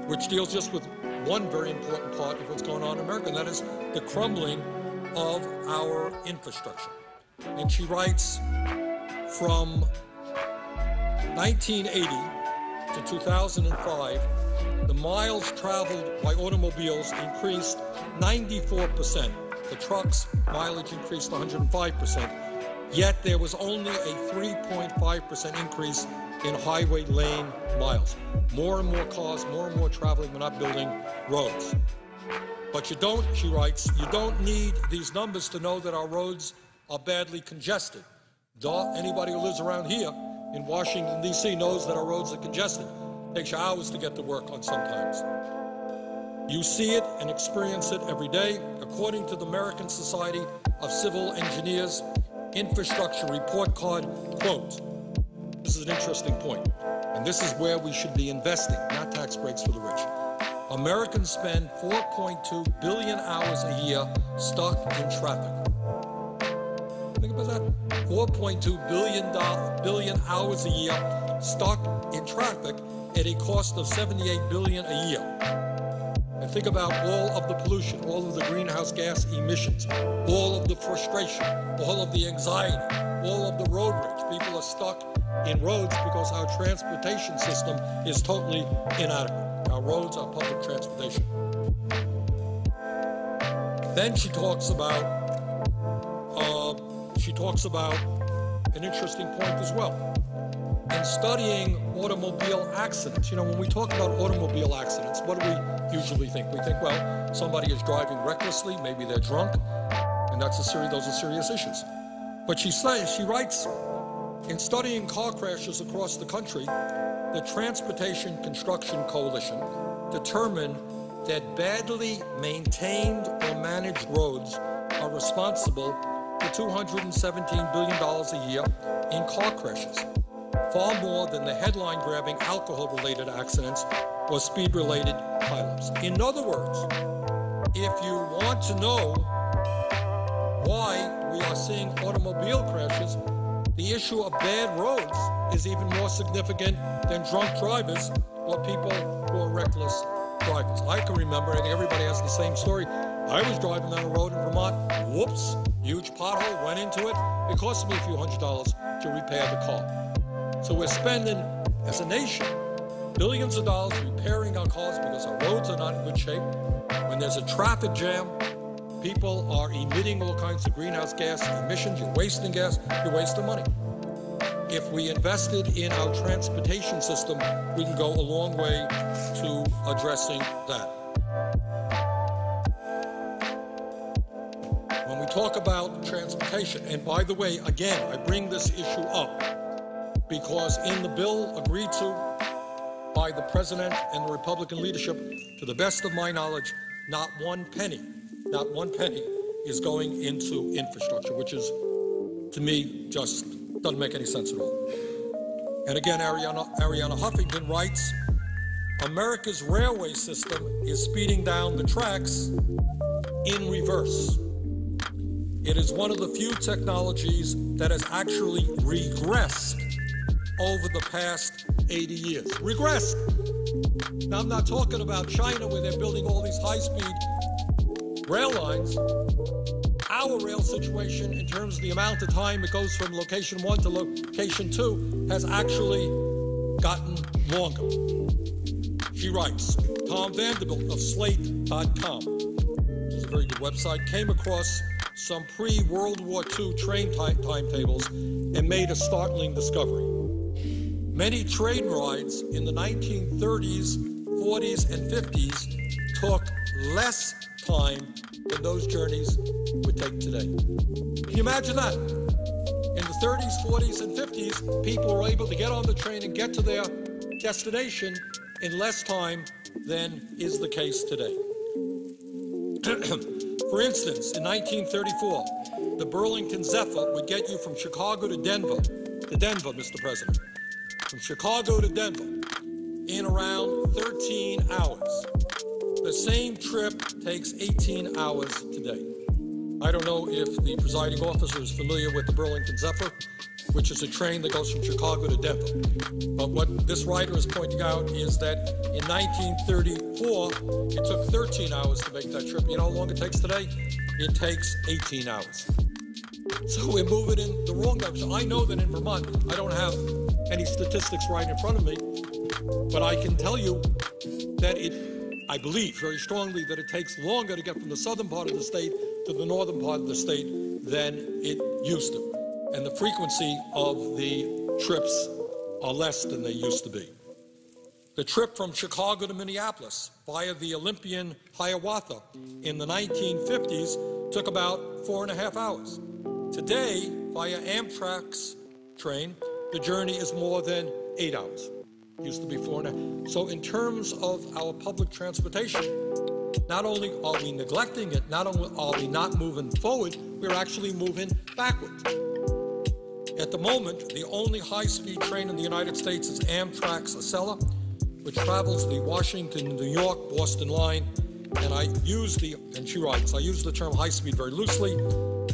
which deals just with one very important part of what's going on in America, and that is the crumbling of our infrastructure. And she writes, from 1980 to 2005, the miles traveled by automobiles increased 94%. The trucks' mileage increased 105%. Yet there was only a 3.5% increase in highway lane miles. More and more cars, more and more traveling. We're not building roads. But you don't, she writes, you don't need these numbers to know that our roads are badly congested. Anybody who lives around here in Washington, D.C. knows that our roads are congested. It takes you hours to get to work on sometimes. You see it and experience it every day. According to the American Society of Civil Engineers Infrastructure Report Card, quote, this is an interesting point, and this is where we should be investing, not tax breaks for the rich. Americans spend 4.2 billion hours a year stuck in traffic. Think about that. 4.2 billion hours a year stuck in traffic at a cost of $78 billion a year. And think about all of the pollution, all of the greenhouse gas emissions, all of the frustration, all of the anxiety, all of the road rage. People are stuck in roads because our transportation system is totally inadequate. Our roads, our public transportation. Then she talks about an interesting point as well. In studying automobile accidents, when we talk about automobile accidents, what do we usually think? We think, well, somebody is driving recklessly, maybe they're drunk, and those are serious issues. But she writes, in studying car crashes across the country, the Transportation Construction Coalition determined that badly maintained or managed roads are responsible for $217 billion a year in car crashes, far more than the headline-grabbing alcohol-related accidents or speed-related pileups. In other words, if you want to know why we are seeing automobile crashes, the issue of bad roads is even more significant than drunk drivers or people who are reckless drivers. I can remember, I think everybody has the same story. I was driving down a road in Vermont, whoops, huge pothole, went into it. It cost me a few $100s to repair the car. So we're spending, as a nation, billions of dollars repairing our cars because our roads are not in good shape. When there's a traffic jam, people are emitting all kinds of greenhouse gas emissions. You're wasting gas, you're wasting money. If we invested in our transportation system, we can go a long way to addressing that. When we talk about transportation, and by the way, again, I bring this issue up because in the bill agreed to by the President and the Republican leadership, to the best of my knowledge, not one penny is going into infrastructure, which is, to me, just doesn't make any sense at all. And again, Arianna Huffington writes, America's railway system is speeding down the tracks in reverse. It is one of the few technologies that has actually regressed over the past 80 years. Regressed. Now, I'm not talking about China where they're building all these high-speed rail lines. Our rail situation, in terms of the amount of time it goes from location 1 to location 2, has actually gotten longer. She writes, Tom Vanderbilt of Slate.com, which is a very good website, came across some pre-World War II train timetables and made a startling discovery. Many train rides in the 1930s, 40s, and 50s took less time than those journeys would take today. Can you imagine that? In the 30s, 40s, and 50s, people were able to get on the train and get to their destination in less time than is the case today. For instance, in 1934, the Burlington Zephyr would get you from Chicago to Denver, Mr. President, from Chicago to Denver in around 13 hours. The same trip takes 18 hours today. I don't know if the presiding officer is familiar with the Burlington Zephyr, which is a train that goes from Chicago to Denver. But what this writer is pointing out is that in 1934, it took 13 hours to make that trip. You know how long it takes today? It takes 18 hours. So we're moving in the wrong direction. I know that in Vermont, I don't have any statistics right in front of me, but I can tell you that I believe very strongly that it takes longer to get from the southern part of the state to the northern part of the state than it used to. And the frequency of the trips are less than they used to be. The trip from Chicago to Minneapolis via the Olympian Hiawatha in the 1950s took about 4.5 hours. Today, via Amtrak's train, the journey is more than 8 hours. It used to be 4.5. So in terms of our public transportation, not only are we neglecting it, not only are we not moving forward, we're actually moving backwards. At the moment, the only high-speed train in the United States is Amtrak's Acela, which travels the Washington, New York, Boston line. And she writes, I use the term high-speed very loosely.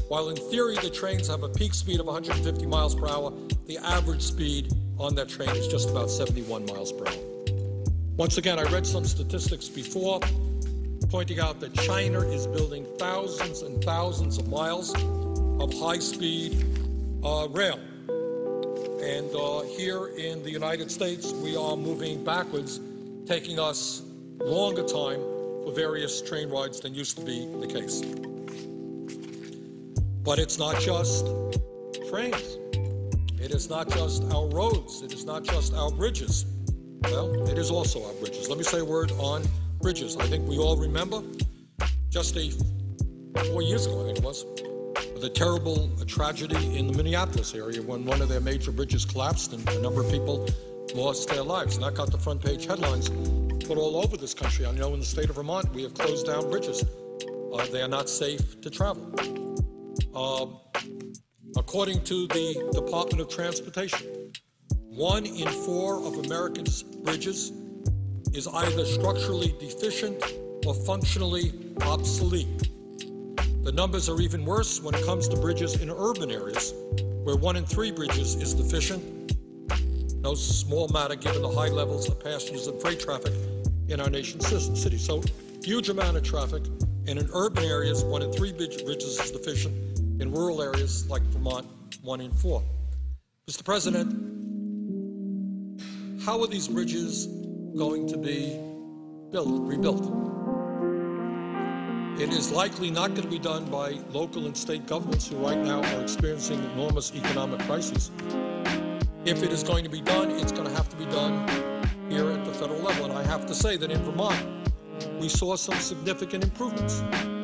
While in theory the trains have a peak speed of 150 miles per hour, the average speed on that train is just about 71 miles per hour. Once again, I read some statistics before pointing out that China is building thousands and thousands of miles of high-speed rail. And here in the United States, we are moving backwards, taking us longer time for various train rides than used to be the case. But it's not just trains. It is not just our roads. It is not just our bridges. Well, it is also our bridges. Let me say a word on bridges. I think we all remember just 4 years ago, I think it was, the terrible tragedy in the Minneapolis area when one of their major bridges collapsed and a number of people lost their lives. And that got the front page headlines put all over this country. I know in the state of Vermont we have closed down bridges. They are not safe to travel. According to the Department of Transportation, 1 in 4 of Americans' bridges is either structurally deficient or functionally obsolete. The numbers are even worse when it comes to bridges in urban areas, where 1 in 3 bridges is deficient. No small matter given the high levels of passengers and freight traffic in our nation's cities. So, huge amount of traffic, and in urban areas, 1 in 3 bridges is deficient. In rural areas like Vermont, 1 in 4. Mr. President, how are these bridges going to be rebuilt? It is likely not going to be done by local and state governments who right now are experiencing enormous economic crises. If it is going to be done, it's going to have to be done here at the federal level. And I have to say that in Vermont, we saw some significant improvements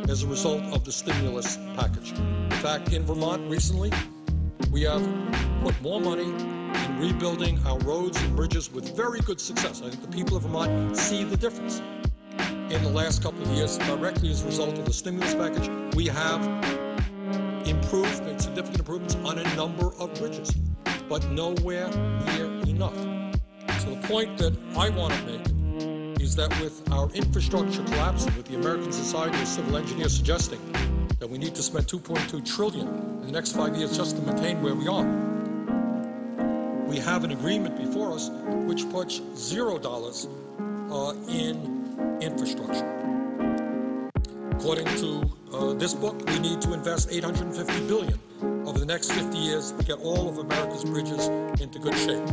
as a result of the stimulus package. In fact, in Vermont recently, we have put more money in rebuilding our roads and bridges with very good success. I think the people of Vermont see the difference. In the last couple of years, directly as a result of the stimulus package, we have made significant improvements on a number of bridges, but nowhere near enough. So the point that I want to make is that with our infrastructure collapsing, with the American Society of Civil Engineers suggesting that we need to spend $2.2 trillion in the next 5 years just to maintain where we are, we have an agreement before us which puts $0 in infrastructure. According to this book, we need to invest $850 billion over the next 50 years to get all of America's bridges into good shape.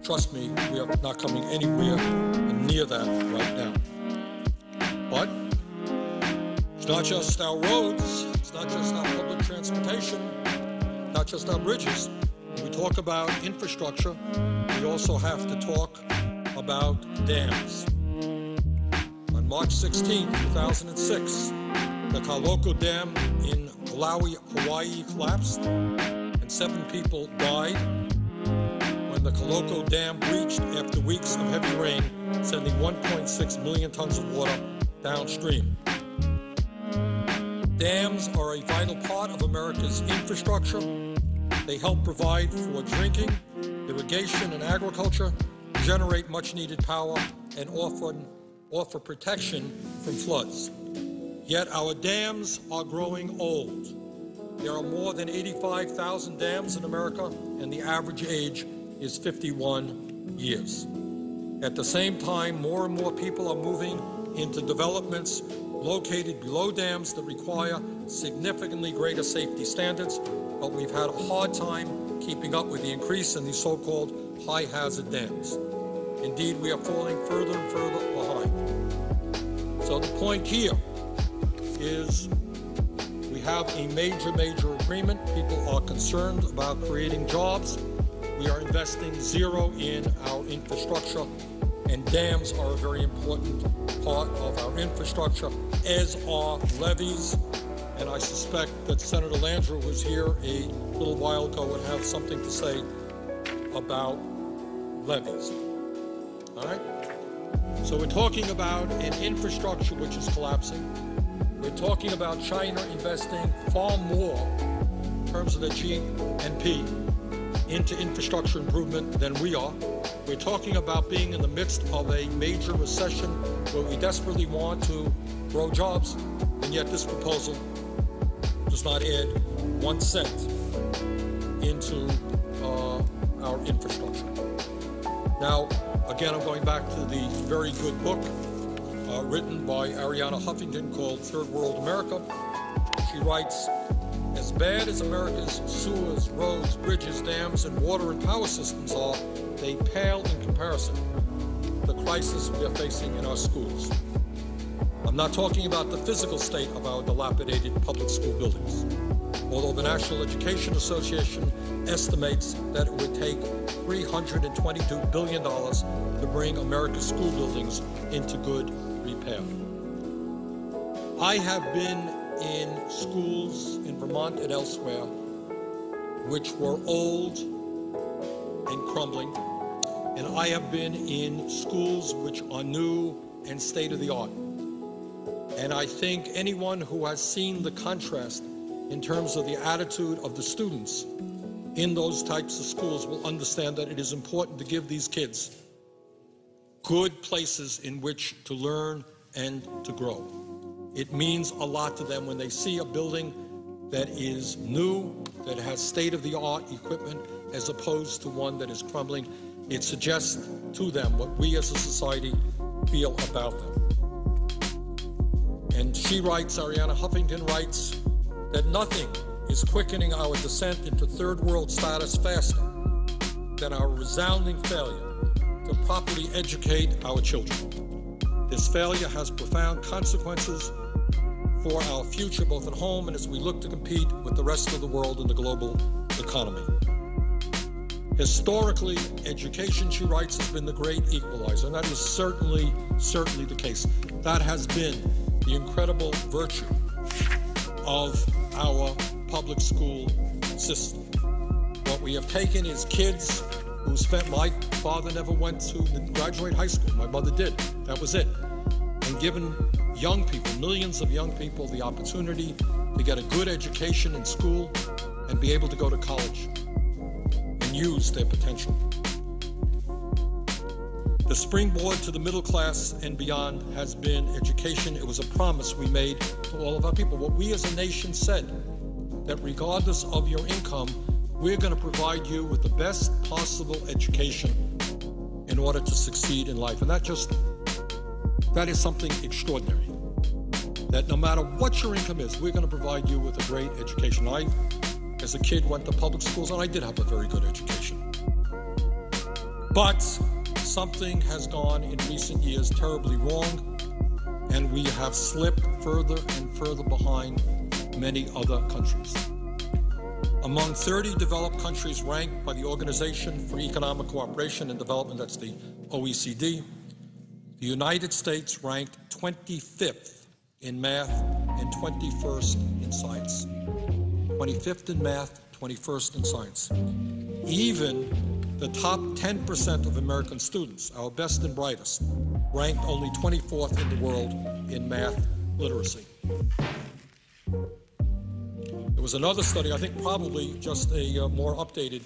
Trust me, we are not coming anywhere near that right now. But it's not just our roads, it's not just our public transportation, not just our bridges. When we talk about infrastructure, we also have to talk about dams. On March 16, 2006, the Kaloko Dam in Kauai, Hawaii collapsed and 7 people died when the Kaloko Dam breached after weeks of heavy rain, sending 1.6 million tons of water downstream. Dams are a vital part of America's infrastructure. They help provide for drinking, irrigation, and agriculture, generate much-needed power, and offer protection from floods. Yet our dams are growing old. There are more than 85,000 dams in America, and the average age is 51 years. At the same time, more and more people are moving into developments located below dams that require significantly greater safety standards, but we've had a hard time keeping up with the increase in these so-called high-hazard dams. Indeed, we are falling further and further behind. So the point here is we have a major agreement. People are concerned about creating jobs. We are investing $0 in our infrastructure, and dams are a very important part of our infrastructure, as are levees. And I suspect that Senator Landrieu, who was here a little while ago, would have something to say about levees. All right? So we're talking about an infrastructure which is collapsing. We're talking about China investing far more in terms of the GNP into infrastructure improvement than we are. We're talking about being in the midst of a major recession where we desperately want to grow jobs, and yet this proposal does not add 1 cent into our infrastructure. Now, again, I'm going back to the very good book written by Arianna Huffington called Third World America. She writes, as bad as America's sewers, roads, bridges, dams, and water and power systems are, they pale in comparison to the crisis we are facing in our schools. I'm not talking about the physical state of our dilapidated public school buildings, although the National Education Association estimates that it would take $322 billion to bring America's school buildings into good repair. I have been in schools in Vermont and elsewhere which were old and crumbling, and I have been in schools which are new and state-of-the-art. And I think anyone who has seen the contrast in terms of the attitude of the students in those types of schools will understand that it is important to give these kids good places in which to learn and to grow. It means a lot to them when they see a building that is new, that has state-of-the-art equipment, as opposed to one that is crumbling. It suggests to them what we as a society feel about them. And she writes, Arianna Huffington writes, that nothing is quickening our descent into third world status faster than our resounding failure to properly educate our children. This failure has profound consequences for our future, both at home and as we look to compete with the rest of the world in the global economy. Historically, education, she writes, has been the great equalizer, and that is certainly the case. That has been the incredible virtue of our public school system. What we have taken is kids who spent, my father never went to graduate high school, my mother did, that was it, and given young people, millions of young people, the opportunity to get a good education in school and be able to go to college and use their potential. The springboard to the middle class and beyond has been education. It was a promise we made to all of our people. What we as a nation said, that regardless of your income, we're going to provide you with the best possible education in order to succeed in life. And that is something extraordinary. That no matter what your income is, we're going to provide you with a great education. I, as a kid, went to public schools, and I did have a very good education. But something has gone in recent years terribly wrong, and we have slipped further and further behind many other countries. Among 30 developed countries ranked by the Organization for Economic Cooperation and Development, that's the OECD, the United States ranked 25th in math and 21st in science. 25th in math, 21st in science. Even the top 10% of American students, our best and brightest, ranked only 24th in the world in math literacy. There was another study, I think probably just a more updated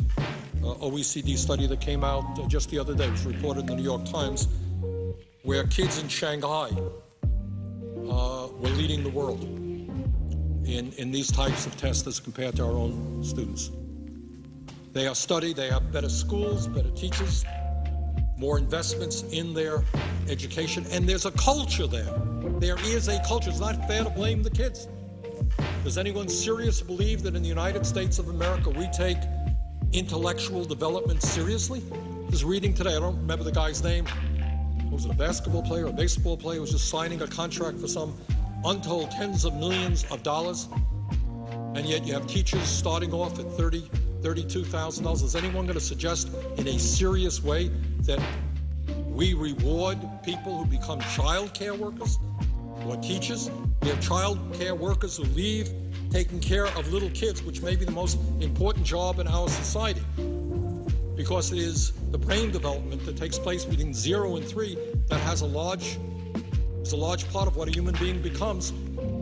OECD study that came out just the other day. It was reported in the New York Times, where kids in Shanghai were leading the world in these types of tests as compared to our own students. They are studied, they have better schools, better teachers, more investments in their education, and there's a culture there. There is a culture. It's not fair to blame the kids. Does anyone seriously believe that in the United States of America we take intellectual development seriously? Just reading today, I don't remember the guy's name. Was it a basketball player, a baseball player, who was just signing a contract for some untold tens of millions of dollars, and yet you have teachers starting off at $32,000. Is anyone going to suggest in a serious way that we reward people who become child care workers or teachers? We have child care workers who leave taking care of little kids, which may be the most important job in our society, because it is the brain development that takes place between 0 and 3 that is a large part of what a human being becomes.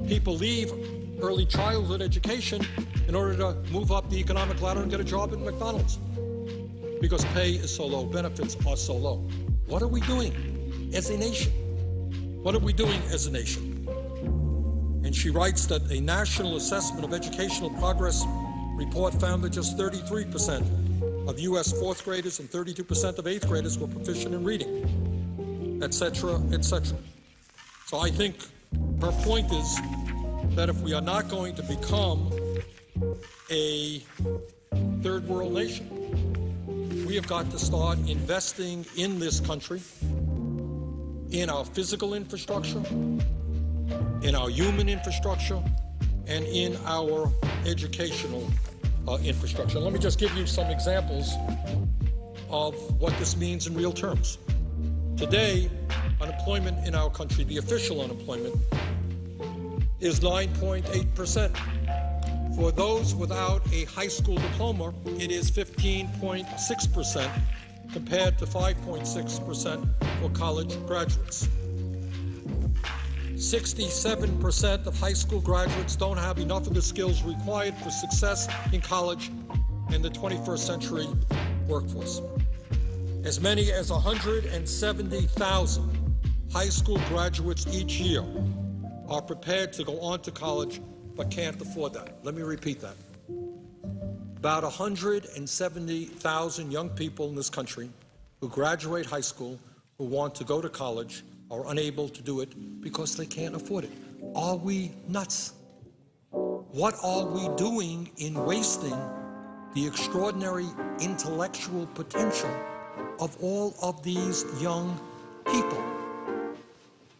People leave early childhood education in order to move up the economic ladder and get a job at McDonald's, because pay is so low, benefits are so low. What are we doing as a nation? What are we doing as a nation? And And she writes that a national assessment of educational progress report found that just 33% of U.S. fourth graders and 32% of eighth graders were proficient in reading, etc., etc. So I think her point is that if we are not going to become a third world nation, we have got to start investing in this country, in our physical infrastructure, in our human infrastructure, and in our educational infrastructure. Let me just give you some examples of what this means in real terms. Today, unemployment in our country, the official unemployment, is 9.8%. For those without a high school diploma, it is 15.6% compared to 5.6% for college graduates. 67% of high school graduates don't have enough of the skills required for success in college in the 21st century workforce. As many as 170,000 high school graduates each year are prepared to go on to college but can't afford that. Let me repeat that. About 170,000 young people in this country who graduate high school, who want to go to college, are unable to do it because they can't afford it. Are we nuts? What are we doing in wasting the extraordinary intellectual potential of all of these young people?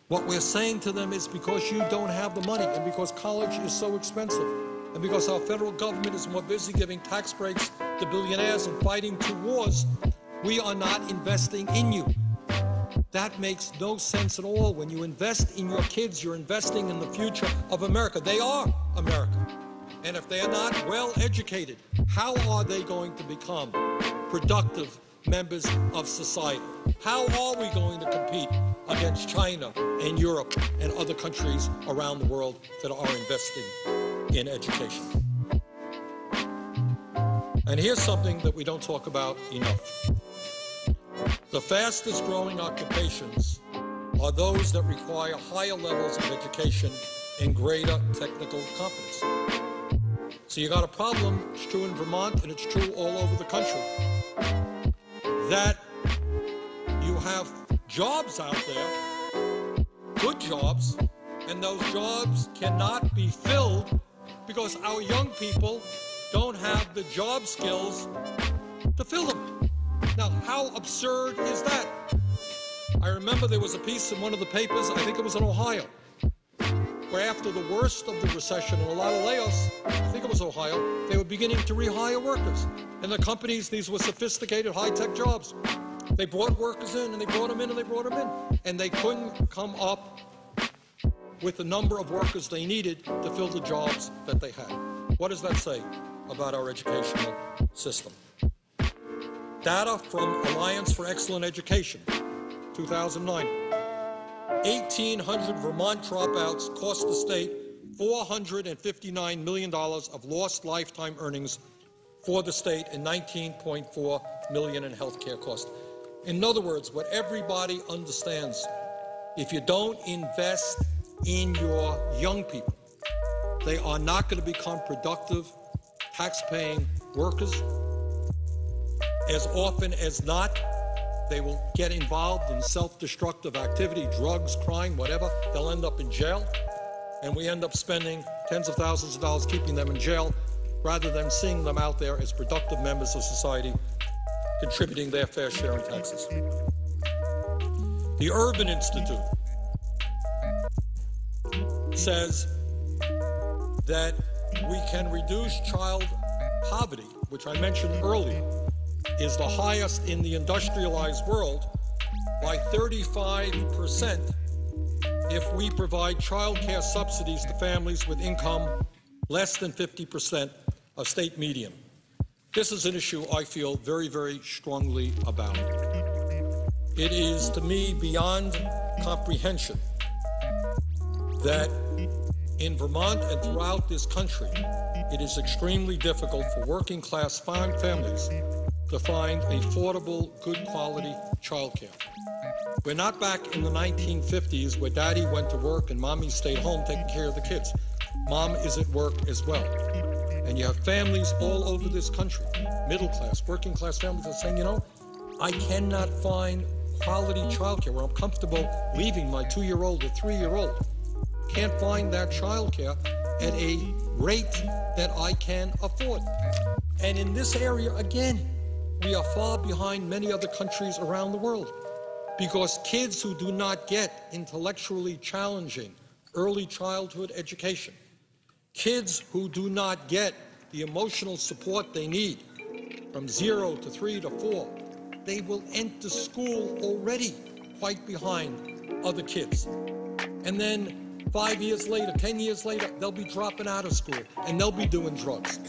What we're saying to them is because you don't have the money and because college is so expensive and because our federal government is more busy giving tax breaks to billionaires and fighting 2 wars, we are not investing in you. That makes no sense at all. When you invest in your kids, you're investing in the future of America. They are America. And if they are not well educated, how are they going to become productive members of society? How are we going to compete against China and Europe and other countries around the world that are investing in education? And here's something that we don't talk about enough. The fastest growing occupations are those that require higher levels of education and greater technical competence. So you got a problem, it's true in Vermont and it's true all over the country, that you have jobs out there, good jobs, and those jobs cannot be filled because our young people don't have the job skills to fill them. Now, how absurd is that? I remember there was a piece in one of the papers, I think it was in Ohio, where after the worst of the recession and a lot of layoffs, I think it was Ohio, they were beginning to rehire workers. And the companies, these were sophisticated high-tech jobs. They brought workers in, and they brought them in, and they brought them in. And they couldn't come up with the number of workers they needed to fill the jobs that they had. What does that say about our educational system? Data from Alliance for Excellent Education, 2009. 1,800 Vermont dropouts cost the state $459 million of lost lifetime earnings for the state and $19.4 million in health care costs. In other words, what everybody understands, if you don't invest in your young people, they are not going to become productive, tax-paying workers. As often as not, they will get involved in self-destructive activity, drugs, crime, whatever. They'll end up in jail, and we end up spending tens of thousands of dollars keeping them in jail rather than seeing them out there as productive members of society, contributing their fair share in taxes. The Urban Institute says that we can reduce child poverty, which I mentioned earlier, is the highest in the industrialized world, by 35% if we provide child care subsidies to families with income less than 50% of state median. This is an issue I feel very, very strongly about. It is, to me, beyond comprehension that in Vermont and throughout this country, it is extremely difficult for working-class families to find affordable, good quality childcare. We're not back in the 1950s where daddy went to work and mommy stayed home taking care of the kids. Mom is at work as well. And you have families all over this country, middle class, working class families that are saying, you know, I cannot find quality childcare where I'm comfortable leaving my 2-year-old or 3-year-old. Can't find that childcare at a rate that I can afford. And in this area, again, we are far behind many other countries around the world because kids who do not get intellectually challenging early childhood education, kids who do not get the emotional support they need from 0 to 3 to 4, they will enter school already quite behind other kids. And then 5 years later, 10 years later, they'll be dropping out of school and they'll be doing drugs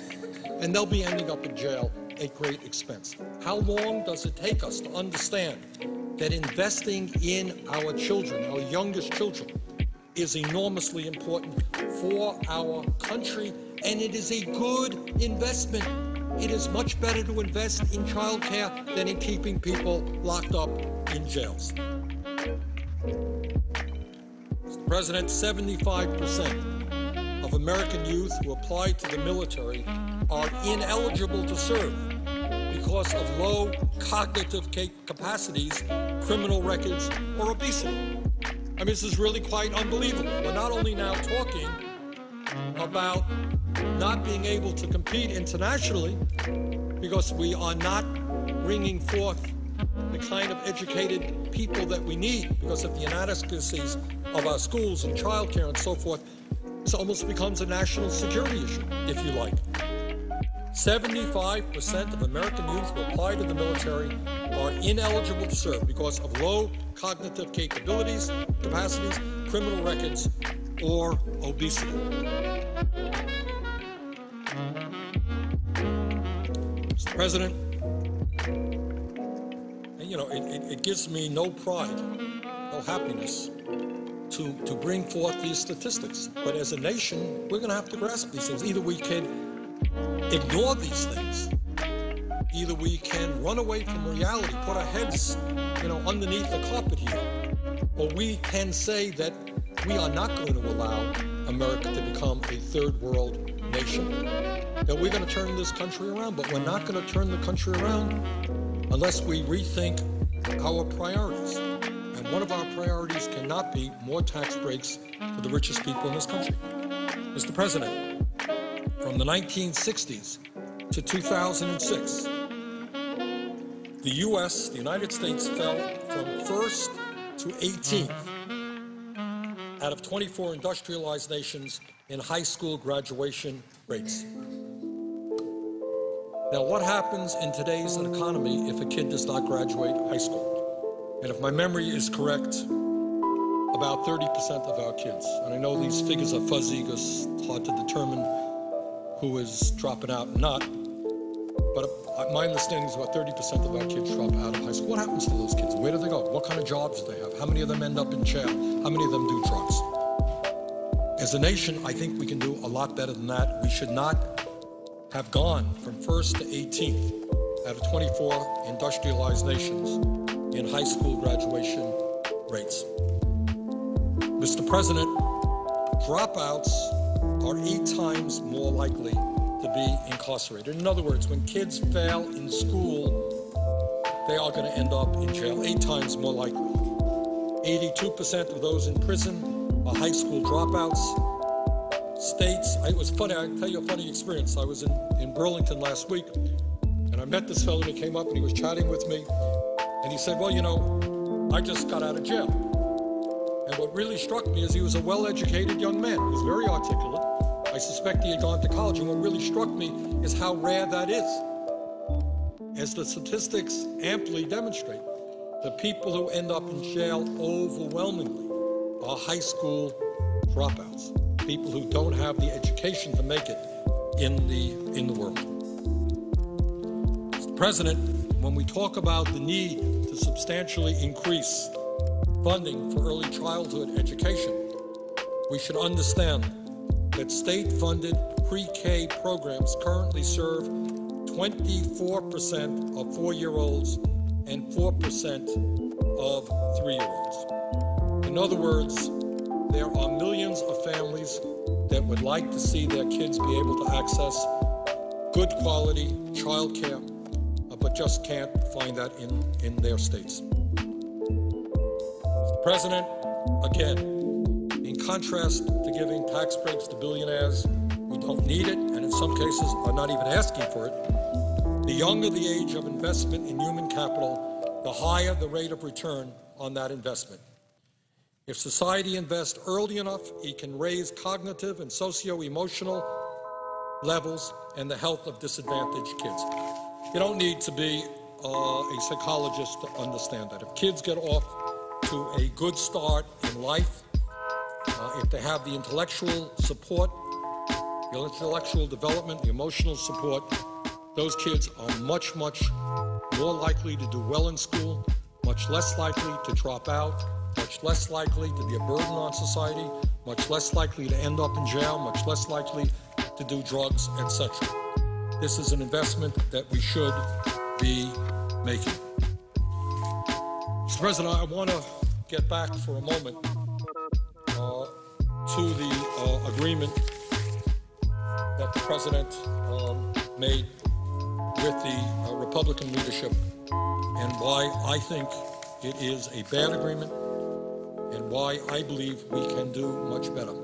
and they'll be ending up in jail at great expense. How long does it take us to understand that investing in our children, our youngest children, is enormously important for our country, and it is a good investment. It is much better to invest in childcare than in keeping people locked up in jails. Mr. President, 75% of American youth who apply to the military are ineligible to serve because of low cognitive capacities, criminal records, or obesity. I mean, this is really quite unbelievable. We're not only now talking about not being able to compete internationally because we are not bringing forth the kind of educated people that we need because of the inadequacies of our schools and childcare and so forth. This almost becomes a national security issue, if you like. 75% of American youth who apply to the military are ineligible to serve because of low cognitive capabilities, capacities, criminal records, or obesity. Mr. President, you know, it gives me no pride, no happiness to bring forth these statistics. But as a nation, we're going to have to grasp these things. Either we can ignore these things, either we can run away from reality, put our heads, underneath the carpet here, or we can say that we are not going to allow America to become a third world nation, that we're going to turn this country around. But we're not going to turn the country around unless we rethink our priorities. And one of our priorities cannot be more tax breaks for the richest people in this country. Mr. President, from the 1960s to 2006, the U.S., the United States, fell from 1st to 18th out of 24 industrialized nations in high school graduation rates. Now, what happens in today's economy if a kid does not graduate high school? And if my memory is correct, about 30% of our kids, and I know these figures are fuzzy because it's hard to determine who is dropping out and not, but my understanding is about 30% of our kids drop out of high school. What happens to those kids? Where do they go? What kind of jobs do they have? How many of them end up in jail? How many of them do drugs? As a nation, I think we can do a lot better than that. We should not have gone from 1st to 18th out of 24 industrialized nations in high school graduation rates. Mr. President, dropouts are 8 times more likely to be incarcerated. In other words, when kids fail in school, they are going to end up in jail 8 times more likely. 82% of those in prison are high school dropouts. States, it was funny, I'll tell you a funny experience. I was in Burlington last week, and I met this fellow, and he came up and he was chatting with me, and he said, well, I just got out of jail. And what really struck me is he was a well-educated young man. He was very articulate. I suspect he had gone to college, and what really struck me is how rare that is. As the statistics amply demonstrate, the people who end up in jail overwhelmingly are high school dropouts, people who don't have the education to make it in the world. Mr. President, when we talk about the need to substantially increase funding for early childhood education, we should understand that state-funded pre-K programs currently serve 24% of 4-year-olds and 4% of 3-year-olds. In other words, there are millions of families that would like to see their kids be able to access good quality child care, but just can't find that in their states. Mr. President, again, in contrast to giving tax breaks to billionaires who don't need it, and in some cases are not even asking for it, the younger the age of investment in human capital, the higher the rate of return on that investment. If society invests early enough, it can raise cognitive and socio-emotional levels and the health of disadvantaged kids. You don't need to be a psychologist to understand that. If kids get off to a good start in life, if they have the intellectual support, the intellectual development, the emotional support, those kids are much, much more likely to do well in school, much less likely to drop out, much less likely to be a burden on society, much less likely to end up in jail, much less likely to do drugs, etc. This is an investment that we should be making. Mr. President, I want to get back for a moment to the agreement that the President made with the Republican leadership and why I think it is a bad agreement and why I believe we can do much better.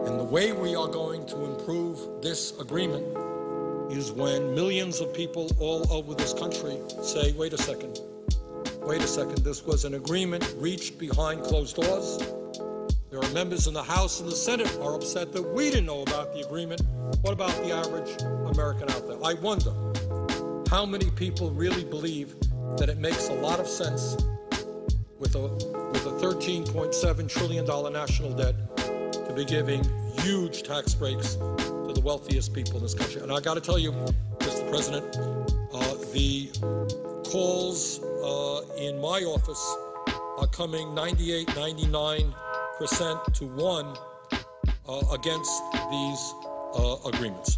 And the way we are going to improve this agreement is when millions of people all over this country say, wait a second, this was an agreement reached behind closed doors. There are members in the House and the Senate who are upset that we didn't know about the agreement. What about the average American out there? I wonder how many people really believe that it makes a lot of sense with a $13.7 trillion national debt to be giving huge tax breaks to the wealthiest people in this country. And I got to tell you, Mr. President, the calls in my office are coming 98, 99% to 1 against these agreements.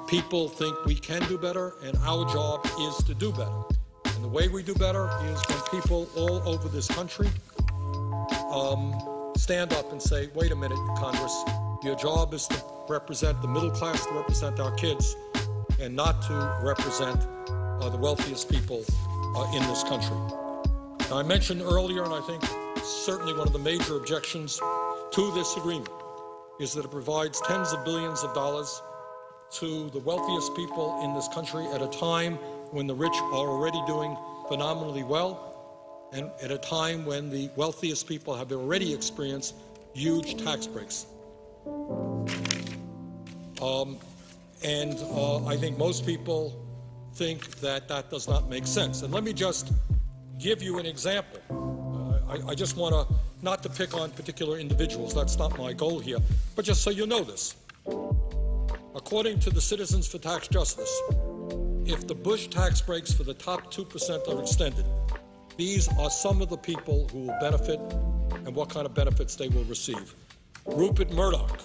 People think we can do better, and our job is to do better. And the way we do better is when people all over this country stand up and say, wait a minute, Congress, your job is to represent the middle class, to represent our kids, and not to represent the wealthiest people in this country. Now, I mentioned earlier, and I think certainly one of the major objections to this agreement is that it provides tens of billions of dollars to the wealthiest people in this country at a time when the rich are already doing phenomenally well, and at a time when the wealthiest people have already experienced huge tax breaks. I think most people think that that does not make sense. And let me just give you an example. I just want to, not to pick on particular individuals, that's not my goal here, but just so you know this. According to the Citizens for Tax Justice, if the Bush tax breaks for the top 2% are extended, these are some of the people who will benefit and what kind of benefits they will receive. Rupert Murdoch,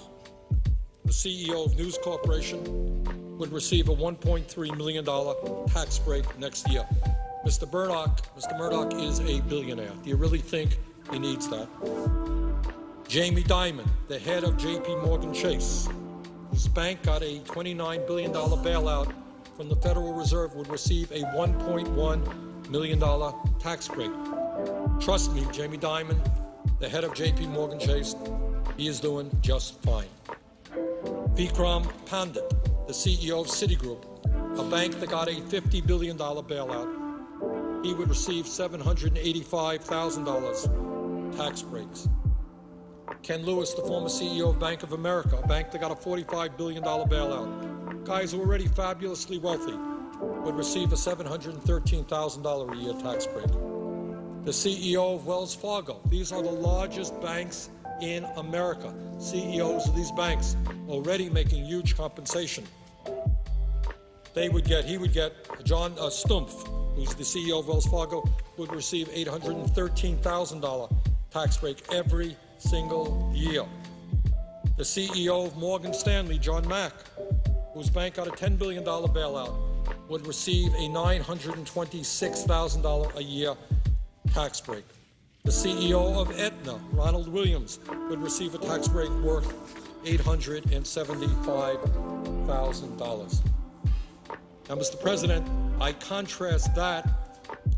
the CEO of News Corporation, would receive a $1.3 million tax break next year. Mr. Murdoch is a billionaire. Do you really think he needs that? Jamie Dimon, the head of J.P. Morgan Chase, whose bank got a $29 billion bailout from the Federal Reserve, would receive a $1.1 million tax break. Trust me, Jamie Dimon, the head of J.P. Morgan Chase, he is doing just fine. Vikram Pandit, the CEO of Citigroup, a bank that got a $50 billion bailout, he would receive $785,000 tax breaks. Ken Lewis, the former CEO of Bank of America, a bank that got a $45 billion bailout, guys who are already fabulously wealthy, would receive a $713,000 a year tax break. The CEO of Wells Fargo, these are the largest banks in America. CEOs of these banks already making huge compensation. He would get, John Stumpf, who's the CEO of Wells Fargo, would receive $813,000 tax break every single year. The CEO of Morgan Stanley, John Mack, whose bank got a $10 billion bailout, would receive a $926,000 a year tax break. The CEO of Aetna, Ronald Williams, would receive a tax break worth $875,000. Now, Mr. President, I contrast that,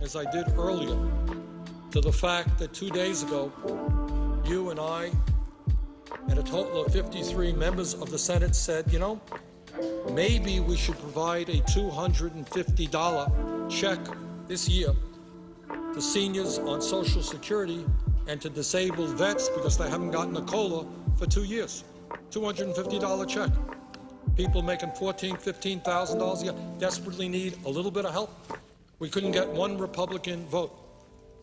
as I did earlier, to the fact that 2 days ago, you and I and a total of 53 members of the Senate said, you know, maybe we should provide a $250 check this year to seniors on Social Security and to disabled vets because they haven't gotten a COLA for 2 years. $250 check. People making $14,000, $15,000 a year desperately need a little bit of help. We couldn't get one Republican vote.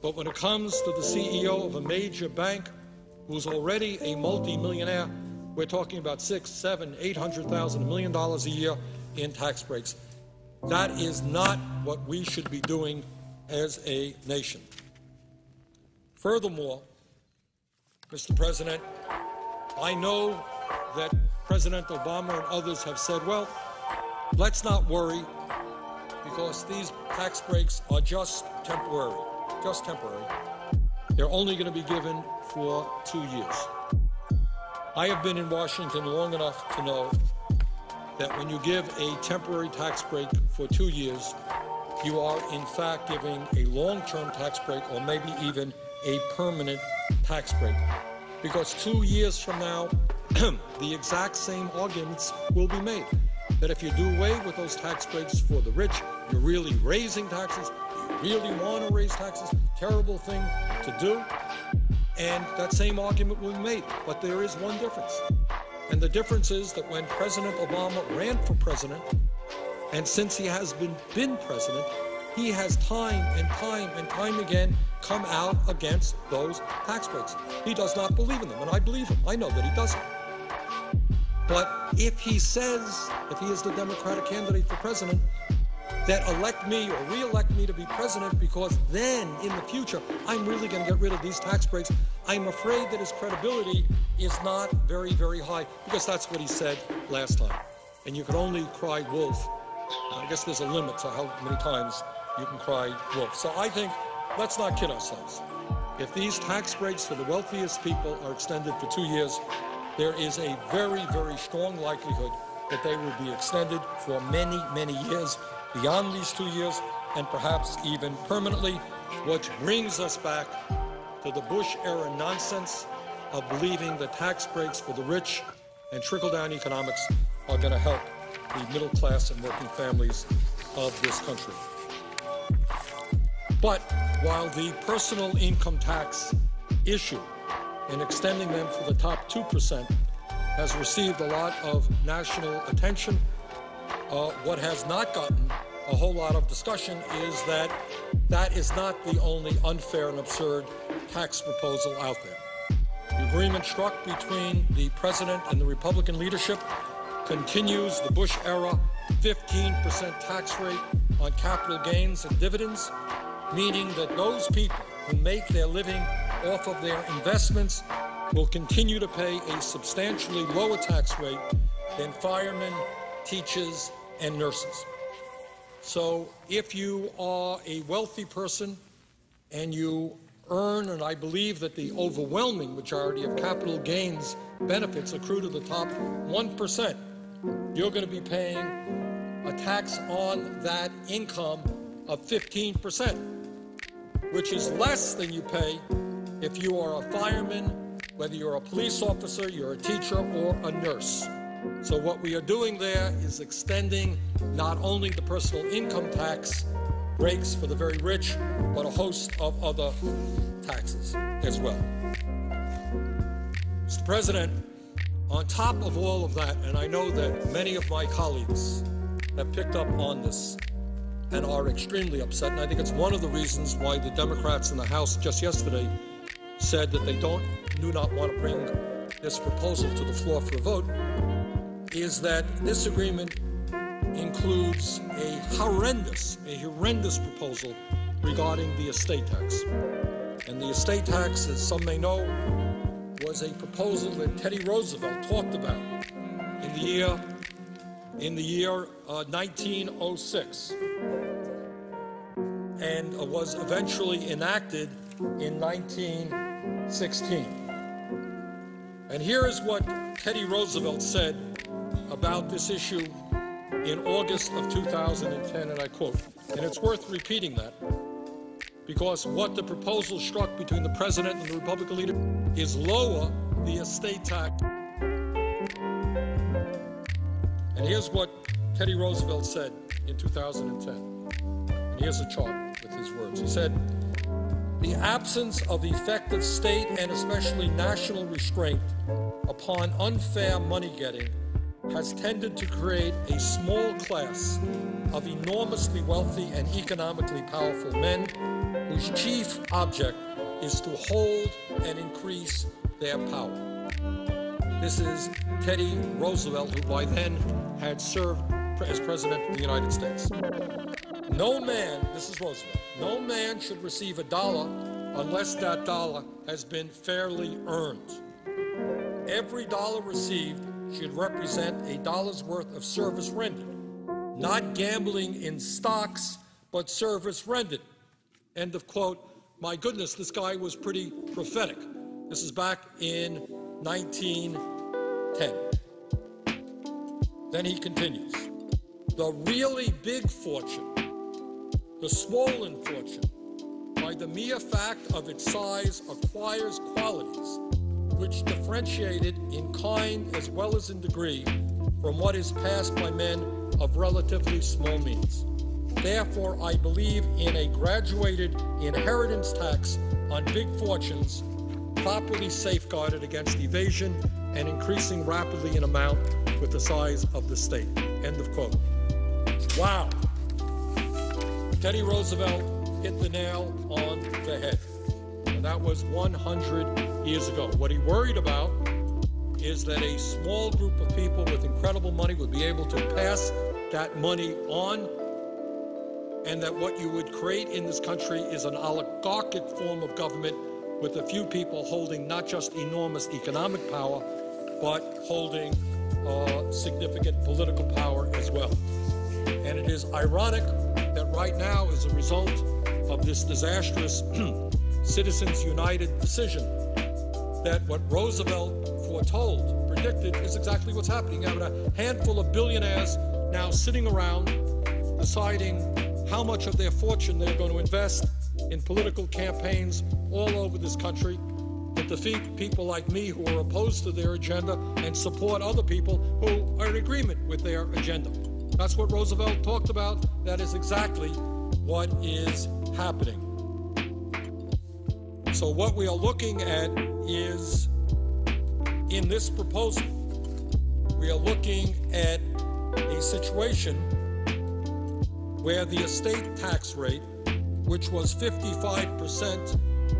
But when it comes to the CEO of a major bank who's already a multi-millionaire, we're talking about $600,000, $700,000, $800,000, $1 million a year in tax breaks. That is not what we should be doing as a nation. Furthermore, Mr. President, I know that President Obama and others have said, well, let's not worry because these tax breaks are just temporary. Just temporary. They're only going to be given for 2 years. I have been in Washington long enough to know that when you give a temporary tax break for 2 years, you are in fact giving a long-term tax break or maybe even a permanent tax break. Because 2 years from now, the exact same arguments will be made. That if you do away with those tax breaks for the rich, you're really raising taxes, you really want to raise taxes, terrible thing to do, and that same argument will be made. But there is one difference. And the difference is that when President Obama ran for president, and since he has been president, he has time and time again come out against those tax breaks. He does not believe in them, and I believe him. I know that he doesn't. But if he says, if he is the Democratic candidate for president, that elect me or re-elect me to be president because then in the future I'm really going to get rid of these tax breaks, I'm afraid that his credibility is not very, very high because that's what he said last time. And you can only cry wolf. I guess there's a limit to how many times you can cry wolf. So I think let's not kid ourselves. If these tax breaks for the wealthiest people are extended for 2 years, there is a very, very strong likelihood that they will be extended for many, many years beyond these 2 years and perhaps even permanently, which brings us back to the Bush-era nonsense of believing that tax breaks for the rich and trickle-down economics are going to help the middle class and working families of this country. But while the personal income tax issue and extending them for the top 2% has received a lot of national attention, what has not gotten a whole lot of discussion is that that is not the only unfair and absurd tax proposal out there. The agreement struck between the president and the Republican leadership continues the Bush-era 15% tax rate on capital gains and dividends, meaning that those people who make their living off of their investments will continue to pay a substantially lower tax rate than firemen, teachers, and nurses. So if you are a wealthy person and you earn, and I believe that the overwhelming majority of capital gains benefits accrue to the top 1%, you're going to be paying a tax on that income of 15%, which is less than you pay if you are a fireman, whether you're a police officer, you're a teacher, or a nurse. So what we are doing there is extending not only the personal income tax breaks for the very rich, but a host of other taxes as well. Mr. President, on top of all of that, and I know that many of my colleagues have picked up on this and are extremely upset, and I think it's one of the reasons why the Democrats in the House just yesterday said that they do not want to bring this proposal to the floor for a vote, is that this agreement includes a horrendous proposal regarding the estate tax. And the estate tax, as some may know, was a proposal that Teddy Roosevelt talked about in the year in the year 1906 and was eventually enacted in 1916. And here is what Teddy Roosevelt said about this issue in August of 2010, and I quote, and it's worth repeating that, because what the proposal struck between the president and the Republican leader is lower the estate tax. And here's what Teddy Roosevelt said in 2010. And here's a chart with his words. He said, "The absence of effective state and especially national restraint upon unfair money-getting has tended to create a small class of enormously wealthy and economically powerful men whose chief object is to hold and increase their power." This is Teddy Roosevelt, who by then had served as President of the United States. No man, this is Roosevelt, no man should receive $1 unless that dollar has been fairly earned. Every dollar received should represent $1's worth of service rendered, not gambling in stocks, but service rendered. End of quote. My goodness, this guy was pretty prophetic. This is back in 1910. Then he continues. The really big fortune, the swollen fortune, by the mere fact of its size acquires qualities which differentiate it in kind as well as in degree from what is passed by men of relatively small means. Therefore, I believe in a graduated inheritance tax on big fortunes, properly safeguarded against evasion and increasing rapidly in amount with the size of the state. End of quote. Wow. Teddy Roosevelt hit the nail on the head. And that was 100 years ago. What he worried about is that a small group of people with incredible money would be able to pass that money on, and that what you would create in this country is an oligarchic form of government with a few people holding not just enormous economic power, but holding significant political power as well. And it is ironic that right now, as a result of this disastrous Citizens United decision, that what Roosevelt foretold, predicted, is exactly what's happening. You have a handful of billionaires now sitting around deciding how much of their fortune they're going to invest in political campaigns all over this country to defeat people like me who are opposed to their agenda and support other people who are in agreement with their agenda. That's what Roosevelt talked about. That is exactly what is happening. So what we are looking at is, in this proposal, we are looking at a situation where the estate tax rate, which was 55%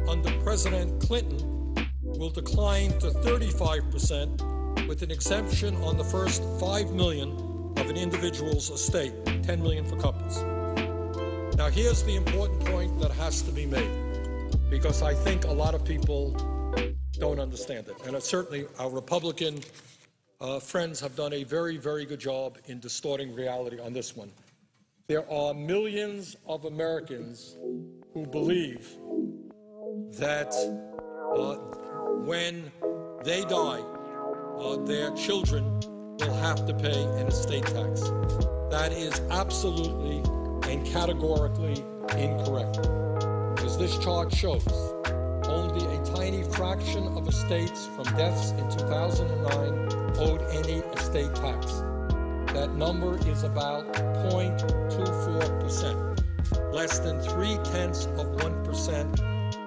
under President Clinton, will decline to 35% with an exemption on the first $5 million of an individual's estate, $10 million for couples. Now here's the important point that has to be made, because I think a lot of people don't understand it. And certainly our Republican friends have done a very, very good job in distorting reality on this one. There are millions of Americans who believe that when they die, their children will have to pay an estate tax. That is absolutely and categorically incorrect. As this chart shows, only a tiny fraction of estates from deaths in 2009 owed any estate tax. That number is about 0.24%. Less than 0.3%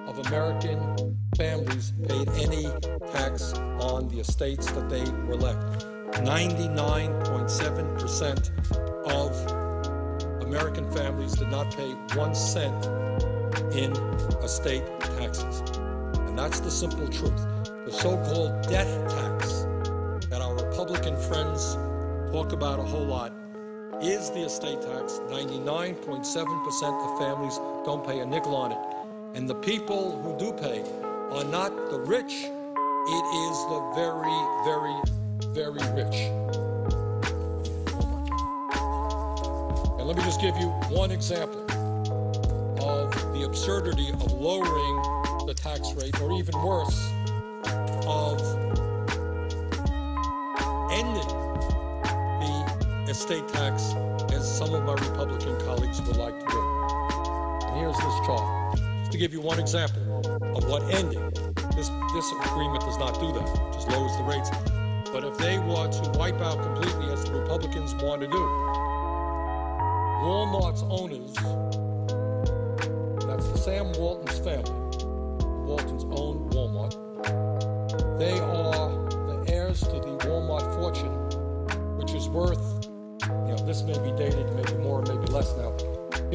of American families paid any tax on the estates that they were left. 99.7% of American families did not pay 1 cent in estate taxes. And that's the simple truth. The so-called death tax that our Republican friends talk about a whole lot is the estate tax. 99.7% of families don't pay a nickel on it. And the people who do pay are not the rich, it is the very, very, very rich. And let me just give you one example of the absurdity of lowering the tax rate, or even worse, of ending the estate tax, as some of my Republican colleagues would like to do. And here's this chart, just to give you one example of what ending. This agreement does not do that, it just lowers the rates. But if they were to wipe out completely, as the Republicans want to do, Walmart's owners, that's the Sam Walton's family, Waltons own Walmart, they are the heirs to the Walmart fortune, which is worth, this may be dated, maybe more, maybe less now,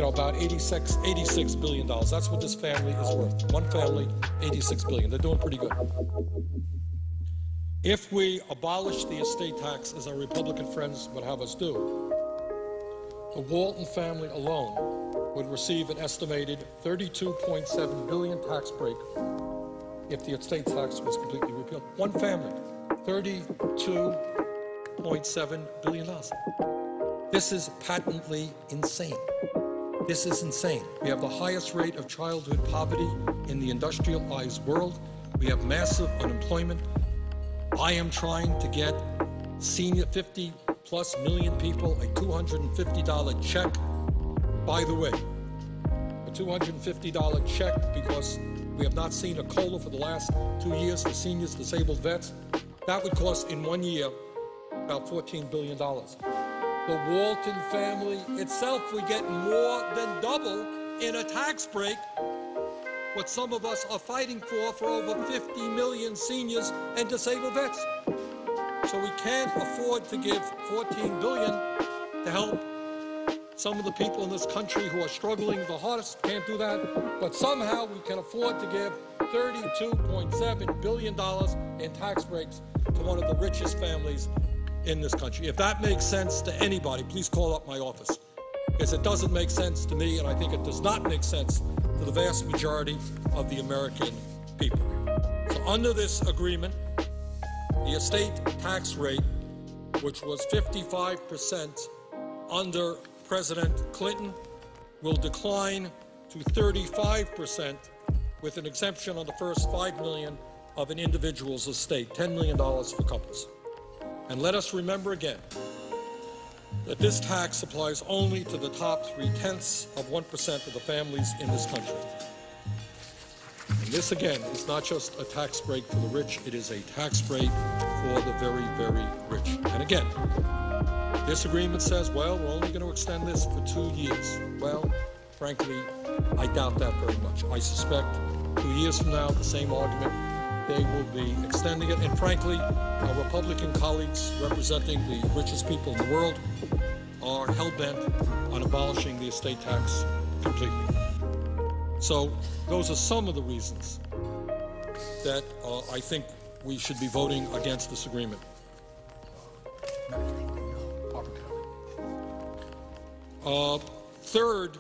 about $86 billion. That's what this family is worth. One family, $86 billion. They're doing pretty good. If we abolish the estate tax, as our Republican friends would have us do, the Walton family alone would receive an estimated $32.7 billion tax break if the estate tax was completely repealed. One family, $32.7 billion. This is patently insane. This is insane. We have the highest rate of childhood poverty in the industrialized world. We have massive unemployment. I am trying to get senior 50-plus million people a $250 check. By the way, a $250 check because we have not seen a COLA for the last 2 years for seniors, disabled vets. That would cost in 1 year about $14 billion. The Walton family itself would get more than double in a tax break, what some of us are fighting for over 50 million seniors and disabled vets. So we can't afford to give $14 billion to help some of the people in this country who are struggling the hardest. Can't do that. But somehow we can afford to give $32.7 billion in tax breaks to one of the richest families in this country. If that makes sense to anybody, please call up my office, because it doesn't make sense to me, and I think it does not make sense to the vast majority of the American people. So under this agreement, the estate tax rate, which was 55% under President Clinton, will decline to 35% with an exemption on the first $5 million of an individual's estate, $10 million for couples. And let us remember again that this tax applies only to the top 0.3% of the families in this country. And this, again, is not just a tax break for the rich, it is a tax break for the very, very rich. And again, this agreement says, well, we're only going to extend this for 2 years. Well, frankly, I doubt that very much. I suspect 2 years from now, the same argument, they will be extending it. And frankly, our Republican colleagues representing the richest people in the world are hell-bent on abolishing the estate tax completely. So those are some of the reasons that I think we should be voting against this agreement. Third,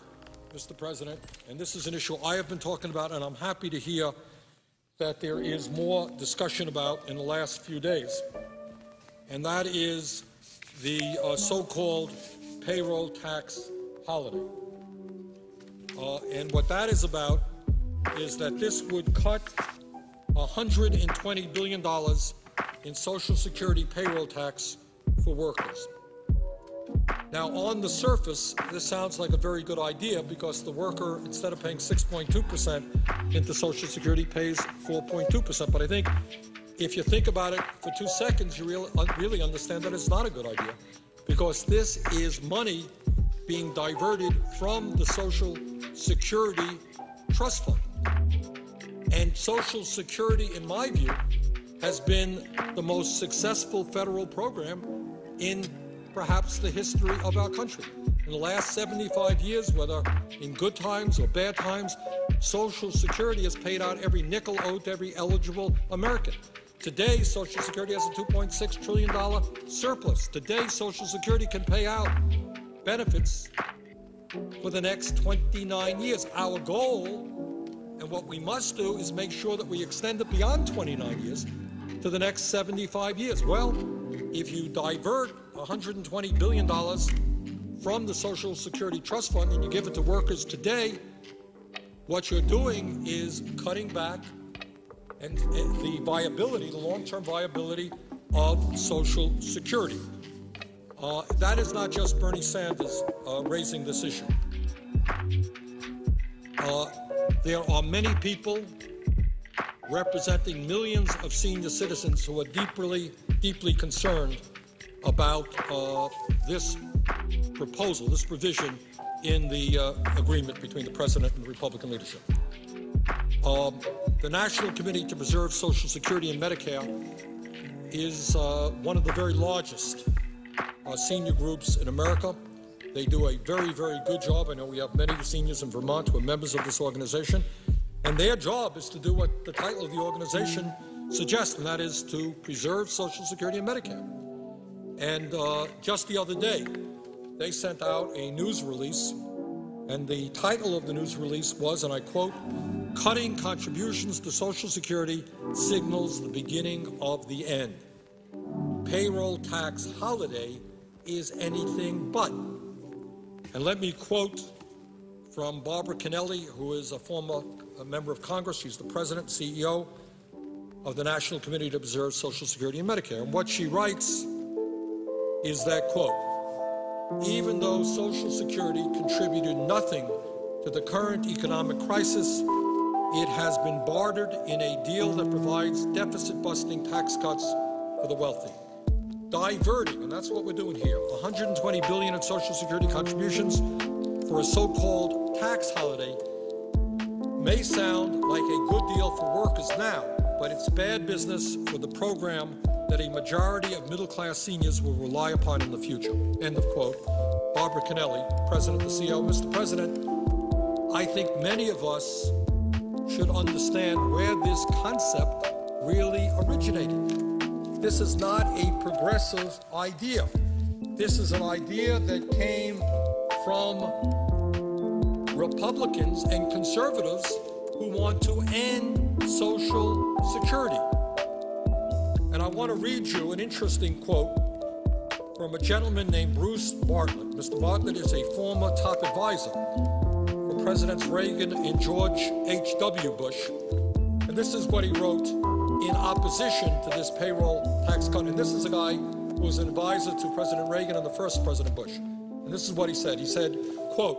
Mr. President, and this is an issue I have been talking about, and I'm happy to hear that there is more discussion about in the last few days, and that is the so-called payroll tax holiday. And what that is about is that this would cut $120 billion in Social Security payroll tax for workers. Now, on the surface, this sounds like a very good idea because the worker, instead of paying 6.2% into Social Security, pays 4.2%. But I think if you think about it for 2 seconds, you really understand that it's not a good idea, because this is money being diverted from the Social Security Trust Fund. And Social Security, in my view, has been the most successful federal program in perhaps the history of our country. In the last 75 years, whether in good times or bad times, Social Security has paid out every nickel owed to every eligible American. Today, Social Security has a $2.6 trillion surplus. Today, Social Security can pay out benefits for the next 29 years. Our goal, and what we must do, is make sure that we extend it beyond 29 years to the next 75 years. Well, if you divert $120 billion from the Social Security Trust Fund and you give it to workers today, what you're doing is cutting back and the viability, the long-term viability of Social Security. That is not just Bernie Sanders raising this issue. There are many people representing millions of senior citizens who are deeply concerned about this proposal, this provision in the agreement between the President and the Republican leadership. The National Committee to Preserve Social Security and Medicare is one of the very largest senior groups in America. They do a very, very good job. I know we have many seniors in Vermont who are members of this organization, and their job is to do what the title of the organization suggests, and that is to preserve Social Security and Medicare. And just the other day, they sent out a news release, and the title of the news release was, and I quote, "Cutting contributions to Social Security signals the beginning of the end. Payroll tax holiday is anything but." And let me quote from Barbara Kennelly, who is a former member of Congress. She's the president, CEO of the National Committee to Preserve Social Security and Medicare. And what she writes is that, quote, "Even though Social Security contributed nothing to the current economic crisis, it has been bartered in a deal that provides deficit-busting tax cuts for the wealthy. Diverting," and that's what we're doing here, $120 billion in Social Security contributions for a so-called tax holiday may sound like a good deal for workers now, but it's bad business for the program that a majority of middle-class seniors will rely upon in the future. End of quote. Barbara Kennelly, President of the CEO. Mr. President, I think many of us should understand where this concept really originated. This is not a progressive idea. This is an idea that came from Republicans and conservatives who want to end Social Security. And I want to read you an interesting quote from a gentleman named Bruce Bartlett. Mr. Bartlett is a former top advisor for Presidents Reagan and George H.W. Bush. And this is what he wrote in opposition to this payroll tax cut. And this is a guy who was an advisor to President Reagan and the first President Bush. And this is what he said. He said, quote,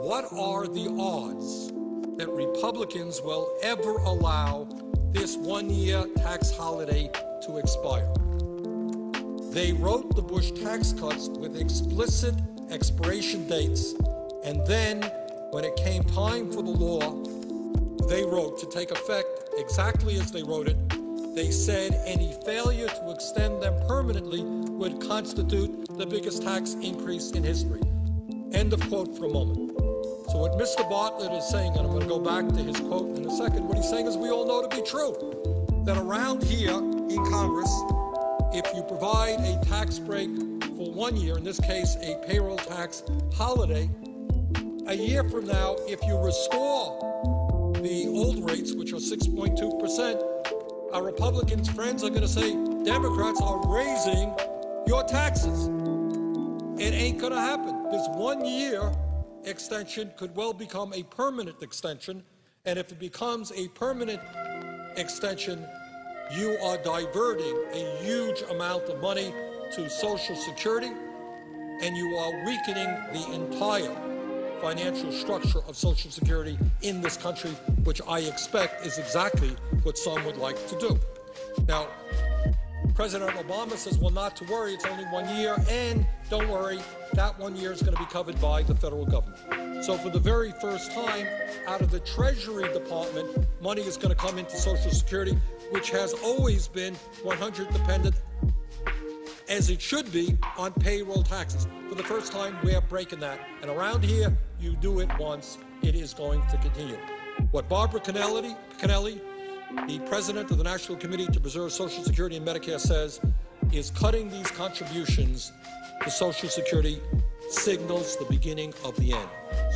"What are the odds that Republicans will ever allow this one-year tax holiday to expire? They wrote the Bush tax cuts with explicit expiration dates, and then when it came time for the law they wrote to take effect exactly as they wrote it, they said any failure to extend them permanently would constitute the biggest tax increase in history." End of quote for a moment. So what Mr. Bartlett is saying, and I'm going to go back to his quote in a second, what he's saying is we all know to be true, that around here in Congress, if you provide a tax break for 1 year, in this case a payroll tax holiday, a year from now, if you restore the old rates, which are 6.2%, our Republicans' friends are going to say, Democrats are raising your taxes. It ain't going to happen. This 1 year extension could well become a permanent extension, and if it becomes a permanent extension, you are diverting a huge amount of money to Social Security, and you are weakening the entire financial structure of Social Security in this country, which I expect is exactly what some would like to do. Now, President Obama says, well, not to worry, it's only 1 year, and don't worry, that 1 year is going to be covered by the federal government. So for the very first time, out of the Treasury Department, money is going to come into Social Security, which has always been 100% dependent, as it should be, on payroll taxes. For the first time, we're breaking that. And around here, you do it once, it is going to continue. What Barbara Kennelly, the president of the National Committee to Preserve Social Security and Medicare, says is cutting these contributions to Social Security signals the beginning of the end.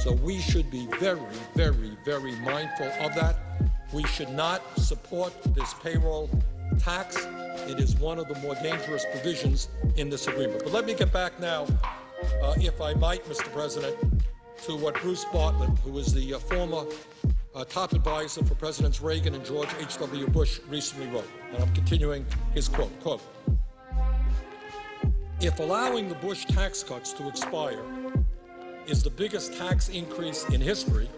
So we should be very, very, very mindful of that. We should not support this payroll tax. It is one of the more dangerous provisions in this agreement. But let me get back now if I might, Mr. President, to what Bruce Bartlett, who was the former top advisor for Presidents Reagan and George H.W. Bush, recently wrote. And I'm continuing his quote. Quote, "If allowing the Bush tax cuts to expire is the biggest tax increase in history,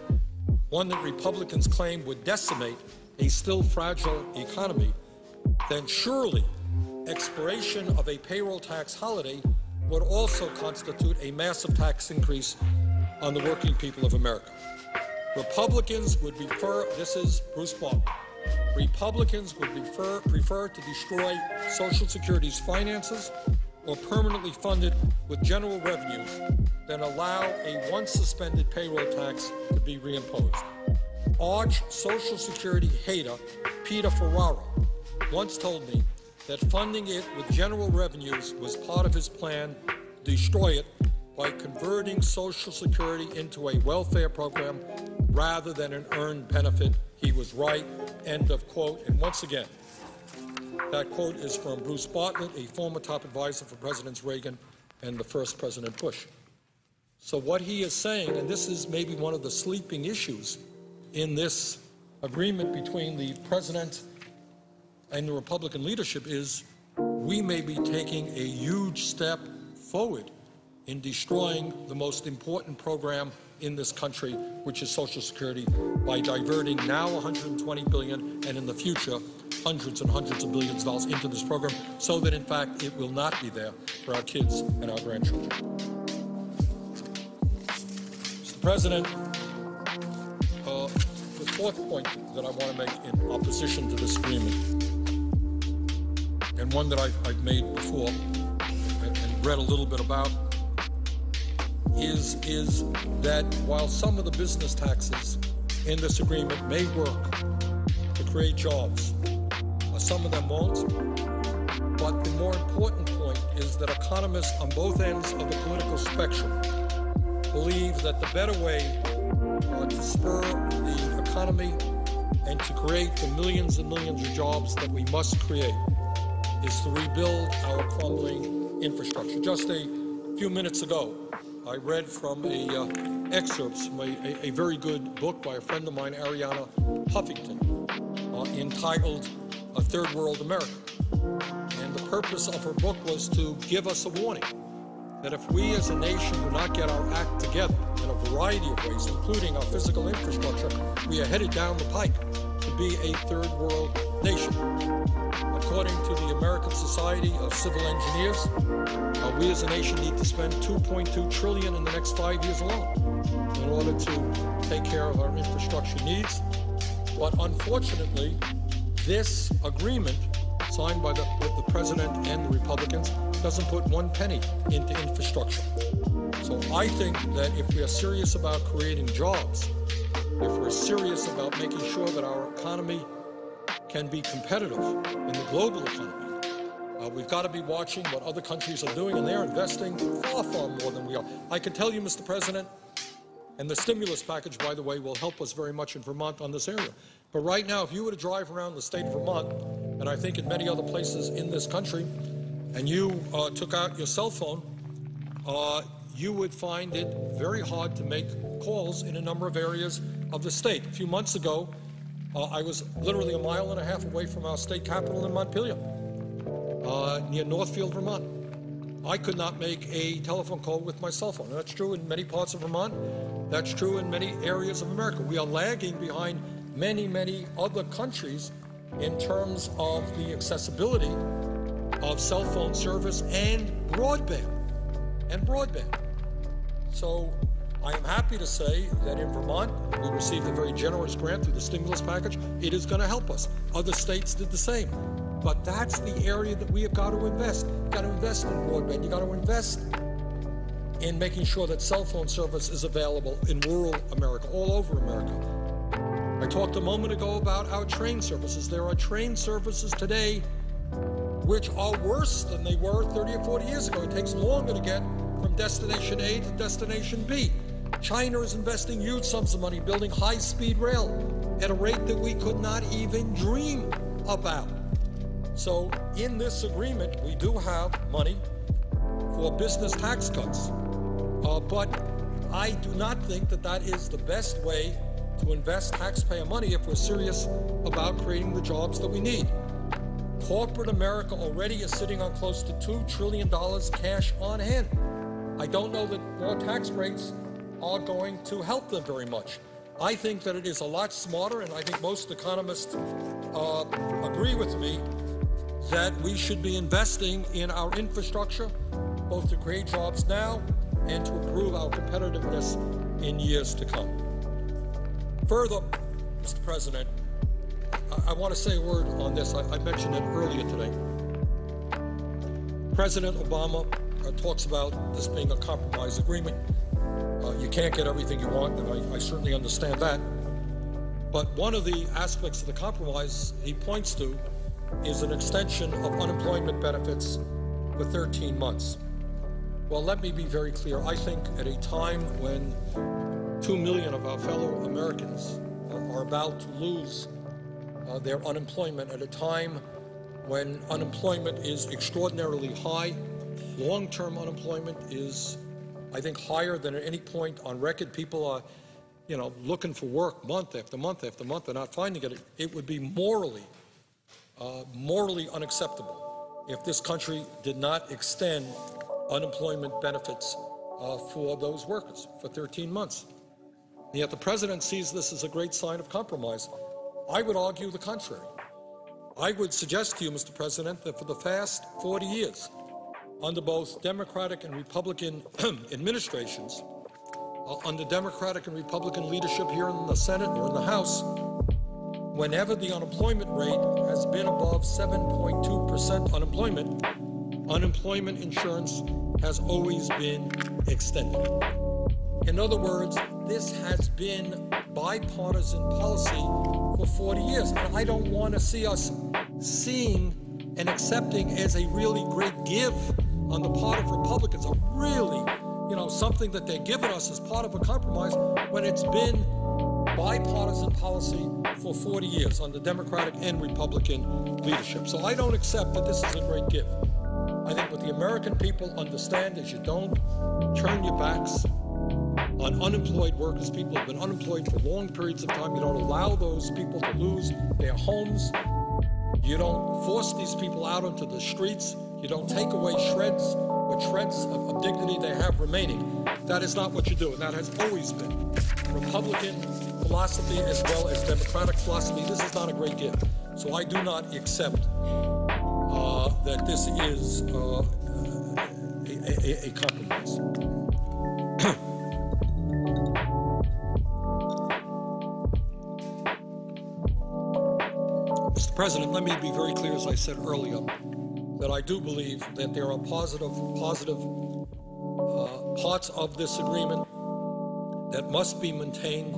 one that Republicans claim would decimate a still fragile economy, then surely expiration of a payroll tax holiday would also constitute a massive tax increase on the working people of America. Republicans would prefer," this is Bruce Bartlett, "Republicans would prefer to destroy Social Security's finances or permanently fund it with general revenues than allow a once-suspended payroll tax to be reimposed. Arch Social Security hater Peter Ferraro once told me that funding it with general revenues was part of his plan to destroy it by converting Social Security into a welfare program rather than an earned benefit. He was right," end of quote. And once again, that quote is from Bruce Bartlett, a former top advisor for Presidents Reagan and the first President Bush. So what he is saying, and this is maybe one of the sleeping issues in this agreement between the President and the Republican leadership, is we may be taking a huge step forward in destroying the most important program in this country, which is Social Security, by diverting now $120 billion and in the future hundreds and hundreds of billions of dollars into this program, so that in fact it will not be there for our kids and our grandchildren. Mr. President, the fourth point that I want to make in opposition to this agreement, and one that I've made before and read a little bit about, is that while some of the business taxes in this agreement may work to create jobs, some of them won't. But the more important point is that economists on both ends of the political spectrum believe that the better way to spur the economy and to create the millions and millions of jobs that we must create is to rebuild our crumbling infrastructure. Just a few minutes ago, I read from excerpts from a very good book by a friend of mine, Ariana Huffington, entitled A Third World America. And the purpose of her book was to give us a warning that if we as a nation do not get our act together in a variety of ways, including our physical infrastructure, we are headed down the pike to be a third world nation. According to the American Society of Civil Engineers, we as a nation need to spend $2.2 trillion in the next 5 years alone in order to take care of our infrastructure needs. But unfortunately, this agreement signed by the President and the Republicans doesn't put one penny into infrastructure. So I think that if we are serious about creating jobs, if we're serious about making sure that our economy can be competitive in the global economy, we've got to be watching what other countries are doing, and they're investing far, far more than we are. I can tell you, Mr. President, and the stimulus package, by the way, will help us very much in Vermont on this area. But right now, if you were to drive around the state of Vermont, and I think in many other places in this country, and you took out your cell phone, you would find it very hard to make calls in a number of areas of the state. A few months ago, I was literally 1.5 miles away from our state capital in Montpelier, near Northfield, Vermont. I could not make a telephone call with my cell phone. And that's true in many parts of Vermont. That's true in many areas of America. We are lagging behind many, many other countries in terms of the accessibility of cell phone service and broadband. So I am happy to say that in Vermont, we received a very generous grant through the stimulus package. It is going to help us. Other states did the same. But that's the area that we have got to invest. You've got to invest in broadband. You've got to invest in making sure that cell phone service is available in rural America, all over America. I talked a moment ago about our train services. There are train services today which are worse than they were 30 or 40 years ago. It takes longer to get from destination A to destination B. China is investing huge sums of money building high-speed rail at a rate that we could not even dream about. So in this agreement, we do have money for business tax cuts. But I do not think that that is the best way to invest taxpayer money if we're serious about creating the jobs that we need. Corporate America already is sitting on close to $2 trillion cash on hand. I don't know that more tax breaks are going to help them very much. I think that it is a lot smarter, and I think most economists agree with me, that we should be investing in our infrastructure, both to create jobs now and to improve our competitiveness in years to come. Further, Mr. President, I want to say a word on this. I mentioned it earlier today. President Obama talks about this being a compromise agreement. You can't get everything you want, and I certainly understand that. But one of the aspects of the compromise he points to is an extension of unemployment benefits for 13 months. Well, let me be very clear. I think at a time when 2 million of our fellow Americans are about to lose their unemployment, at a time when unemployment is extraordinarily high, long-term unemployment is, I think, higher than at any point on record. People are, looking for work month after month after month and not finding it. It would be morally unacceptable if this country did not extend unemployment benefits for those workers for 13 months. And yet the president sees this as a great sign of compromise. I would argue the contrary. I would suggest to you, Mr. President, that for the past 40 years, under both Democratic and Republican administrations, under Democratic and Republican leadership here in the Senate or in the House, whenever the unemployment rate has been above 7.2% unemployment insurance has always been extended. In other words, this has been bipartisan policy for 40 years, and I don't want to see us seeing and accepting as a really great give on the part of Republicans, a really, something that they're giving us as part of a compromise when it's been bipartisan policy for 40 years under Democratic and Republican leadership. So I don't accept that this is a great gift. I think what the American people understand is you don't turn your backs on unemployed workers. People have been unemployed for long periods of time. You don't allow those people to lose their homes. You don't force these people out onto the streets. You don't take away shreds of dignity they have remaining. That is not what you do, and that has always been Republican philosophy as well as Democratic philosophy. This is not a great gift. So I do not accept that this is a compromise. Mr. President, let me be very clear, as I said earlier, that I do believe that there are positive parts of this agreement that must be maintained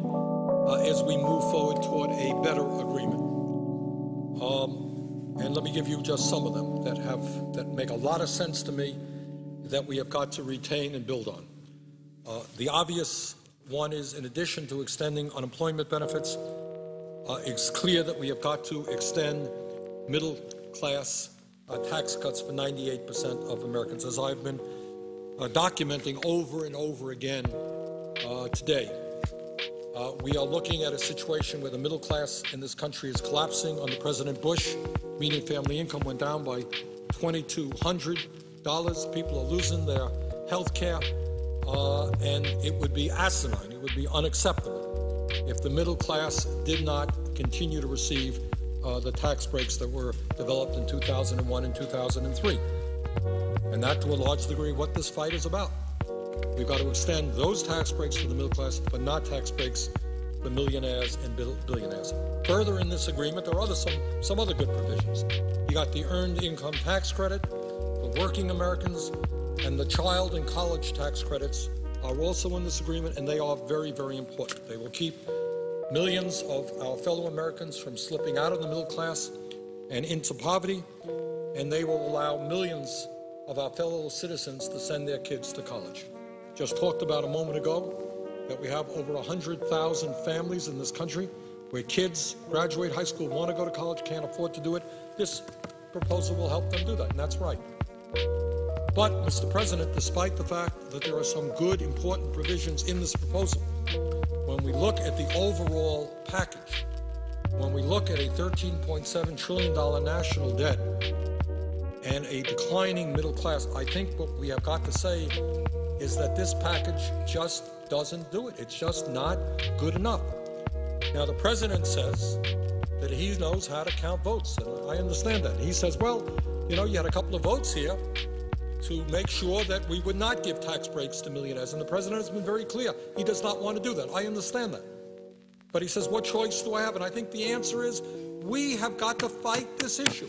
as we move forward toward a better agreement. And let me give you just some of them that make a lot of sense to me, that we have got to retain and build on. The obvious one is, in addition to extending unemployment benefits, it's clear that we have got to extend middle-class tax cuts for 98% of Americans, as I've been documenting over and over again today. We are looking at a situation where the middle class in this country is collapsing. Under President Bush, median family income went down by $2,200. People are losing their health care, and it would be asinine. It would be unacceptable if the middle class did not continue to receive the tax breaks that were developed in 2001 and 2003. And that, to a large degree, what this fight is about. We've got to extend those tax breaks for the middle class, but not tax breaks for millionaires and billionaires. Further in this agreement, there are some other good provisions. You got the earned income tax credit for working Americans, and the child and college tax credits are also in this agreement, and they are very, very important. They will keep millions of our fellow Americans from slipping out of the middle class and into poverty, and they will allow millions of our fellow citizens to send their kids to college. Just talked about a moment ago that we have over 100,000 families in this country where kids graduate high school, want to go to college, can't afford to do it. This proposal will help them do that, and that's right. But, Mr. President, despite the fact that there are some good, important provisions in this proposal, when we look at the overall package, when we look at a $13.7 trillion national debt and a declining middle class, I think what we have got to say is that this package just doesn't do it. It's just not good enough. Now, the president says that he knows how to count votes, and I understand that. He says, well, you know, you had a couple of votes here to make sure that we would not give tax breaks to millionaires, and the president has been very clear. He does not want to do that. I understand that. But he says, what choice do I have? And I think the answer is, we have got to fight this issue.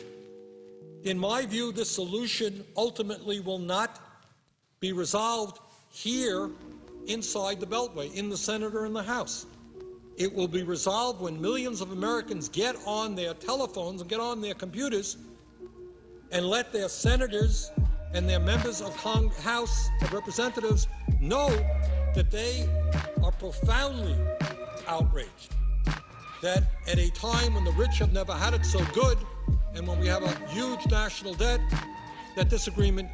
In my view, this solution ultimately will not be resolved here inside the Beltway, in the Senate or in the House. It will be resolved when millions of Americans get on their telephones and get on their computers and let their senators and their members of House of Representatives know that they are profoundly outraged. That at a time when the rich have never had it so good, and when we have a huge national debt, that this agreement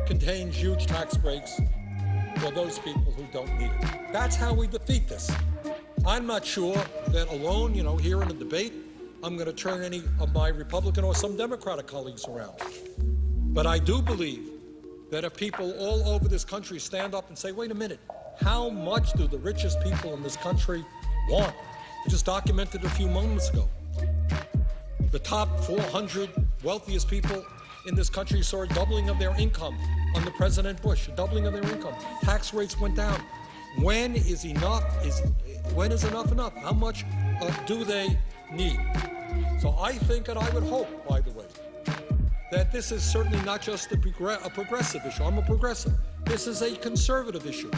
contains huge tax breaks for those people who don't need it. That's how we defeat this. I'm not sure that alone, you know, here in the debate, I'm going to turn any of my Republican or some Democratic colleagues around. But I do believe that if people all over this country stand up and say, wait a minute, how much do the richest people in this country want? I just documented a few moments ago. The top 400 wealthiest people in this country saw a doubling of their income under President Bush, a doubling of their income. Tax rates went down. When is enough? When is enough enough? How much do they need? So I think, and I would hope, by the way, that this is certainly not just a progressive issue. I'm a progressive. This is a conservative issue.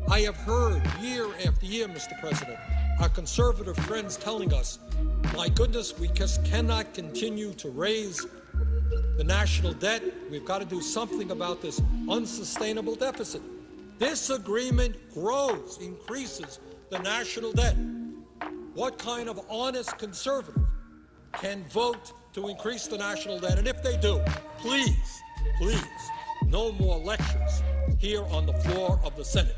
I have heard year after year, Mr. President, our conservative friends telling us, my goodness, we just cannot continue to raise the national debt. We've got to do something about this unsustainable deficit. This agreement grows, increases the national debt. What kind of honest conservative can vote to increase the national debt? And if they do, please, no more lectures here on the floor of the Senate.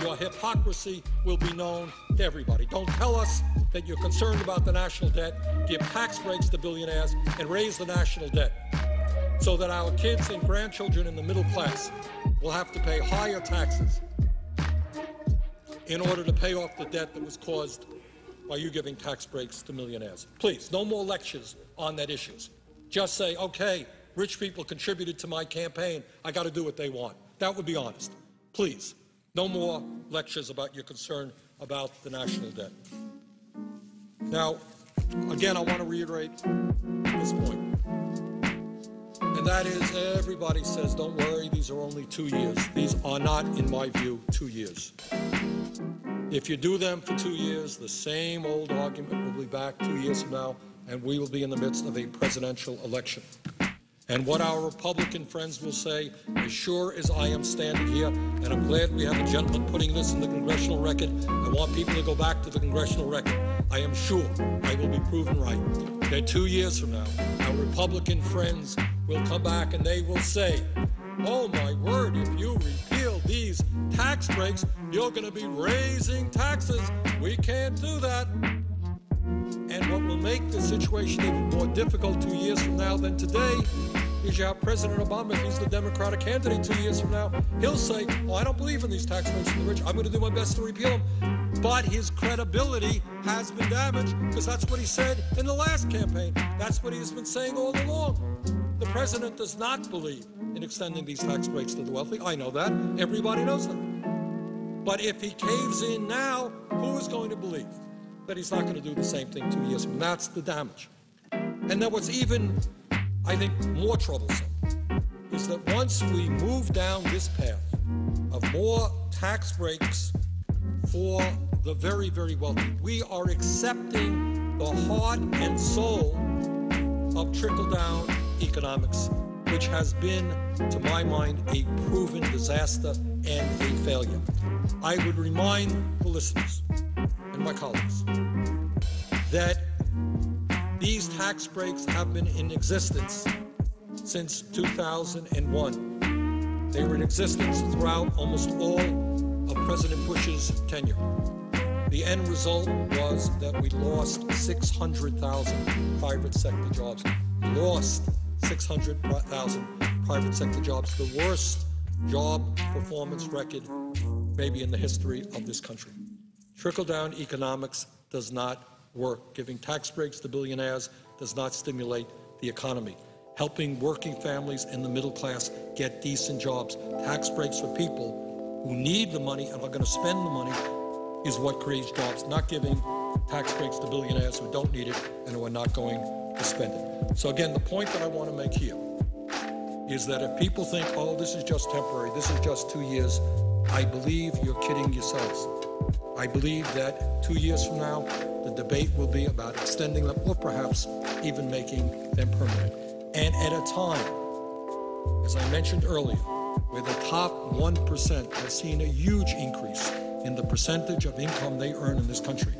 Your hypocrisy will be known to everybody. Don't tell us that you're concerned about the national debt, give tax breaks to billionaires, and raise the national debt so that our kids and grandchildren in the middle class will have to pay higher taxes in order to pay off the debt that was caused by you giving tax breaks to millionaires. Please, no more lectures on that issues. Just say, okay, rich people contributed to my campaign. I got to do what they want. That would be honest. Please, no more lectures about your concern about the national debt. Now, again, I want to reiterate this point. And that is, everybody says, don't worry, these are only 2 years. These are not, in my view, 2 years. If you do them for 2 years, the same old argument will be back 2 years from now, and we will be in the midst of a presidential election. And what our Republican friends will say, as sure as I am standing here, and I'm glad we have a gentleman putting this in the congressional record. I want people to go back to the congressional record. I am sure I will be proven right. That 2 years from now, our Republican friends will come back and they will say, oh my word, if you repeal these tax breaks, you're going to be raising taxes. We can't do that. And what will make the situation even more difficult 2 years from now than today is you have President Obama, if he's the Democratic candidate 2 years from now, he'll say, oh, I don't believe in these tax breaks for the rich. I'm going to do my best to repeal them. But his credibility has been damaged because that's what he said in the last campaign. That's what he has been saying all along. The president does not believe in extending these tax breaks to the wealthy. I know that. Everybody knows that. But if he caves in now, who is going to believe that he's not going to do the same thing 2 years from now? That's the damage. And then what's even, I think, more troublesome is that once we move down this path of more tax breaks for the very, very wealthy, we are accepting the heart and soul of trickle-down economics, which has been, to my mind, a proven disaster and a failure. I would remind the listeners and my colleagues that these tax breaks have been in existence since 2001. They were in existence throughout almost all of President Bush's tenure. The end result was that we lost 600,000 private sector jobs. Lost 600,000 private sector jobs. The worst job performance record maybe in the history of this country. Trickle-down economics does not work. Giving tax breaks to billionaires does not stimulate the economy. Helping working families and the middle class get decent jobs. Tax breaks for people who need the money and are going to spend the money is what creates jobs, not giving tax breaks to billionaires who don't need it and who are not going to spend it. So again, the point that I want to make here is that if people think, oh, this is just temporary, this is just 2 years, I believe you're kidding yourselves. I believe that 2 years from now, the debate will be about extending them or perhaps even making them permanent. And at a time, as I mentioned earlier, where the top 1% has seen a huge increase in the percentage of income they earn in this country,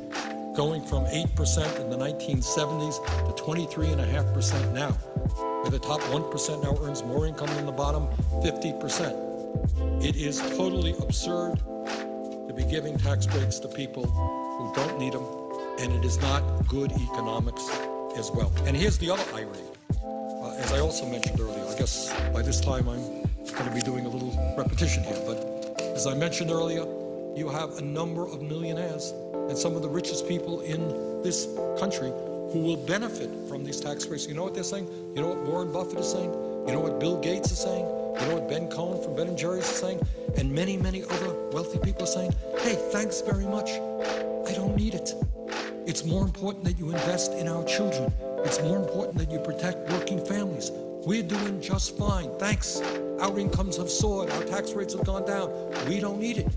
going from 8% in the 1970s to 23.5% now, where the top 1% now earns more income than the bottom 50%. It is totally absurd to be giving tax breaks to people who don't need them, and it is not good economics as well. And here's the other irony. As I also mentioned earlier, I guess by this time I'm going to be doing a little repetition here, but as I mentioned earlier, you have a number of millionaires and some of the richest people in this country who will benefit from these tax breaks. You know what they're saying? You know what Warren Buffett is saying? You know what Bill Gates is saying? You know what Ben Cohen from Ben & Jerry's is saying? And many, many other wealthy people are saying, hey, thanks very much. I don't need it. It's more important that you invest in our children. It's more important that you protect working families. We're doing just fine. Thanks. Our incomes have soared. Our tax rates have gone down. We don't need it.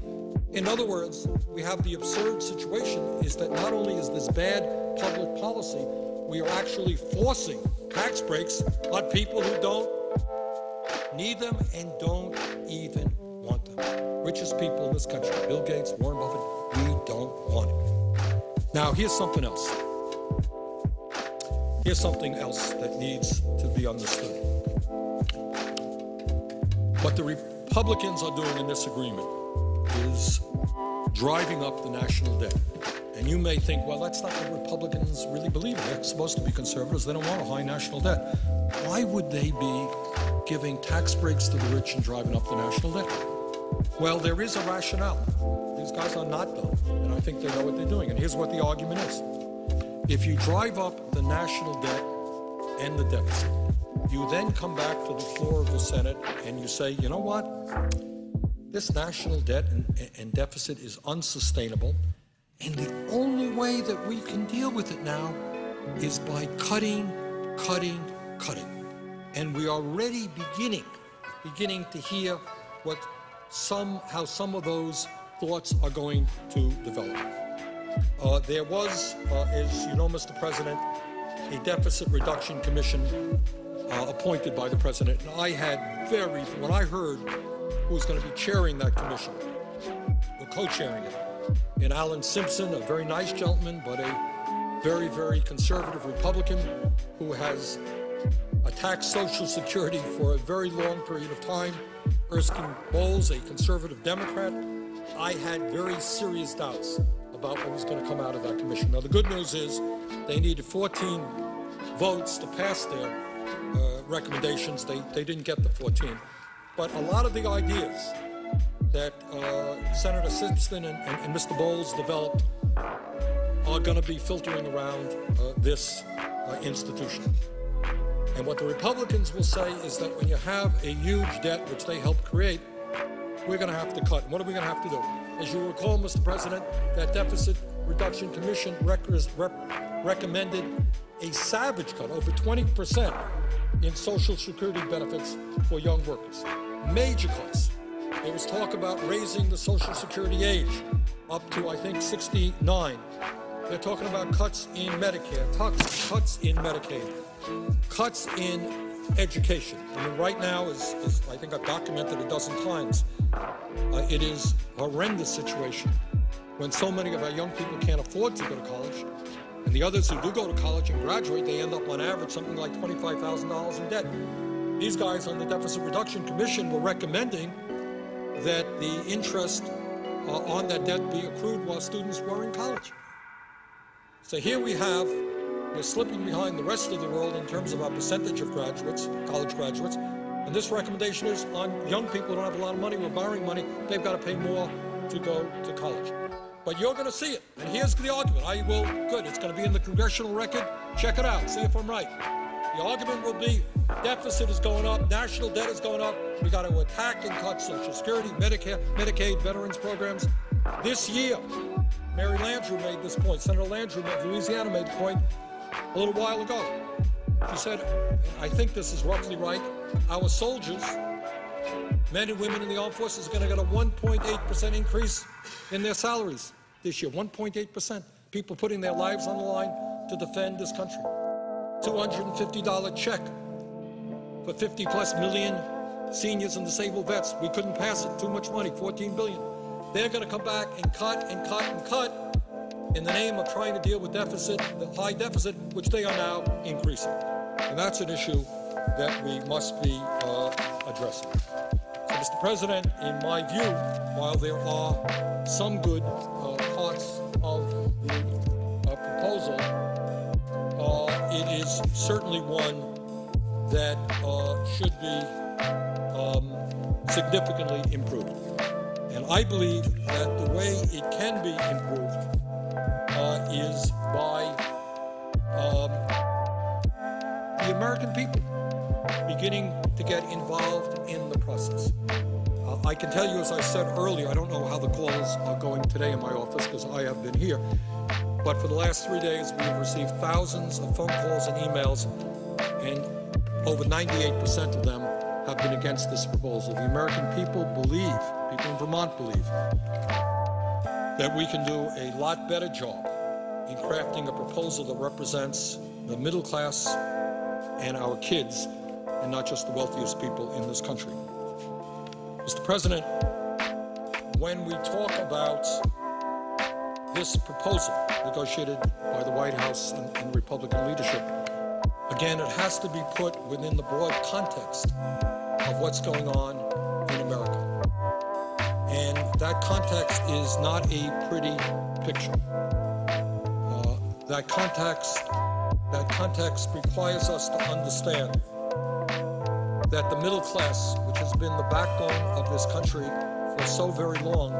In other words, we have the absurd situation is that not only is this bad public policy, we are actually forcing tax breaks on people who don't need them and don't even want them. Richest people in this country, Bill Gates, Warren Buffett, we don't want it. Now, here's something else. Here's something else that needs to be understood. What the Republicans are doing in this agreement is driving up the national debt. And you may think, well, that's not what Republicans really believe in. They're supposed to be conservatives. They don't want a high national debt. Why would they be giving tax breaks to the rich and driving up the national debt? Well, there is a rationale. These guys are not dumb, and I think they know what they're doing. And here's what the argument is. If you drive up the national debt and the deficit, you then come back to the floor of the Senate and you say, you know what? This national debt and deficit is unsustainable, and the only way that we can deal with it now is by cutting. And we are already beginning to hear how some of those thoughts are going to develop. There was, as you know, Mr. President, a deficit reduction commission appointed by the president. And I had when I heard who was going to be chairing that commission, or co-chairing it, and Alan Simpson, a very nice gentleman, but a very, very conservative Republican who has attacked Social Security for a very long period of time, Erskine Bowles, a conservative Democrat, I had very serious doubts about what was going to come out of that commission. Now, the good news is they needed 14 votes to pass their recommendations. They didn't get the 14. But a lot of the ideas that Senator Simpson and Mr. Bowles developed are going to be filtering around this institution. And what the Republicans will say is that when you have a huge debt, which they helped create, we're going to have to cut. And what are we going to have to do? As you recall, Mr. President, that Deficit Reduction Commission recommended a savage cut, over 20% in Social Security benefits for young workers. Major cuts. There was talk about raising the Social Security age up to, I think, 69. They're talking about cuts in Medicare, cuts in Medicaid, cuts in education. I mean, right now, as I think I've documented a dozen times, it is a horrendous situation when so many of our young people can't afford to go to college, and the others who do go to college and graduate, they end up on average something like $25,000 in debt. These guys on the Deficit Reduction Commission were recommending that the interest on that debt be accrued while students were in college. So here we're slipping behind the rest of the world in terms of our percentage of graduates, college graduates, and this recommendation is on young people who don't have a lot of money, who are borrowing money, they've got to pay more to go to college. But you're going to see it, and here's the argument. Good, it's going to be in the congressional record. Check it out, see if I'm right. The argument will be deficit is going up, national debt is going up, we got to attack and cut Social Security, Medicare, Medicaid, veterans programs. This year, Mary Landrieu made this point, Senator Landrieu of Louisiana made the point a little while ago. She said, I think this is roughly right, our soldiers, men and women in the armed forces, are going to get a 1.8% increase in their salaries this year, 1.8%. People putting their lives on the line to defend this country. $250 check for 50+ million seniors and disabled vets. We couldn't pass it, too much money, $14 billion. They're going to come back and cut and cut and cut in the name of trying to deal with deficit, the high deficit, which they are now increasing. And that's an issue that we must be addressing. So, Mr. President, in my view, while there are some good parts of the proposal, it is certainly one that should be significantly improved. And I believe that the way it can be improved is by the American people beginning to get involved in the process. I can tell you, as I said earlier, I don't know how the calls are going today in my office because I have been here, but for the last 3 days we have received thousands of phone calls and emails, and over 98% of them have been against this proposal. The American people believe, people in Vermont believe, that we can do a lot better job in crafting a proposal that represents the middle class and our kids, and not just the wealthiest people in this country. Mr. President, when we talk about this proposal negotiated by the White House and Republican leadership, again, it has to be put within the broad context of what's going on in America. And that context is not a pretty picture. That context requires us to understand that the middle class, which has been the backbone of this country for so very long,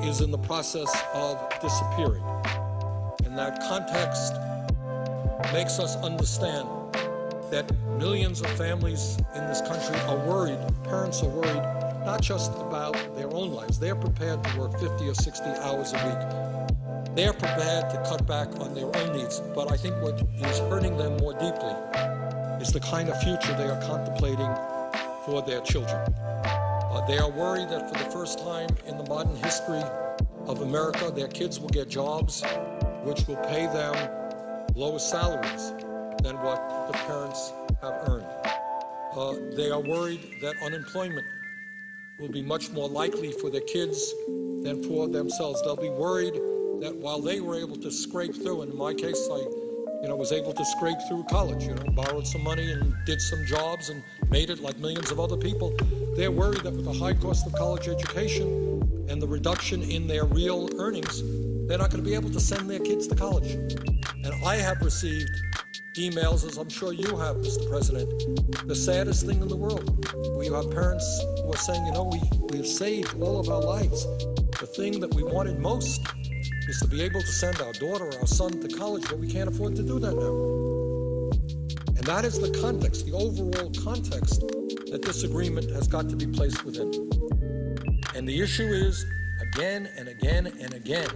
is in the process of disappearing. And that context makes us understand that millions of families in this country are worried, parents are worried, not just about their own lives. They're prepared to work 50 or 60 hours a week. They're prepared to cut back on their own needs. But I think what is hurting them more deeply is the kind of future they are contemplating for their children. They are worried that for the first time in the modern history of America, their kids will get jobs which will pay them lower salaries than what the parents have earned. They are worried that unemployment will be much more likely for their kids than for themselves. They'll be worried that while they were able to scrape through, and in my case, I was able to scrape through college, borrowed some money and did some jobs and made it like millions of other people. They're worried that with the high cost of college education and the reduction in their real earnings, they're not going to be able to send their kids to college. And I have received emails, as I'm sure you have, Mr. President, the saddest thing in the world. We have parents who are saying, we have saved all of our lives. The thing that we wanted most is to be able to send our daughter or our son to college, but we can't afford to do that now. And that is the context, the overall context that this agreement has got to be placed within. And the issue is, again and again and again,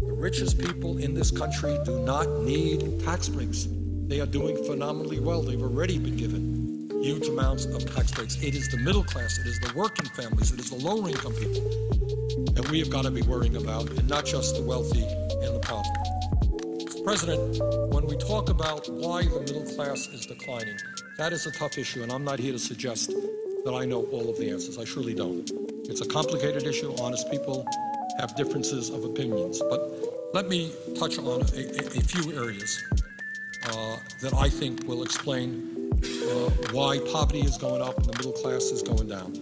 the richest people in this country do not need tax breaks. They are doing phenomenally well. They've already been given huge amounts of tax breaks. It is the middle class, it is the working families, it is the lower income people that we have got to be worrying about, and not just the wealthy and the powerful. Mr. President, when we talk about why the middle class is declining, that is a tough issue, and I'm not here to suggest that I know all of the answers. I surely don't. It's a complicated issue. Honest people have differences of opinions. But let me touch on a few areas that I think will explain why poverty is going up and the middle class is going down.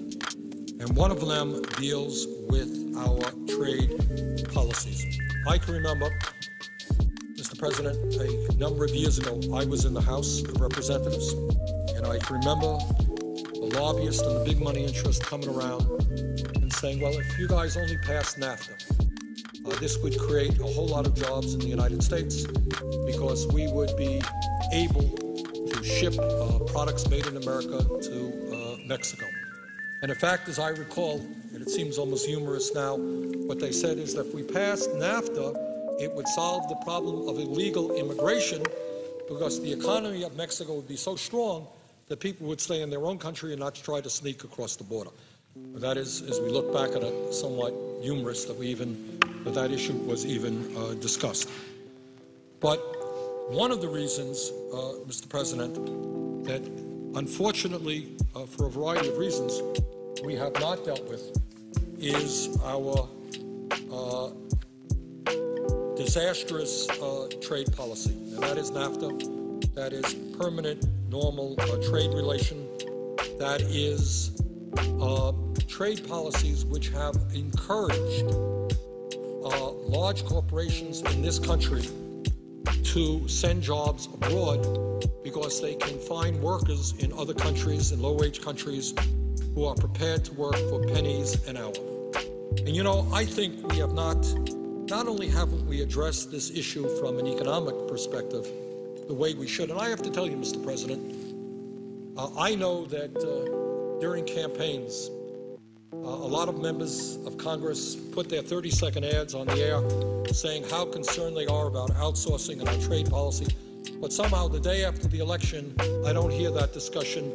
And one of them deals with our trade policies. I can remember, Mr. President, a number of years ago, I was in the House of Representatives, and I can remember the lobbyists and the big money interests coming around and saying, well, if you guys only pass NAFTA, this would create a whole lot of jobs in the United States because we would be able to ship products made in America to Mexico. And in fact, as I recall, and it seems almost humorous now, what they said is that if we passed NAFTA, it would solve the problem of illegal immigration because the economy of Mexico would be so strong that people would stay in their own country and not try to sneak across the border. That is, as we look back at it, somewhat humorous that that issue was even discussed. But one of the reasons, Mr. President, that unfortunately, for a variety of reasons, we have not dealt with is our disastrous trade policy, and that is NAFTA. That is permanent, normal trade relation. That is trade policies which have encouraged large corporations in this country to send jobs abroad because they can find workers in other countries, in low-wage countries, who are prepared to work for pennies an hour. And you know, I think we have not only haven't we addressed this issue from an economic perspective the way we should, and I have to tell you, Mr. President, I know that during campaigns, a lot of members of Congress put their 30-second ads on the air saying how concerned they are about outsourcing and our trade policy. But somehow the day after the election, I don't hear that discussion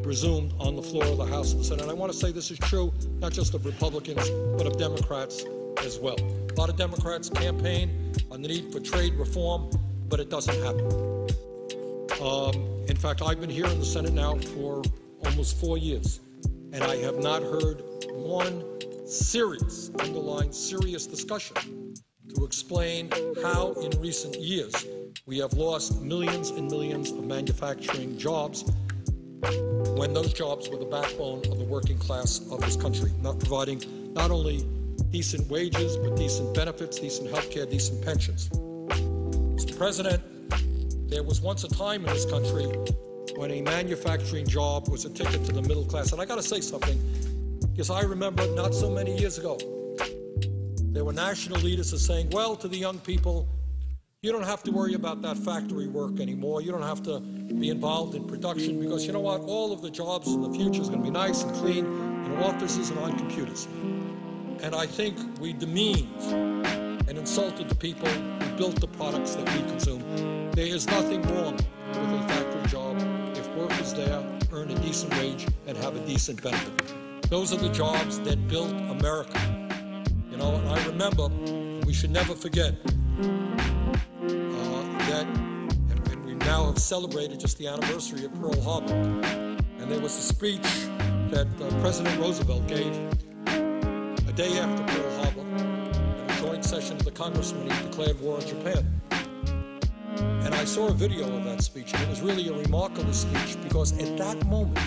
resumed on the floor of the House and the Senate. And I want to say this is true not just of Republicans, but of Democrats as well. A lot of Democrats campaign on the need for trade reform, but it doesn't happen. In fact, I've been here in the Senate now for almost 4 years, and I have not heard one serious, underlying serious discussion to explain how in recent years we have lost millions and millions of manufacturing jobs when those jobs were the backbone of the working class of this country, not providing not only decent wages, but decent benefits, decent health care, decent pensions. Mr. President, there was once a time in this country when a manufacturing job was a ticket to the middle class. And I got to say something, because I remember not so many years ago, there were national leaders saying, well, to the young people, you don't have to worry about that factory work anymore. You don't have to be involved in production because, you know what, all of the jobs in the future is going to be nice and clean in offices and on computers. And I think we demeaned and insulted the people who built the products that we consume. There is nothing wrong with a factory job if workers there earn a decent wage and have a decent benefit. Those are the jobs that built America. You know, and I remember, we should never forget that, and we now have celebrated just the anniversary of Pearl Harbor. And there was a speech that President Roosevelt gave a day after Pearl Harbor in a joint session of the Congress when he declared war on Japan. And I saw a video of that speech, and it was really a remarkable speech because at that moment,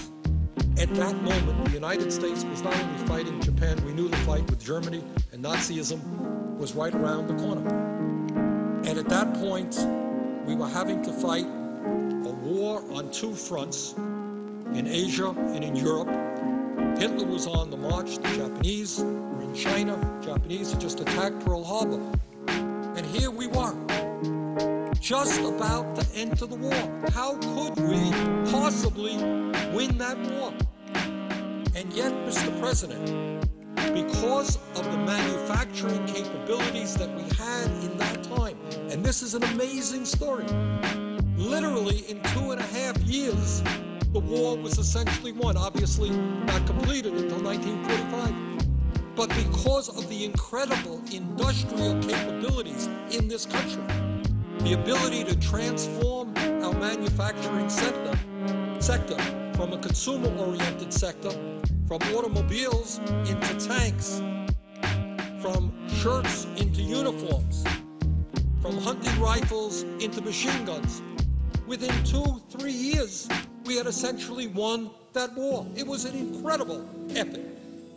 the United States was not only fighting Japan, we knew the fight with Germany and Nazism was right around the corner. And at that point, we were having to fight a war on two fronts, in Asia and in Europe. Hitler was on the march, the Japanese were in China, Japanese had just attacked Pearl Harbor. And here we were, just about to enter the war. How could we possibly win that war? And yet, Mr. President, because of the manufacturing capabilities that we had in that time, and this is an amazing story, literally in 2.5 years, the war was essentially won, obviously not completed until 1945. But because of the incredible industrial capabilities in this country, the ability to transform our manufacturing sector from a consumer-oriented sector, from automobiles into tanks, from shirts into uniforms, from hunting rifles into machine guns. Within 2-3 years, we had essentially won that war. It was an incredible effort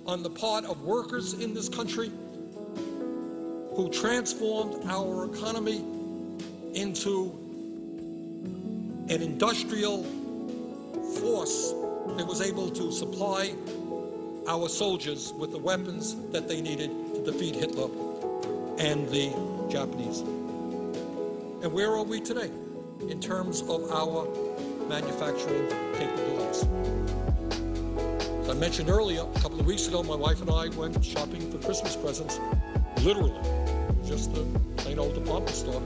on the part of workers in this country who transformed our economy into an industrial force that was able to supply our soldiers with the weapons that they needed to defeat Hitler and the Japanese. And where are we today in terms of our manufacturing capabilities? As I mentioned earlier, a couple of weeks ago, my wife and I went shopping for Christmas presents, literally, just a plain old department store.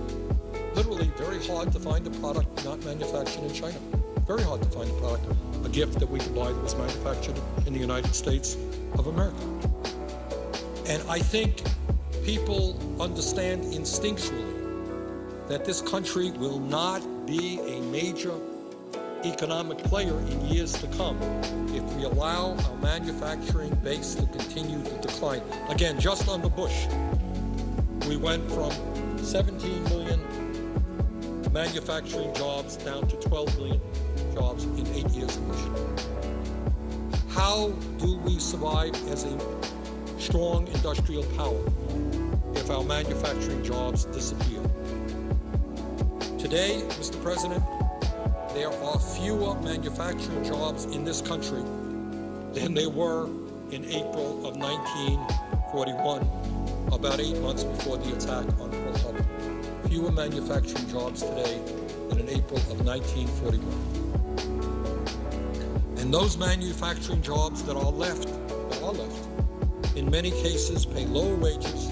Literally very hard to find a product not manufactured in China. Very hard to find a product, a gift that we could buy that was manufactured in the United States of America. And I think people understand instinctually that this country will not be a major economic player in years to come if we allow our manufacturing base to continue to decline. Again, just under Bush, we went from 17 million manufacturing jobs down to 12 million jobs in 8 years of Bush. How do we survive as a strong industrial power if our manufacturing jobs disappear? Today, Mr. President, there are fewer manufacturing jobs in this country than there were in April of 1941, about 8 months before the attack on Pearl Harbor. Fewer manufacturing jobs today than in April of 1941. And those manufacturing jobs that are left, in many cases pay lower wages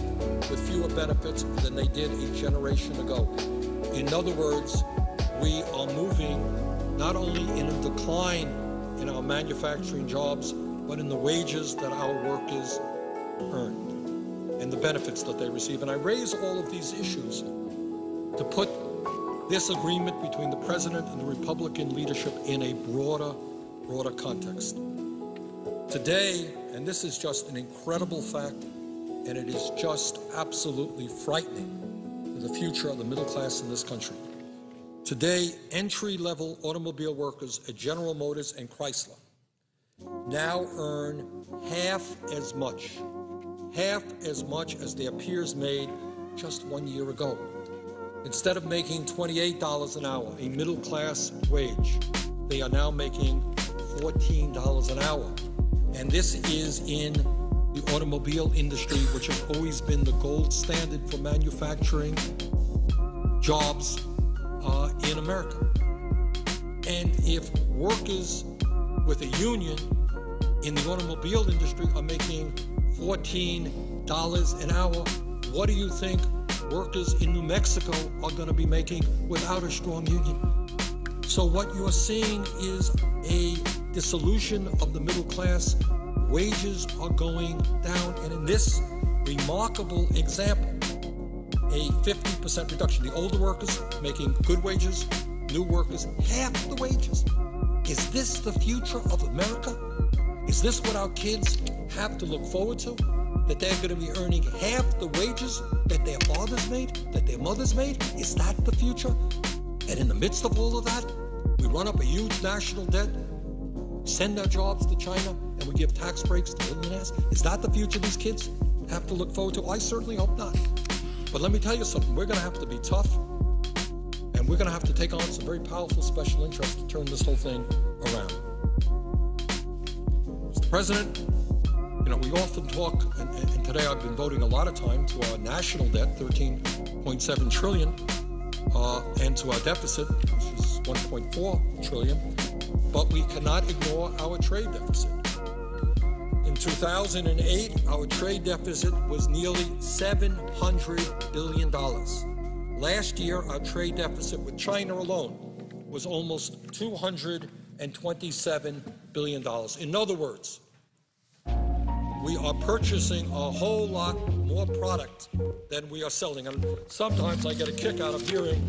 with fewer benefits than they did a generation ago. In other words, we are moving not only in a decline in our manufacturing jobs, but in the wages that our workers earn and the benefits that they receive. And I raise all of these issues to put this agreement between the President and the Republican leadership in a broader context. Today, and this is just an incredible fact, and it is just absolutely frightening for the future of the middle class in this country. Today, entry-level automobile workers at General Motors and Chrysler now earn half as much as their peers made just 1 year ago. Instead of making $28 an hour, a middle-class wage, they are now making $14 an hour. And this is in the automobile industry, which has always been the gold standard for manufacturing jobs in America. And if workers with a union in the automobile industry are making $14 an hour, what do you think workers in New Mexico are going to be making without a strong union? So what you're seeing is a dissolution of the middle class. Wages are going down, and in this remarkable example, a 50% reduction. The older workers making good wages, new workers half the wages. Is this the future of America? Is this what our kids have to look forward to? That they're going to be earning half the wages that their fathers made, that their mothers made? Is that the future? And in the midst of all of that, we run up a huge national debt, send our jobs to China, and we give tax breaks to millionaires? Is that the future these kids have to look forward to? I certainly hope not. But let me tell you something. We're going to have to be tough, and we're going to have to take on some very powerful special interests to turn this whole thing around. Mr. President, we often talk, and today I've been devoting a lot of time to our national debt, $13.7 trillion, and to our deficit, which is $1.4 trillion, but we cannot ignore our trade deficit. In 2008, our trade deficit was nearly $700 billion. Last year, our trade deficit with China alone was almost $227 billion. In other words, we are purchasing a whole lot more product than we are selling. And sometimes I get a kick out of hearing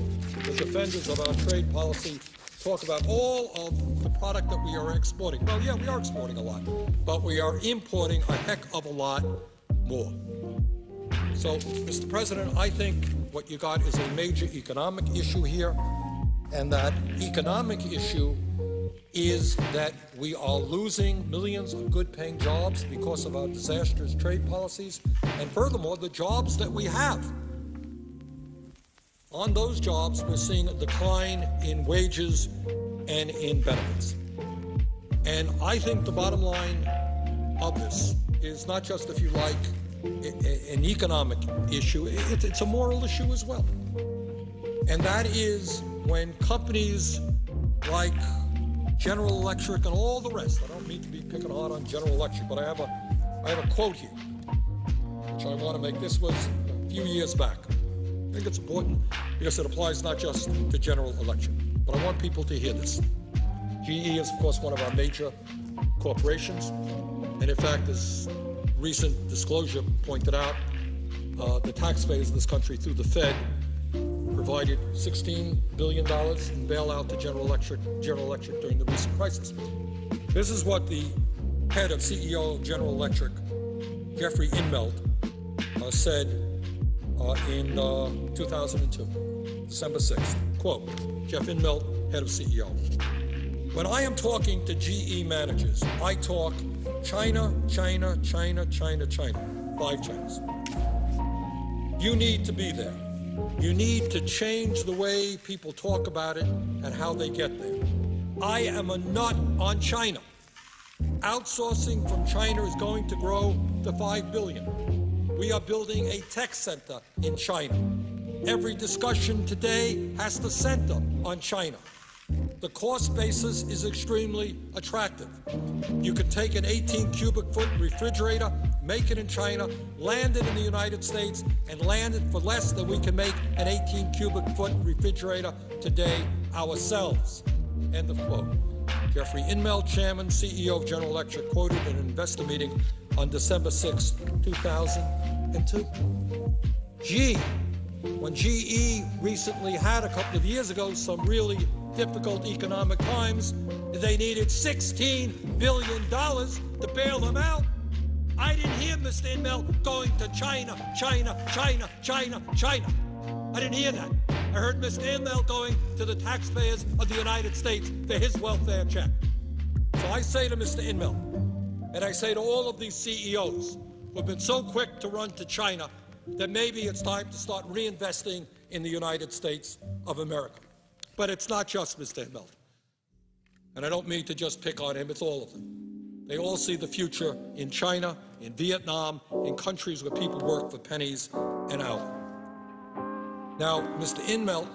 the defenders of our trade policy talk about all of the product that we are exporting. Well, yeah, we are exporting a lot, but we are importing a heck of a lot more. So, Mr. President, I think what you got is a major economic issue here, and that economic issue is that we are losing millions of good-paying jobs because of our disastrous trade policies, and furthermore, the jobs that we have. On those jobs, we're seeing a decline in wages and in benefits. And I think the bottom line of this is not just, if you like, an economic issue, it's a moral issue as well. And that is when companies like General Electric and all the rest, I don't mean to be picking hard on General Electric, but I have a quote here, which I want to make. This was a few years back. I think it's important because it applies not just to General Electric, but I want people to hear this. GE is, of course, one of our major corporations, and in fact, as recent disclosure pointed out, the taxpayers of this country through the Fed provided $16 billion in bailout to General Electric during the recent crisis. This is what the head of CEO of General Electric, Jeffrey Immelt, said in 2002, December 6th. Quote, Jeff Immelt, head of CEO. When I am talking to GE managers, I talk China, China, China, China, China. 5 Chinas. You need to be there. You need to change the way people talk about it and how they get there. I am a nut on China. Outsourcing from China is going to grow to $5 billion. We are building a tech center in China. Every discussion today has to center on China. The cost basis is extremely attractive. You can take an 18 cubic foot refrigerator, make it in China, land it in the United States, and land it for less than we can make an 18 cubic foot refrigerator today ourselves. End of quote. Jeffrey Immelt, Chairman, CEO of General Electric, quoted in an investor meeting on December 6, 2002. When GE recently had, a couple of years ago, some really difficult economic times, they needed $16 billion to bail them out. I didn't hear Mr. Immelt going to China, China, China, China, China. I didn't hear that. I heard Mr. Immelt going to the taxpayers of the United States for his welfare check. So I say to Mr. Immelt, and I say to all of these CEOs who have been so quick to run to China, that maybe it's time to start reinvesting in the United States of America. But it's not just Mr. Immelt. And I don't mean to just pick on him, it's all of them. They all see the future in China, in Vietnam, in countries where people work for pennies an hour. Now, Mr. Immelt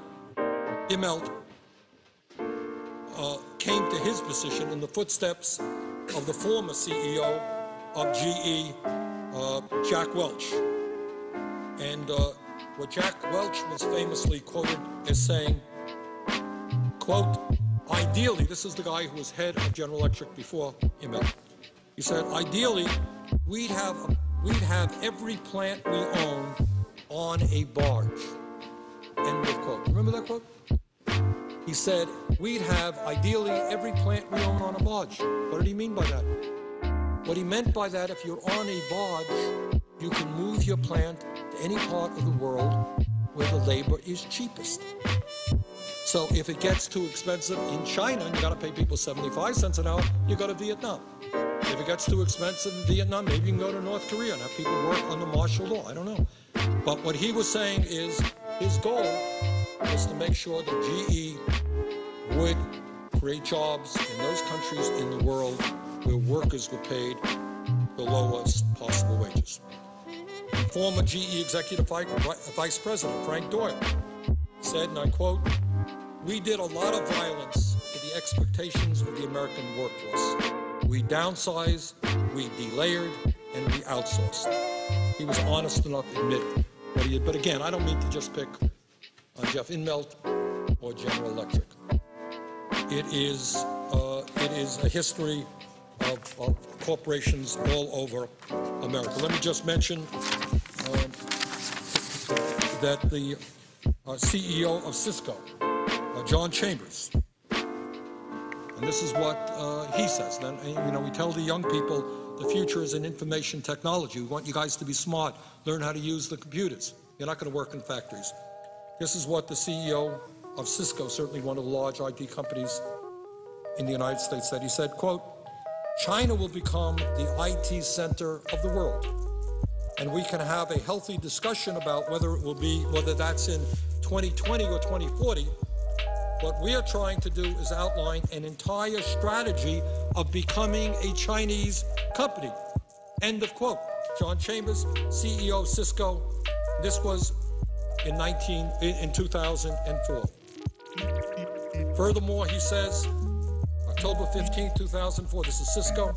came to his position in the footsteps of the former CEO of GE, Jack Welch. And what Jack Welch was famously quoted as saying, quote, ideally, this is the guy who was head of General Electric before Immelt. He said, ideally, we'd have every plant we own on a barge. End of quote. Remember that quote? He said, we'd have, ideally, every plant we own on a barge. What did he mean by that? What he meant by that, if you're on a barge, you can move your plant to any part of the world where the labor is cheapest. So if it gets too expensive in China and you got to pay people 75 cents an hour, you go to Vietnam. If it gets too expensive in Vietnam, maybe you can go to North Korea and have people work under martial law. I don't know. But what he was saying is his goal was to make sure that GE would create jobs in those countries in the world where workers were paid the lowest possible wages. Former GE Executive Vice President Frank Doyle said, and I quote, we did a lot of violence to the expectations of the American workforce. We downsized, we delayered, and we outsourced. He was honest enough to admit what he did. But again, I don't mean to just pick on Jeff Immelt or General Electric. It is a history of corporations all over America. Let me just mention that the CEO of Cisco, John Chambers, and this is what he says. Then, we tell the young people the future is in information technology. We want you guys to be smart, learn how to use the computers. You're not going to work in factories. This is what the CEO of Cisco, certainly one of the large IT companies in the United States that he said, quote, China will become the IT center of the world, and we can have a healthy discussion about whether that's in 2020 or 2040. What we are trying to do is outline an entire strategy of becoming a Chinese company. End of quote. John Chambers, CEO of Cisco. This was in 2004. Furthermore, he says, October 15, 2004, this is Cisco,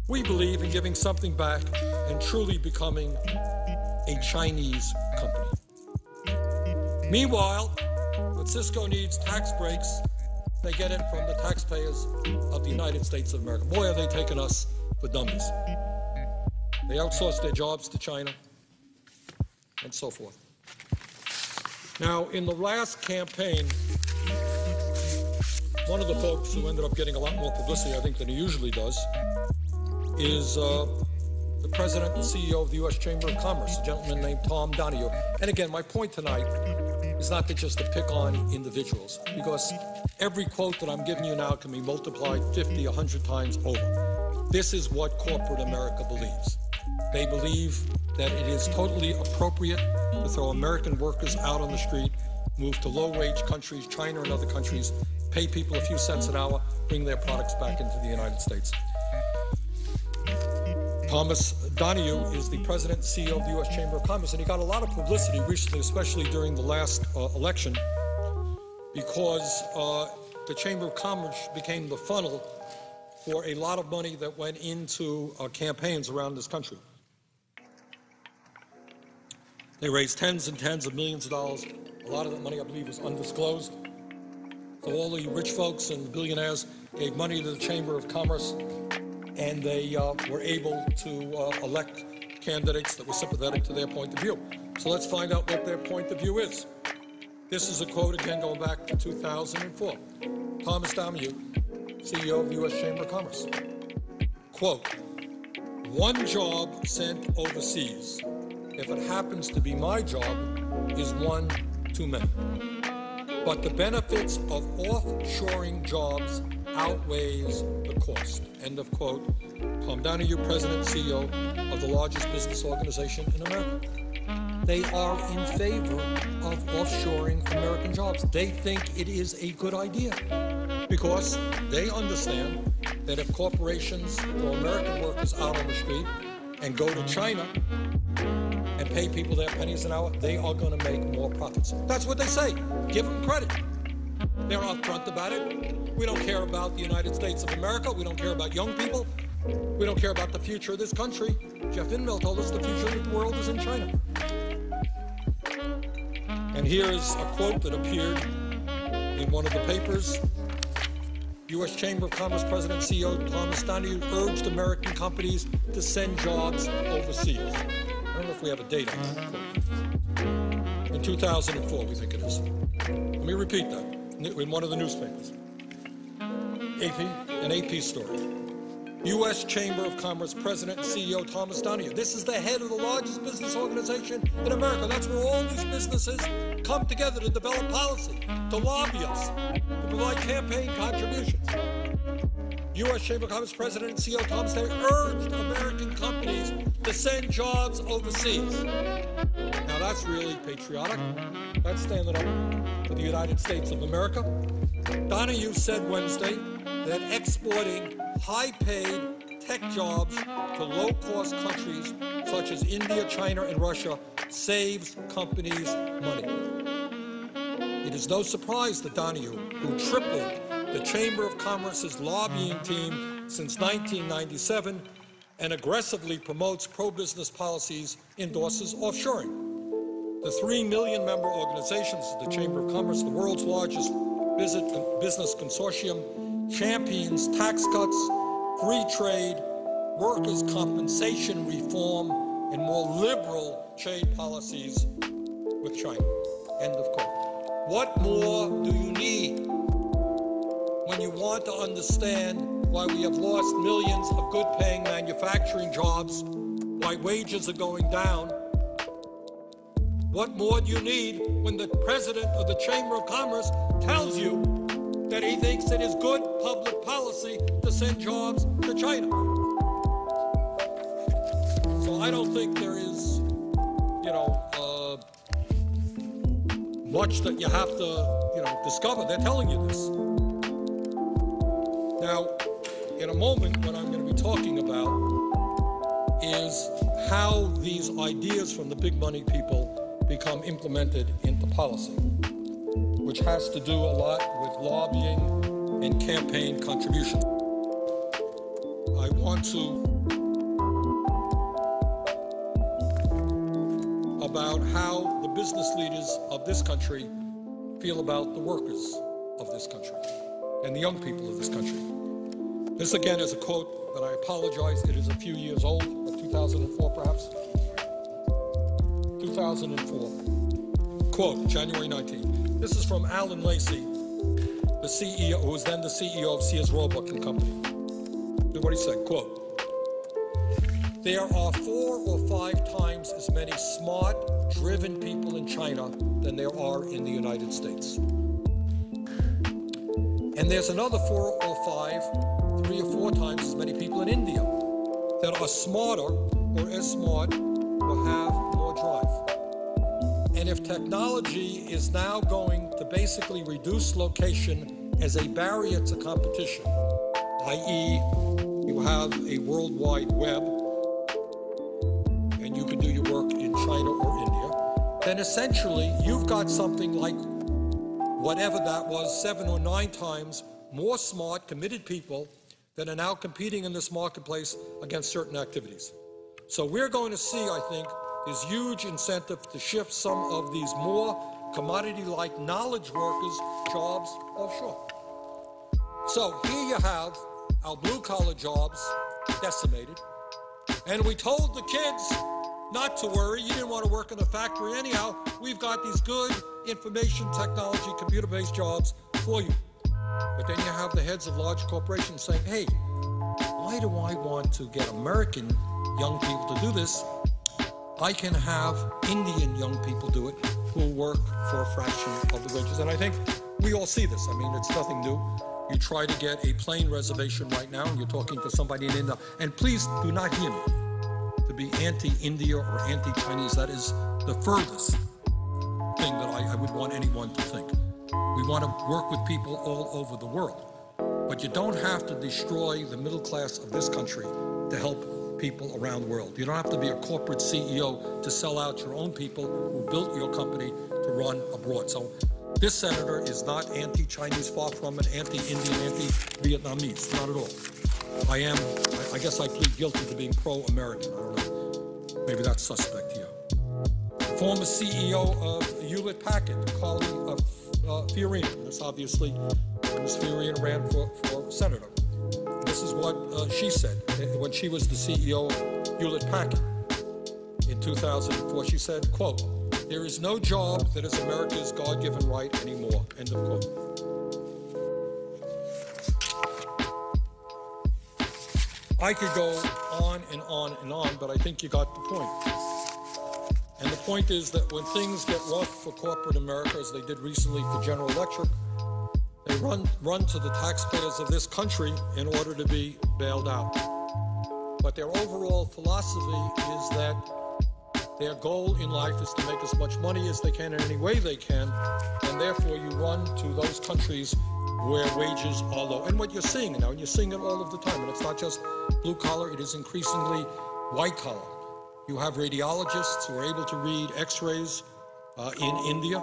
we believe in giving something back and truly becoming a Chinese company. Meanwhile, when Cisco needs tax breaks, they get it from the taxpayers of the United States of America. Boy, are they taking us for dummies. They outsource their jobs to China and so forth. Now, in the last campaign, one of the folks who ended up getting a lot more publicity, I think, than he usually does, is the president and CEO of the U.S. Chamber of Commerce, a gentleman named Tom Donahue. And again, my point tonight is not just to pick on individuals, because every quote that I'm giving you now can be multiplied 50, 100 times over. This is what corporate America believes. They believe that it is totally appropriate to throw American workers out on the street, move to low-wage countries, China and other countries, pay people a few cents an hour, bring their products back into the United States. Thomas Donahue is the president and CEO of the U.S. Chamber of Commerce, and he got a lot of publicity recently, especially during the last election, because the Chamber of Commerce became the funnel for a lot of money that went into campaigns around this country. They raised tens and tens of millions of dollars. A lot of that money, I believe, was undisclosed. So all the rich folks and the billionaires gave money to the Chamber of Commerce, and they were able to elect candidates that were sympathetic to their point of view. So let's find out what their point of view is. This is a quote, again, going back to 2004. Thomas Donahue, CEO of the U.S. Chamber of Commerce. Quote, one job sent overseas, if it happens to be my job, is one too many. But the benefits of offshoring jobs outweighs the cost. End of quote. Tom Donahue, President and CEO of the largest business organization in America. They are in favor of offshoring American jobs. They think it is a good idea because they understand that if corporations throw American workers out on the street and go to China and pay people their pennies an hour, they are going to make more profits. That's what they say. Give them credit. They're upfront about it. We don't care about the United States of America. We don't care about young people. We don't care about the future of this country. Jeff Inmel told us the future of the world is in China. And here is a quote that appeared in one of the papers. U.S. Chamber of Commerce President CEO Thomas Donahue urged American companies to send jobs overseas. I don't know if we have a date on that quote. In 2004, we think it is. Let me repeat that. In one of the newspapers. An AP story. U.S. Chamber of Commerce President and CEO Thomas Donahue. This is the head of the largest business organization in America. That's where all these businesses come together to develop policy, to lobby us, to provide campaign contributions. U.S. Chamber of Commerce President and CEO Thomas Donahue urged American companies to send jobs overseas. Now that's really patriotic. That's standing up for the United States of America. Donahue said Wednesday that exporting high-paid tech jobs to low-cost countries such as India, China, and Russia saves companies money. It is no surprise that Donahue, who tripled the Chamber of Commerce's lobbying team since 1997 and aggressively promotes pro-business policies, endorses offshoring. The 3 million member organizations of the Chamber of Commerce, the world's largest business consortium, champions tax cuts, free trade, workers' compensation reform, and more liberal trade policies with China. End of quote. What more do you need when you want to understand why we have lost millions of good-paying manufacturing jobs, why wages are going down? What more do you need when the president of the Chamber of Commerce tells you that he thinks it is good public policy to send jobs to China. So I don't think there is, much that you have to, discover. They're telling you this. Now, in a moment, what I'm going to be talking about is how these ideas from the big money people become implemented into policy, which has to do a lot with lobbying and campaign contributions. I want to about how the business leaders of this country feel about the workers of this country and the young people of this country. This again is a quote that I apologize, it is a few years old, 2004 perhaps. 2004. Quote, January 19. This is from Alan Lacey, the CEO, who was then the CEO of Sears Roebuck and Company. Look what he said, quote, there are 4 or 5 times as many smart, driven people in China than there are in the United States. And there's another 4 or 5, 3 or 4 times as many people in India that are smarter or as smart or have more drive. And if technology is now going to basically reduce location as a barrier to competition, i.e. you have a worldwide web and you can do your work in China or India, then essentially you've got something like whatever that was, 7 or 9 times more smart, committed people that are now competing in this marketplace against certain activities. So we're going to see, I think, this huge incentive to shift some of these more commodity-like knowledge workers' jobs offshore. So here you have our blue-collar jobs decimated, and we told the kids not to worry. You didn't want to work in a factory anyhow. We've got these good information technology, computer-based jobs for you. But then you have the heads of large corporations saying, hey, why do I want to get American young people to do this? I can have Indian young people do it who work for a fraction of the wages. And I think we all see this. I mean, it's nothing new. You try to get a plane reservation right now and you're talking to somebody in India. And please do not hear me to be anti-India or anti-Chinese. That is the furthest thing that I would want anyone to think. We want to work with people all over the world. But you don't have to destroy the middle class of this country to help people around the world. You don't have to be a corporate CEO to sell out your own people who built your company to run abroad. So this senator is not anti-Chinese, far from it, anti-Indian, anti-Vietnamese, not at all. I guess I plead guilty to being pro-American. I don't know. Maybe that's suspect here. Former CEO of Hewlett Packard, Carly Fiorina. That's obviously Ms. Fiorina ran for senator. This is what she said when she was the CEO of Hewlett Packard in 2004. She said, quote, there is no job that is America's God-given right anymore, end of quote. I could go on and on and on, but I think you got the point. And the point is that when things get rough for corporate America, as they did recently for General Electric, they run to the taxpayers of this country in order to be bailed out. But their overall philosophy is that their goal in life is to make as much money as they can in any way they can, and therefore you run to those countries where wages are low. And what you're seeing now, and you're seeing it all of the time, and it's not just blue collar, it is increasingly white collar. You have radiologists who are able to read x-rays in India.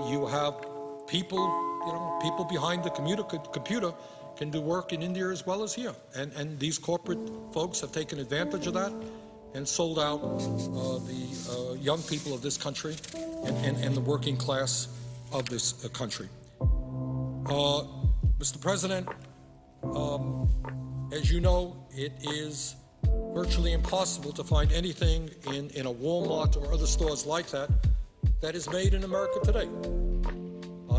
You have people behind the computer can do work in India as well as here. And these corporate folks have taken advantage of that and sold out the young people of this country and the working class of this country. Mr. President, as you know, it is virtually impossible to find anything in a Walmart or other stores like that that is made in America today.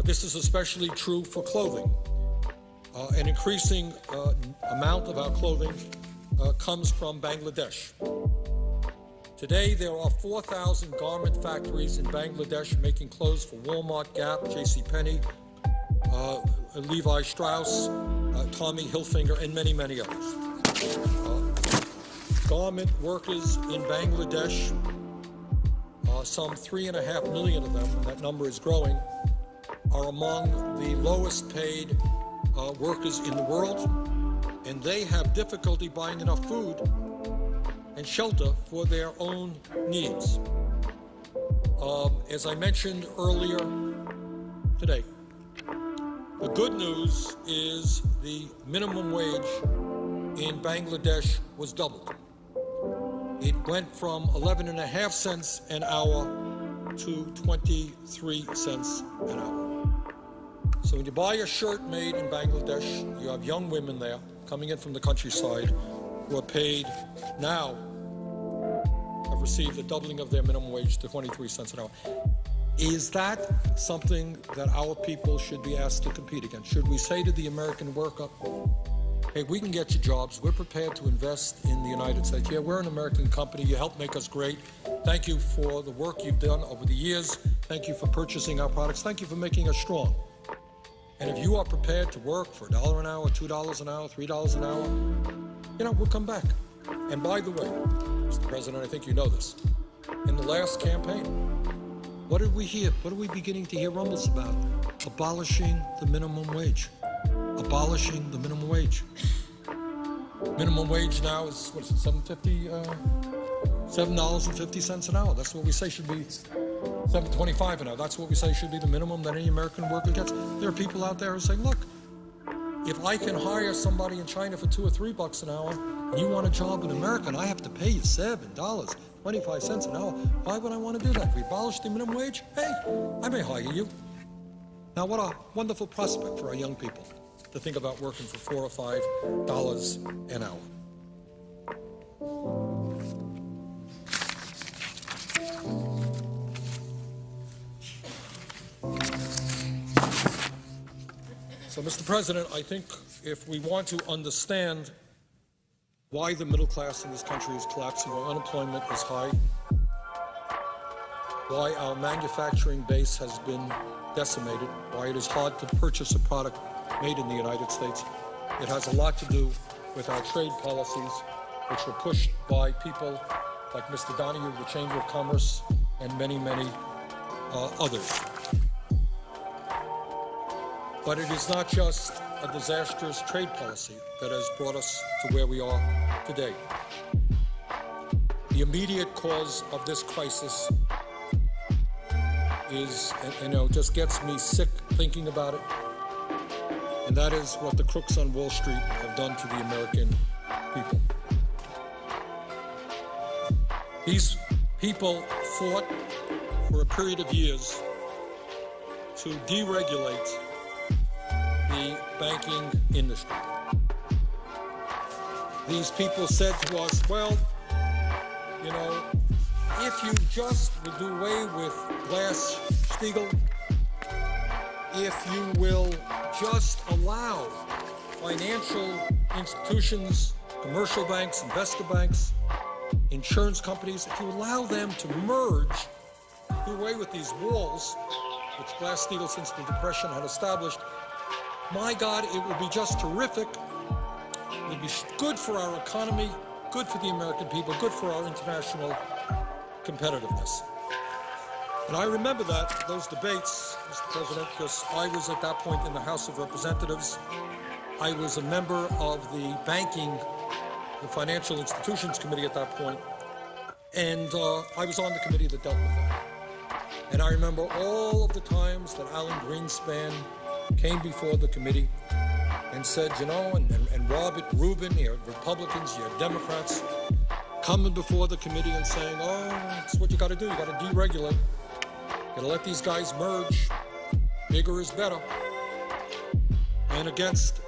This is especially true for clothing. An increasing amount of our clothing comes from Bangladesh. Today, there are 4,000 garment factories in Bangladesh making clothes for Walmart, Gap, JCPenney, Levi Strauss, Tommy Hilfiger, and many, many others. Garment workers in Bangladesh, some 3.5 million of them, and that number is growing, are among the lowest paid workers in the world, and they have difficulty buying enough food and shelter for their own needs. As I mentioned earlier today, the good news is the minimum wage in Bangladesh was doubled. It went from 11.5 cents an hour to 23 cents an hour. So when you buy a shirt made in Bangladesh, you have young women there coming in from the countryside who are paid now, have received a doubling of their minimum wage to 23 cents an hour. Is that something that our people should be asked to compete against? Should we say to the American worker, hey, we can get you jobs. We're prepared to invest in the United States. Yeah, we're an American company. You helped make us great. Thank you for the work you've done over the years. Thank you for purchasing our products. Thank you for making us strong. And if you are prepared to work for $1 an hour, $2 an hour, $3 an hour, we'll come back. And by the way, Mr. President, I think you know this. In the last campaign, what did we hear? What are we beginning to hear rumbles about? Abolishing the minimum wage. Abolishing the minimum wage. Minimum wage now is, what is it, $7.50 an hour. That's what we say should be $7.25 an hour. That's what we say should be the minimum that any American worker gets. There are people out there who say, look, if I can hire somebody in China for $2 or $3 an hour, and you want a job in America, and I have to pay you $7.25 an hour, why would I want to do that? If we abolish the minimum wage, hey, I may hire you. Now, what a wonderful prospect for our young people to think about working for $4 or $5 an hour. So, Mr. President, I think if we want to understand why the middle class in this country is collapsing, why unemployment is high, why our manufacturing base has been decimated, why it is hard to purchase a product made in the United States, it has a lot to do with our trade policies, which were pushed by people like Mr. Donahue of the Chamber of Commerce and many, many others. But it is not just a disastrous trade policy that has brought us to where we are today. The immediate cause of this crisis is, just gets me sick thinking about it, and that is what the crooks on Wall Street have done to the American people. These people fought for a period of years to deregulate the banking industry. These people said to us, well, if you just would do away with Glass-Steagall, if you will just allow financial institutions, commercial banks, investor banks, insurance companies, if you allow them to merge, do away with these walls, which Glass-Steagall since the Depression had established, my God, it would be just terrific. It would be good for our economy, good for the American people, good for our international competitiveness. And I remember those debates, Mr. President, because I was at that point in the House of Representatives. I was a member of the Financial Institutions Committee at that point, and I was on the committee that dealt with that. And I remember all of the times that Alan Greenspan came before the committee and said, and Robert Rubin, you had Republicans, you had Democrats, coming before the committee and saying, that's what you got to do. You got to deregulate. You got to let these guys merge. Bigger is better. And against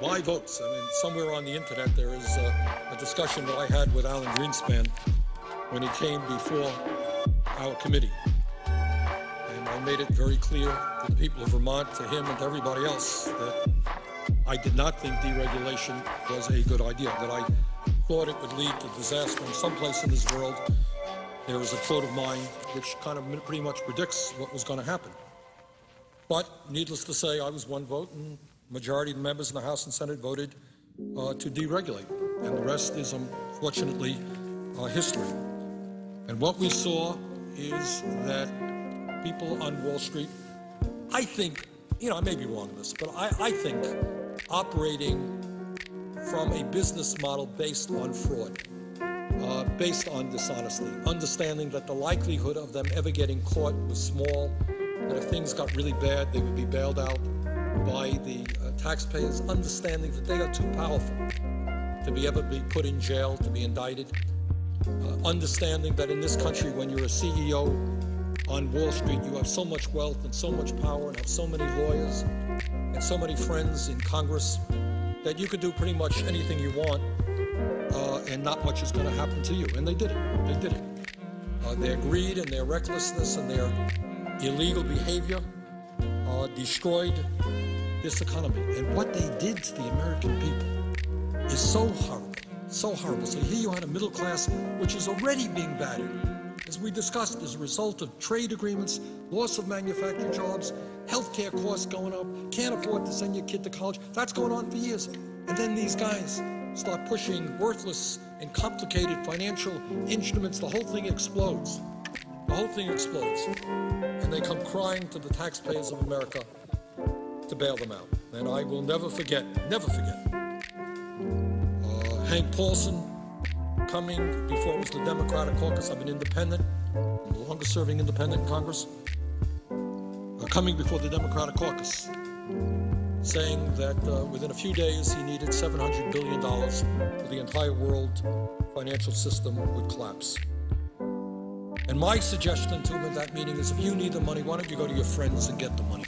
my votes, somewhere on the internet there is a discussion that I had with Alan Greenspan when he came before our committee. And I made it very clear to the people of Vermont, to him and to everybody else, that I did not think deregulation was a good idea, that I thought it would lead to disaster. In some place in this world, there is a quote of mine which kind of pretty much predicts what was going to happen. But needless to say, I was one vote, and majority of the members in the House and Senate voted to deregulate. And the rest is, unfortunately, history. And what we saw is that people on Wall Street, I think, I may be wrong in this, but I think operating from a business model based on fraud, based on dishonesty, understanding that the likelihood of them ever getting caught was small, that if things got really bad, they would be bailed out by the taxpayers, understanding that they are too powerful to ever be put in jail, to be indicted, understanding that in this country, when you're a CEO on Wall Street, you have so much wealth and so much power and have so many lawyers and so many friends in Congress that you could do pretty much anything you want and not much is going to happen to you. And they did it. They did it. Their greed and their recklessness and their illegal behavior destroyed this economy. And what they did to the American people is so horrible, so horrible. So here you had a middle class which is already being battered, as we discussed, as a result of trade agreements, loss of manufacturing jobs, healthcare costs going up, can't afford to send your kid to college. That's going on for years. And then these guys start pushing worthless and complicated financial instruments. The whole thing explodes. The whole thing explodes. And they come crying to the taxpayers of America to bail them out. And I will never forget, Hank Paulson coming before it was the Democratic caucus. I'm an independent, I'm the longest serving independent in Congress, coming before the Democratic caucus, saying that within a few days he needed $700 billion or the entire world financial system would collapse. And my suggestion to him at that meeting is, if you need the money, why don't you go to your friends and get the money?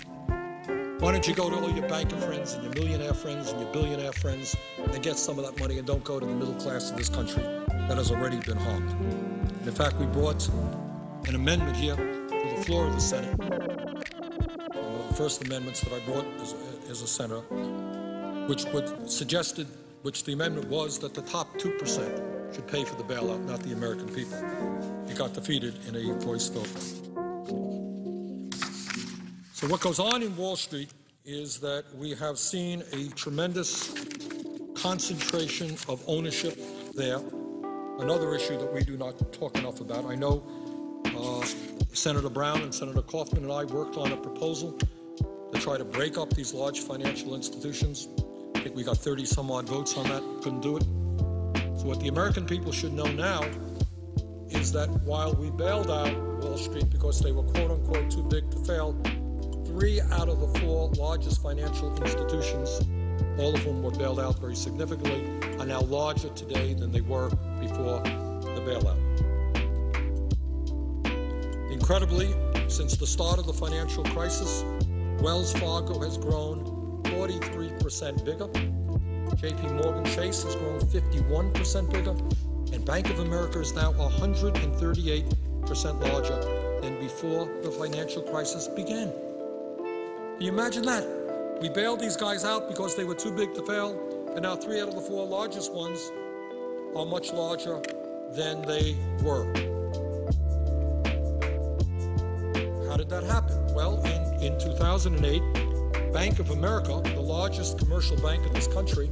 Why don't you go to all your banker friends and your millionaire friends and your billionaire friends and get some of that money, and don't go to the middle class of this country that has already been harmed. And in fact, we brought an amendment here to the floor of the Senate, the first amendments that I brought as a senator, which the amendment was that the top 2% should pay for the bailout, not the American people. It got defeated in a voice vote. So what goes on in Wall Street is that we have seen a tremendous concentration of ownership there. Another issue that we do not talk enough about. I know Senator Brown and Senator Kaufman and I worked on a proposal to try to break up these large financial institutions. I think we got 30 some odd votes on that, couldn't do it. So what the American people should know now is that while we bailed out Wall Street because they were quote unquote too big to fail, 3 out of the 4 largest financial institutions, all of whom were bailed out very significantly, are now larger today than they were before the bailout. Incredibly, since the start of the financial crisis, Wells Fargo has grown 43% bigger, JP Morgan Chase has grown 51% bigger, and Bank of America is now 138% larger than before the financial crisis began. Can you imagine that? We bailed these guys out because they were too big to fail, and now 3 out of the 4 largest ones are much larger than they were. How did that happen? Well, in 2008, Bank of America, the largest commercial bank in this country,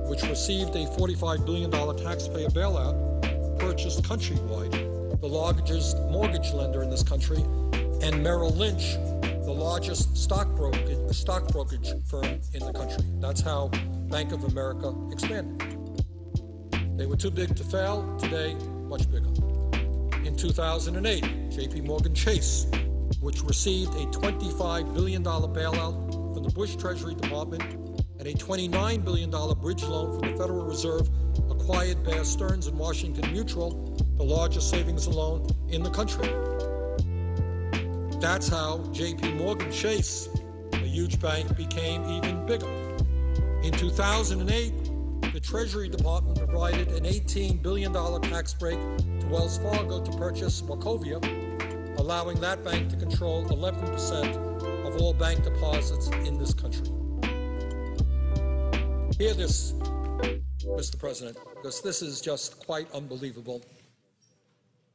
which received a $45 billion taxpayer bailout, purchased Countrywide, the largest mortgage lender in this country, and Merrill Lynch, the largest stock brokerage firm in the country. That's how Bank of America expanded. They were too big to fail. Today, much bigger. In 2008, JP Morgan Chase, which received a $25 billion bailout from the Bush Treasury Department and a $29 billion bridge loan from the Federal Reserve, acquired Bear Stearns and Washington Mutual, the largest savings and loan in the country. That's how JP Morgan Chase, a huge bank, became even bigger. In 2008, the Treasury Department provided an $18 billion tax break to Wells Fargo to purchase Wachovia, allowing that bank to control 11% of all bank deposits in this country. Hear this, Mr. President, because this is just quite unbelievable.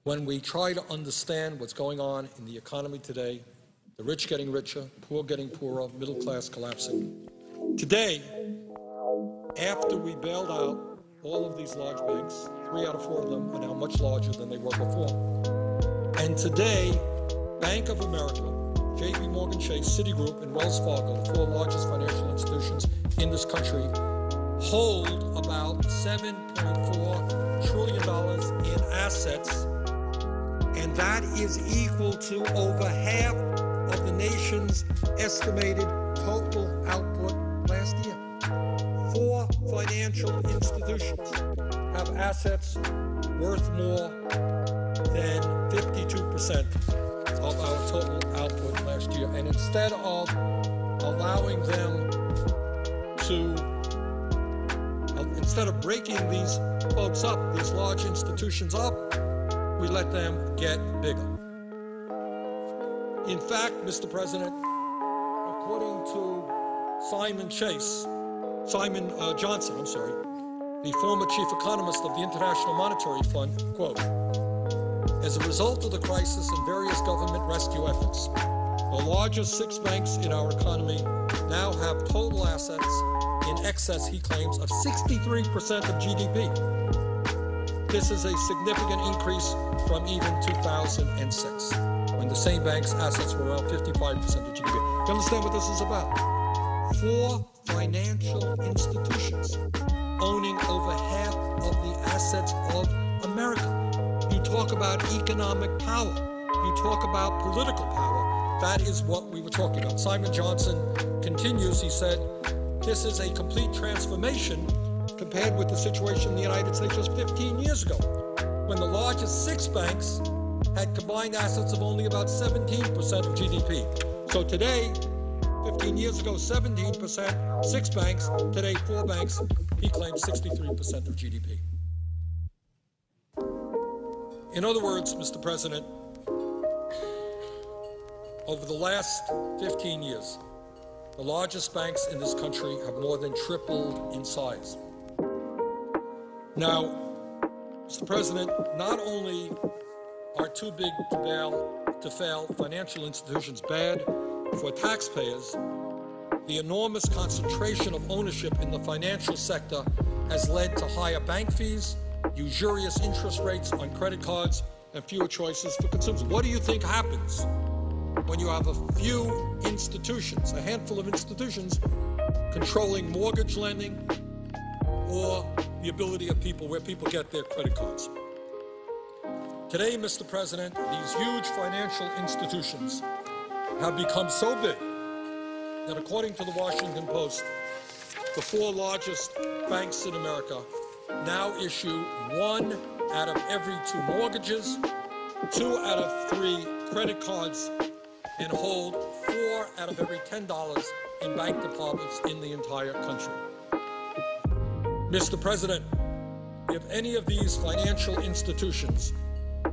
When we try to understand what's going on in the economy today, the rich getting richer, poor getting poorer, middle class collapsing. Today, after we bailed out all of these large banks, 3 out of 4 of them are now much larger than they were before. And today, Bank of America, JP Morgan Chase, Citigroup, and Wells Fargo, the 4 largest financial institutions in this country, hold about $7.4 trillion in assets, and that is equal to over half of the nation's estimated total output last year. 4 financial institutions have assets worth more than 52% of our total output last year. And instead of allowing them instead of breaking these folks up, these large institutions up, we let them get bigger. In fact, Mr. President, according to Simon Johnson, the former chief economist of the International Monetary Fund, quote, as a result of the crisis and various government rescue efforts, the largest 6 banks in our economy now have total assets in excess, he claims, of 63% of GDP. This is a significant increase from even 2006, when the same bank's assets were around 55% of GDP. You understand what this is about? 4 financial institutions owning over half of the assets of America. You talk about economic power. You talk about political power. That is what we were talking about. Simon Johnson continues, he said, this is a complete transformation compared with the situation in the United States just 15 years ago, when the largest 6 banks had combined assets of only about 17% of GDP. So today, 15 years ago, 17%, 6 banks, today 4 banks, he claims 63% of GDP. In other words, Mr. President, over the last 15 years, the largest banks in this country have more than tripled in size. Now, Mr. President, not only are too big to fail financial institutions bad for taxpayers, the enormous concentration of ownership in the financial sector has led to higher bank fees, usurious interest rates on credit cards, and fewer choices for consumers. What do you think happens when you have a few institutions, a handful of institutions, controlling mortgage lending or the ability of people, where people get their credit cards? Today, Mr. President, these huge financial institutions have become so big that, according to the Washington Post, the 4 largest banks in America now issue 1 out of every 2 mortgages, 2 out of 3 credit cards, and hold 4 out of every $10 in bank deposits in the entire country. Mr. President, if any of these financial institutions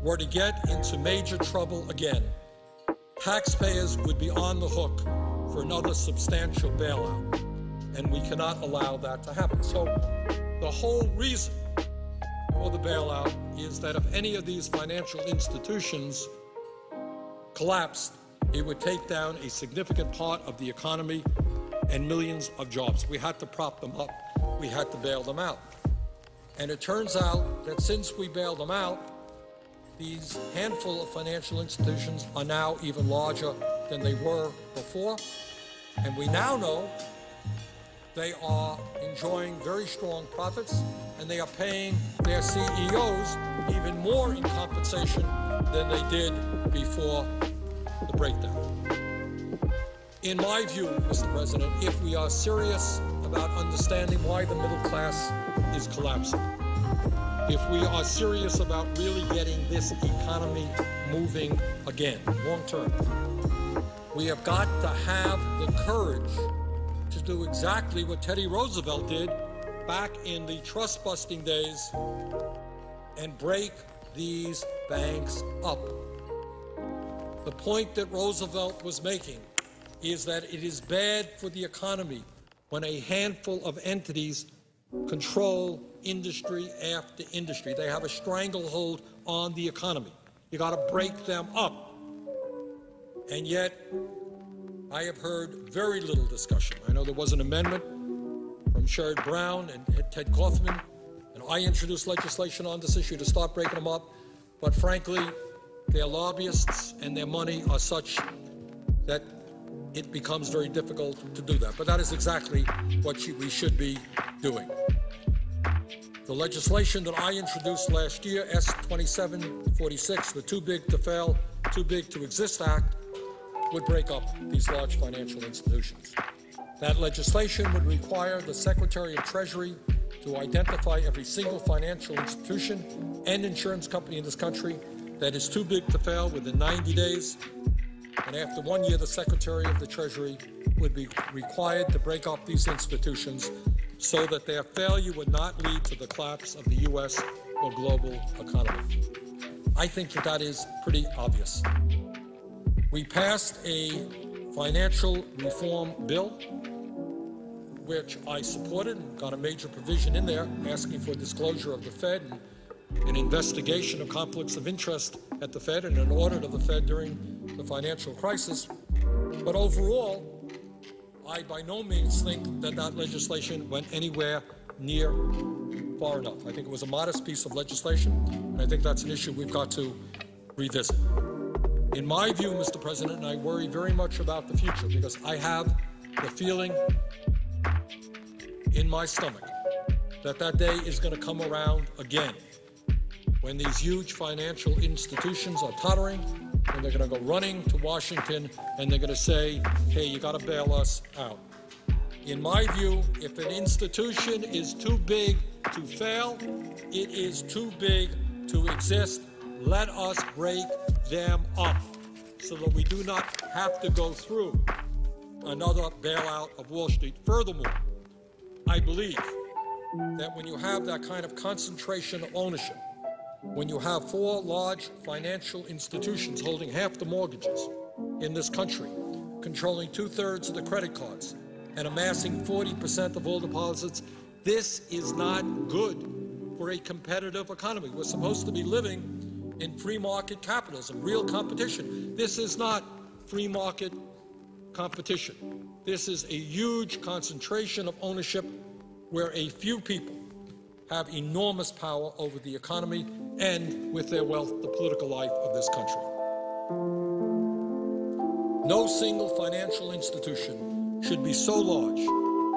were to get into major trouble again, taxpayers would be on the hook for another substantial bailout, and we cannot allow that to happen. So the whole reason for the bailout is that if any of these financial institutions collapsed, it would take down a significant part of the economy and millions of jobs. We had to prop them up. We had to bail them out. And it turns out that since we bailed them out, these handful of financial institutions are now even larger than they were before. And we now know they are enjoying very strong profits, and they are paying their CEOs even more in compensation than they did before the breakdown. In my view, Mr. President, if we are serious about understanding why the middle class is collapsing, if we are serious about really getting this economy moving again, long term, we have got to have the courage to do exactly what Teddy Roosevelt did back in the trust-busting days and break these banks up. The point that Roosevelt was making is that it is bad for the economy when a handful of entities control industry after industry. They have a stranglehold on the economy. You got to break them up. And yet, I have heard very little discussion. I know there was an amendment from Sherrod Brown and Ted Kaufman, and I introduced legislation on this issue to start breaking them up. But frankly, their lobbyists and their money are such that it becomes very difficult to do that. But that is exactly what we should be doing. The legislation that I introduced last year, S-2746, the Too Big to Fail, Too Big to Exist Act, would break up these large financial institutions. That legislation would require the Secretary of Treasury to identify every single financial institution and insurance company in this country that is too big to fail within 90 days. And after 1 year, the Secretary of the Treasury would be required to break up these institutions so that their failure would not lead to the collapse of the U.S. or global economy. I think that is pretty obvious. We passed a financial reform bill, which I supported and got a major provision in there asking for disclosure of the Fed and an investigation of conflicts of interest at the Fed and an audit of the Fed during the financial crisis. But overall, I by no means think that legislation went anywhere near far enough. I think it was a modest piece of legislation, and I think that's an issue we've got to revisit. In my view, Mr. President, and I worry very much about the future because I have the feeling in my stomach that day is going to come around again when these huge financial institutions are tottering, and they're going to go running to Washington and they're going to say, hey, you got to bail us out. In my view, if an institution is too big to fail, it is too big to exist. Let us break them up so that we do not have to go through another bailout of Wall Street. Furthermore, I believe that when you have that kind of concentration of ownership, when you have 4 large financial institutions holding half the mortgages in this country, controlling 2/3 of the credit cards, and amassing 40% of all deposits, this is not good for a competitive economy. We're supposed to be living in free market capitalism, real competition. This is not free market competition. This is a huge concentration of ownership where a few people have enormous power over the economy and, with their wealth, the political life of this country. No single financial institution should be so large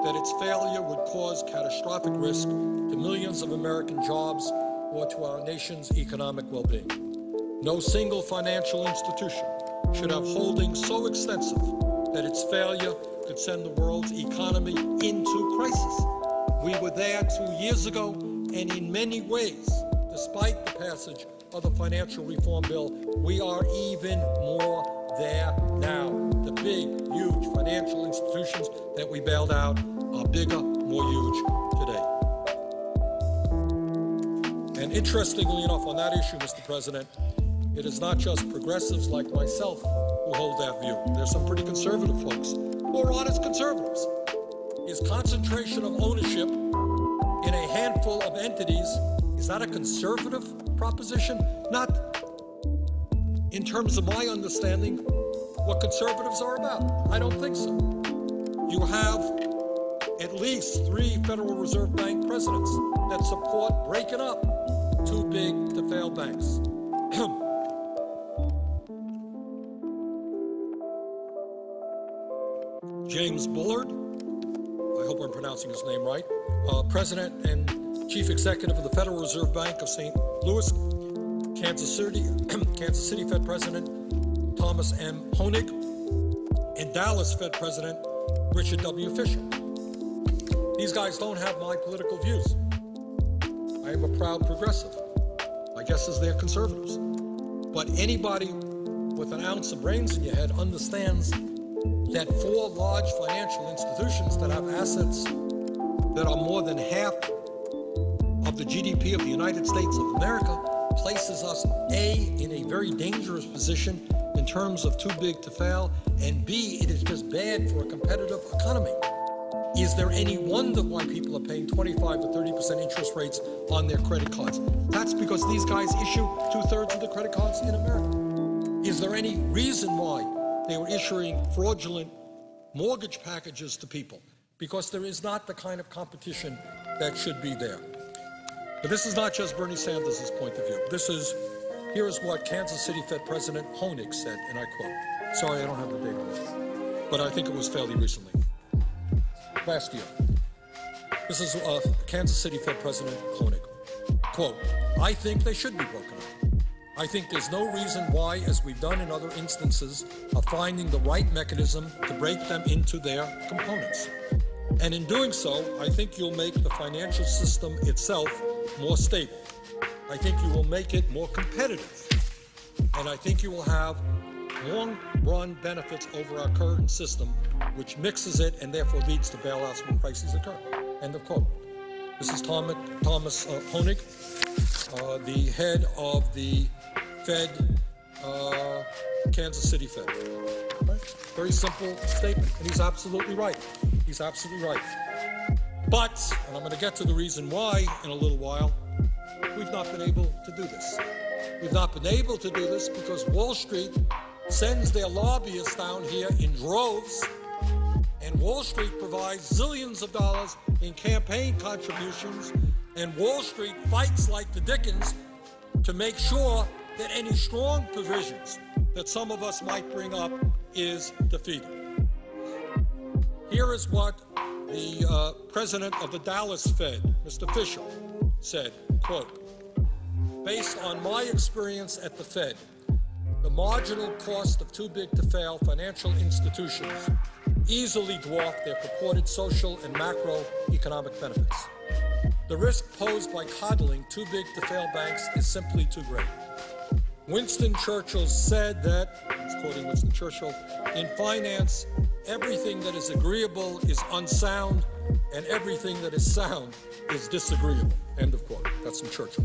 that its failure would cause catastrophic risk to millions of American jobs or to our nation's economic well-being. No single financial institution should have holdings so extensive that its failure could send the world's economy into crisis. We were there 2 years ago, and in many ways, despite the passage of the financial reform bill, we are even more there now. The big, huge financial institutions that we bailed out are bigger, more huge today. And interestingly enough, on that issue, Mr. President, it is not just progressives like myself who hold that view. There's some pretty conservative folks who are honest conservatives. Is concentration of ownership in a handful of entities, is that a conservative proposition? Not in terms of my understanding what conservatives are about. I don't think so. You have at least 3 Federal Reserve Bank presidents that support breaking up too big to fail banks. James Bullard, I hope I'm pronouncing his name right, President and Chief Executive of the Federal Reserve Bank of St. Louis, Kansas City Fed President Thomas M. Honig, and Dallas Fed President Richard W. Fisher. These guys don't have my political views. I am a proud progressive. My guess is they're conservatives. But anybody with an ounce of brains in your head understands that 4 large financial institutions that have assets that are more than half of the GDP of the United States of America places us, A, in a very dangerous position in terms of too big to fail, and B, it is just bad for a competitive economy. Is there any wonder why people are paying 25 to 30% interest rates on their credit cards? That's because these guys issue 2/3 of the credit cards in America. Is there any reason why They were issuing fraudulent mortgage packages to people because there is not the kind of competition that should be there. But this is not just Bernie Sanders' point of view. Here is what Kansas City Fed President Honig said, and I quote. Sorry, I don't have the date on this, but I think it was fairly recently. Last year. This is Kansas City Fed President Honig. Quote, I think they should be broken up. I think there's no reason why, as we've done in other instances, of finding the right mechanism to break them into their components. And in doing so, I think you'll make the financial system itself more stable. I think you will make it more competitive. And I think you will have long-run benefits over our current system, which mixes it and therefore leads to bailouts when crises occur. End of quote. This is Thomas Honig, the head of the Fed, Kansas City Fed. Right? Very simple statement, and he's absolutely right. He's absolutely right. But, and I'm going to get to the reason why in a little while, we've not been able to do this. We've not been able to do this because Wall Street sends their lobbyists down here in droves, and Wall Street provides zillions of dollars in campaign contributions, and Wall Street fights like the Dickens to make sure that any strong provisions that some of us might bring up is defeated. Here is what the president of the Dallas Fed, Mr. Fisher, said, quote, based on my experience at the Fed, the marginal cost of too big to fail financial institutions easily dwarf their purported social and macroeconomic benefits. The risk posed by coddling too big to fail banks is simply too great. Winston Churchill said that, he's quoting Winston Churchill, in finance, everything that is agreeable is unsound, and everything that is sound is disagreeable. End of quote. That's from Churchill.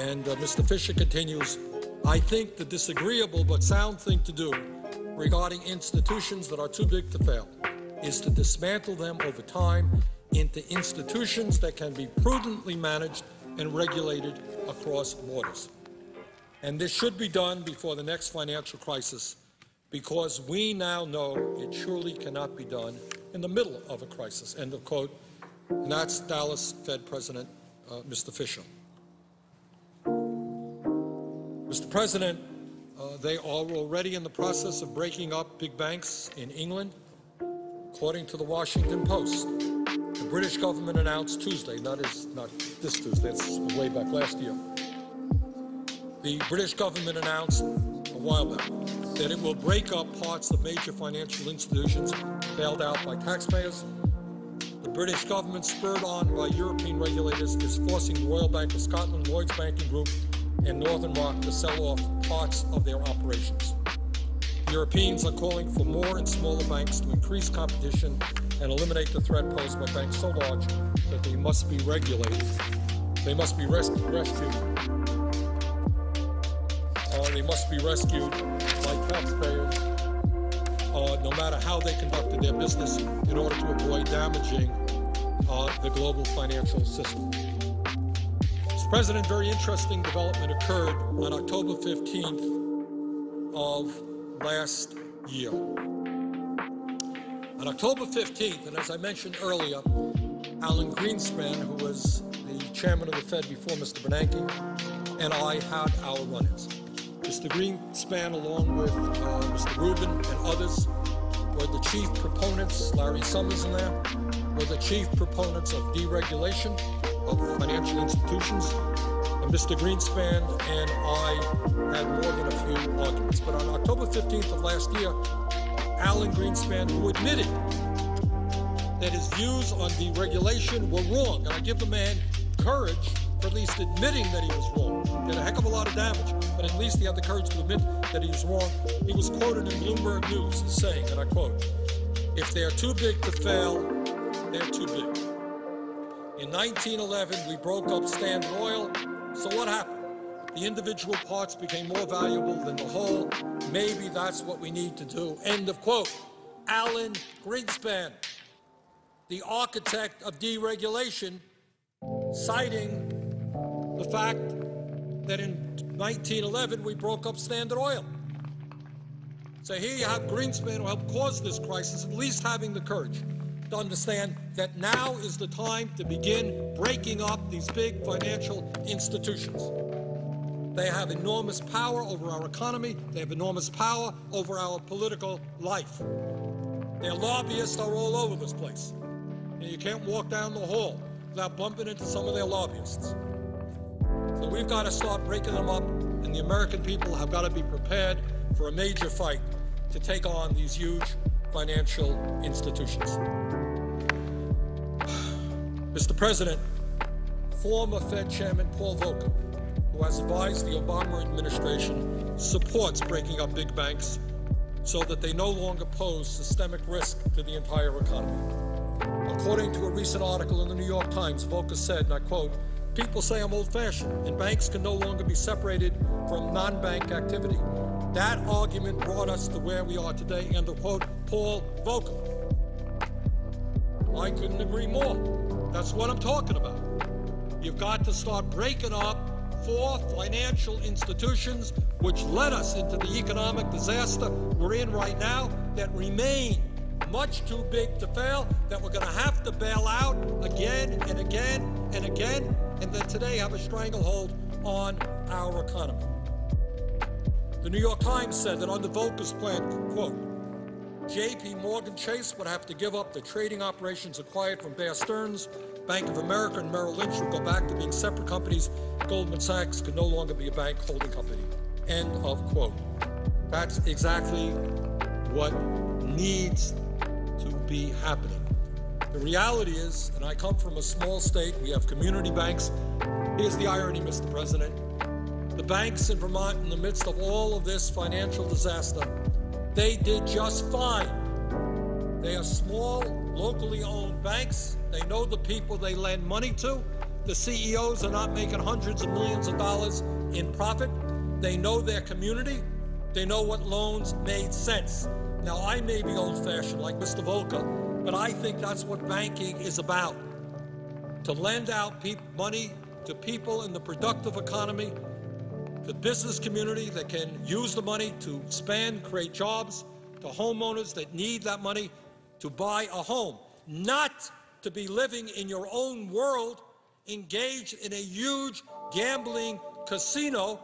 And Mr. Fisher continues, I think the disagreeable but sound thing to do regarding institutions that are too big to fail is to dismantle them over time into institutions that can be prudently managed and regulated across borders. And this should be done before the next financial crisis, because we now know it surely cannot be done in the middle of a crisis. End of quote. And that's Dallas Fed President Mr. Fisher. Mr. President, they are already in the process of breaking up big banks in England. According to the Washington Post, the British government announced Tuesday, not this Tuesday, it's way back last year. The British government announced a while back that it will break up parts of major financial institutions bailed out by taxpayers. The British government, spurred on by European regulators, is forcing the Royal Bank of Scotland, Lloyds Banking Group, and Northern Rock to sell off parts of their operations. Europeans are calling for more and smaller banks to increase competition and eliminate the threat posed by banks so large that they must be regulated. They must be rescued. They must be rescued by taxpayers, no matter how they conducted their business, in order to avoid damaging the global financial system. Mr. President, very interesting development occurred on October 15th of last year. On October 15th, and as I mentioned earlier, Alan Greenspan, who was the chairman of the Fed before Mr. Bernanke, and I had our run-ins. Mr. Greenspan, along with Mr. Rubin and others, were the chief proponents, Larry Summers in there, were the chief proponents of deregulation of financial institutions. And Mr. Greenspan and I had more than a few arguments. But on October 15th of last year, Alan Greenspan, who admitted that his views on deregulation were wrong, and I give the man courage for at least admitting that he was wrong. Did a heck of a lot of damage, but at least he had the courage to admit that he was wrong. He was quoted in Bloomberg News as saying, and I quote, if they're too big to fail, they're too big. In 1911, we broke up Standard Oil, so what happened? The individual parts became more valuable than the whole. Maybe that's what we need to do. End of quote. Alan Greenspan, the architect of deregulation, citing the fact that in 1911 we broke up Standard Oil. So here you have Greenspan who helped cause this crisis, at least having the courage to understand that now is the time to begin breaking up these big financial institutions. They have enormous power over our economy. They have enormous power over our political life. Their lobbyists are all over this place. And you can't walk down the hall without bumping into some of their lobbyists. So we've got to start breaking them up, and the American people have got to be prepared for a major fight to take on these huge financial institutions. Mr. President, former Fed Chairman Paul Volcker, who has advised the Obama administration, supports breaking up big banks so that they no longer pose systemic risk to the entire economy. According to a recent article in the New York Times, Volcker said, and I quote, "People say I'm old-fashioned, and banks can no longer be separated from non-bank activity." That argument brought us to where we are today, and to quote Paul Volcker. I couldn't agree more. That's what I'm talking about. You've got to start breaking up four financial institutions which led us into the economic disaster we're in right now, that remain much too big to fail, that we're going to have to bail out again and again and again, and that today have a stranglehold on our economy. The New York Times said that under Volcker's plan, quote, J.P. Morgan Chase would have to give up the trading operations acquired from Bear Stearns. Bank of America and Merrill Lynch would go back to being separate companies. Goldman Sachs could no longer be a bank holding company. End of quote. That's exactly what needs to be happening. The reality is, and I come from a small state, we have community banks. Here's the irony, Mr. President. The banks in Vermont, in the midst of all of this financial disaster, they did just fine. They are small, locally owned banks. They know the people they lend money to. The CEOs are not making hundreds of millions of dollars in profit. They know their community. They know what loans made sense. Now, I may be old-fashioned like Mr. Volcker, but I think that's what banking is about. To lend out money to people in the productive economy, the business community that can use the money to expand, create jobs, to homeowners that need that money to buy a home, not to be living in your own world, engaged in a huge gambling casino,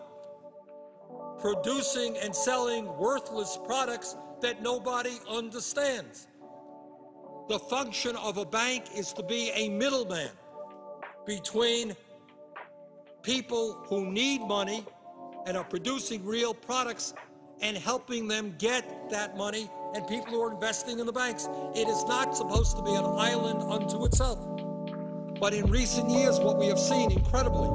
producing and selling worthless products that nobody understands. The function of a bank is to be a middleman between people who need money and are producing real products and helping them get that money, and people who are investing in the banks. It is not supposed to be an island unto itself. But in recent years, what we have seen, incredibly,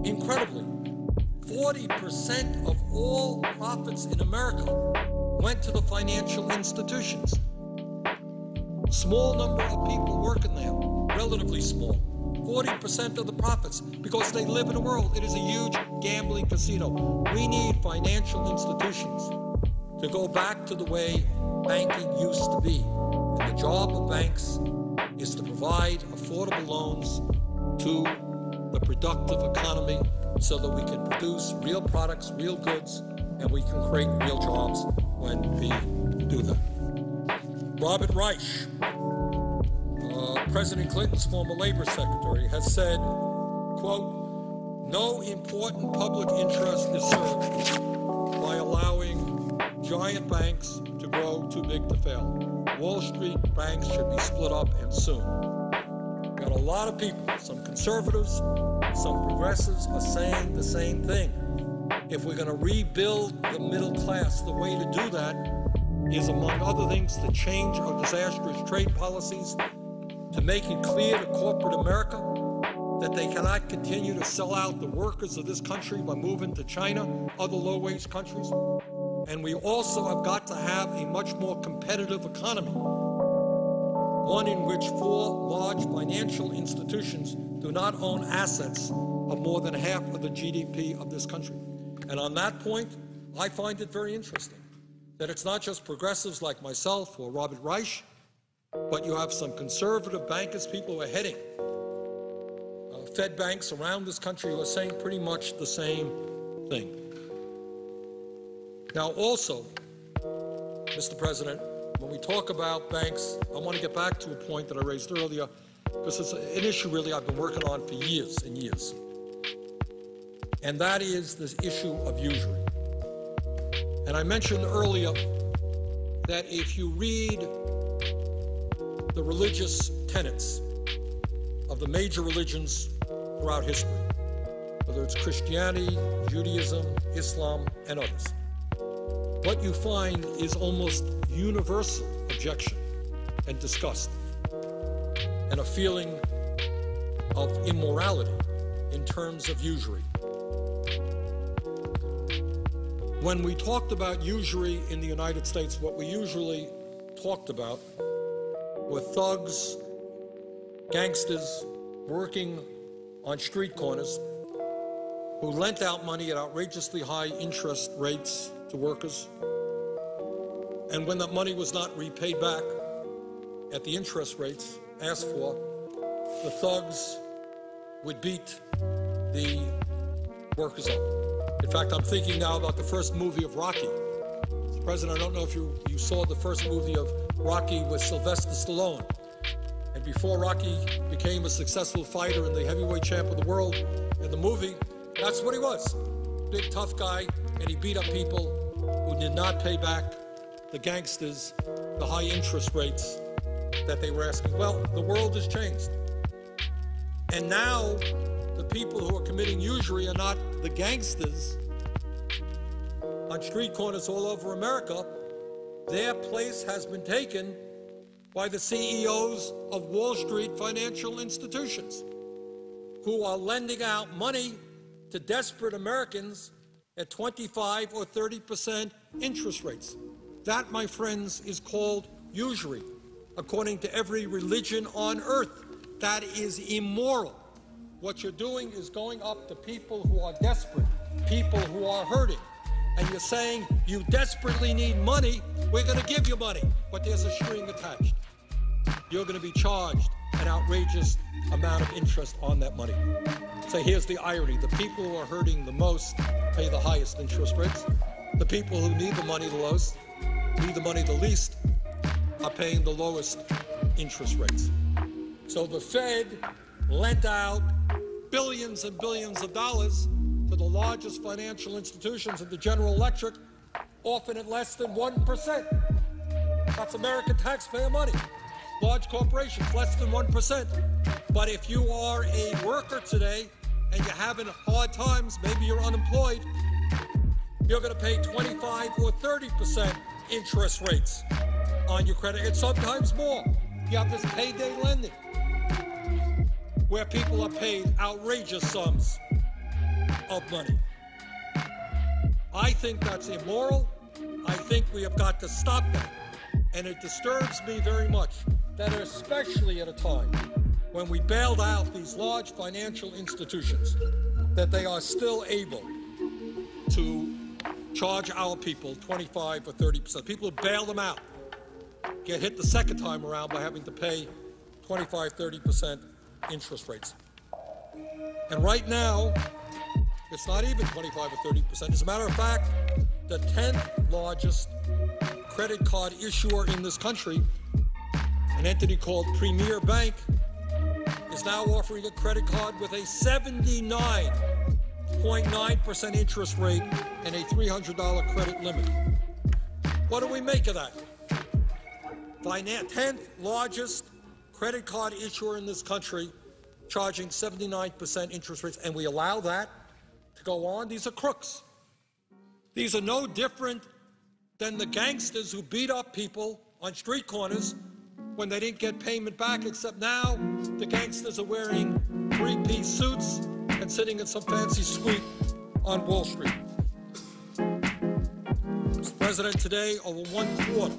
40% of all profits in America went to the financial institutions. Small number of people working there, relatively small. 40% of the profits, because they live in a world. It is a huge gambling casino. We need financial institutions to go back to the way banking used to be. And the job of banks is to provide affordable loans to the productive economy so that we can produce real products, real goods, and we can create real jobs when we do that. Robert Reich, President Clinton's former labor secretary, has said, quote, "No important public interest is served by allowing giant banks to grow too big to fail. Wall Street banks should be split up, and soon." Got a lot of people, some conservatives, some progressives, are saying the same thing. If we're going to rebuild the middle class, the way to do that is, among other things, to change our disastrous trade policies, to make it clear to corporate America that they cannot continue to sell out the workers of this country by moving to China, other low-wage countries. And we also have got to have a much more competitive economy, one in which four large financial institutions do not own assets of more than half of the GDP of this country. And on that point, I find it very interesting that it's not just progressives like myself or Robert Reich, but you have some conservative bankers, people who are heading Fed banks around this country, who are saying pretty much the same thing. Now, also, Mr. President, when we talk about banks, I want to get back to a point that I raised earlier, because it's an issue really I've been working on for years and years. And that is this issue of usury. And I mentioned earlier that if you read the religious tenets of the major religions throughout history, whether it's Christianity, Judaism, Islam, and others, what you find is almost universal objection and disgust and a feeling of immorality in terms of usury. When we talked about usury in the United States, what we usually talked about were thugs, gangsters working on street corners who lent out money at outrageously high interest rates to workers. And when that money was not repaid back at the interest rates asked for, the thugs would beat the workers up. In fact, I'm thinking now about the first movie of Rocky. Mr. President, I don't know if you saw the first movie of Rocky with Sylvester Stallone. And before Rocky became a successful fighter and the heavyweight champ of the world in the movie, that's what he was. Big, tough guy, and he beat up people who did not pay back the gangsters the high interest rates that they were asking. Well, the world has changed. And now the people who are committing usury are not the gangsters on street corners all over America. Their place has been taken by the CEOs of Wall Street financial institutions who are lending out money to desperate Americans at 25 or 30% interest rates. That, my friends, is called usury, according to every religion on earth. That is immoral. What you're doing is going up to people who are desperate, people who are hurting, and you're saying, you desperately need money, we're going to give you money, but there's a string attached. You're going to be charged an outrageous amount of interest on that money. So here's the irony. The people who are hurting the most pay the highest interest rates. The people who need the money the least, are paying the lowest interest rates. So the Fed lent out billions and billions of dollars to the largest financial institutions and to General Electric, often at less than 1%. That's American taxpayer money. Large corporations, less than 1%. But if you are a worker today and you're having hard times, maybe you're unemployed, you're going to pay 25 or 30% interest rates on your credit, and sometimes more. You have this payday lending where people are paid outrageous sums of money. I think that's immoral. I think we have got to stop that. And it disturbs me very much that, especially at a time when we bailed out these large financial institutions, that they are still able to charge our people 25 or 30%. People who bail them out get hit the second time around by having to pay 25, 30% interest rates. And right now, it's not even 25 or 30%. As a matter of fact, the 10th largest credit card issuer in this country, an entity called Premier Bank, is now offering a credit card with a 79.9% interest rate and a $300 credit limit. What do we make of that? 10th largest credit card issuer in this country charging 79% interest rates, and we allow that to go on? These are crooks. These are no different than the gangsters who beat up people on street corners when they didn't get payment back, except now the gangsters are wearing three-piece suits and sitting in some fancy suite on Wall Street. Mr. President, today over 1/4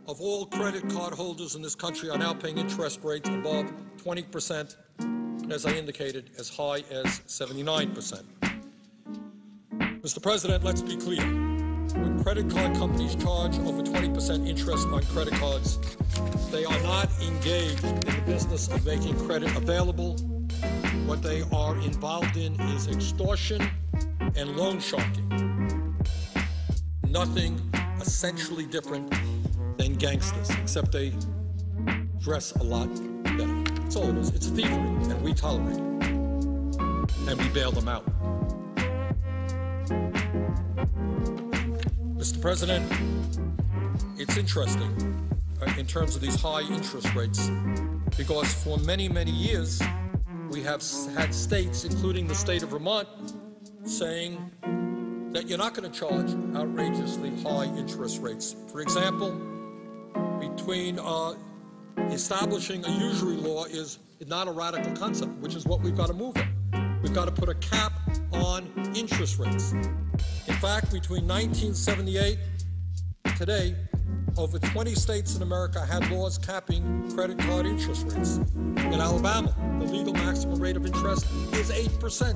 of all credit card holders in this country are now paying interest rates above 20%, and as I indicated, as high as 79%. Mr. President, let's be clear. When credit card companies charge over 20% interest on credit cards, they are not engaged in the business of making credit available. What they are involved in is extortion and loan sharking. nothing essentially different than gangsters, except they dress a lot better. That's all it is. It's thievery, and we tolerate it. And we bail them out. Mr. President, it's interesting in terms of these high interest rates, because for many, many years, we have had states, including the state of Vermont, saying that you're not going to charge outrageously high interest rates. For example, between establishing a usury law is not a radical concept, which is what we've got to move on. We've got to put a cap on interest rates. In fact, between 1978 and today, over 20 states in America had laws capping credit card interest rates. In Alabama, the legal maximum rate of interest is 8%.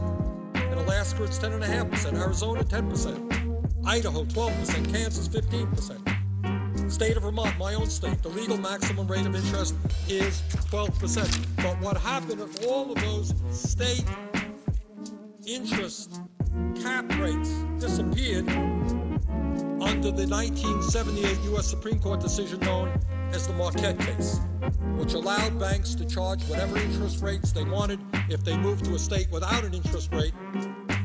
In Alaska, it's 10.5%. Arizona, 10%. Idaho, 12%. Kansas, 15%. State of Vermont, my own state, the legal maximum rate of interest is 12%. But what happened if all of those state interest cap rates disappeared under the 1978 U.S. Supreme Court decision known as the Marquette case, which allowed banks to charge whatever interest rates they wanted if they moved to a state without an interest rate,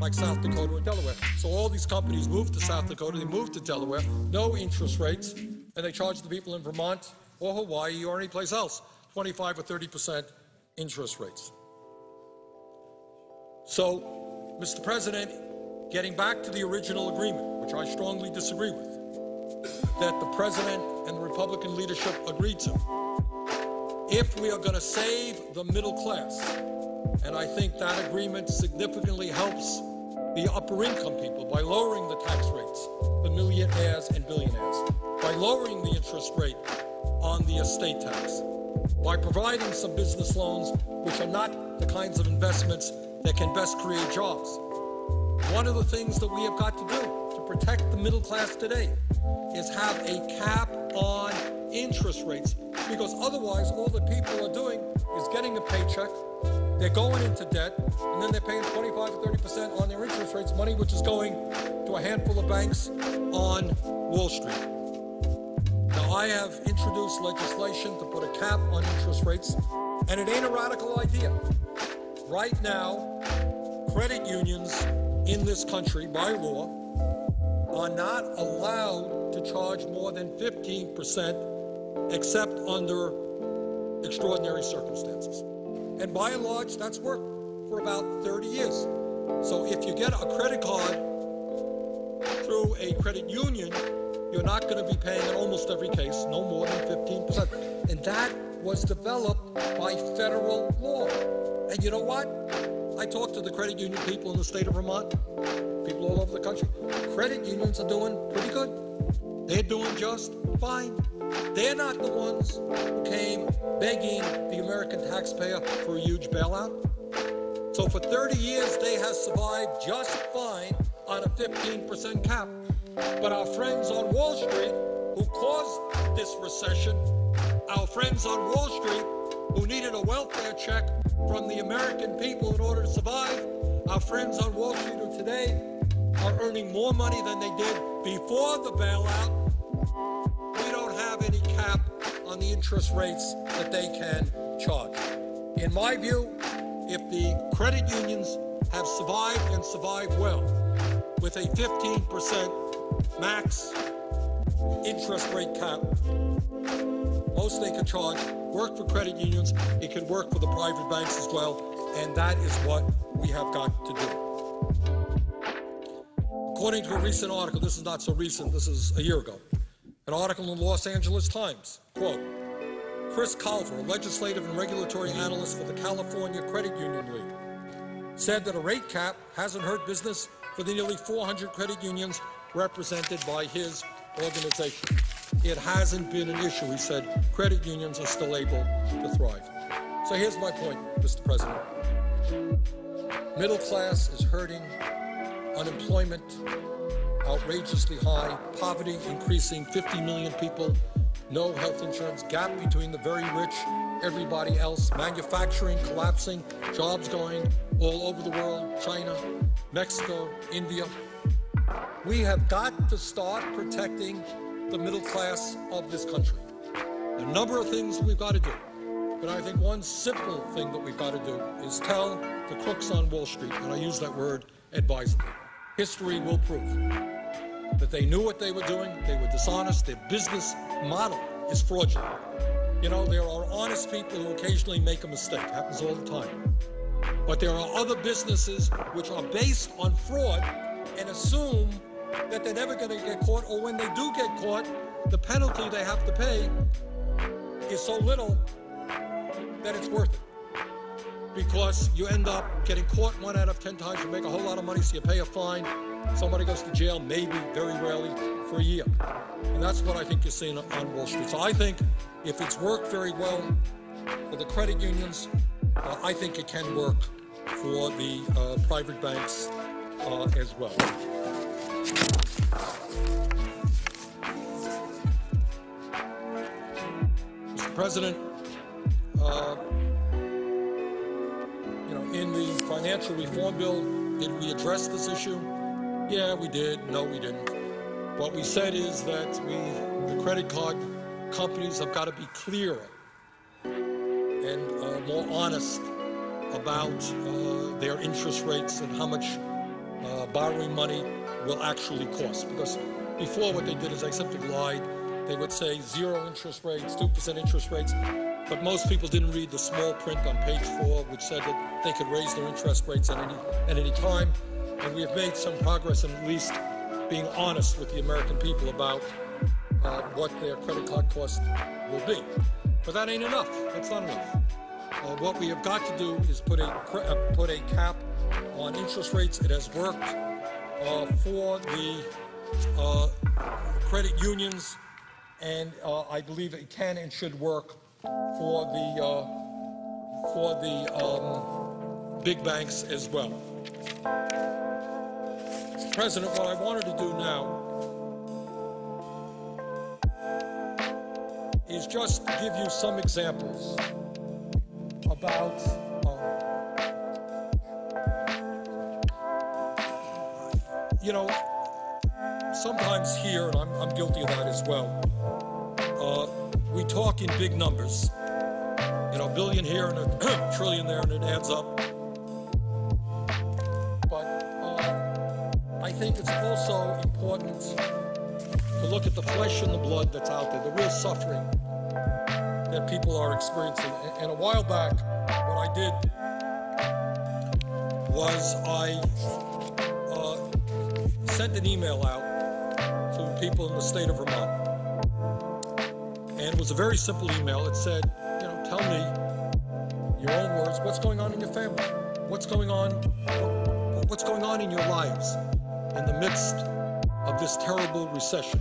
like South Dakota or Delaware. So all these companies moved to South Dakota, they moved to Delaware, no interest rates, and they charged the people in Vermont or Hawaii or any place else 25 or 30% interest rates. So, Mr. President, getting back to the original agreement, which I strongly disagree with, that the President and the Republican leadership agreed to, if we are going to save the middle class, and I think that agreement significantly helps the upper income people by lowering the tax rates, the millionaires and billionaires, by lowering the interest rate on the estate tax, by providing some business loans, which are not the kinds of investments that can best create jobs. One of the things that we have got to do to protect the middle class today is have a cap on interest rates, because otherwise all the people are doing is getting a paycheck, they're going into debt, and then they're paying 25 or 30% on their interest rates, money which is going to a handful of banks on Wall Street. Now, I have introduced legislation to put a cap on interest rates, and it ain't a radical idea. Right now, credit unions in this country, by law, are not allowed to charge more than 15% except under extraordinary circumstances. And by and large, that's worked for about 30 years. So if you get a credit card through a credit union, you're not going to be paying in almost every case no more than 15%. And that was developed by federal law. And you know what? I talked to the credit union people in the state of Vermont, people all over the country. Credit unions are doing pretty good. They're doing just fine. They're not the ones who came begging the American taxpayer for a huge bailout. So for 30 years, they have survived just fine on a 15% cap. But our friends on Wall Street, who caused this recession, our friends on Wall Street, who needed a welfare check from the American people in order to survive, our friends on Wall Street who today are earning more money than they did before the bailout. We don't have any cap on the interest rates that they can charge. In my view, if the credit unions have survived and survived well with a 15% max interest rate cap, most they can charge work for credit unions, it can work for the private banks as well, and that is what we have got to do. According to a recent article, this is not so recent, this is a year ago, an article in the Los Angeles Times, quote, Chris Culver, a legislative and regulatory analyst for the California Credit Union League, said that a rate cap hasn't hurt business for the nearly 400 credit unions represented by his organization. It hasn't been an issue, he said. Credit unions are still able to thrive. So here's my point, Mr. President. Middle class is hurting, unemployment outrageously high, poverty increasing, 50 million people, no health insurance, gap between the very rich, everybody else, manufacturing collapsing, jobs going all over the world, China, Mexico, India. We have got to start protecting the middle class of this country. A number of things we've got to do. But I think one simple thing that we've got to do is tell the crooks on Wall Street, and I use that word advisedly, history will prove that they knew what they were doing, they were dishonest, their business model is fraudulent. You know, there are honest people who occasionally make a mistake, it happens all the time. But there are other businesses which are based on fraud and assume that they're never going to get caught, or when they do get caught, the penalty they have to pay is so little that it's worth it. Because you end up getting caught 1 out of 10 times, you make a whole lot of money, so you pay a fine, somebody goes to jail, maybe, very rarely, for a year. And that's what I think you're seeing on Wall Street. So I think if it's worked very well for the credit unions, I think it can work for the private banks as well. Mr. President, in the financial reform bill, did we address this issue? Yeah, we did. No, we didn't. What we said is that the credit card companies have got to be clearer and more honest about their interest rates and how much borrowing money will actually cost. Because before, what they did is they simply lied. They would say 0 interest rates, 2% interest rates, but most people didn't read the small print on page 4, which said that they could raise their interest rates at any time. And we have made some progress in at least being honest with the American people about what their credit card cost will be. But that ain't enough. That's not enough. What we have got to do is put a cap on interest rates. It has worked for the credit unions, and I believe it can and should work for the big banks as well. Mr. President, what I wanted to do now is just give you some examples about sometimes here, and I'm guilty of that as well, we talk in big numbers. $1 billion here and $1 trillion there, and it adds up. But I think it's also important to look at the flesh and the blood that's out there, the real suffering that people are experiencing. And a while back, what I did was I sent an email out to people in the state of Vermont. And it was a very simple email. It said, tell me, your own words, what's going on in your family? What's going on in your lives in the midst of this terrible recession?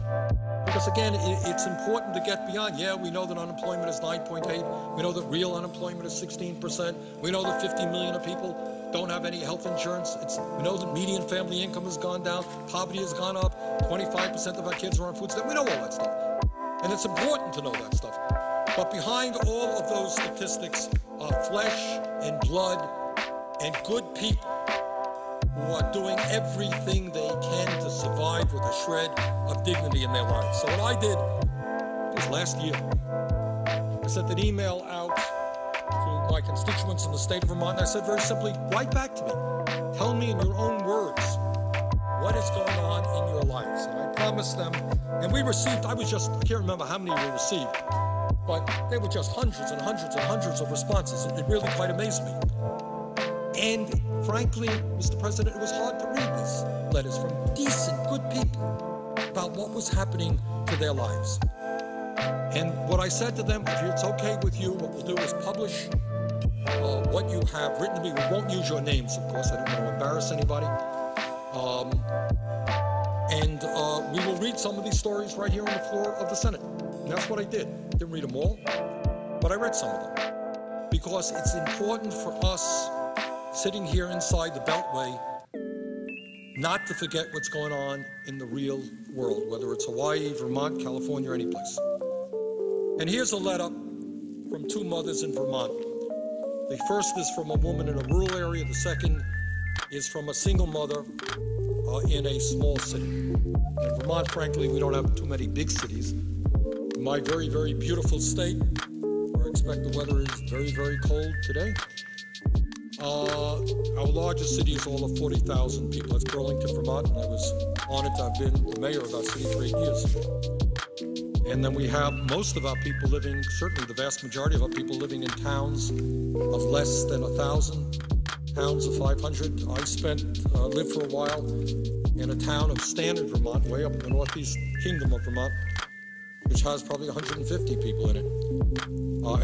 Because again, it's important to get beyond, we know that unemployment is 9.8. We know that real unemployment is 16%. We know that 50 million of people don't have any health insurance. We know that median family income has gone down. Poverty has gone up. 25% of our kids are on food stamps. We know all that stuff. And it's important to know that stuff. But behind all of those statistics are flesh and blood and good people who are doing everything they can to survive with a shred of dignity in their lives. So what I did was last year, I sent an email out to my constituents in the state of Vermont, and I said very simply, write back to me. Tell me in your own words what is going on in your lives. And I promised them, and we received, I can't remember how many we received, but they were just hundreds and hundreds and hundreds of responses. It really quite amazed me. And frankly, Mr. President, it was hard to read these letters from decent, good people about what was happening to their lives. And what I said to them, if it's okay with you, what we'll do is publish what you have written to me. We won't use your names, of course. I don't want to embarrass anybody. And we will read some of these stories right here on the floor of the Senate. And that's what I did. Didn't read them all, but I read some of them. Because it's important for us sitting here inside the Beltway not to forget what's going on in the real world, whether it's Hawaii, Vermont, California, or any place. And here's a letter from 2 mothers in Vermont. The first is from a woman in a rural area. The second is from a single mother in a small city. In Vermont, frankly, we don't have too many big cities. In my very, very beautiful state, where I expect the weather is very, very cold today, our largest city is all of 40,000 people. That's Burlington, Vermont, and I was honored to have been the mayor of that city for 8 years. And then we have most of our people living, certainly the vast majority of our people living in towns of less than 1,000, towns of 500. I lived for a while in a town of Standard, Vermont, way up in the northeast kingdom of Vermont, which has probably 150 people in it.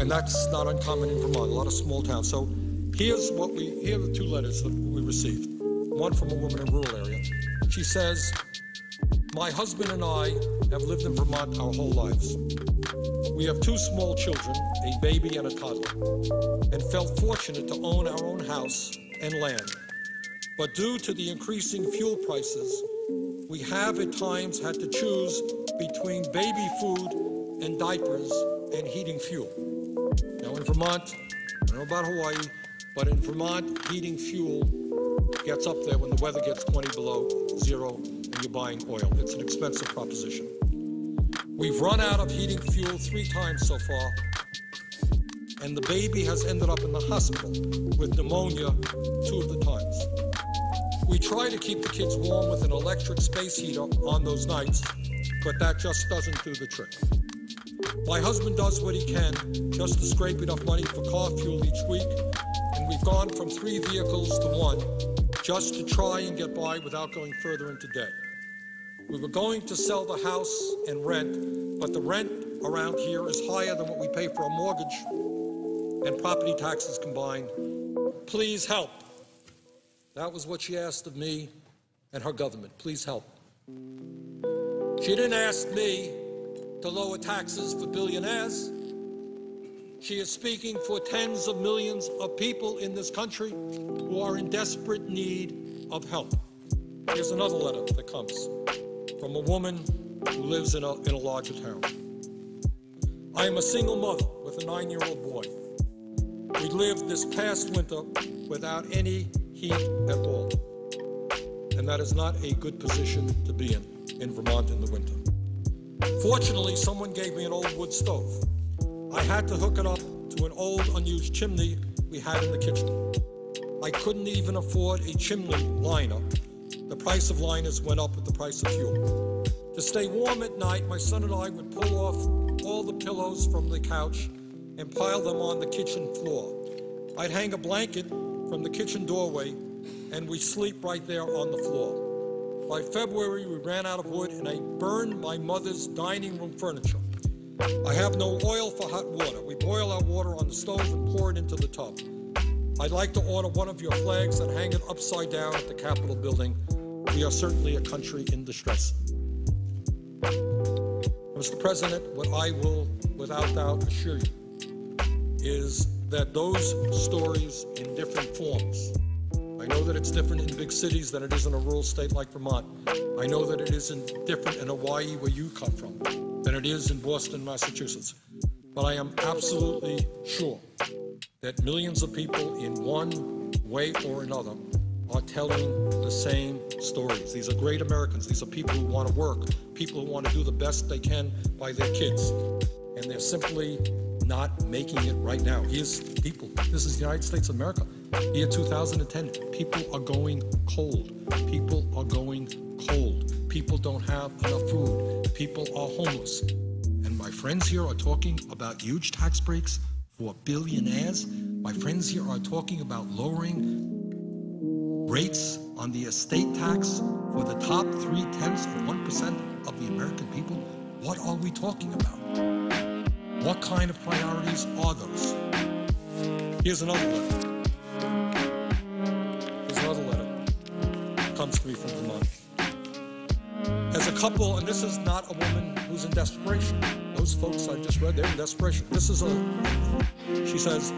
And that's not uncommon in Vermont, a lot of small towns. So here are the two letters that we received. One from a woman in a rural area. She says, "My husband and I have lived in Vermont our whole lives. We have 2 small children, a baby and a toddler, and felt fortunate to own our own house and land. But due to the increasing fuel prices, we have at times had to choose between baby food and diapers and heating fuel." Now in Vermont, I don't know about Hawaii, but in Vermont, heating fuel gets up there when the weather gets 20 below zero and you're buying oil. It's an expensive proposition. We've run out of heating fuel 3 times so far, and the baby has ended up in the hospital with pneumonia 2 of the times. We try to keep the kids warm with an electric space heater on those nights, but that just doesn't do the trick. My husband does what he can just to scrape enough money for car fuel each week, and we've gone from 3 vehicles to 1 just to try and get by without going further into debt. We were going to sell the house and rent, but the rent around here is higher than what we pay for a mortgage and property taxes combined. Please help. That was what she asked of me and her government. Please help. She didn't ask me to lower taxes for billionaires. She is speaking for tens of millions of people in this country who are in desperate need of help. Here's another letter that comes from a woman who lives in a larger town. I am a single mother with a 9-year-old boy. We lived this past winter without any heat at all. And that is not a good position to be in Vermont in the winter. Fortunately, someone gave me an old wood stove. I had to hook it up to an old unused chimney we had in the kitchen. I couldn't even afford a chimney liner. The price of liners went up with the price of fuel. To stay warm at night, my son and I would pull off all the pillows from the couch and pile them on the kitchen floor. I'd hang a blanket from the kitchen doorway and we sleep right there on the floor. By February, we ran out of wood and I burned my mother's dining room furniture. I have no oil for hot water. We boil our water on the stove and pour it into the tub. I'd like to order one of your flags and hang it upside down at the Capitol building. We are certainly a country in distress. Mr. President, what I will without doubt assure you is that those stories in different forms, I know that it's different in big cities than it is in a rural state like Vermont. I know that it isn't different in Hawaii, where you come from, than it is in Boston, Massachusetts. But I am absolutely sure that millions of people in one way or another are telling the same stories. These are great Americans. These are people who want to work, people who want to do the best they can by their kids. And they're simply not making it right now. Here's people. This is the United States of America. Year 2010, people are going cold. People are going cold. People don't have enough food. People are homeless. And my friends here are talking about huge tax breaks for billionaires. My friends here are talking about lowering rates on the estate tax for the top 0.3% of the American people. What are we talking about? What kind of priorities are those? Here's another letter. It comes to me from Vermont. As a couple, and this is not a woman who's in desperation. Those folks I just read, they're in desperation. She says,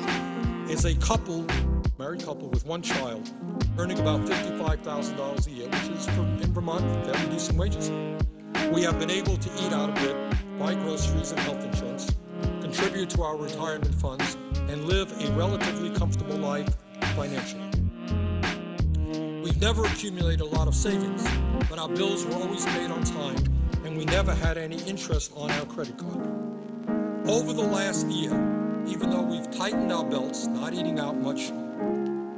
is a couple, married couple with 1 child, earning about $55,000 a year, which is, in Vermont, fairly decent wages. We have been able to eat out a bit, buy groceries and health insurance, contribute to our retirement funds, and live a relatively comfortable life financially. We've never accumulated a lot of savings, but our bills were always paid on time, and we never had any interest on our credit card. Over the last year, even though we've tightened our belts, not eating out much,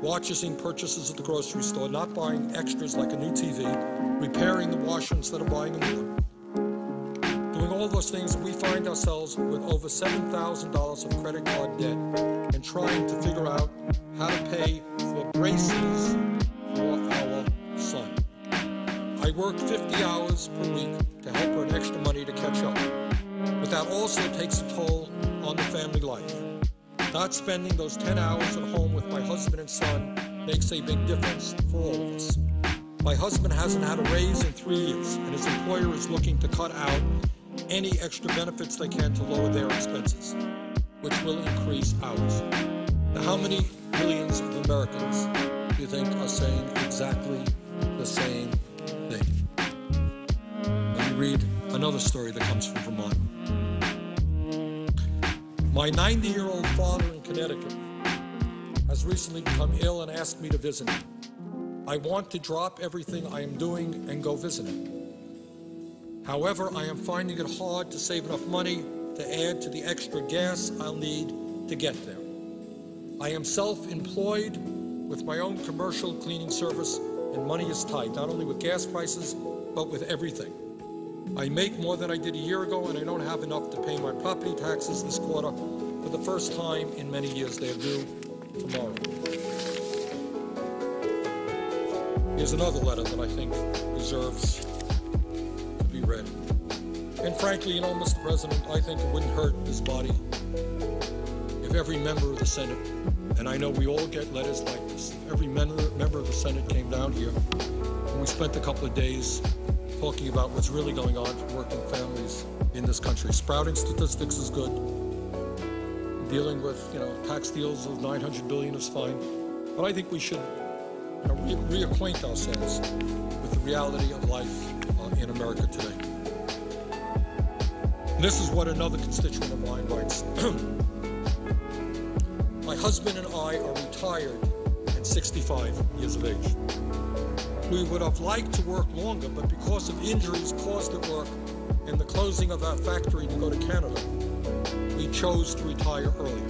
watching purchases at the grocery store, not buying extras like a new TV, repairing the washer instead of buying a new one, doing all those things, we find ourselves with over $7,000 of credit card debt and trying to figure out how to pay for braces for our son. I work 50 hours per week to help earn extra money to catch up. But that also takes a toll on the family life. Not spending those 10 hours at home with my husband and son makes a big difference for all of us. My husband hasn't had a raise in 3 years, and his employer is looking to cut out any extra benefits they can to lower their expenses, which will increase ours. Now, how many millions of Americans do you think are saying exactly the same thing? Let me read another story that comes from Vermont. My 90-year-old father in Connecticut has recently become ill and asked me to visit him. I want to drop everything I am doing and go visit him. However, I am finding it hard to save enough money to add to the extra gas I'll need to get there. I am self-employed with my own commercial cleaning service, and money is tight, not only with gas prices, but with everything. I make more than I did a year ago, and I don't have enough to pay my property taxes this quarter. For the first time in many years, they are due tomorrow. Here's another letter that I think deserves to be read. And frankly, Mr. President, I think it wouldn't hurt this body if every member of the Senate, and I know we all get letters like this, if every member of the Senate came down here and we spent a couple of days talking about what's really going on for working families in this country. Sprouting statistics is good. Dealing with, tax deals of $900 billion is fine. But I think we should reacquaint ourselves with the reality of life in America today. And this is what another constituent of mine writes. My husband and I are retired and 65 years of age. We would have liked to work longer, but because of injuries caused at work and the closing of our factory to go to Canada, we chose to retire earlier.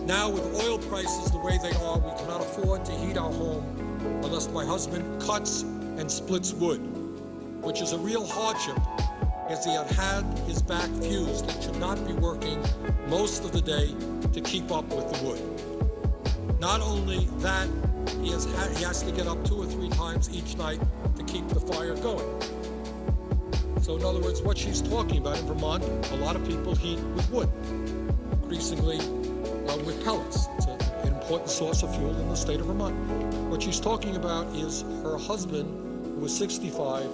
Now, with oil prices the way they are, we cannot afford to heat our home unless my husband cuts and splits wood, which is a real hardship as he had his back fused and should not be working most of the day to keep up with the wood. Not only that, he has to get up 2 or 3 times each night to keep the fire going. So in other words, what she's talking about in Vermont, a lot of people heat with wood, increasingly with pellets. It's an important source of fuel in the state of Vermont. What she's talking about is her husband, who is 65,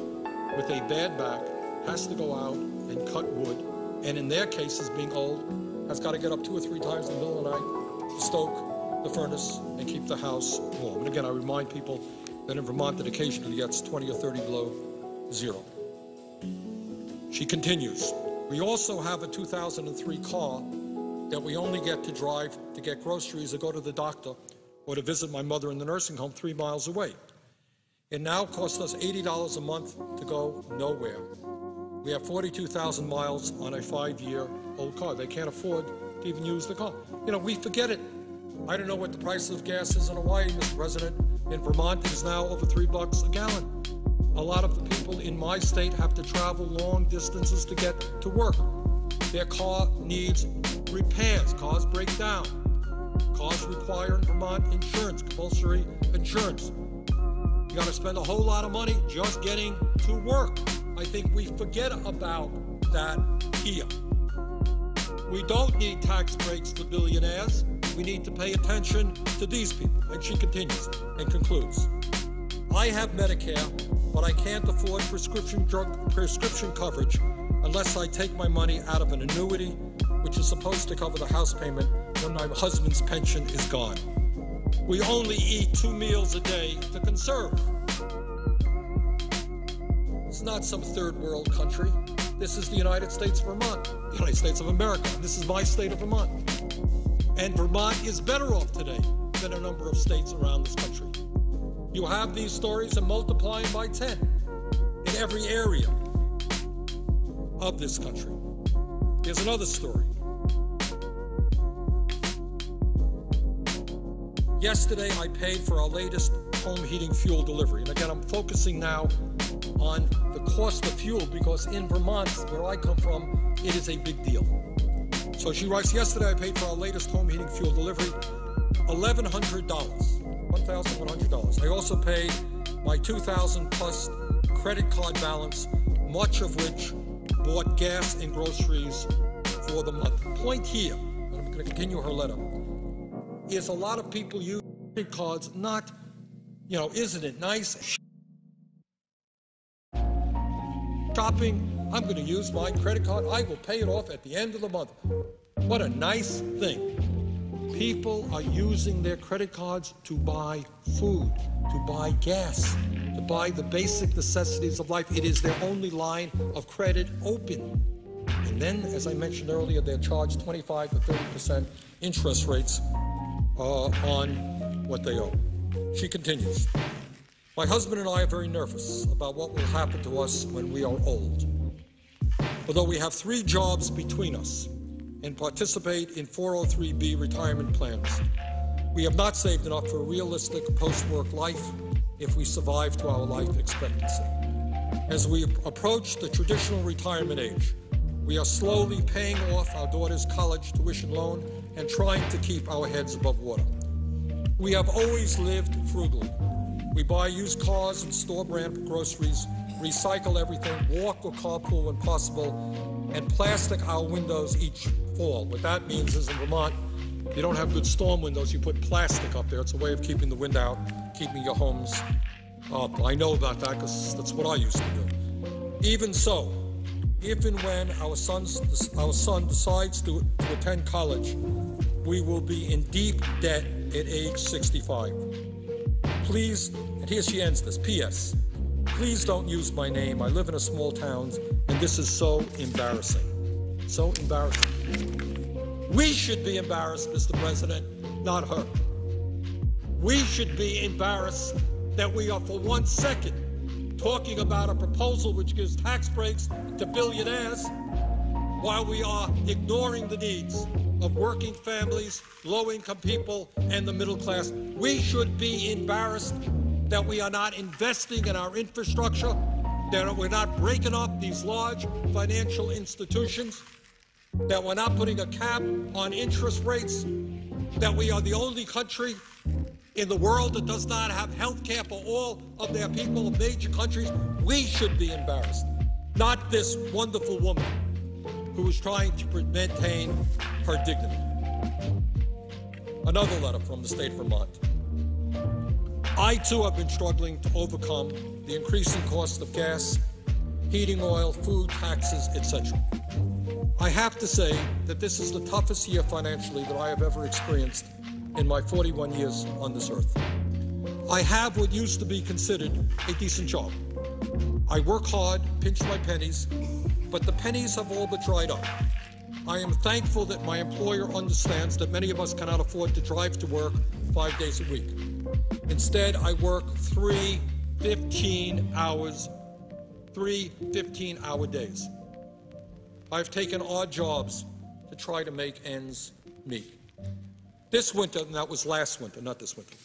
with a bad back, has to go out and cut wood, and in their cases, being old, has got to get up 2 or 3 times in the middle of the night to stoke the furnace and keep the house warm. And again, I remind people that in Vermont, it occasionally gets 20 or 30 below zero. She continues, we also have a 2003 car that we only get to drive to get groceries or go to the doctor or to visit my mother in the nursing home 3 miles away. It now costs us $80 a month to go nowhere. We have 42,000 miles on a 5-year-old car. They can't afford to even use the car. We forget it. I don't know what the price of gas is in Hawaii, Mr. President. In Vermont, it is now over $3 a gallon. A lot of the people in my state have to travel long distances to get to work. Their car needs repairs. Cars break down. Cars require in Vermont insurance, compulsory insurance. You got to spend a whole lot of money just getting to work. I think we forget about that here. We don't need tax breaks for billionaires. We need to pay attention to these people. And she continues and concludes. I have Medicare, but I can't afford prescription coverage unless I take my money out of an annuity, which is supposed to cover the house payment when my husband's pension is gone. We only eat 2 meals a day to conserve. It's not some third world country. This is the United States of Vermont, the United States of America. This is my state of Vermont. And Vermont is better off today than a number of states around this country. You have these stories and multiply them by 10 in every area of this country. Here's another story. Yesterday, I paid for our latest home heating fuel delivery. And again, I'm focusing now on the cost of fuel because in Vermont, where I come from, it is a big deal. So she writes, yesterday I paid for our latest home heating fuel delivery, $1,100. I also paid my $2,000 plus credit card balance, much of which bought gas and groceries for the month. Point here, and I'm going to continue her letter, is a lot of people use credit cards, not, isn't it nice? Shopping, I'm going to use my credit card. I will pay it off at the end of the month. What a nice thing. People are using their credit cards to buy food, to buy gas, to buy the basic necessities of life. It is their only line of credit open. And then, as I mentioned earlier, they're charged 25 to 30% interest rates on what they owe. She continues, my husband and I are very nervous about what will happen to us when we are old. Although we have 3 jobs between us and participate in 403B retirement plans, we have not saved enough for a realistic post-work life if we survive to our life expectancy. As we approach the traditional retirement age, we are slowly paying off our daughter's college tuition loan and trying to keep our heads above water. We have always lived frugally. We buy used cars and store brand groceries, recycle everything, walk or carpool when possible, and plastic our windows each fall. What that means is in Vermont, if you don't have good storm windows, you put plastic up there. It's a way of keeping the wind out, keeping your homes up. I know about that because that's what I used to do. Even so, if and when our son decides to attend college, we will be in deep debt at age 65. Please, and here she ends this, P.S. Please don't use my name. I live in a small town, and this is so embarrassing. So embarrassing. We should be embarrassed, Mr. President, not her. We should be embarrassed that we are for 1 second talking about a proposal which gives tax breaks to billionaires while we are ignoring the needs of working families, low-income people, and the middle class. We should be embarrassed that we are not investing in our infrastructure, that we're not breaking up these large financial institutions, that we're not putting a cap on interest rates, that we are the only country in the world that does not have health care for all of their people of major countries. We should be embarrassed, not this wonderful woman who is trying to maintain her dignity. Another letter from the state of Vermont. I, too, have been struggling to overcome the increasing cost of gas, heating oil, food, taxes, etc. I have to say that this is the toughest year financially that I have ever experienced in my 41 years on this earth. I have what used to be considered a decent job. I work hard, pinch my pennies, but the pennies have all but dried up. I am thankful that my employer understands that many of us cannot afford to drive to work 5 days a week. Instead, I work 3 15-hour days. I've taken odd jobs to try to make ends meet. This winter, and that was last winter, not this winter,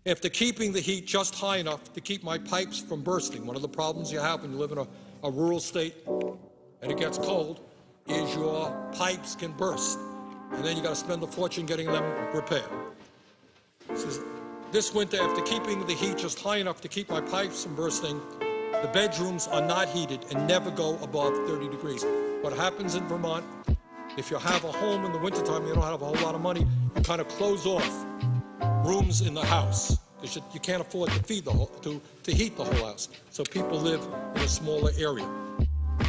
after keeping the heat just high enough to keep my pipes from bursting, one of the problems you have when you live in a rural state and it gets cold is your pipes can burst, and then you got to spend a fortune getting them repaired. Says, this winter, after keeping the heat just high enough to keep my pipes from bursting, the bedrooms are not heated and never go above 30 degrees. What happens in Vermont, if you have a home in the wintertime, you don't have a whole lot of money, you kind of close off rooms in the house because you can't afford to heat the whole house. So people live in a smaller area.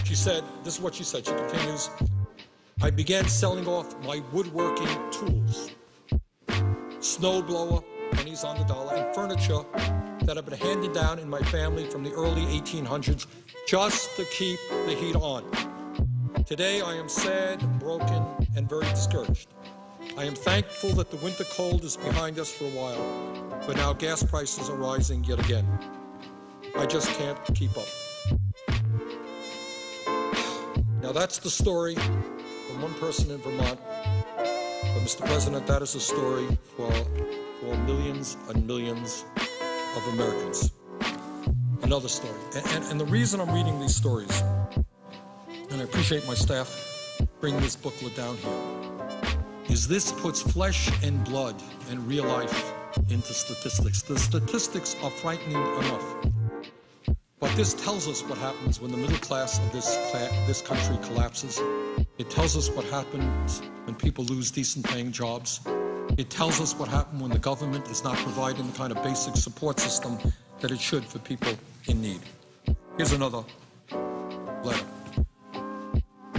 She said, this is what she said, she continues, I began selling off my woodworking tools, snowblower, pennies on the dollar, and furniture that have been handed down in my family from the early 1800s just to keep the heat on. Today I am sad, broken, and very discouraged. I am thankful that the winter cold is behind us for a while, but now gas prices are rising yet again. I just can't keep up. Now that's the story from one person in Vermont, but Mr. President, that is a story for millions and millions of Americans. Another story. And the reason I'm reading these stories, and I appreciate my staff bringing this booklet down here, is this puts flesh and blood and real life into statistics. The statistics are frightening enough. But this tells us what happens when the middle class of this country collapses. It tells us what happens when people lose decent paying jobs. It tells us what happens when the government is not providing the kind of basic support system that it should for people in need. Here's another letter.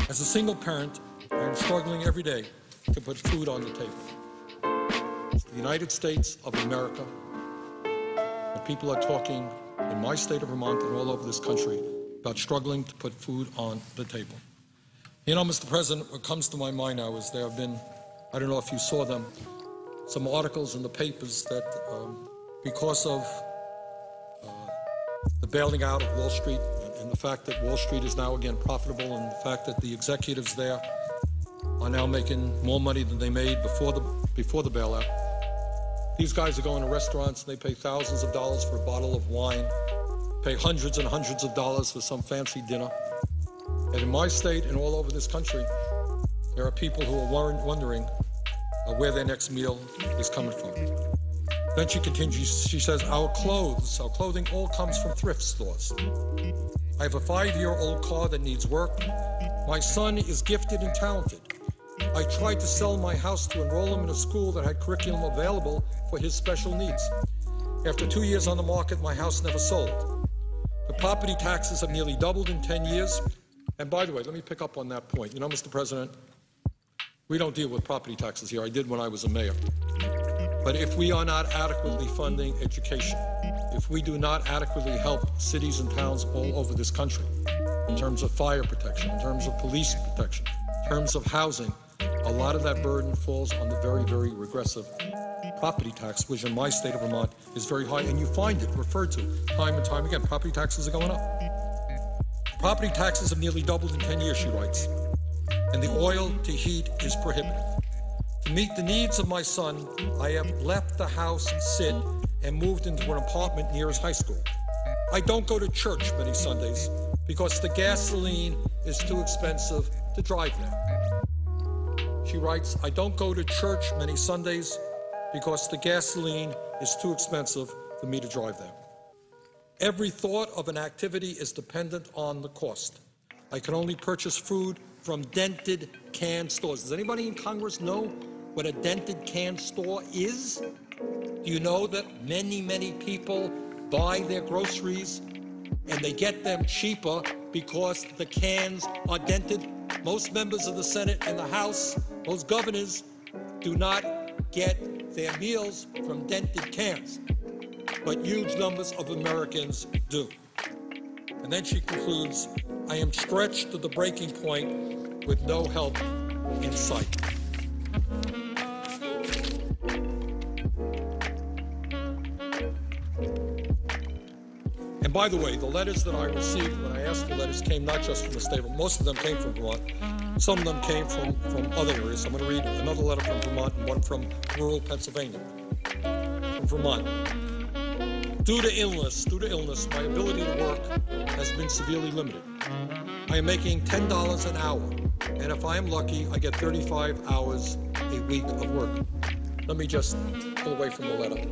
As a single parent, I am struggling every day to put food on the table. It's the United States of America, and people are talking in my state of Vermont and all over this country about struggling to put food on the table. You know, Mr. President, what comes to my mind now is there have been, I don't know if you saw them, some articles in the papers that because of the bailing out of Wall Street and the fact that Wall Street is now again profitable and the fact that the executives there are now making more money than they made before the bailout. These guys are going to restaurants and they pay thousands of dollars for a bottle of wine, pay hundreds and hundreds of dollars for some fancy dinner. And in my state and all over this country, there are people who are wondering where their next meal is coming from. Then she continues, she says, our clothing all comes from thrift stores. I have a 5-year-old car that needs work. My son is gifted and talented. I tried to sell my house to enroll him in a school that had curriculum available for his special needs. After 2 years on the market, my house never sold. The property taxes have nearly doubled in 10 years. And by the way, let me pick up on that point. You know, Mr. President, we don't deal with property taxes here. I did when I was a mayor. But if we are not adequately funding education, if we do not adequately help cities and towns all over this country in terms of fire protection, in terms of police protection, in terms of housing, a lot of that burden falls on the very, very regressive property tax, which in my state of Vermont is very high, and you find it referred to time and time again. Property taxes are going up. Property taxes have nearly doubled in 10 years, she writes, and the oil to heat is prohibitive. To meet the needs of my son, I have left the house sit and moved into an apartment near his high school. I don't go to church many Sundays because the gasoline is too expensive to drive there. She writes, I don't go to church many Sundays because the gasoline is too expensive for me to drive there. Every thought of an activity is dependent on the cost. I can only purchase food from dented canned stores. Does anybody in Congress know what a dented canned store is? Do you know that many, many people buy their groceries and they get them cheaper because the cans are dented? Most members of the Senate and the House, most governors, do not get their meals from dented cans, but huge numbers of Americans do. And then she concludes, I am stretched to the breaking point with no help in sight. And by the way, the letters that I received when I asked for letters came not just from the state, but most of them came from Vermont. Some of them came from other areas. I'm going to read another letter from Vermont and one from rural Pennsylvania. From Vermont. Due to illness, my ability to work has been severely limited. I am making $10 an hour, and if I am lucky, I get 35 hours a week of work. Let me just pull away from the letter.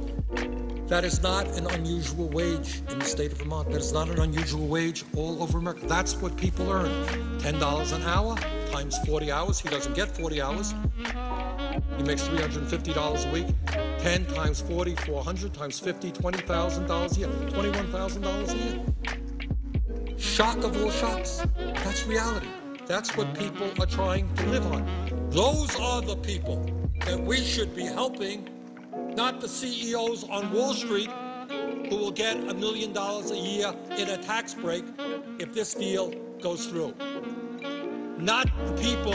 That is not an unusual wage in the state of Vermont. That is not an unusual wage all over America. That's what people earn. $10 an hour times 40 hours. He doesn't get 40 hours. He makes $350 a week. 10 times 40, 400 times 50, $20,000 a year. $21,000 a year. Shock of all shocks. That's reality. That's what people are trying to live on. Those are the people that we should be helping, not the CEOs on Wall Street who will get $1 million a year in a tax break if this deal goes through. Not the people,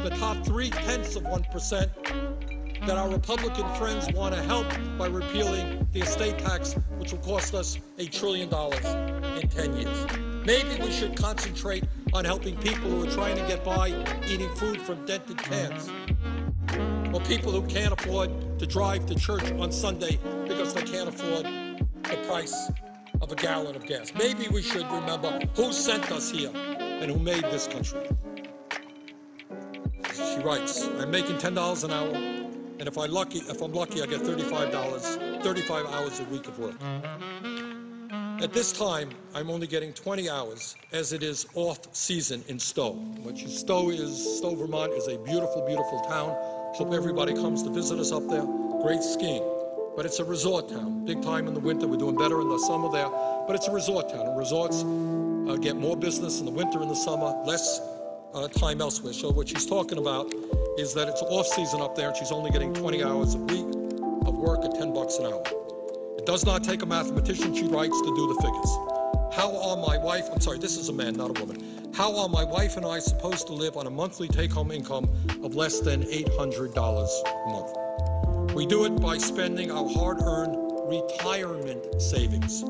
the top 0.3% that our Republican friends want to help by repealing the estate tax, which will cost us $1 trillion in 10 years. Maybe we should concentrate on helping people who are trying to get by eating food from dented cans, or people who can't afford to drive to church on Sunday because they can't afford the price of a gallon of gas. Maybe we should remember who sent us here and who made this country. She writes, I'm making $10 an hour, and if I'm lucky, I get35 hours a week of work. At this time, I'm only getting 20 hours, as it is off-season in Stowe. Stowe, Vermont is a beautiful, beautiful town. Hope everybody comes to visit us up there. Great skiing. But it's a resort town. Big time in the winter. We're doing better in the summer there. But it's a resort town. And resorts get more business in the winter and the summer, less time elsewhere. So what she's talking about is that it's off-season up there, and she's only getting 20 hours a week of work at $10 an hour. It does not take a mathematician, she writes, to do the figures. This is a man, not a woman. How are my wife and I supposed to live on a monthly take-home income of less than $800 a month? We do it by spending our hard-earned retirement savings.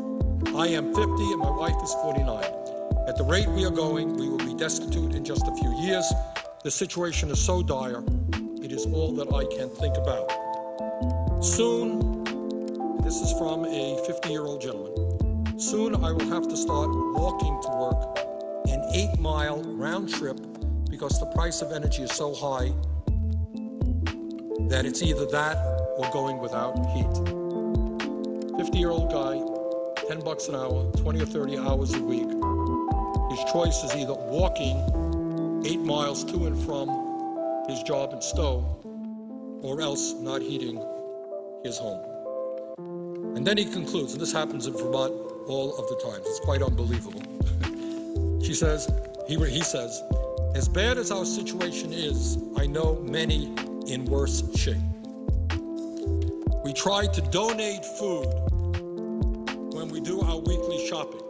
I am 50 and my wife is 49. At the rate we are going, we will be destitute in just a few years. The situation is so dire, it is all that I can think about. Soon, this is from a 50-year-old gentleman, soon I will have to start walking to work an 8-mile round trip because the price of energy is so high that it's either that or going without heat. 50-year-old guy, $10 an hour, 20 or 30 hours a week. His choice is either walking 8 miles to and from his job in Stowe, or else not heating his home. And then he concludes, and this happens in Vermont all of the time. It's quite unbelievable. He says, as bad as our situation is, I know many in worse shape. We try to donate food when we do our weekly shopping,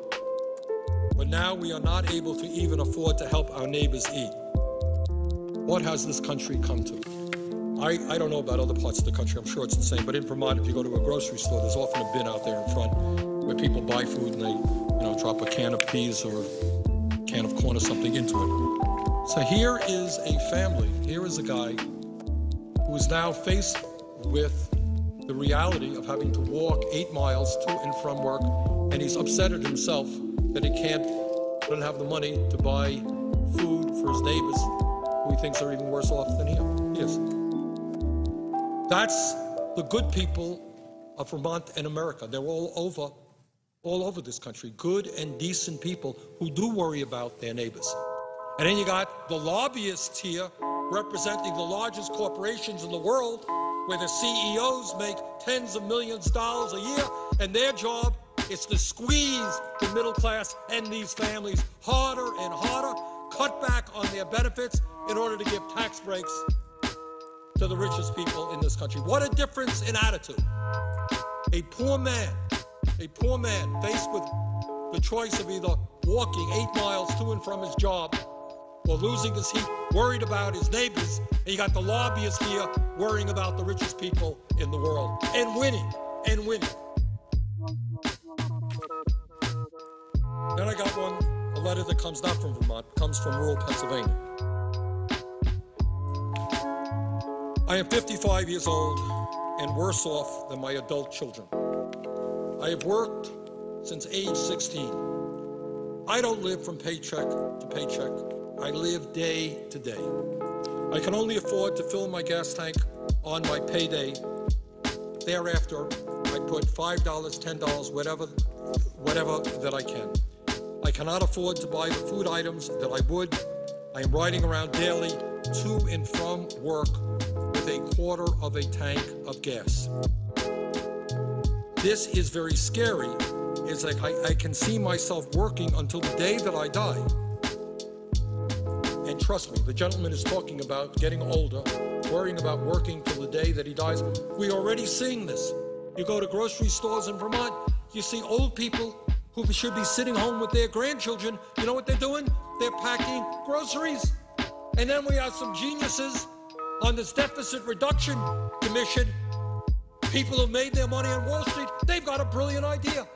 but now we are not able to even afford to help our neighbors eat. What has this country come to? I don't know about other parts of the country, I'm sure it's the same, but in Vermont, if you go to a grocery store, there's often a bin out there in front where people buy food and they, drop a can of peas or a can of corn or something into it. So here is a family, here is a guy who is now faced with the reality of having to walk 8 miles to and from work, and he's upset at himself that he doesn't have the money to buy food for his neighbors, who he thinks are even worse off than he is. That's the good people of Vermont and America. They're all over this country, good and decent people who do worry about their neighbors. And then you got the lobbyists here representing the largest corporations in the world, where the CEOs make tens of millions of dollars a year, and their job is to squeeze the middle class and these families harder and harder, cut back on their benefits in order to give tax breaks to the richest people in this country. What a difference in attitude. A poor man faced with the choice of either walking 8 miles to and from his job or losing his heat, worried about his neighbors, and you got the lobbyists here worrying about the richest people in the world and winning. Then I got a letter that comes not from Vermont, comes from rural Pennsylvania. I am 55 years old and worse off than my adult children. I have worked since age 16. I don't live from paycheck to paycheck. I live day to day. I can only afford to fill my gas tank on my payday. Thereafter, I put $5, $10, whatever that I can. I cannot afford to buy the food items that I would. I am riding around daily to and from work with a quarter of a tank of gas. This is very scary. It's like I can see myself working until the day that I die. And trust me, the gentleman is talking about getting older, worrying about working till the day that he dies. We're already seeing this. You go to grocery stores in Vermont, you see old people who should be sitting home with their grandchildren. You know what they're doing? They're packing groceries. And then we have some geniuses on this deficit reduction commission, people who made their money on Wall Street, they've got a brilliant idea.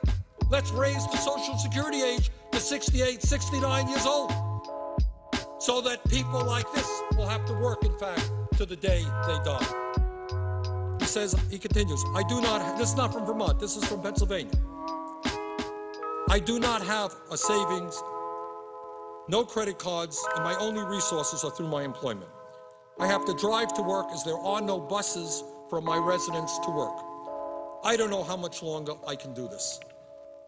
Let's raise the Social Security age to 68, 69 years old, so that people like this will have to work, in fact, to the day they die. He continues, this is not from Vermont, this is from Pennsylvania. I do not have a savings, no credit cards, and my only resources are through my employment. I have to drive to work as there are no buses from my residence to work. I don't know how much longer I can do this.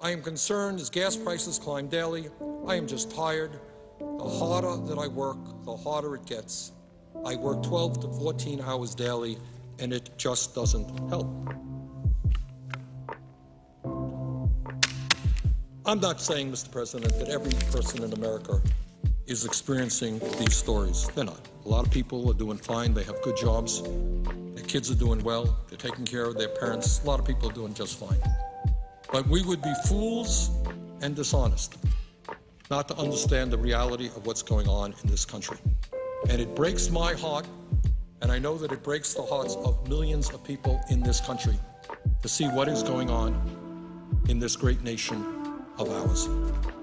I am concerned as gas prices climb daily. I am just tired. The harder that I work, the harder it gets. I work 12 to 14 hours daily, and it just doesn't help. I'm not saying, Mr. President, that every person in America is experiencing these stories. They're not. A lot of people are doing fine. They have good jobs. Their kids are doing well. They're taking care of their parents. A lot of people are doing just fine. But we would be fools and dishonest not to understand the reality of what's going on in this country. And it breaks my heart, and I know that it breaks the hearts of millions of people in this country to see what is going on in this great nation of ours.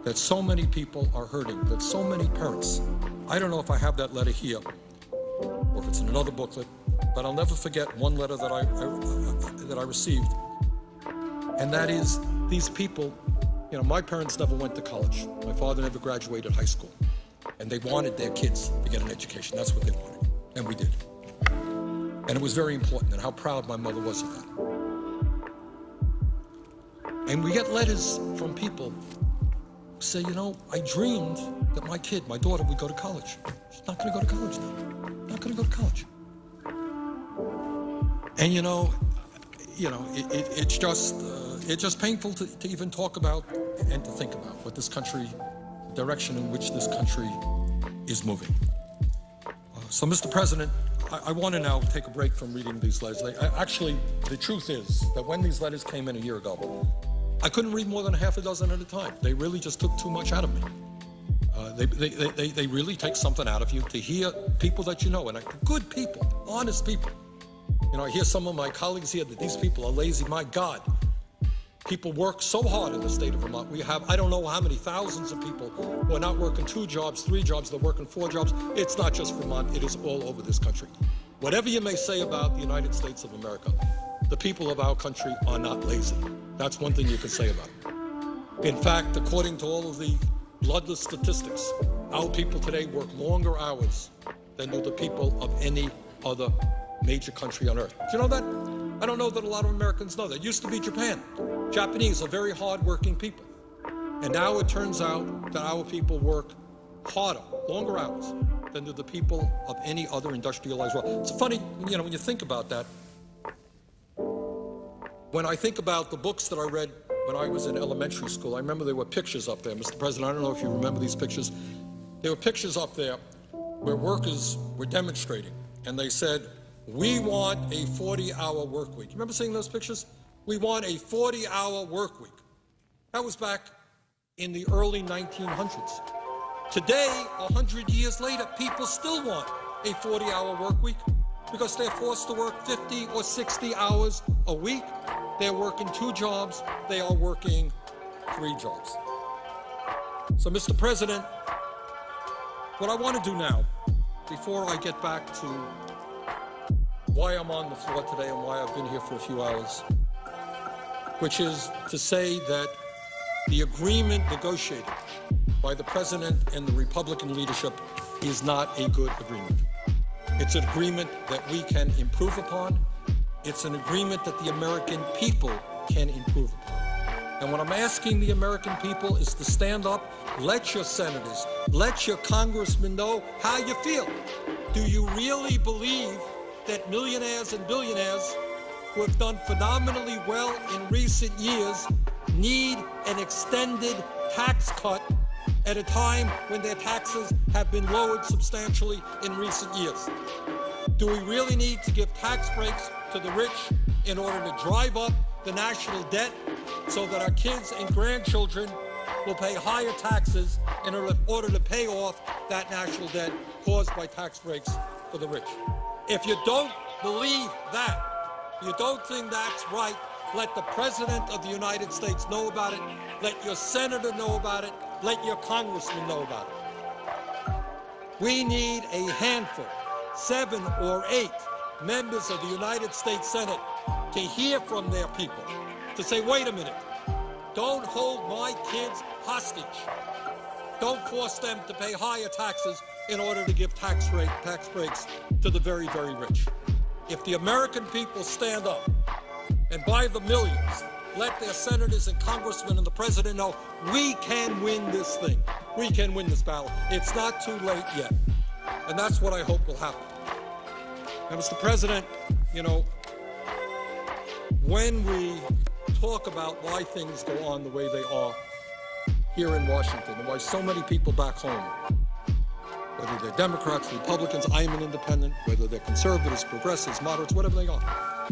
That so many people are hurting, that so many parents. I don't know if I have that letter here or if it's in another booklet, but I'll never forget one letter that I received. And that is, these people, my parents never went to college. My father never graduated high school. And they wanted their kids to get an education. That's what they wanted. And we did. And it was very important, and how proud my mother was of that. And we get letters from people who say, I dreamed that my daughter would go to college. She's not going to go to college now. Not going to go to college. And it's just painful to even talk about and to think about what this country, the direction in which this country is moving. So, Mr. President, I want to now take a break from reading these letters. Actually, the truth is that when these letters came in a year ago, I couldn't read more than half a dozen at a time. They really just took too much out of me. They really take something out of you to hear people that you know, and good people, honest people. I hear some of my colleagues here that these people are lazy. My God, people work so hard in the state of Vermont. We have, I don't know how many thousands of people who are not working 2 jobs, 3 jobs, they're working 4 jobs. It's not just Vermont, it is all over this country. Whatever you may say about the United States of America, the people of our country are not lazy. That's one thing you can say about it. In fact, according to all of the bloodless statistics, our people today work longer hours than do the people of any other major country on earth. Do you know that? I don't know that a lot of Americans know that. It used to be Japan. Japanese are very hard-working people. And now it turns out that our people work harder, longer hours, than do the people of any other industrialized world. It's funny, when you think about that, when I think about the books that I read when I was in elementary school, I remember there were pictures up there. Mr. President, I don't know if you remember these pictures. There were pictures up there where workers were demonstrating, and they said, we want a 40-hour work week. You remember seeing those pictures? We want a 40-hour work week. That was back in the early 1900s. Today, 100 years later, people still want a 40-hour work week because they're forced to work 50 or 60 hours a week. They're working 2 jobs. They are working 3 jobs. So, Mr. President, what I want to do now, before I get back to why I'm on the floor today and why I've been here for a few hours, which is to say that the agreement negotiated by the President and the Republican leadership is not a good agreement. It's an agreement that we can improve upon. It's an agreement that the American people can improve upon. And what I'm asking the American people is to stand up, let your senators, let your congressmen know how you feel. Do you really believe that millionaires and billionaires who have done phenomenally well in recent years need an extended tax cut at a time when their taxes have been lowered substantially in recent years? Do we really need to give tax breaks to the rich in order to drive up the national debt so that our kids and grandchildren will pay higher taxes in order to pay off that national debt caused by tax breaks for the rich. If you don't believe that, you don't think that's right, let the President of the United States know about it, let your senator know about it, let your congressman know about it. We need a handful, 7 or 8 members of the United States Senate to hear from their people, to say, wait a minute, don't hold my kids hostage. Don't force them to pay higher taxes in order to give tax breaks to the very, very rich. If the American people stand up and by the millions let their senators and congressmen and the president know we can win this thing, we can win this battle. It's not too late yet. And that's what I hope will happen. And Mr. President, you know, when we talk about why things go on the way they are here in Washington and why so many people back home, whether they're Democrats, Republicans, I'm an independent, whether they're conservatives, progressives, moderates, whatever they are,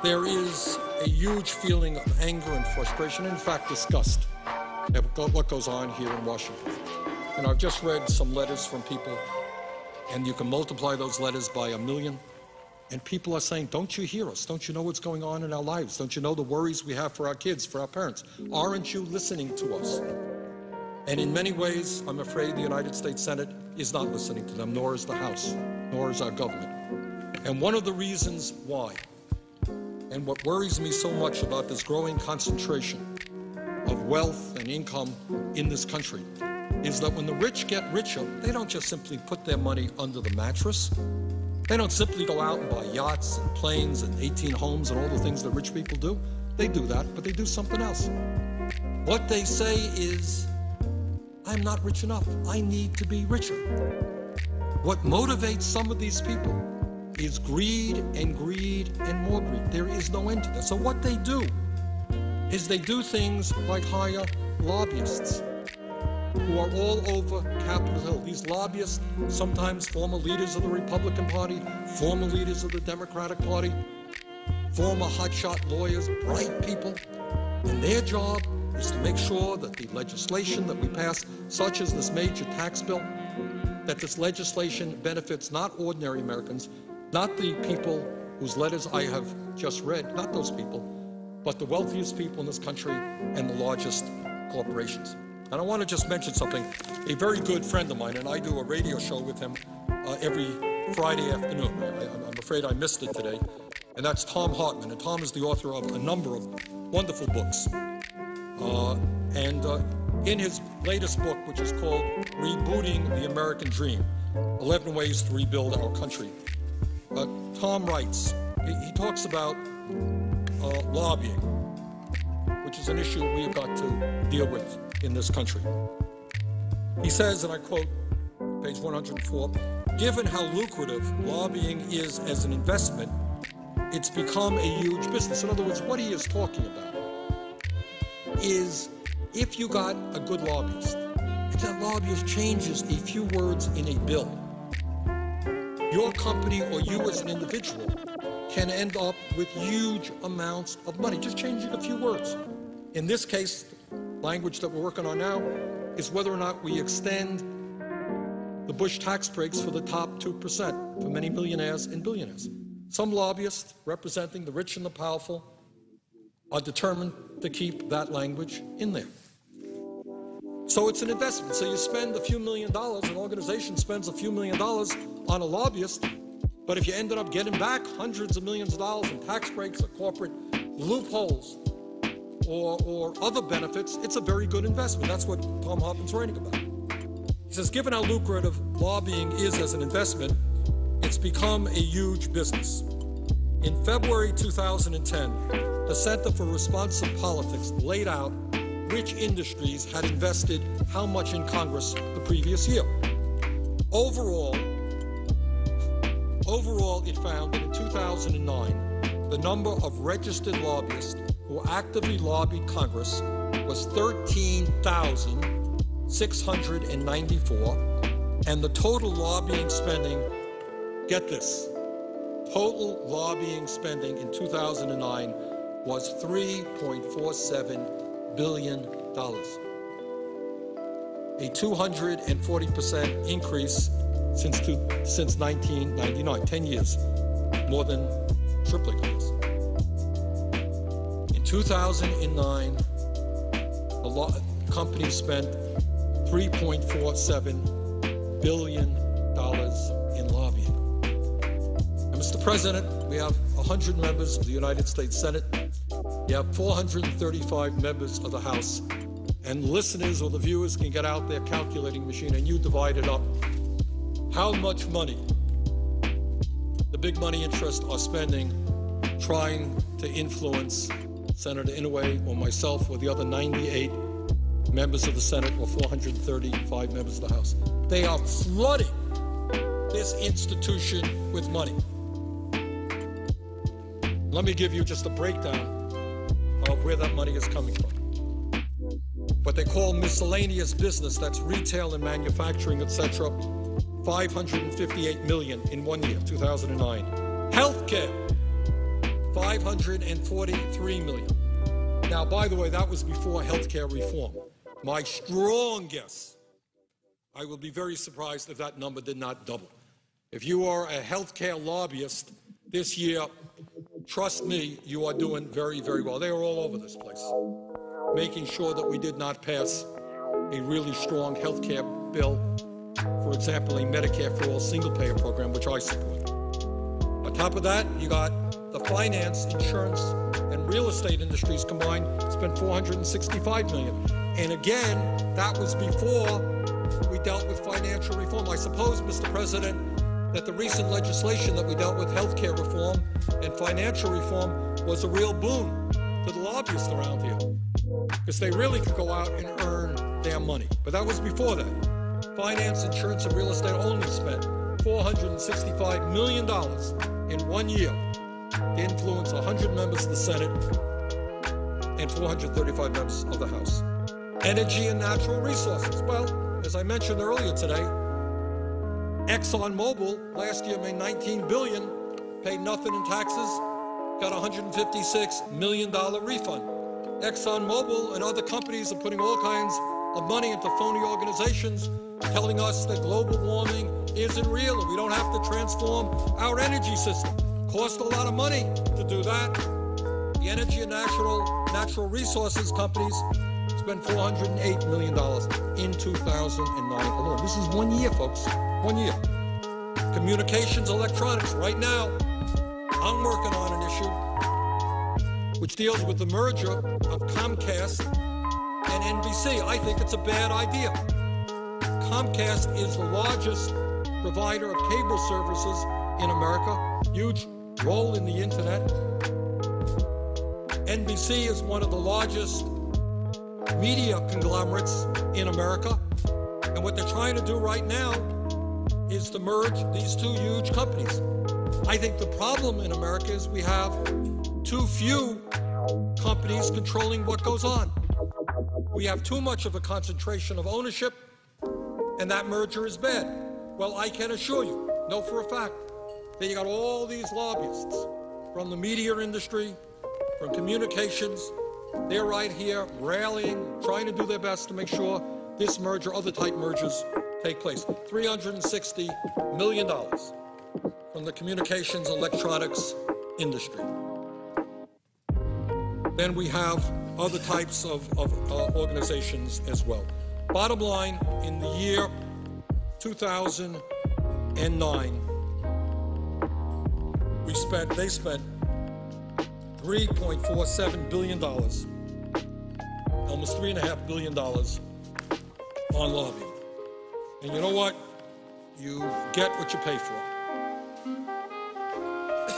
there is a huge feeling of anger and frustration, in fact, disgust at what goes on here in Washington. And I've just read some letters from people, and you can multiply those letters by 1 million. And people are saying, don't you hear us? Don't you know what's going on in our lives? Don't you know the worries we have for our kids, for our parents? Aren't you listening to us? And in many ways, I'm afraid the United States Senate is not listening to them, nor is the House, nor is our government. And one of the reasons why, and what worries me so much about this growing concentration of wealth and income in this country, is that when the rich get richer, they don't just simply put their money under the mattress. They don't simply go out and buy yachts and planes and 18 homes and all the things that rich people do. They do that, but they do something else. What they say is, I'm not rich enough. I need to be richer. What motivates some of these people is greed and greed and more greed. There is no end to that. So what they do is they do things like hire lobbyists who are all over Capitol Hill. These lobbyists, sometimes former leaders of the Republican Party, former leaders of the Democratic Party, former hotshot lawyers, bright people. And their job is to make sure that the legislation that we pass, such as this major tax bill, that this legislation benefits not ordinary Americans, not the people whose letters I have just read, not those people, but the wealthiest people in this country and the largest corporations. And I want to just mention something. A very good friend of mine, and I do a radio show with him every Friday afternoon. I'm afraid I missed it today. And that's Tom Hartman. And Tom is the author of a number of wonderful books. In his latest book, which is called Rebooting the American Dream, 11 Ways to Rebuild Our Country, Tom writes, he talks about lobbying, which is an issue we have got to deal with in this country. He says, and I quote, page 104, given how lucrative lobbying is as an investment, it's become a huge business. In other words, what he is talking about is if you got a good lobbyist, if that lobbyist changes a few words in a bill, your company or you as an individual can end up with huge amounts of money, just changing a few words. In this case, language that we're working on now is whether or not we extend the Bush tax breaks for the top 2% for many millionaires and billionaires. Some lobbyists representing the rich and the powerful are determined to keep that language in there. So it's an investment. So you spend a few $1 million, an organization spends a few $1 million on a lobbyist, but if you ended up getting back hundreds of millions of dollars in tax breaks or corporate loopholes or other benefits, it's a very good investment. That's what Tom Hartman's writing about. He says, given how lucrative lobbying is as an investment, it's become a huge business. In February 2010, the Center for Responsive Politics laid out which industries had invested how much in Congress the previous year. Overall, it found that in 2009, the number of registered lobbyists who actively lobbied Congress was 13,694, and the total lobbying spending, get this, total lobbying spending in 2009 was $3.47 billion, a 240% increase since 1999, 10 years, more than tripling this. In 2009, the company spent $3.47 billion in lobbying. And Mr. President, we have 100 members of the United States Senate. You have 435 members of the House. And listeners or the viewers can get out their calculating machine and you divide it up. How much money the big money interests are spending trying to influence Senator Inouye or myself or the other 98 members of the Senate or 435 members of the House. They are flooding this institution with money. Let me give you just a breakdown of where that money is coming from. What they call miscellaneous business, that's retail and manufacturing, etc., $558 million in 1 year, 2009. Healthcare, $543 million. Now, by the way, that was before healthcare reform. My strong guess, I will be very surprised if that number did not double. If you are a healthcare lobbyist this year, trust me, you are doing very, very well. They are all over this place, making sure that we did not pass a really strong healthcare bill, for example, a Medicare for All single-payer program, which I support. On top of that, you got the finance, insurance, and real estate industries combined spent $465 million. And again, that was before we dealt with financial reform. I suppose, Mr. President, that the recent legislation that we dealt with, healthcare reform and financial reform, was a real boon to the lobbyists around here, because they really could go out and earn their money. But that was before that. Finance, insurance, and real estate only spent $465 million in 1 year to influence 100 members of the Senate and 435 members of the House. Energy and natural resources. Well, as I mentioned earlier today, ExxonMobil last year made $19 billion, paid nothing in taxes, got a $156 million refund. ExxonMobil and other companies are putting all kinds of money into phony organizations telling us that global warming isn't real and we don't have to transform our energy system. Cost a lot of money to do that. The energy and natural resources companies spent $408 million in 2009 alone. This is 1 year, folks. 1 year. Communications, electronics. Right now, I'm working on an issue which deals with the merger of Comcast and NBC. I think it's a bad idea. Comcast is the largest provider of cable services in America. Huge role in the internet. NBC is one of the largest media conglomerates in America. And what they're trying to do right now is to merge these two huge companies. I think the problem in America is we have too few companies controlling what goes on. We have too much of a concentration of ownership, and that merger is bad. Well, I can assure you, know for a fact, that you got all these lobbyists from the media industry, from communications. They're right here rallying, trying to do their best to make sure this merger, other type mergers, take place. $360 million from the communications electronics industry. Then we have other types of organizations as well. Bottom line, in the year 2009, they spent $3.47 billion, almost $3.5 billion on lobbying. And you know what? You get what you pay for.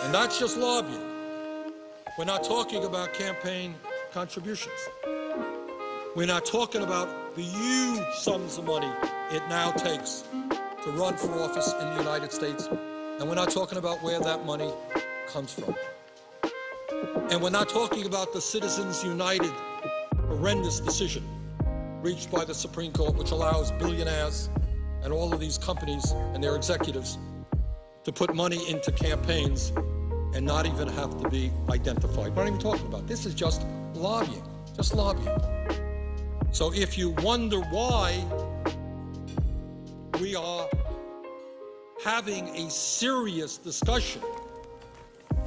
And that's just lobbying. We're not talking about campaign contributions. We're not talking about the huge sums of money it now takes to run for office in the United States. And we're not talking about where that money comes from. And we're not talking about the Citizens United horrendous decision reached by the Supreme Court, which allows billionaires and all of these companies and their executives to put money into campaigns and not even have to be identified. We're not even talking about. This is just lobbying, just lobbying. So if you wonder why we are having a serious discussion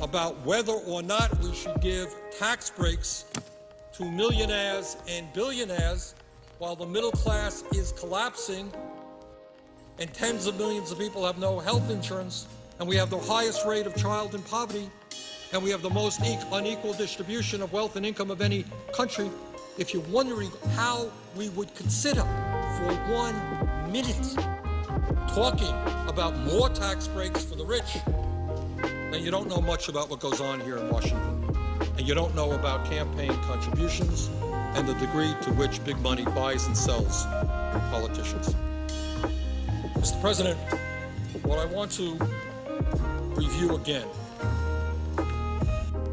about whether or not we should give tax breaks to millionaires and billionaires while the middle class is collapsing and tens of millions of people have no health insurance, and we have the highest rate of child in poverty, and we have the most unequal distribution of wealth and income of any country. If you're wondering how we would consider for 1 minute talking about more tax breaks for the rich, then you don't know much about what goes on here in Washington. And you don't know about campaign contributions and the degree to which big money buys and sells politicians. Mr. President, what I want to review again,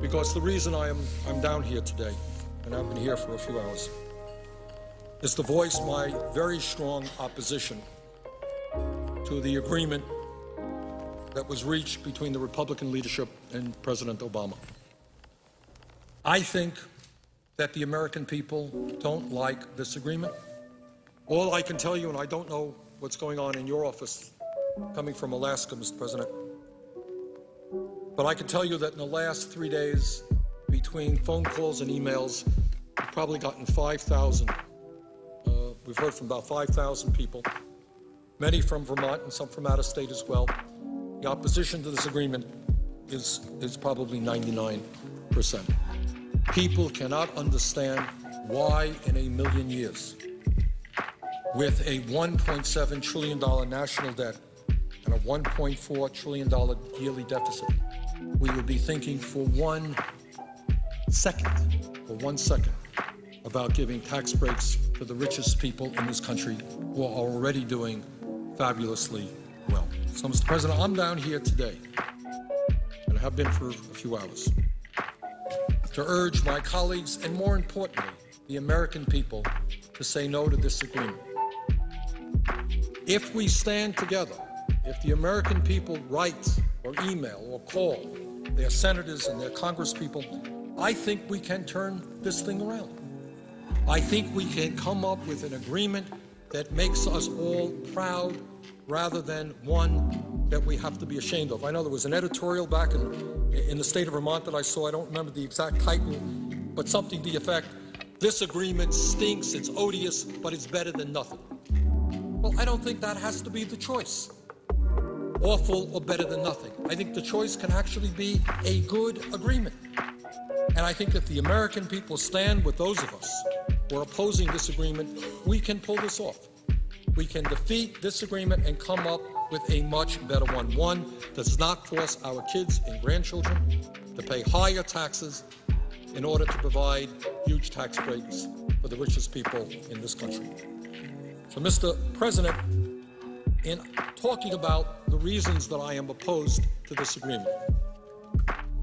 because the reason I'm down here today, and I've been here for a few hours, is to voice my very strong opposition to the agreement that was reached between the Republican leadership and President Obama. I think that the American people don't like this agreement. All I can tell you, and I don't know what's going on in your office, coming from Alaska, Mr. President, but I can tell you that in the last 3 days, between phone calls and emails, we've probably gotten 5,000. We've heard from about 5,000 people, many from Vermont and some from out of state as well. The opposition to this agreement is probably 99%. People cannot understand why in a million years, with a $1.7 trillion national debt and a $1.4 trillion yearly deficit, we would be thinking for 1 second, about giving tax breaks to the richest people in this country who are already doing fabulously well. So, Mr. President, I'm down here today, and I have been for a few hours, to urge my colleagues, and more importantly, the American people, to say no to this agreement. If we stand together, if the American people write or email or call their senators and their congresspeople, I think we can turn this thing around. I think we can come up with an agreement that makes us all proud rather than one that we have to be ashamed of. I know there was an editorial back in the state of Vermont that I saw. I don't remember the exact title, but something to the effect, this agreement stinks, it's odious, but it's better than nothing. Well, I don't think that has to be the choice. Awful or better than nothing. I think the choice can actually be a good agreement. And I think if the American people stand with those of us who are opposing this agreement, we can pull this off. We can defeat this agreement and come up with a much better one. One that does not force our kids and grandchildren to pay higher taxes in order to provide huge tax breaks for the richest people in this country. So, Mr. President, in talking about the reasons that I am opposed to this agreement,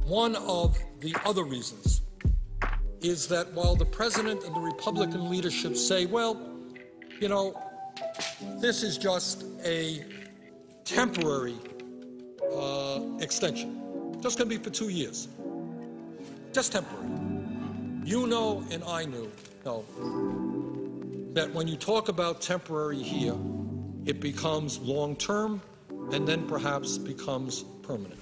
one of the other reasons is that while the President and the Republican leadership say, well, you know, this is just a temporary extension, just going to be for 2 years, just temporary. You know, and I know that when you talk about temporary here, it becomes long-term and then perhaps becomes permanent.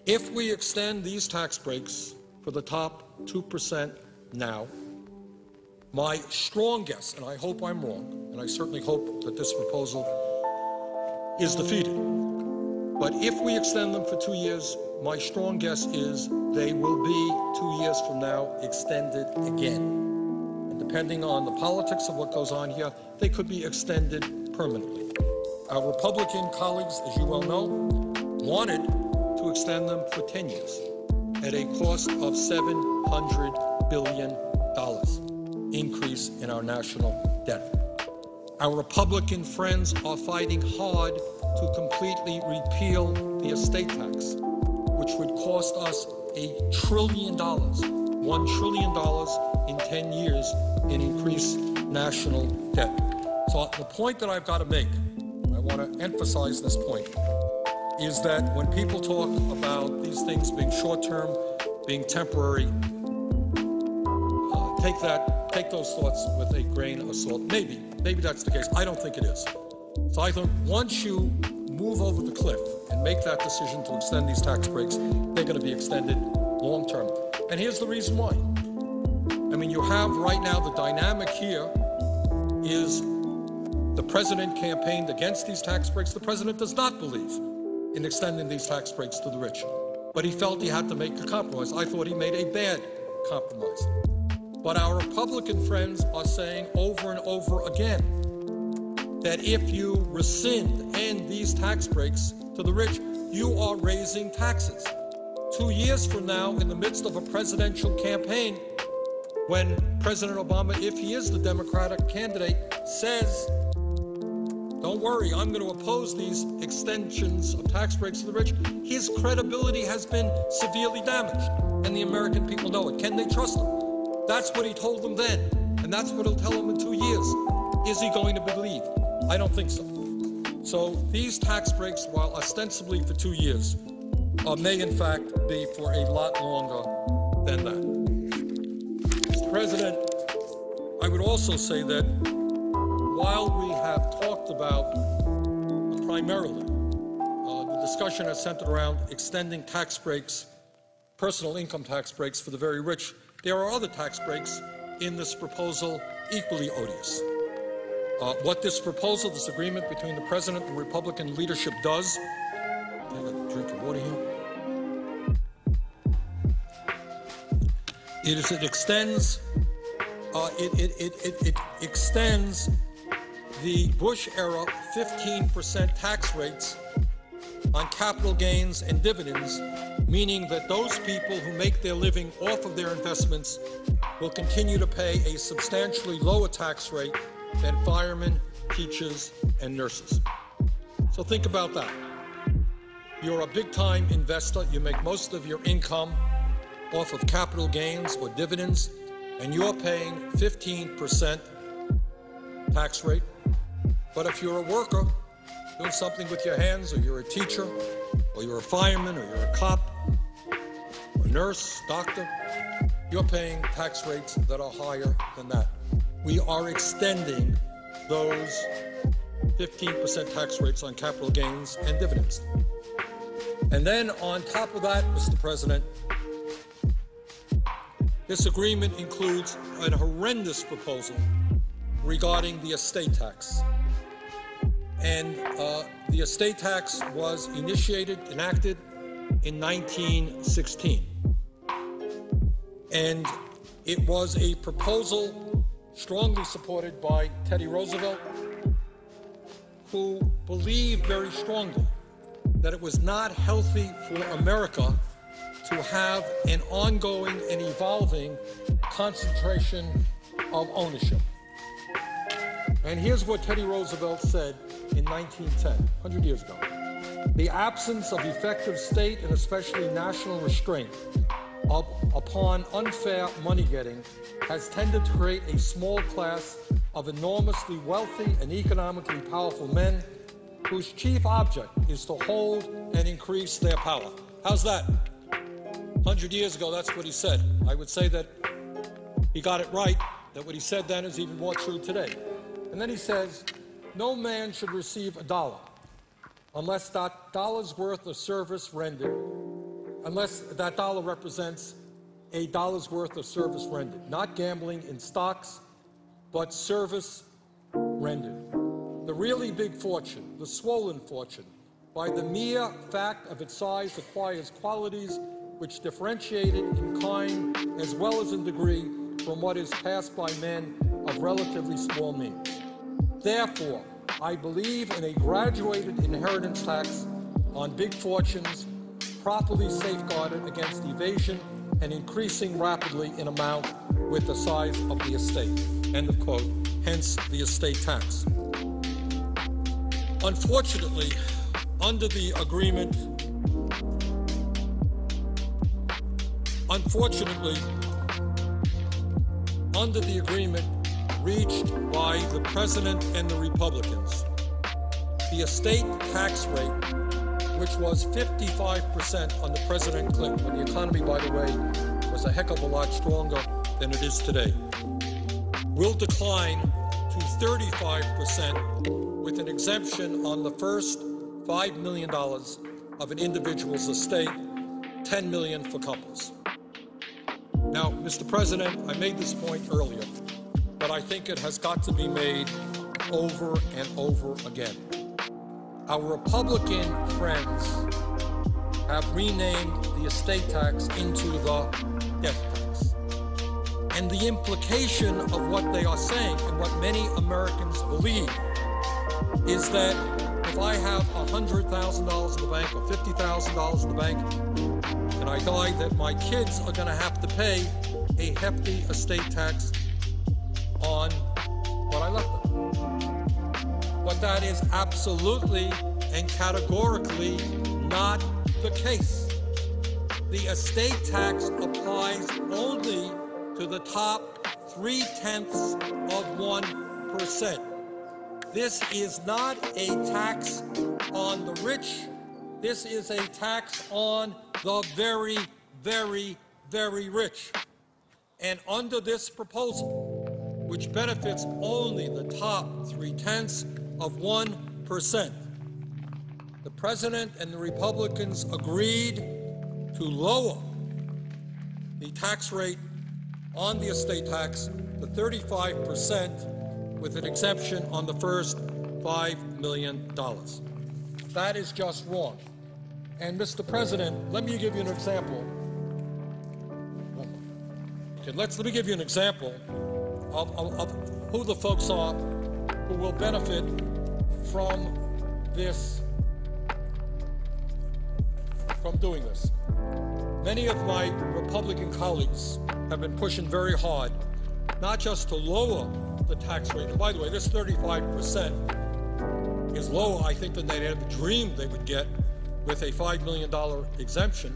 If we extend these tax breaks for the top 2% now, my strong guess, and I hope I'm wrong, and I certainly hope that this proposal is defeated, but if we extend them for 2 years, my strong guess is they will be 2 years from now extended again. And depending on the politics of what goes on here, they could be extended permanently. Our Republican colleagues, as you well know, wanted to extend them for 10 years at a cost of $700 billion increase in our national debt. Our Republican friends are fighting hard to completely repeal the estate tax, which would cost us $1 trillion, $1 trillion in 10 years in increased national debt. So the point that I've got to make, I want to emphasize this point, is that when people talk about these things being short-term, being temporary, take those thoughts with a grain of salt. Maybe that's the case. I don't think it is. So I think once you move over the cliff and make that decision to extend these tax breaks, they're going to be extended long term. And here's the reason why. I mean, you have right now the dynamic here is the president campaigned against these tax breaks. The president does not believe in extending these tax breaks to the rich, but he felt he had to make a compromise. I thought he made a bad compromise. But our Republican friends are saying over and over again that if you rescind and these tax breaks to the rich, you are raising taxes. 2 years from now, in the midst of a presidential campaign, when President Obama, if he is the Democratic candidate, says, don't worry, I'm going to oppose these extensions of tax breaks to the rich, his credibility has been severely damaged, and the American people know it. Can they trust him? That's what he told them then, and that's what he'll tell them in 2 years. Is he going to believe? I don't think so. So these tax breaks, while ostensibly for 2 years, may in fact be for a lot longer than that. Mr. President, I would also say that while we have talked about primarily the discussion has centered around extending tax breaks, personal income tax breaks for the very rich, there are other tax breaks in this proposal equally odious. What this proposal, this agreement between the President and the Republican leadership does, I have a drink of water here. It extends the Bush-era 15% tax rates on capital gains and dividends, meaning that those people who make their living off of their investments will continue to pay a substantially lower tax rate than firemen, teachers, and nurses. So think about that. You're a big-time investor. You make most of your income off of capital gains or dividends, and you're paying 15% tax rate. But if you're a worker doing something with your hands, or you're a teacher, or you're a fireman, or you're a cop, or nurse, doctor, you're paying tax rates that are higher than that. We are extending those 15% tax rates on capital gains and dividends. And then on top of that, Mr. President, this agreement includes a horrendous proposal regarding the estate tax. And the estate tax was enacted in 1916. And it was a proposal strongly supported by Teddy Roosevelt, who believed very strongly that it was not healthy for America to have an ongoing and evolving concentration of ownership. And here's what Teddy Roosevelt said in 1910, 100 years ago. The absence of effective state and especially national restraint upon unfair money-getting has tended to create a small class of enormously wealthy and economically powerful men whose chief object is to hold and increase their power. How's that? 100 years ago, that's what he said. I would say that he got it right, that what he said then is even more true today. And then he says, no man should receive $1 unless that dollar's worth of service rendered, unless that dollar represents a dollar's worth of service rendered. Not gambling in stocks, but service rendered. The really big fortune, the swollen fortune, by the mere fact of its size acquires qualities which differentiate it in kind as well as in degree from what is passed by men of relatively small means. Therefore, I believe in a graduated inheritance tax on big fortunes, properly safeguarded against evasion and increasing rapidly in amount with the size of the estate. End of quote. Hence the estate tax. Unfortunately, under the agreement, reached by the President and the Republicans, the estate tax rate, which was 55% under President Clinton, when the economy, by the way, was a heck of a lot stronger than it is today, will decline to 35% with an exemption on the first $5 million of an individual's estate, $10 million for couples. Now, Mr. President, I made this point earlier, but I think it has got to be made over and over again. Our Republican friends have renamed the estate tax into the death tax. And the implication of what they are saying and what many Americans believe is that if I have $100,000 in the bank or $50,000 in the bank and I die, that my kids are going to have to pay a hefty estate tax on what I left them. But that is absolutely and categorically not the case. The estate tax applies only to the top 0.3%. This is not a tax on the rich. This is a tax on the very, very, very rich. And under this proposal, which benefits only the top 0.3%, the President and the Republicans agreed to lower the tax rate on the estate tax to 35% with an exemption on the first $5 million. That is just wrong. And Mr. President, let me give you an example. Okay, let me give you an example of who the folks are who will benefit from this, from doing this. Many of my Republican colleagues have been pushing very hard, not just to lower the tax rate. And by the way, this 35% is lower, I think, than they'd ever dreamed they would get with a $5 million exemption.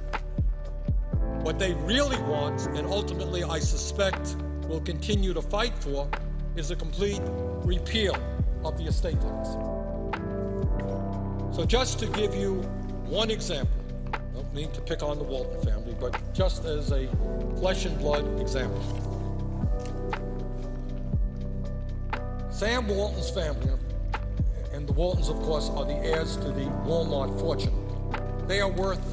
What they really want, and ultimately I suspect will continue to fight for, is a complete repeal of the estate tax. So just to give you one example, I don't mean to pick on the Walton family, but just as a flesh and blood example. Sam Walton's family, and the Waltons, of course, are the heirs to the Walmart fortune. They are worth,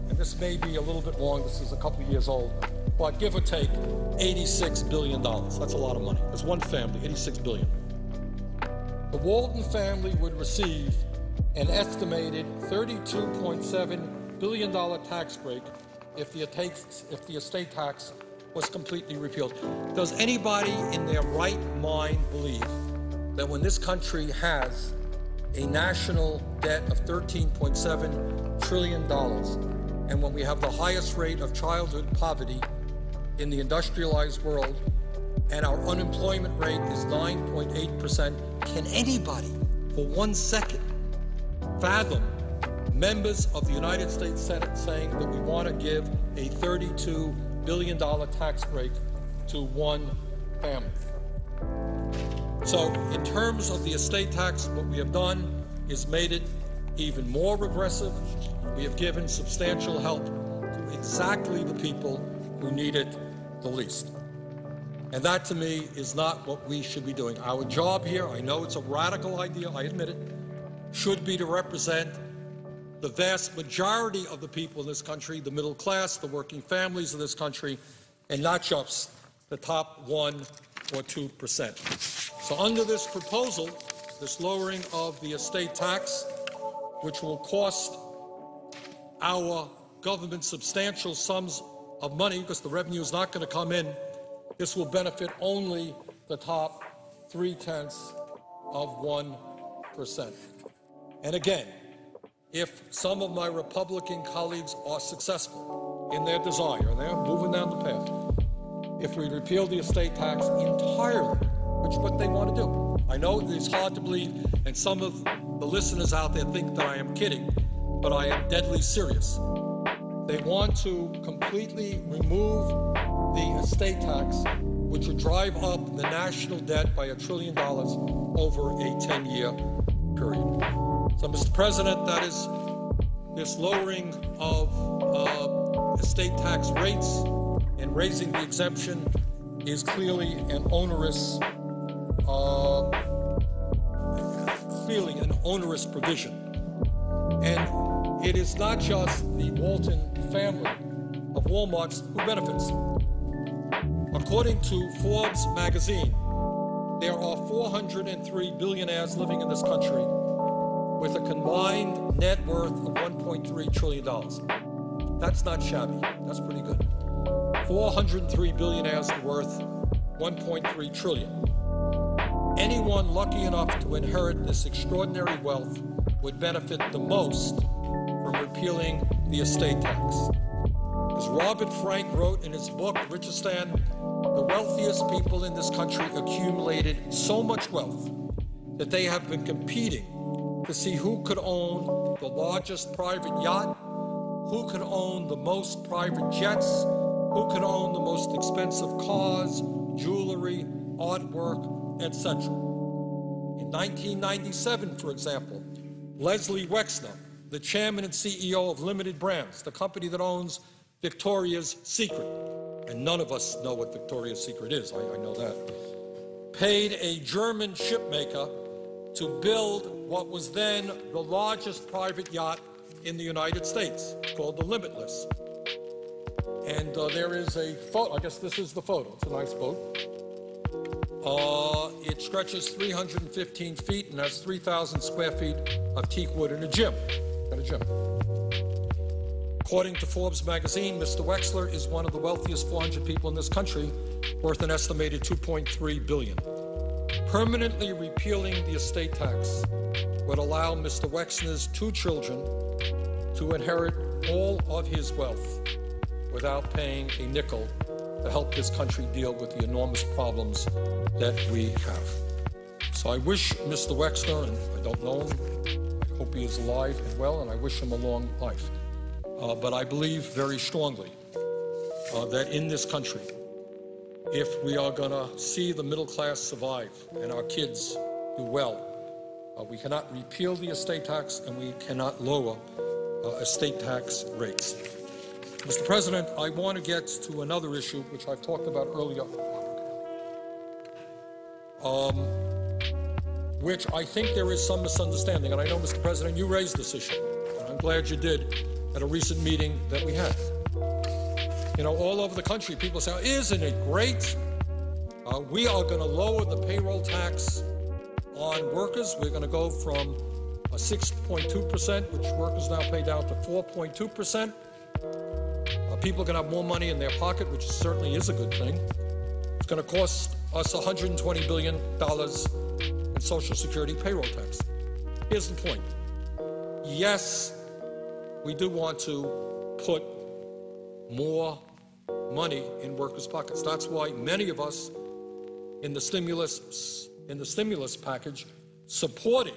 and this may be a little bit wrong, this is a couple of years old, but give or take, $86 billion. That's a lot of money. That's one family, $86 billion. The Walton family would receive an estimated $32.7 billion tax break if the estate tax was completely repealed. Does anybody in their right mind believe that when this country has a national debt of $13.7 trillion, and when we have the highest rate of childhood poverty in the industrialized world, and our unemployment rate is 9.8%, can anybody for 1 second fathom members of the United States Senate saying that we want to give a $32 billion tax break to one family? So in terms of the estate tax, what we have done is made it even more regressive. We have given substantial help to exactly the people who need it the least. And that, to me, is not what we should be doing. Our job here, I know it's a radical idea, I admit it, should be to represent the vast majority of the people in this country, the middle class, the working families of this country, and not just the top 1 or 2%. So under this proposal, this lowering of the estate tax, which will cost our government substantial sums of money because the revenue is not going to come in, this will benefit only the top 0.3%. And again, if some of my Republican colleagues are successful in their desire, and they're moving down the path, if we repeal the estate tax entirely, which is what they want to do. I know it's hard to believe, and some of the listeners out there think that I am kidding, but I am deadly serious. They want to completely remove the estate tax, which would drive up the national debt by $1 trillion over a 10-year period. So, Mr. President, that is this lowering of estate tax rates and raising the exemption is clearly an onerous clearly an onerous provision. And it is not just the Walton family of Walmarts who benefits. According to Forbes magazine, there are 403 billionaires living in this country with a combined net worth of $1.3 trillion. That's not shabby. That's pretty good. 403 billionaires are worth $1.3 trillion. Anyone lucky enough to inherit this extraordinary wealth would benefit the most from repealing the estate tax. As Robert Frank wrote in his book, Richistan, the wealthiest people in this country accumulated so much wealth that they have been competing to see who could own the largest private yacht, who could own the most private jets, who could own the most expensive cars, jewelry, artwork, etc. In 1997, for example, Leslie Wexner, the chairman and CEO of Limited Brands, the company that owns Victoria's Secret, and none of us know what Victoria's Secret is, I know that, paid a German shipmaker to build what was then the largest private yacht in the United States, called the Limitless. And there is a photo, I guess this is the photo, it's a nice boat. It stretches 315 feet and has 3,000 square feet of teak wood and a gym. Got a gym. According to Forbes magazine, Mr. Wexler is one of the wealthiest 400 people in this country, worth an estimated $2.3 billion. Permanently repealing the estate tax would allow Mr. Wexner's 2 children to inherit all of his wealth without paying a nickel to help this country deal with the enormous problems that we have. So I wish Mr. Wexner, and I don't know him, I hope he is alive and well, and I wish him a long life. But I believe very strongly that in this country, if we are going to see the middle class survive and our kids do well, we cannot repeal the estate tax and we cannot lower estate tax rates. Mr. President, I want to get to another issue, which I've talked about earlier, which I think there is some misunderstanding. And I know, Mr. President, you raised this issue, and I'm glad you did at a recent meeting that we had. You know, all over the country, people say, isn't it great? We are going to lower the payroll tax on workers. We're going to go from 6.2%, which workers now pay, down to 4.2%. People can have more money in their pocket, which certainly is a good thing. It's going to cost us $120 billion in Social Security payroll tax. Here's the point. Yes, we do want to put more money in workers' pockets. That's why many of us in the stimulus package supported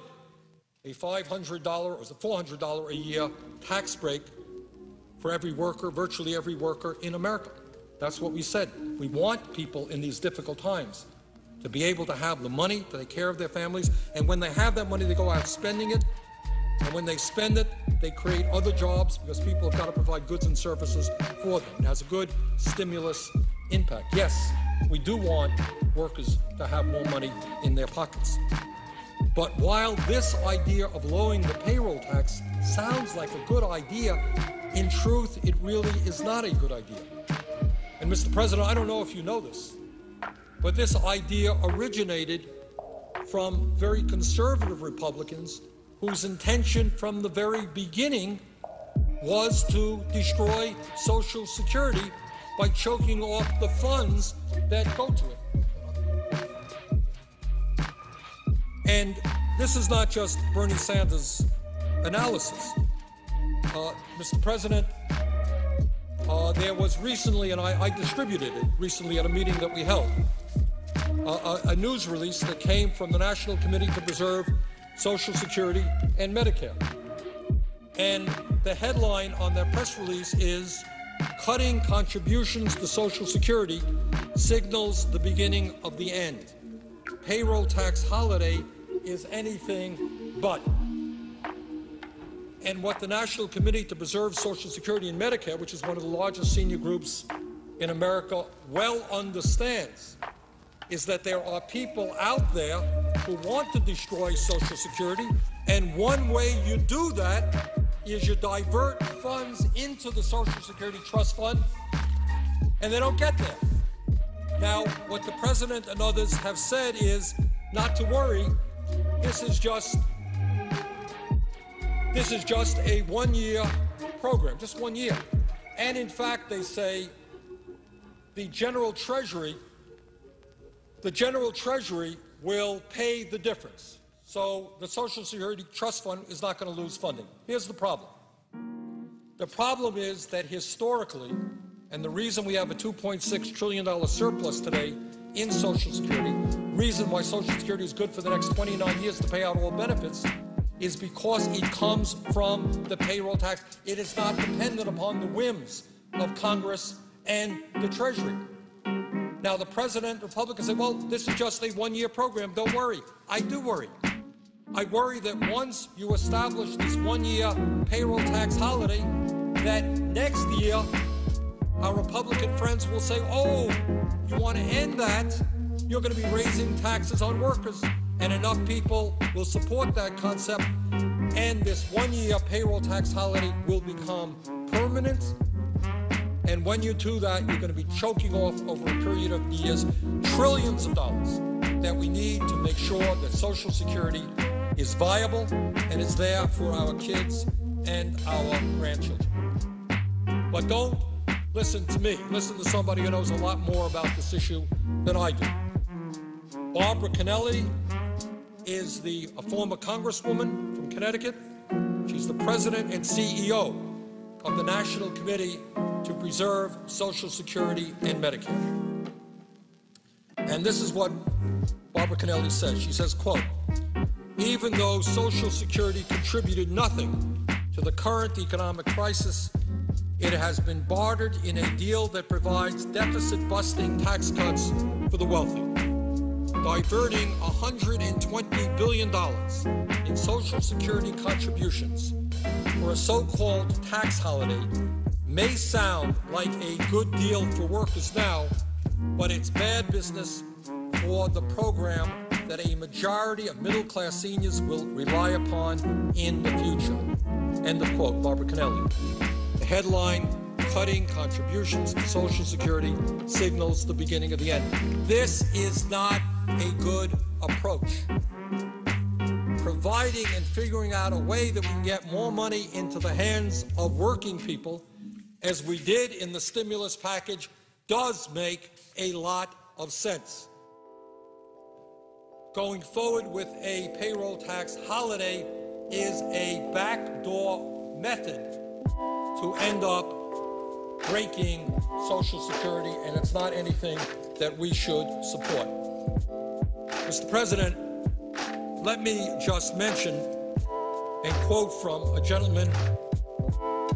a $500 or $400 a year tax break for every worker, virtually every worker in America. That's what we said. We want people in these difficult times to be able to have the money to take care of their families, and when they have that money, they go out spending it, and when they spend it, they create other jobs because people have got to provide goods and services for them. It has a good stimulus impact. Yes, we do want workers to have more money in their pockets. But while this idea of lowering the payroll tax sounds like a good idea, in truth, it really is not a good idea. And Mr. President, I don't know if you know this, but this idea originated from very conservative Republicans whose intention from the very beginning was to destroy Social Security by choking off the funds that go to it. And this is not just Bernie Sanders' analysis. Mr. President, there was recently, and I distributed it recently at a meeting that we held, a news release that came from the National Committee to Preserve Social Security and Medicare. And the headline on that press release is, "Cutting contributions to Social Security signals the beginning of the end. Payroll tax holiday is anything but." And what the National Committee to Preserve Social Security and Medicare, which is one of the largest senior groups in America, well understands, is that there are people out there who want to destroy Social Security, and one way you do that is you divert funds into the Social Security Trust Fund, and they don't get there. Now, what the President and others have said is not to worry, this is just a one-year program, just 1 year. And in fact, they say the General Treasury will pay the difference. So the Social Security Trust Fund is not going to lose funding. Here's the problem. The problem is that historically, and the reason we have a $2.6 trillion surplus today in Social Security, reason why Social Security is good for the next 29 years to pay out all benefits, is because it comes from the payroll tax. It is not dependent upon the whims of Congress and the Treasury. Now, the President, Republicans say, well, this is just a one-year program. Don't worry. I do worry. I worry that once you establish this one-year payroll tax holiday, that next year our Republican friends will say, oh, you want to end that? You're going to be raising taxes on workers. And enough people will support that concept, and this one-year payroll tax holiday will become permanent. And when you do that, you're going to be choking off over a period of years trillions of dollars that we need to make sure that Social Security is viable and is there for our kids and our grandchildren. But don't listen to me. Listen to somebody who knows a lot more about this issue than I do. Barbara Kennelly is a former congresswoman from Connecticut. She's the president and CEO of the National Committee to Preserve Social Security and Medicare. And this is what Barbara Kennelly says. She says, quote, even though Social Security contributed nothing to the current economic crisis, it has been bartered in a deal that provides deficit-busting tax cuts for the wealthy. Diverting $120 billion in Social Security contributions for a so-called tax holiday may sound like a good deal for workers now, but it's bad business for the program that a majority of middle-class seniors will rely upon in the future. End of quote, Barbara Kennelly. The headline, cutting contributions to Social Security signals the beginning of the end. This is not a good approach. Providing and figuring out a way that we can get more money into the hands of working people, as we did in the stimulus package, does make a lot of sense. Going forward with a payroll tax holiday is a backdoor method to end up breaking Social Security, and it's not anything that we should support. Mr. President, let me just mention and quote from a gentleman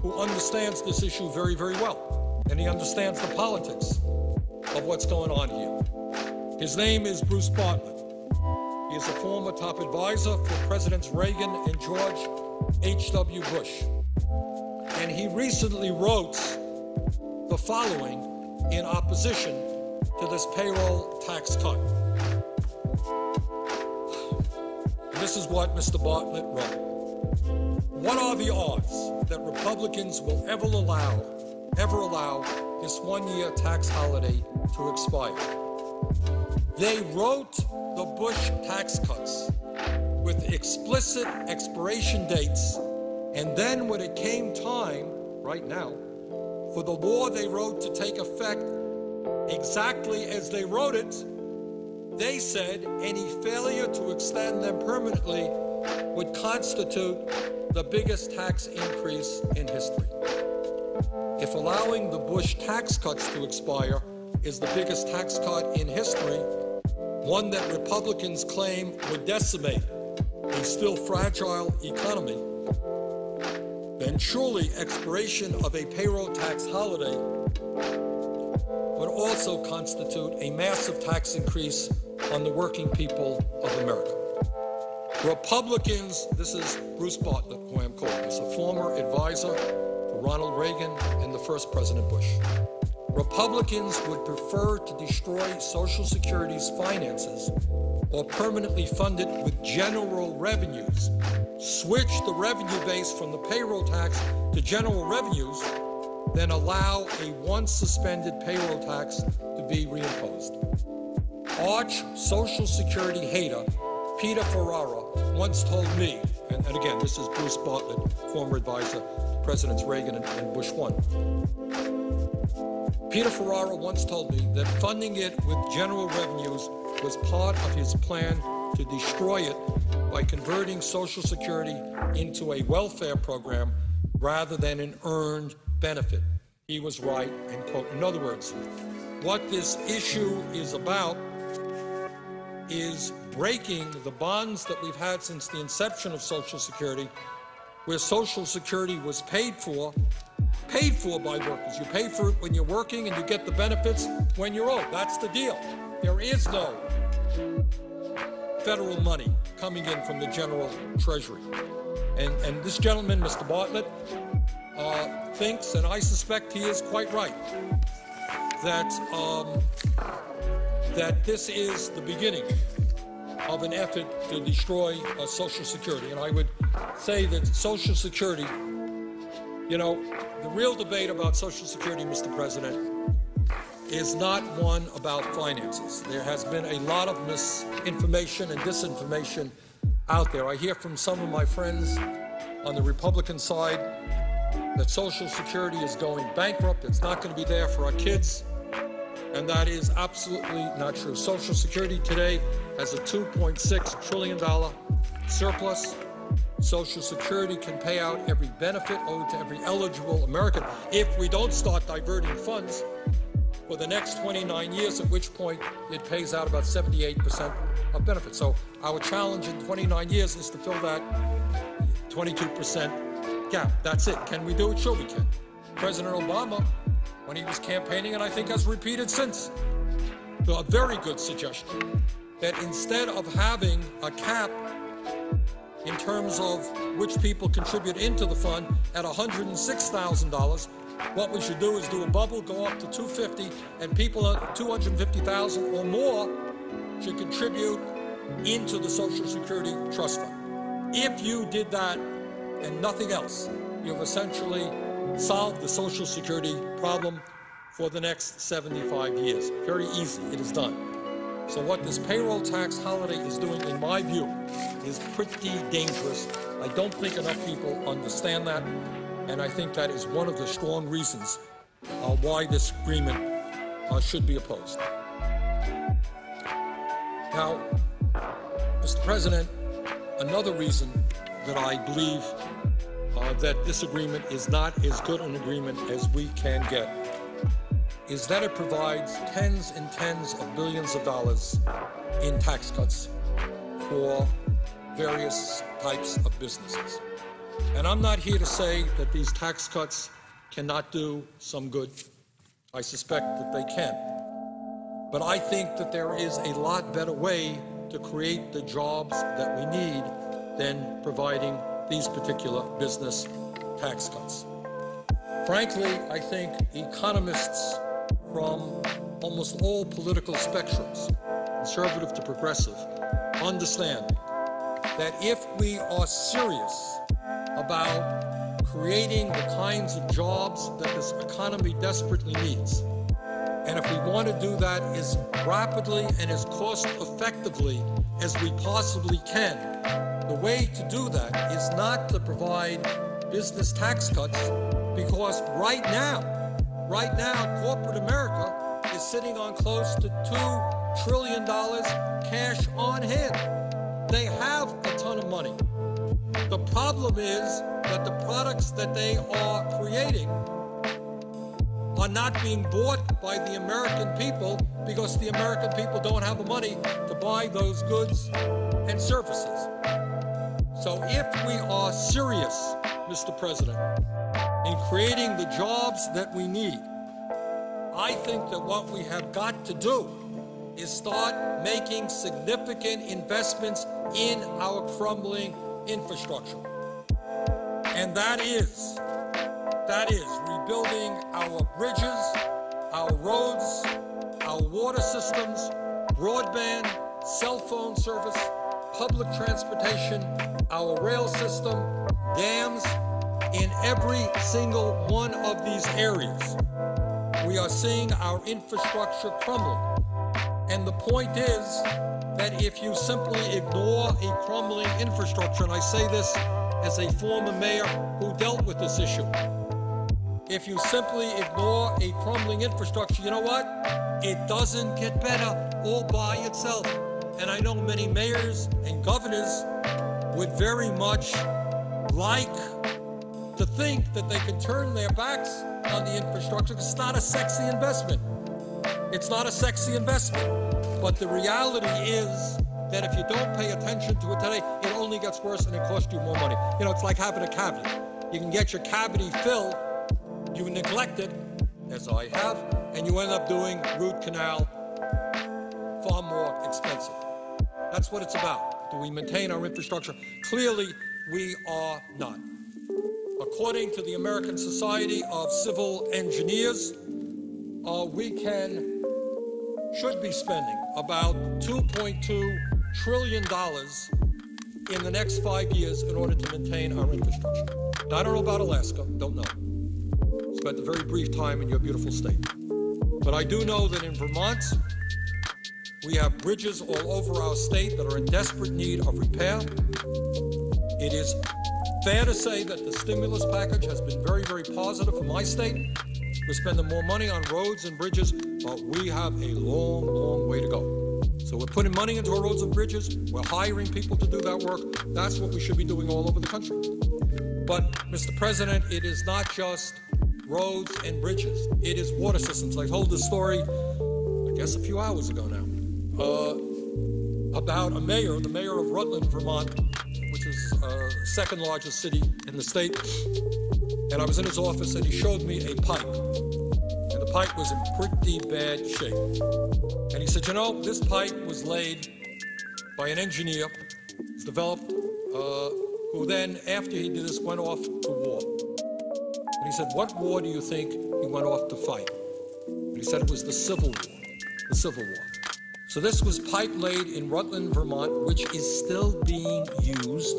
who understands this issue very, very well, and he understands the politics of what's going on here. His name is Bruce Bartlett. He is a former top advisor for Presidents Reagan and George H.W. Bush. And he recently wrote the following in opposition to this payroll tax cut. This is what Mr. Bartlett wrote. What are the odds that Republicans will ever allow this one-year tax holiday to expire? They wrote the Bush tax cuts with explicit expiration dates, and then when it came time, right now, for the law they wrote to take effect exactly as they wrote it, they said any failure to extend them permanently would constitute the biggest tax increase in history. If allowing the Bush tax cuts to expire is the biggest tax cut in history, one that Republicans claim would decimate a still fragile economy, then surely expiration of a payroll tax holiday would also constitute a massive tax increase on the working people of America. Republicans, this is Bruce Bartlett, who I'm quoting, is a former advisor to Ronald Reagan and the first President Bush. Republicans would prefer to destroy Social Security's finances or permanently fund it with general revenues, switch the revenue base from the payroll tax to general revenues, then allow a once suspended payroll tax to be reimposed. Arch Social Security hater Peter Ferrara once told me, and again, this is Bruce Bartlett, former advisor to Presidents Reagan and Bush 1. Peter Ferrara once told me that funding it with general revenues was part of his plan to destroy it by converting Social Security into a welfare program rather than an earned benefit. He was right, end quote. In other words, what this issue is about is breaking the bonds that we've had since the inception of Social Security, where Social Security was paid for by workers. You pay for it when you're working and you get the benefits when you're old. That's the deal. There is no federal money coming in from the general treasury. And this gentleman, Mr. Bartlett, thinks, and I suspect he is quite right, that this is the beginning of an effort to destroy Social Security. And I would say that Social Security, you know, the real debate about Social Security, Mr. President, is not one about finances. There has been a lot of misinformation and disinformation out there. I hear from some of my friends on the Republican side that Social Security is going bankrupt. It's not going to be there for our kids. And that is absolutely not true. Social Security today has a $2.6 trillion surplus. Social Security can pay out every benefit owed to every eligible American if we don't start diverting funds for the next 29 years, at which point it pays out about 78% of benefits. So our challenge in 29 years is to fill that 22% gap. That's it. Can we do it? Sure we can. President Obama, when he was campaigning, and I think has repeated since, a very good suggestion that instead of having a cap in terms of which people contribute into the fund at $106,000, what we should do is do a bubble, go up to $250,000, and people at $250,000 or more should contribute into the Social Security Trust Fund. If you did that and nothing else, you've essentially solved the Social Security problem for the next 75 years. Very easy. It is done. So what this payroll tax holiday is doing, in my view, is pretty dangerous. I don't think enough people understand that, and I think that is one of the strong reasons why this agreement should be opposed. Now, Mr. President, another reason that I believe that this agreement is not as good an agreement as we can get is that it provides tens and tens of billions of dollars in tax cuts for various types of businesses. And I'm not here to say that these tax cuts cannot do some good. I suspect that they can. But I think that there is a lot better way to create the jobs that we need than providing these particular business tax cuts. Frankly, I think economists from almost all political spectrums, conservative to progressive, understand that if we are serious about creating the kinds of jobs that this economy desperately needs, and if we want to do that as rapidly and as cost-effectively as we possibly can, the way to do that is not to provide business tax cuts, because right now, corporate America is sitting on close to $2 trillion cash on hand. They have a ton of money. The problem is that the products that they are creating are not being bought by the American people because the American people don't have the money to buy those goods and services. So if we are serious, Mr. President, in creating the jobs that we need, I think that what we have got to do is start making significant investments in our crumbling infrastructure. And that is rebuilding our bridges, our roads, our water systems, broadband, cell phone service, public transportation, our rail system, dams, in every single one of these areas. We are seeing our infrastructure crumbling. And the point is that if you simply ignore a crumbling infrastructure, and I say this as a former mayor who dealt with this issue, if you simply ignore a crumbling infrastructure, you know what? It doesn't get better all by itself. And I know many mayors and governors would very much like to think that they can turn their backs on the infrastructure because it's not a sexy investment. It's not a sexy investment. But the reality is that if you don't pay attention to it today, it only gets worse and it costs you more money. You know, it's like having a cavity. You can get your cavity filled, you neglect it, as I have, and you end up doing root canal, far more expensive. That's what it's about. Do we maintain our infrastructure? Clearly, we are not. According to the American Society of Civil Engineers, we should be spending about $2.2 trillion in the next 5 years in order to maintain our infrastructure. Now, I don't know about Alaska, don't know. Spent a very brief time in your beautiful state. But I do know that in Vermont, we have bridges all over our state that are in desperate need of repair. It is fair to say that the stimulus package has been very, very positive for my state. We're spending more money on roads and bridges, but we have a long, long way to go. So we're putting money into our roads and bridges. We're hiring people to do that work. That's what we should be doing all over the country. But, Mr. President, it is not just roads and bridges. It is water systems. I told this story, I guess a few hours ago now, about the mayor of Rutland, Vermont, which is the second largest city in the state. And I was in his office and he showed me a pipe. And the pipe was in pretty bad shape. And he said, you know, this pipe was laid by an engineer, was developed, who then, after he did this, went off to war. And he said, what war do you think he went off to fight? And he said it was the Civil War, the Civil War. So this was pipe laid in Rutland, Vermont, which is still being used,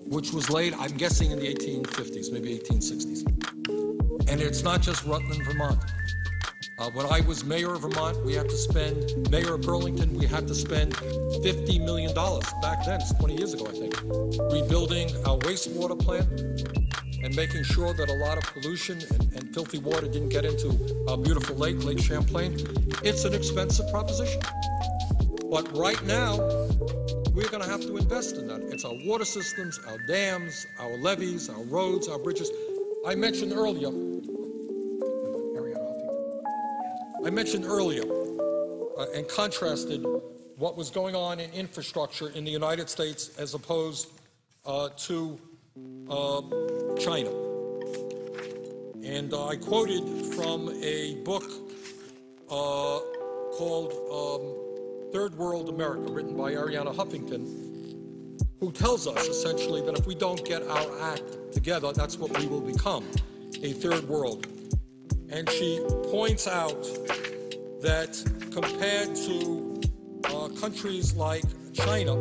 which was laid, I'm guessing, in the 1850s, maybe 1860s. And it's not just Rutland, Vermont. When I was mayor of Vermont, mayor of Burlington, we had to spend $50 million back then, it's 20 years ago, I think, rebuilding our wastewater plant and making sure that a lot of pollution and filthy water didn't get into our beautiful lake, Lake Champlain. It's an expensive proposition. But right now, we're going to have to invest in that. It's our water systems, our dams, our levees, our roads, our bridges. I mentioned earlier and contrasted what was going on in infrastructure in the United States as opposed to China. And I quoted from a book called Third World America, written by Arianna Huffington, who tells us essentially that if we don't get our act together, that's what we will become, a third world. And she points out that compared to countries like China,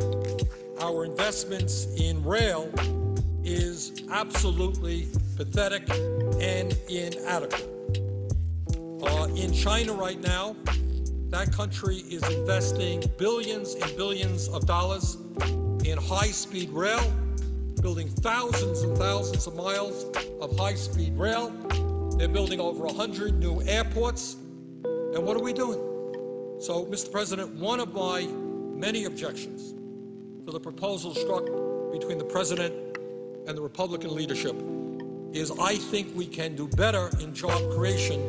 our investments in rail is absolutely pathetic and inadequate. In China right now, that country is investing billions and billions of dollars in high-speed rail, building thousands and thousands of miles of high-speed rail. They're building over 100 new airports. And what are we doing? So, Mr. President, one of my many objections to the proposal struck between the President and the Republican leadership is I think we can do better in job creation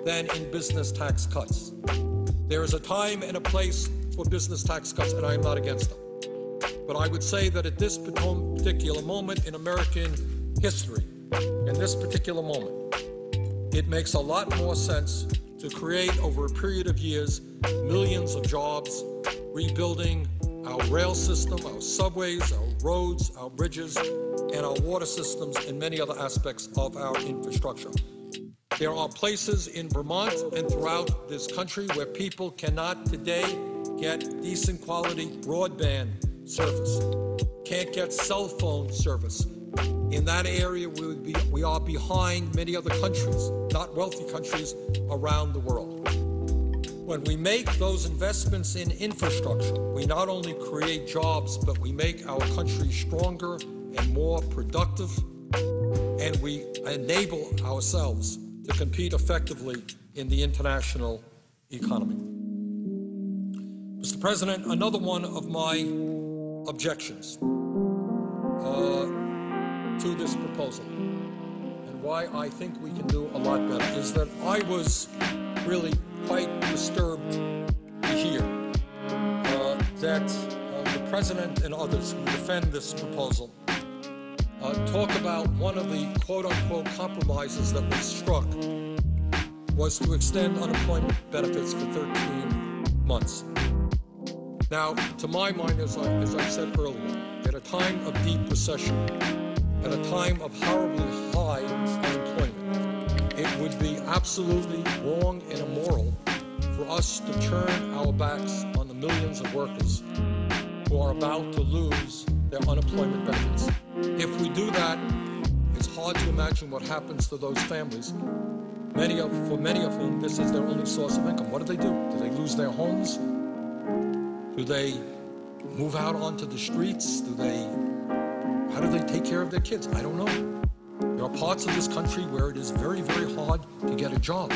than in business tax cuts. There is a time and a place for business tax cuts, and I am not against them. But I would say that at this particular moment in American history, in this particular moment, it makes a lot more sense to create over a period of years millions of jobs, rebuilding our rail system, our subways, our roads, our bridges, and our water systems and many other aspects of our infrastructure. There are places in Vermont and throughout this country where people cannot today get decent quality broadband service, can't get cell phone service. In that area, we are behind many other countries, not wealthy countries, around the world. When we make those investments in infrastructure, we not only create jobs, but we make our country stronger and more productive, and we enable ourselves to compete effectively in the international economy. Mr. President, another one of my objections to this proposal, and why I think we can do a lot better, is that I was really quite disturbed to hear that the President and others who defend this proposal talk about one of the quote-unquote compromises that was struck was to extend unemployment benefits for 13 months. Now, to my mind, as I said earlier, at a time of deep recession, at a time of horribly high unemployment, it would be absolutely wrong and immoral for us to turn our backs on the millions of workers who are about to lose their unemployment benefits. If we do that, it's hard to imagine what happens to those families, for many of whom this is their only source of income. What do? Do they lose their homes? Do they move out onto the streets? How do they take care of their kids? I don't know. There are parts of this country where it is very, very hard to get a job.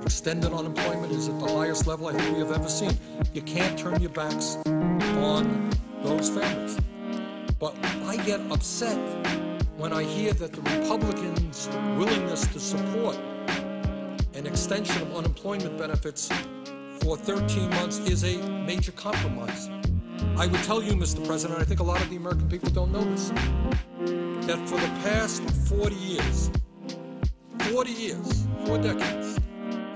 Extended unemployment is at the highest level I think we have ever seen. You can't turn your backs on those families. But I get upset when I hear that the Republicans' willingness to support an extension of unemployment benefits for 13 months is a major compromise. I would tell you, Mr. President, I think a lot of the American people don't know this, that for the past 40 years, 4 decades,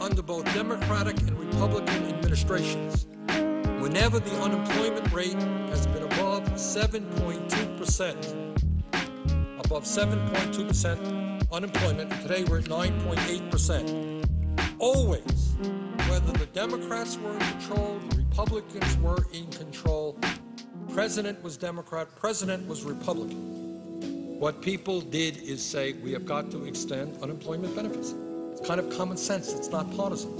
under both Democratic and Republican administrations, whenever the unemployment rate has been above 7.2%, above 7.2% unemployment, and today we're at 9.8%, always, whether the Democrats were in control, the Republicans were in control, President was Democrat, President was Republican. What people did is say, we have got to extend unemployment benefits. It's kind of common sense. It's not partisan.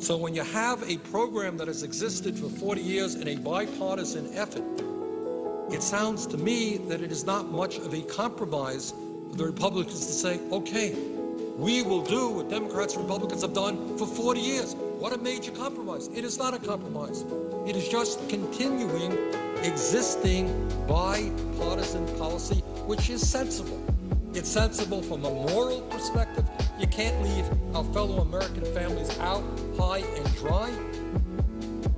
So when you have a program that has existed for 40 years in a bipartisan effort, it sounds to me that it is not much of a compromise for the Republicans to say, okay, we will do what Democrats and Republicans have done for 40 years. What a major compromise. It is not a compromise. It is just continuing existing bipartisan policy, which is sensible. It's sensible from a moral perspective. You can't leave our fellow American families out high and dry.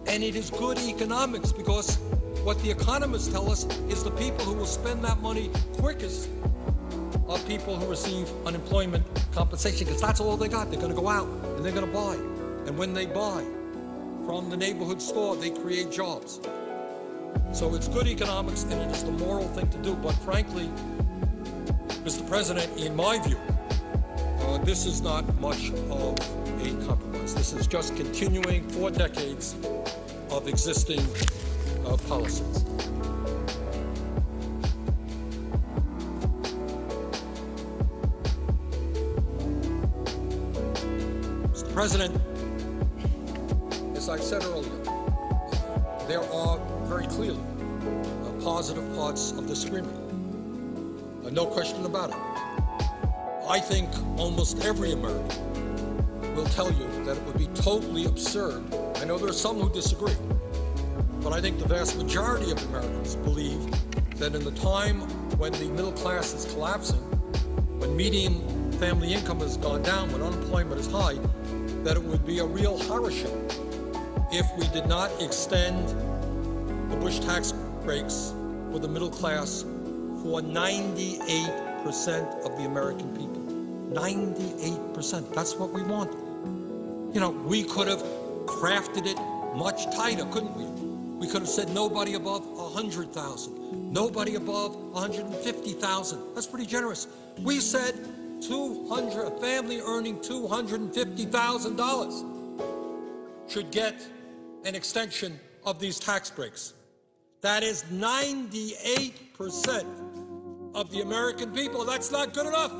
And it is good economics, because what the economists tell us is the people who will spend that money quickest are people who receive unemployment compensation, because that's all they got. They're going to go out and they're going to buy. And when they buy from the neighborhood store, they create jobs. So it's good economics, and it is the moral thing to do. But frankly, Mr. President, in my view, this is not much of a compromise. This is just continuing 4 decades of existing policies. Mr. President, as I said earlier, there are very clearly positive parts of this agreement. No question about it. I think almost every American will tell you that it would be totally absurd. I know there are some who disagree, but I think the vast majority of Americans believe that in the time when the middle class is collapsing, when median family income has gone down, when unemployment is high, that it would be a real horror show if we did not extend the Bush tax breaks for the middle class for 98% of the American people. 98%. That's what we want. You know, we could have crafted it much tighter, couldn't we? We could have said nobody above 100,000, nobody above 150,000. That's pretty generous. We said a family earning $250,000 should get an extension of these tax breaks. That is 98% of the American people. That's not good enough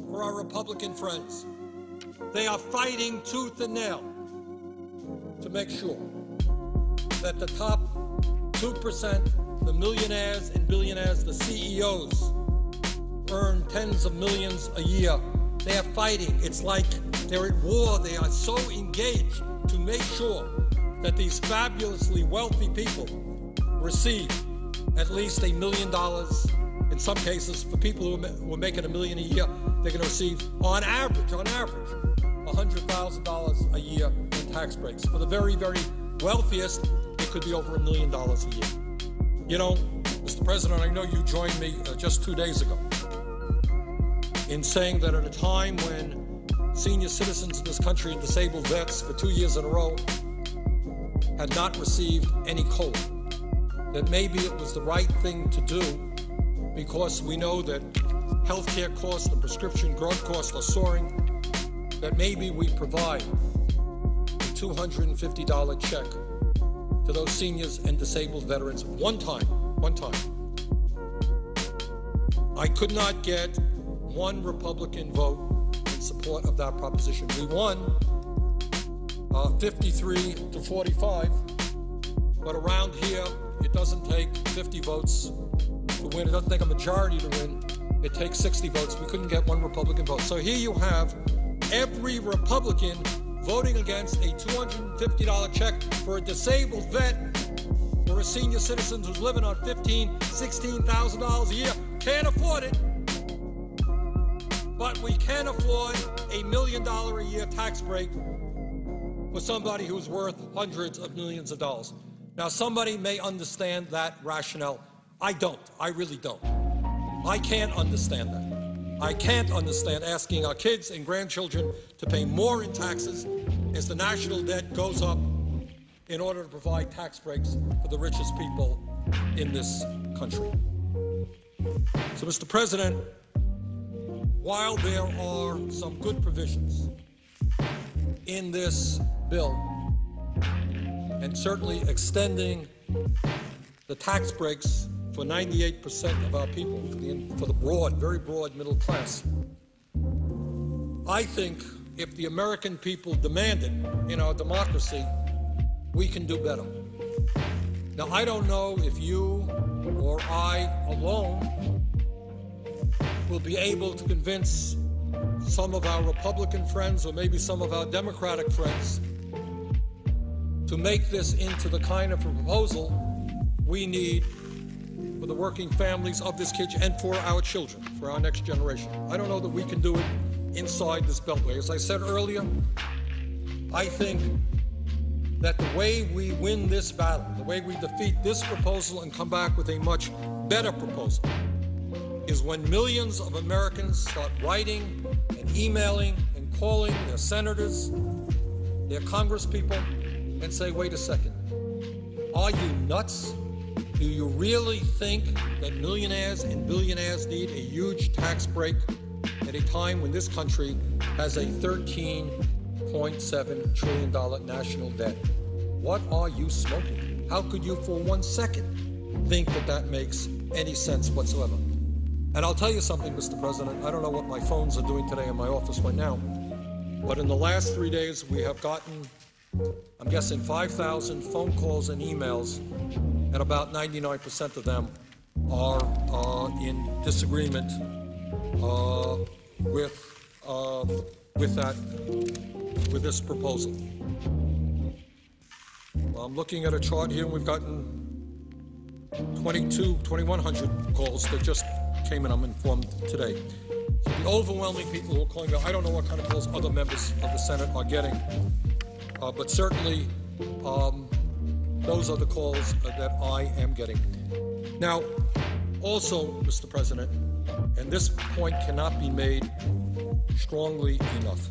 for our Republican friends. They are fighting tooth and nail to make sure that the top 2%, the millionaires and billionaires, the CEOs, earn tens of millions a year. They are fighting. It's like they're at war. They are so engaged to make sure that these fabulously wealthy people receive at least $1 million. In some cases, for people who are making $1 million a year, they're going to receive, on average, $100,000 a year in tax breaks. For the very, very wealthiest, it could be over $1 million a year. You know, Mr. President, I know you joined me just 2 days ago in saying that at a time when senior citizens in this country and disabled vets for 2 years in a row had not received any COLA, that maybe it was the right thing to do because we know that healthcare costs and prescription drug costs are soaring, that maybe we provide a $250 check to those seniors and disabled veterans one time. I could not get one Republican vote in support of that proposition. We won 53 to 45, but around here, it doesn't take 50 votes to win. It doesn't take a majority to win. It takes 60 votes. We couldn't get one Republican vote. So here you have every Republican voting against a $250 check for a disabled vet or a senior citizen who's living on $15,000, $16,000 a year. Can't afford it. But we can afford $1 million a year tax break for somebody who's worth hundreds of millions of dollars. Now, somebody may understand that rationale. I don't. I really don't. I can't understand that. I can't understand asking our kids and grandchildren to pay more in taxes as the national debt goes up in order to provide tax breaks for the richest people in this country. So, Mr. President, while there are some good provisions in this bill, and certainly extending the tax breaks for 98% of our people, for the broad, very broad middle class, I think if the American people demand it in our democracy, we can do better. Now, I don't know if you or I alone will be able to convince some of our Republican friends or maybe some of our Democratic friends to make this into the kind of proposal we need for the working families of this country and for our children, for our next generation. I don't know that we can do it inside this beltway. As I said earlier, I think that the way we win this battle, the way we defeat this proposal and come back with a much better proposal, is when millions of Americans start writing and emailing and calling their senators, their congresspeople, and say, wait a second, are you nuts? Do you really think that millionaires and billionaires need a huge tax break at a time when this country has a $13.7 trillion national debt? What are you smoking? How could you for 1 second think that that makes any sense whatsoever? And I'll tell you something, Mr. President, I don't know what my phones are doing today in my office right now, but in the last 3 days we have gotten, I'm guessing, 5,000 phone calls and emails, and about 99% of them are in disagreement with this proposal. Well, I'm looking at a chart here, and we've gotten 2,100 calls that just came in, I'm informed, today. So the overwhelming people who are calling, I don't know what kind of calls other members of the Senate are getting, but certainly those are the calls that I am getting. Now, also, Mr. President, and this point cannot be made strongly enough,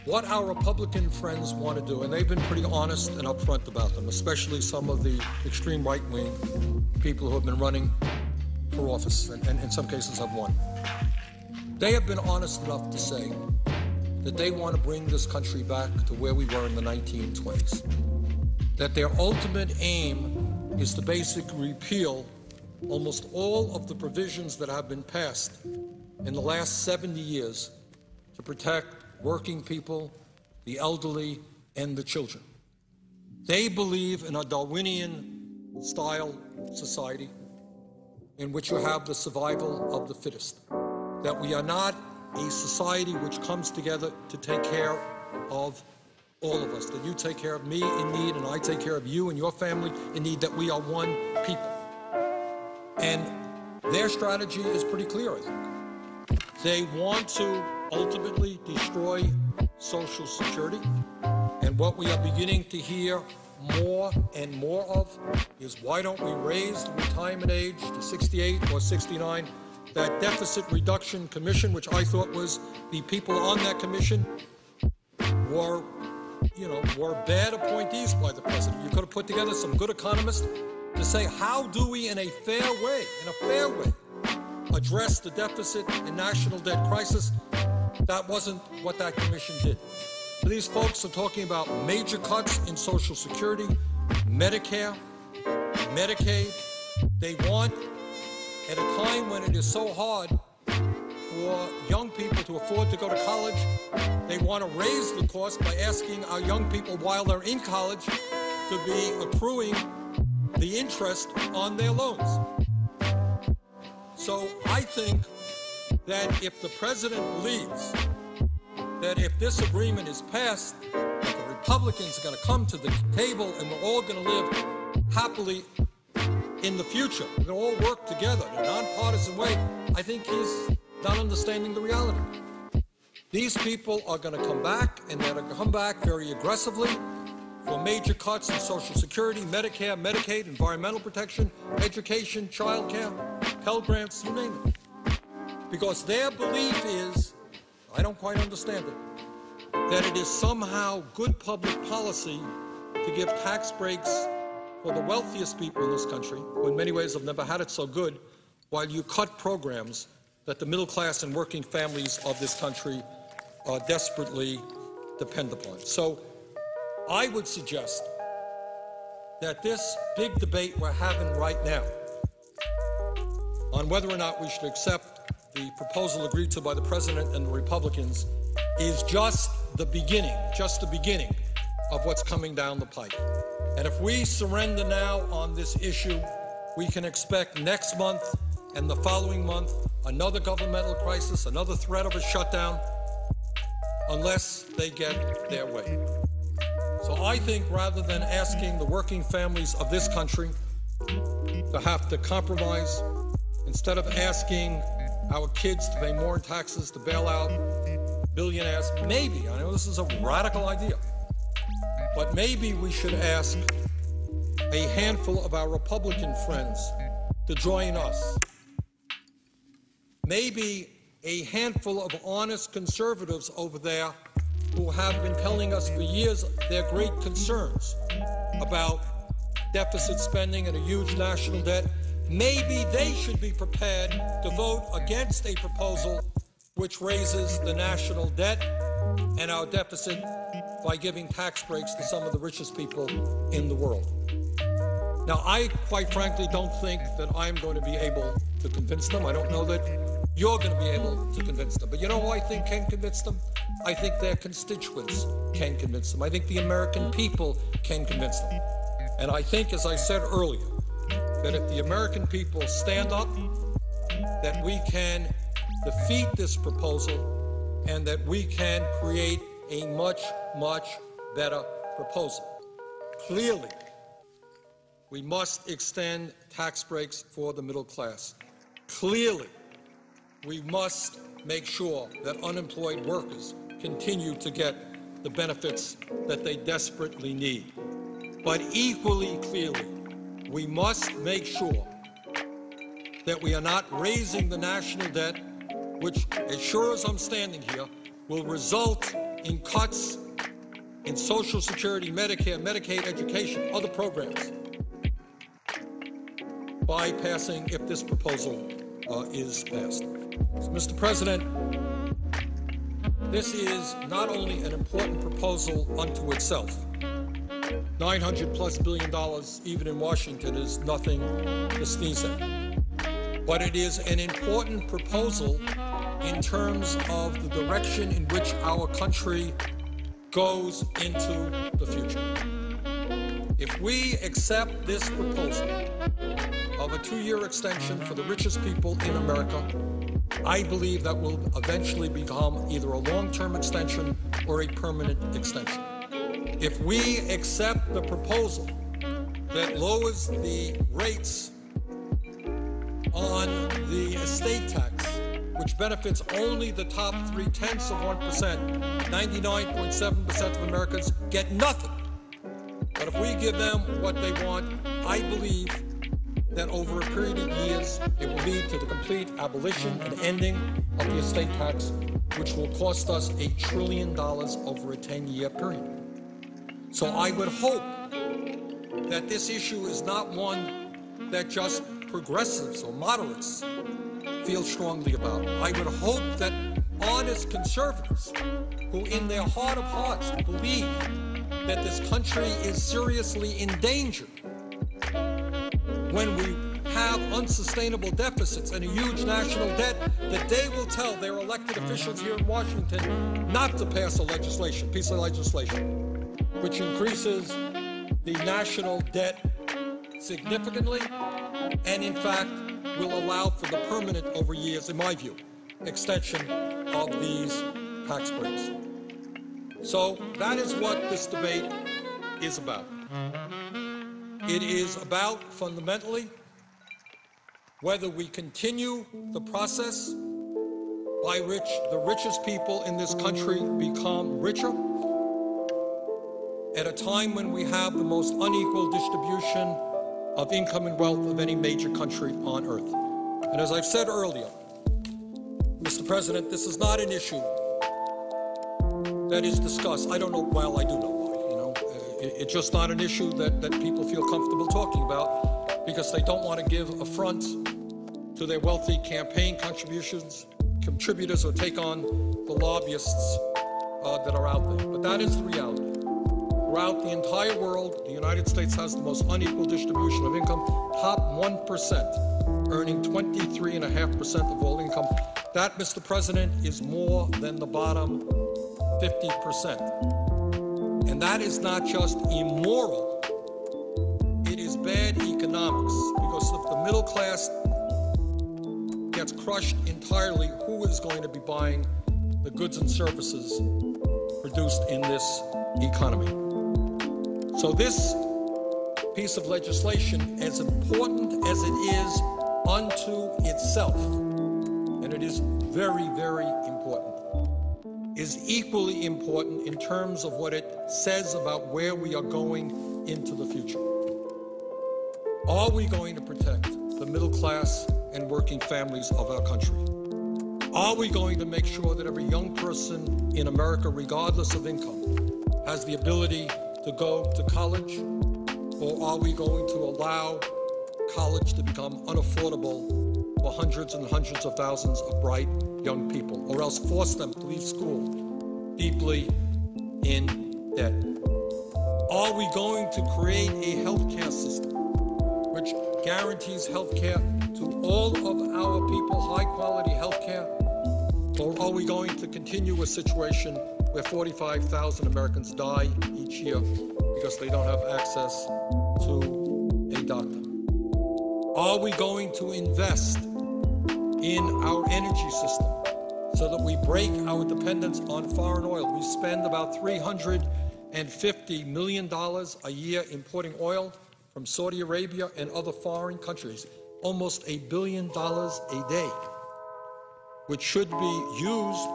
what our Republican friends want to do, and they've been pretty honest and upfront about them, especially some of the extreme right-wing people who have been running for office, and in some cases have won. They have been honest enough to say that they want to bring this country back to where we were in the 1920s, that their ultimate aim is to basically repeal almost all of the provisions that have been passed in the last 70 years to protect working people, the elderly, and the children. They believe in a Darwinian-style society in which you have the survival of the fittest, that we are not a society which comes together to take care of all of us, that you take care of me in need and I take care of you and your family in need, that we are one people. And their strategy is pretty clear, I think. They want to ultimately destroy Social Security, and what we are beginning to hear more and more of is, why don't we raise the retirement age to 68 or 69? That Deficit Reduction Commission, which I thought was the people on that commission were bad appointees by the president. You could have put together some good economists to say, how do we in a fair way, address the deficit and national debt crisis? That wasn't what that commission did. So these folks are talking about major cuts in Social Security, Medicare, Medicaid. They want, at a time when it is so hard for young people to afford to go to college, they want to raise the cost by asking our young people while they're in college to be accruing the interest on their loans. So I think that if the president believes that if this agreement is passed, that the Republicans are going to come to the table and we're all going to live happily in the future, we're going to all work together in a nonpartisan way, I think he's not understanding the reality. These people are going to come back, and they're going to come back very aggressively for major cuts in Social Security, Medicare, Medicaid, environmental protection, education, child care, Pell Grants, you name it. Because their belief is, I don't quite understand it, that it is somehow good public policy to give tax breaks for the wealthiest people in this country, who in many ways have never had it so good, while you cut programs that the middle class and working families of this country desperately depend upon. So I would suggest that this big debate we're having right now on whether or not we should accept the proposal agreed to by the president and the Republicans is just the beginning of what's coming down the pike. And if we surrender now on this issue, we can expect next month and the following month another governmental crisis, another threat of a shutdown, unless they get their way. So I think rather than asking the working families of this country to have to compromise, instead of asking our kids to pay more in taxes to bail out billionaires, maybe, I know this is a radical idea, but maybe we should ask a handful of our Republican friends to join us. Maybe a handful of honest conservatives over there who have been telling us for years their great concerns about deficit spending and a huge national debt. Maybe they should be prepared to vote against a proposal which raises the national debt and our deficit by giving tax breaks to some of the richest people in the world. Now, I quite frankly don't think that I'm going to be able to convince them. I don't know that you're going to be able to convince them. But you know who I think can convince them? I think their constituents can convince them. I think the American people can convince them. And I think, as I said earlier, that if the American people stand up, that we can defeat this proposal and that we can create a much, much better proposal. Clearly, we must extend tax breaks for the middle class. Clearly, we must make sure that unemployed workers continue to get the benefits that they desperately need. But equally clearly, we must make sure that we are not raising the national debt, which, as sure as I'm standing here, will result in cuts in Social Security, Medicare, Medicaid, education, other programs. by passing if this proposal is passed. So, Mr. President, this is not only an important proposal unto itself. $900+ billion, even in Washington, is nothing to sneeze at. But it is an important proposal in terms of the direction in which our country goes into the future. If we accept this proposal of a 2-year extension for the richest people in America, I believe that will eventually become either a long-term extension or a permanent extension. If we accept the proposal that lowers the rates on the estate tax, which benefits only the top 0.3%, 99.7% of Americans get nothing. But if we give them what they want, I believe that over a period of years, it will lead to the complete abolition and ending of the estate tax, which will cost us $1 trillion over a 10-year period. So I would hope that this issue is not one that just progressives or moderates feel strongly about. I would hope that honest conservatives who in their heart of hearts believe that this country is seriously in danger when we have unsustainable deficits and a huge national debt, that they will tell their elected officials here in Washington not to pass a piece of legislation, which increases the national debt significantly and, in fact, will allow for the permanent, over years, in my view, extension of these tax breaks. So that is what this debate is about. It is about, fundamentally, whether we continue the process by which the richest people in this country become richer at a time when we have the most unequal distribution of income and wealth of any major country on earth. And as I've said earlier, Mr. President, this is not an issue that is discussed. I don't know, well, I do know why, It's just not an issue that people feel comfortable talking about because they don't want to give affront to their wealthy campaign contributors or take on the lobbyists that are out there. But that is the reality. Throughout the entire world, the United States has the most unequal distribution of income, top 1%, earning 23.5% of all income. That, Mr. President, is more than the bottom 50%. And that is not just immoral, it is bad economics, because if the middle class gets crushed entirely, who is going to be buying the goods and services produced in this economy? So this piece of legislation, as important as it is unto itself, and it is very, very important, is equally important in terms of what it says about where we are going into the future. Are we going to protect the middle class and working families of our country? Are we going to make sure that every young person in America, regardless of income, has the ability to go to college? Or are we going to allow college to become unaffordable for hundreds and hundreds of thousands of bright young people, or else force them to leave school deeply in debt? Are we going to create a healthcare system which guarantees healthcare to all of our people, high-quality healthcare? Or are we going to continue a situation where 45,000 Americans die each year because they don't have access to a doctor? Are we going to invest in our energy system so that we break our dependence on foreign oil? We spend about $350 million a year importing oil from Saudi Arabia and other foreign countries, almost $1 billion a day, which should be used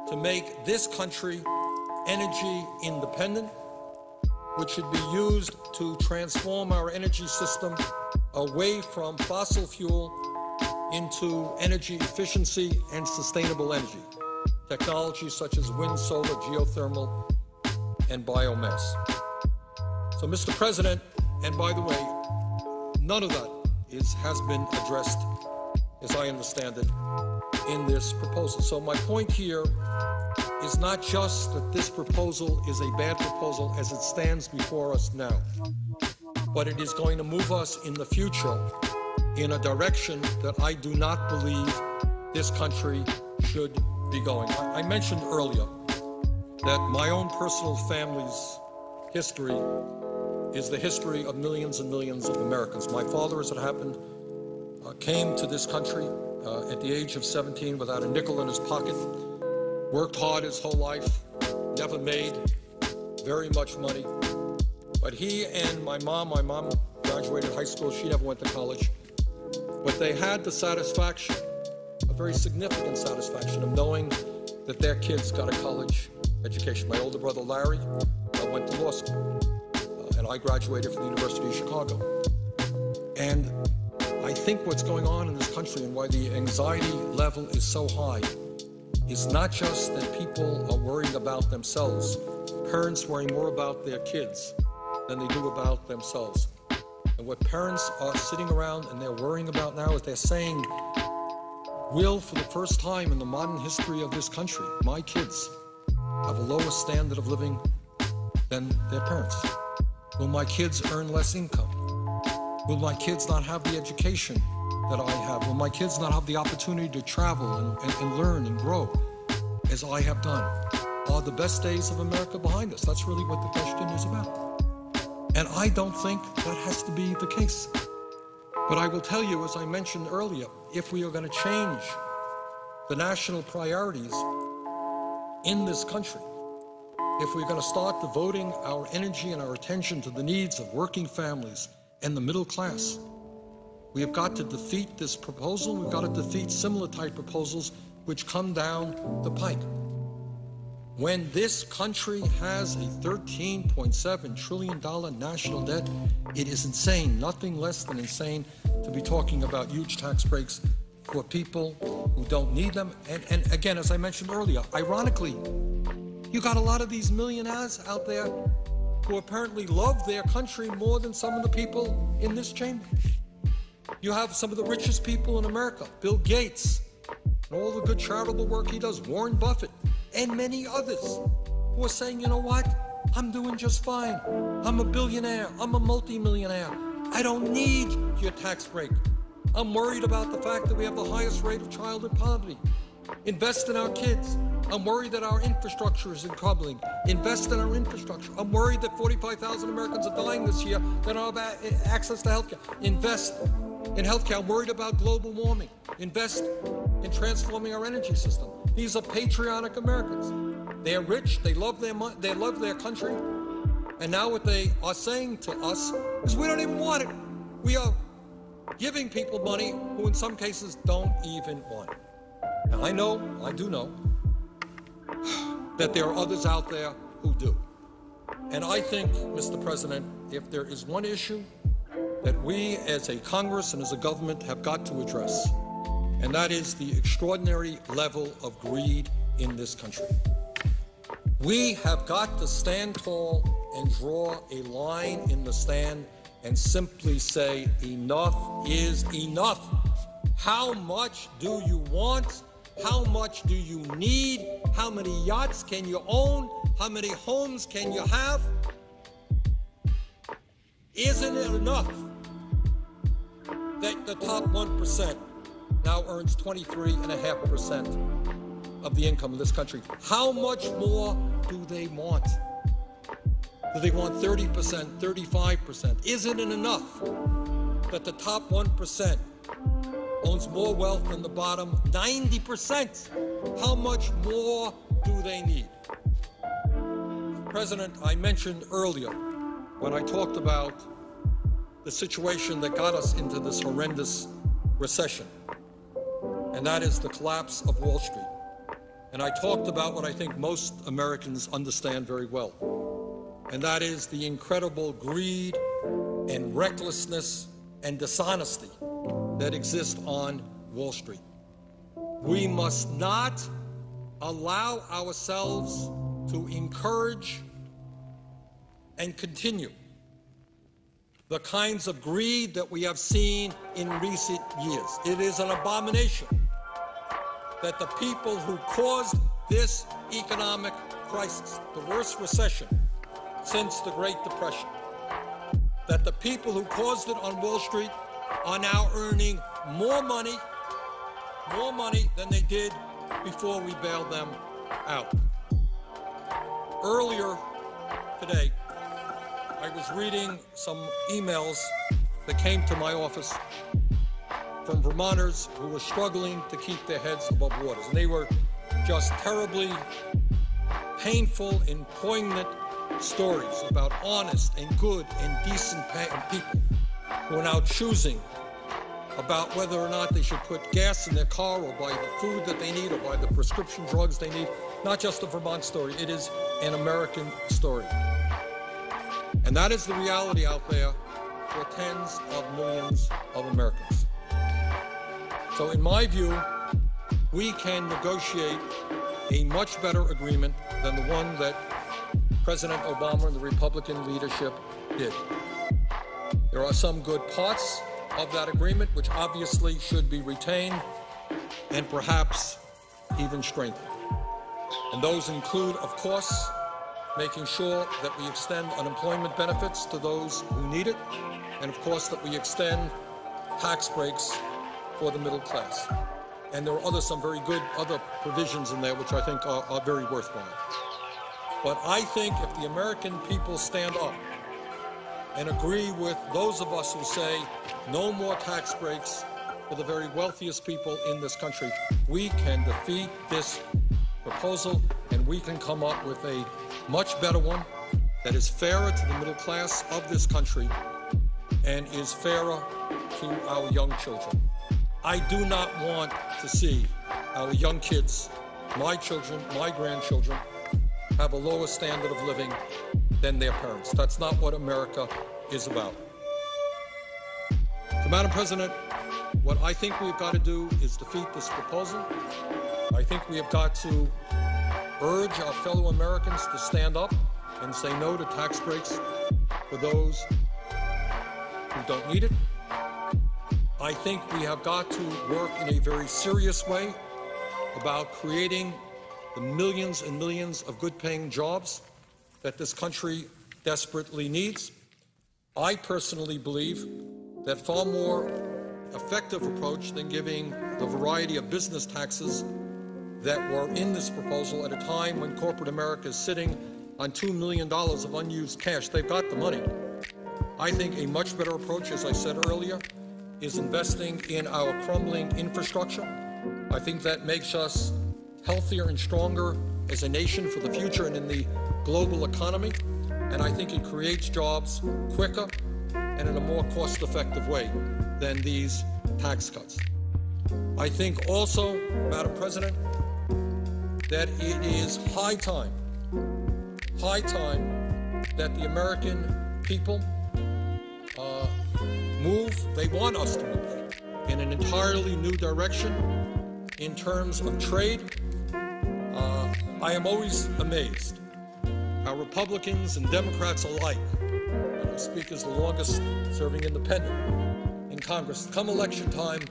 to make this country energy independent, which should be used to transform our energy system away from fossil fuel into energy efficiency and sustainable energy, technologies such as wind, solar, geothermal, and biomass. So, Mr. President, and by the way, none of that has been addressed, as I understand it, in this proposal. So my point here is not just that this proposal is a bad proposal as it stands before us now, but it is going to move us in the future in a direction that I do not believe this country should be going. I mentioned earlier that my own personal family's history is the history of millions and millions of Americans. My father, as it happened, came to this country at the age of 17 without a nickel in his pocket, worked hard his whole life, never made very much money. But he and my mom graduated high school, she never went to college, but they had the satisfaction, a very significant satisfaction, of knowing that their kids got a college education. My older brother Larry went to law school, and I graduated from the University of Chicago. And I think what's going on in this country and why the anxiety level is so high is not just that people are worrying about themselves, parents worry more about their kids than they do about themselves. And what parents are sitting around and they're worrying about now is they're saying, will, for the first time in the modern history of this country, my kids have a lower standard of living than their parents? Will my kids earn less income? Will my kids not have the education that I have? Will my kids not have the opportunity to travel and learn and grow as I have done? Are the best days of America behind us? That's really what the question is about. And I don't think that has to be the case. But I will tell you, as I mentioned earlier, if we are going to change the national priorities in this country, if we're going to start devoting our energy and our attention to the needs of working families and the middle class, we have got to defeat this proposal. We've got to defeat similar type proposals which come down the pike. When this country has a $13.7 trillion national debt, it is insane, nothing less than insane, to be talking about huge tax breaks for people who don't need them. And again, as I mentioned earlier, ironically, you got a lot of these millionaires out there who apparently love their country more than some of the people in this chamber. You have some of the richest people in America, Bill Gates, and all the good charitable work he does, Warren Buffett, and many others who are saying, you know what, I'm doing just fine. I'm a billionaire, I'm a multimillionaire. I don't need your tax break. I'm worried about the fact that we have the highest rate of childhood poverty. Invest in our kids. I'm worried that our infrastructure is crumbling. Invest in our infrastructure. I'm worried that 45,000 Americans are dying this year that don't have access to health care. Invest in health care. I'm worried about global warming. Invest in transforming our energy system. These are patriotic Americans. They're rich. They love their money. They love their country. And now what they are saying to us is we don't even want it. We are giving people money who in some cases don't even want it. Now I do know, that there are others out there who do. And I think, Mr. President, if there is one issue that we as a Congress and as a government have got to address, and that is the extraordinary level of greed in this country. We have got to stand tall and draw a line in the sand and simply say, enough is enough. How much do you want? How much do you need? How many yachts can you own? How many homes can you have? Isn't it enough that the top 1% now earns 23.5% of the income of this country? How much more do they want? Do they want 30%, 35%? Isn't it enough that the top 1% owns more wealth than the bottom 90%? How much more do they need? President, I mentioned earlier when I talked about the situation that got us into this horrendous recession, and that is the collapse of Wall Street. And I talked about what I think most Americans understand very well, and that is the incredible greed and recklessness and dishonesty that exist on Wall Street. We must not allow ourselves to encourage and continue the kinds of greed that we have seen in recent years. It is an abomination that the people who caused this economic crisis, the worst recession since the Great Depression, that the people who caused it on Wall Street are now earning more money than they did before we bailed them out. Earlier today, I was reading some emails that came to my office from Vermonters who were struggling to keep their heads above water. And they were just terribly painful and poignant stories about honest and good and decent people who are now choosing about whether or not they should put gas in their car or buy the food that they need or buy the prescription drugs they need. Not just a Vermont story, it is an American story. And that is the reality out there for tens of millions of Americans. So in my view, we can negotiate a much better agreement than the one that President Obama and the Republican leadership did. There are some good parts of that agreement which obviously should be retained and perhaps even strengthened. And those include, of course, making sure that we extend unemployment benefits to those who need it, and of course that we extend tax breaks for the middle class. And there are some very good other provisions in there which I think are very worthwhile. But I think if the American people stand up and agree with those of us who say no more tax breaks for the very wealthiest people in this country, we can defeat this proposal and we can come up with a much better one that is fairer to the middle class of this country and is fairer to our young children. I do not want to see our young kids, my children, my grandchildren, have a lower standard of living than their parents. That's not what America is about. So, Madam President, what I think we've got to do is defeat this proposal. I think we have got to urge our fellow Americans to stand up and say no to tax breaks for those who don't need it. I think we have got to work in a very serious way about creating the millions and millions of good-paying jobs that this country desperately needs. I personally believe that far more effective approach than giving the variety of business taxes that were in this proposal at a time when corporate America is sitting on $2 million of unused cash. They've got the money. I think a much better approach, as I said earlier, is investing in our crumbling infrastructure. I think that makes us healthier and stronger as a nation for the future and in the global economy. And I think it creates jobs quicker and in a more cost-effective way than these tax cuts. I think also, Madam President, that it is high time that the American people move. They want us to move in an entirely new direction in terms of trade. I am always amazed how Republicans and Democrats alike, and I speak as the longest serving independent in Congress, come election time,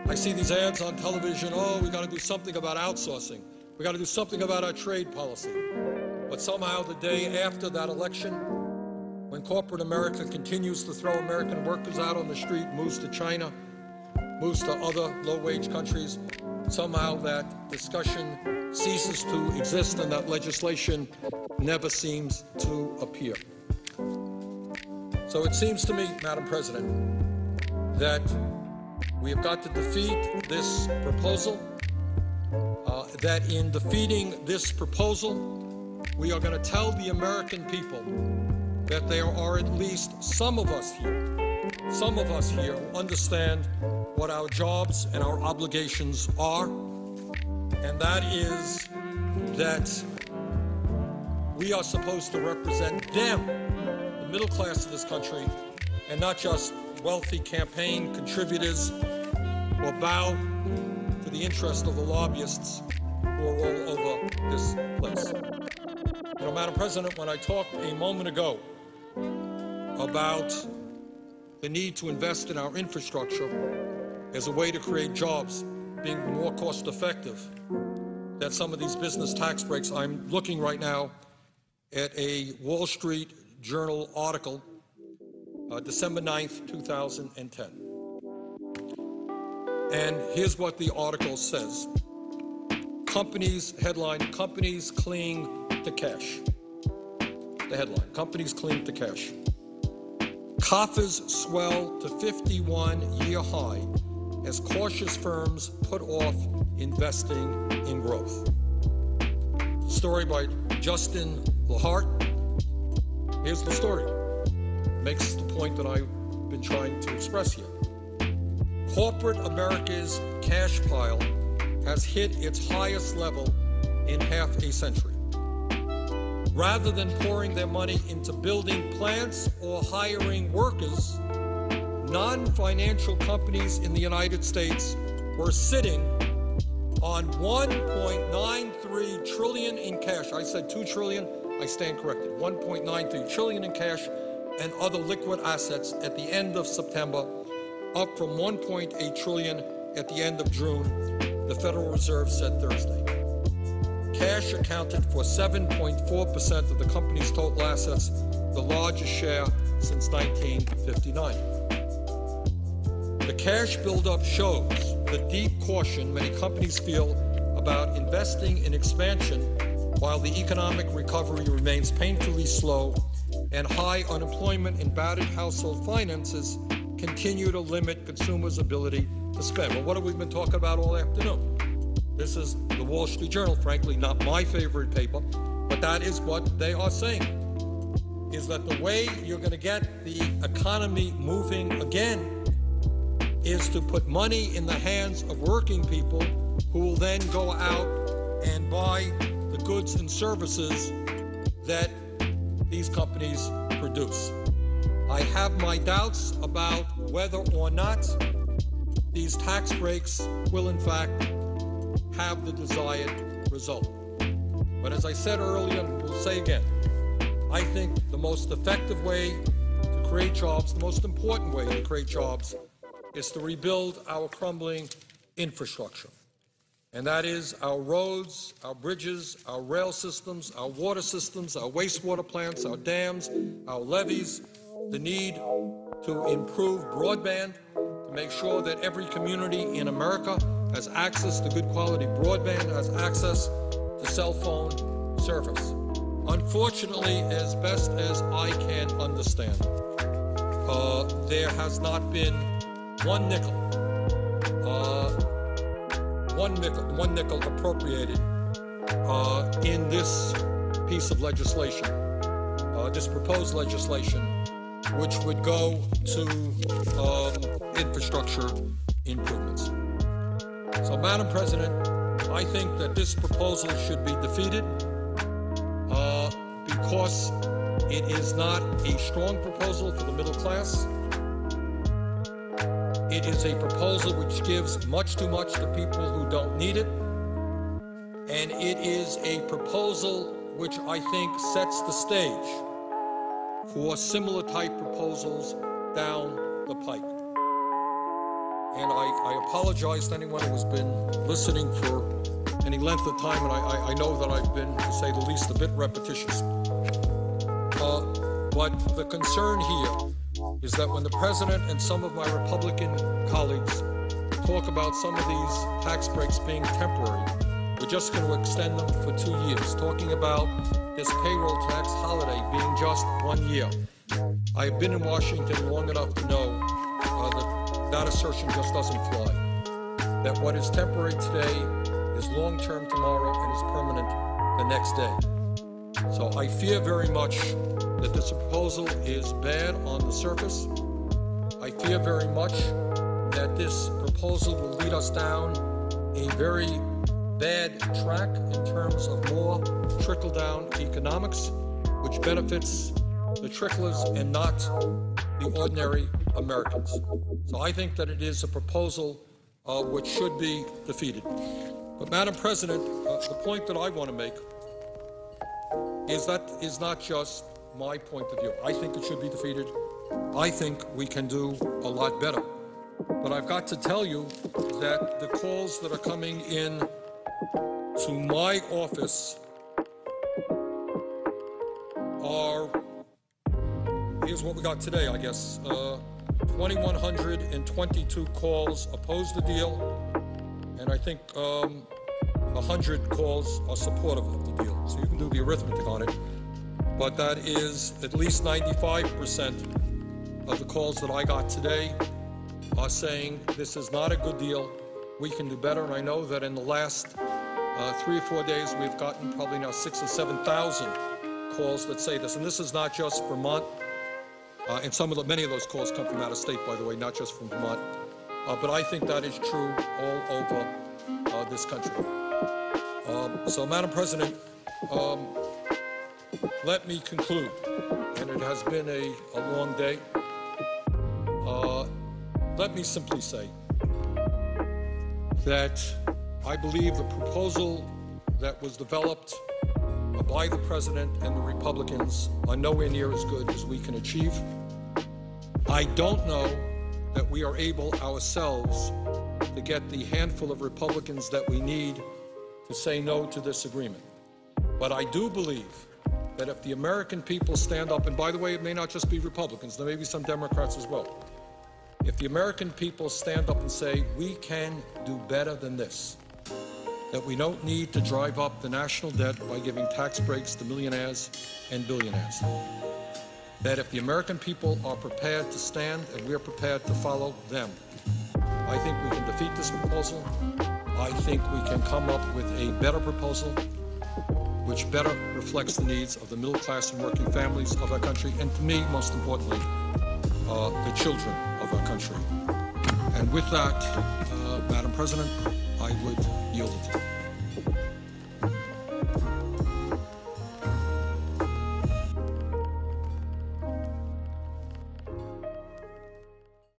I see these ads on television, oh, we got to do something about outsourcing. We got to do something about our trade policy. But somehow the day after that election, when corporate America continues to throw American workers out on the street, moves to China, moves to other low-wage countries, somehow that discussion ceases to exist and that legislation never seems to appear. So it seems to me, Madam President, that we have got to defeat this proposal, that in defeating this proposal, we are going to tell the American people that there are at least some of us here who understand what our jobs and our obligations are, and that is that we are supposed to represent them, the middle class of this country, and not just wealthy campaign contributors or bow to the interest of the lobbyists who are all over this place. You know, Madam President, when I talked a moment ago about the need to invest in our infrastructure as a way to create jobs, being more cost-effective than some of these business tax breaks. I'm looking right now at a Wall Street Journal article, December 9th, 2010. And here's what the article says. Headline, companies cling to cash. The headline, companies cling to cash. Coffers swell to 51-year high as cautious firms put off investing in growth. Story by Justin Lahart. Here's the story. Makes the point that I've been trying to express here. Corporate America's cash pile has hit its highest level in half a century. Rather than pouring their money into building plants or hiring workers, non-financial companies in the United States were sitting on $1.93 trillion in cash. I said $2 trillion. I stand corrected. $1.93 trillion in cash and other liquid assets at the end of September, up from $1.8 trillion at the end of June, the Federal Reserve said Thursday. Cash accounted for 7.4% of the company's total assets, the largest share since 1959. The cash buildup shows the deep caution many companies feel about investing in expansion while the economic recovery remains painfully slow and high unemployment and battered household finances continue to limit consumers' ability to spend. Well, what have we been talking about all afternoon? This is the Wall Street Journal, frankly, not my favorite paper, but that is what they are saying, is that the way you're going to get the economy moving again is to put money in the hands of working people who will then go out and buy the goods and services that these companies produce. I have my doubts about whether or not these tax breaks will in fact have the desired result. But as I said earlier, and we'll say again, I think the most effective way to create jobs, the most important way to create jobs, is to rebuild our crumbling infrastructure. And that is our roads, our bridges, our rail systems, our water systems, our wastewater plants, our dams, our levees, the need to improve broadband, to make sure that every community in America has access to good quality broadband, has access to cell phone service. Unfortunately, as best as I can understand, there has not been one nickel appropriated in this piece of legislation, this proposed legislation, which would go to infrastructure improvements. So, Madam President, I think that this proposal should be defeated because it is not a strong proposal for the middle class. It is a proposal which gives much too much to people who don't need it. And it is a proposal which I think sets the stage for similar type proposals down the pike. And I apologize to anyone who has been listening for any length of time, and I know that I've been, to say the least, a bit repetitious. But the concern here is that when the President and some of my Republican colleagues talk about some of these tax breaks being temporary, we're just going to extend them for 2 years, talking about this payroll tax holiday being just 1 year. I have been in Washington long enough to know that assertion just doesn't fly. That what is temporary today is long-term tomorrow and is permanent the next day. So I fear very much that this proposal is bad on the surface. I fear very much that this proposal will lead us down a very bad track in terms of more trickle-down economics, which benefits the tricklers and not the ordinary Americans. So I think that it is a proposal which should be defeated. But, Madam President, the point that I want to make is that is not just my point of view. I think it should be defeated. I think we can do a lot better. But I've got to tell you that the calls that are coming in to my office are, here's what we got today, I guess. 2,122 calls oppose the deal, and I think 100 calls are supportive of the deal. So you can do the arithmetic on it. But that is at least 95% of the calls that I got today are saying this is not a good deal. We can do better. And I know that in the last 3 or 4 days, we've gotten probably now 6,000 or 7,000 calls that say this. And this is not just Vermont. And many of those calls come from out of state, by the way, not just from Vermont. But I think that is true all over this country. So, Madam President, let me conclude, and it has been a long day. Let me simply say that I believe the proposal that was developed by the President and the Republicans are nowhere near as good as we can achieve. I don't know that we are able ourselves to get the handful of Republicans that we need to say no to this agreement. But I do believe that if the American people stand up, and by the way, it may not just be Republicans, there may be some Democrats as well. If the American people stand up and say, we can do better than this, that we don't need to drive up the national debt by giving tax breaks to millionaires and billionaires, that if the American people are prepared to stand and we are prepared to follow them, I think we can defeat this proposal. I think we can come up with a better proposal which better reflects the needs of the middle class and working families of our country, and to me, most importantly, the children of our country. And with that, Madam President, I would yield it to you.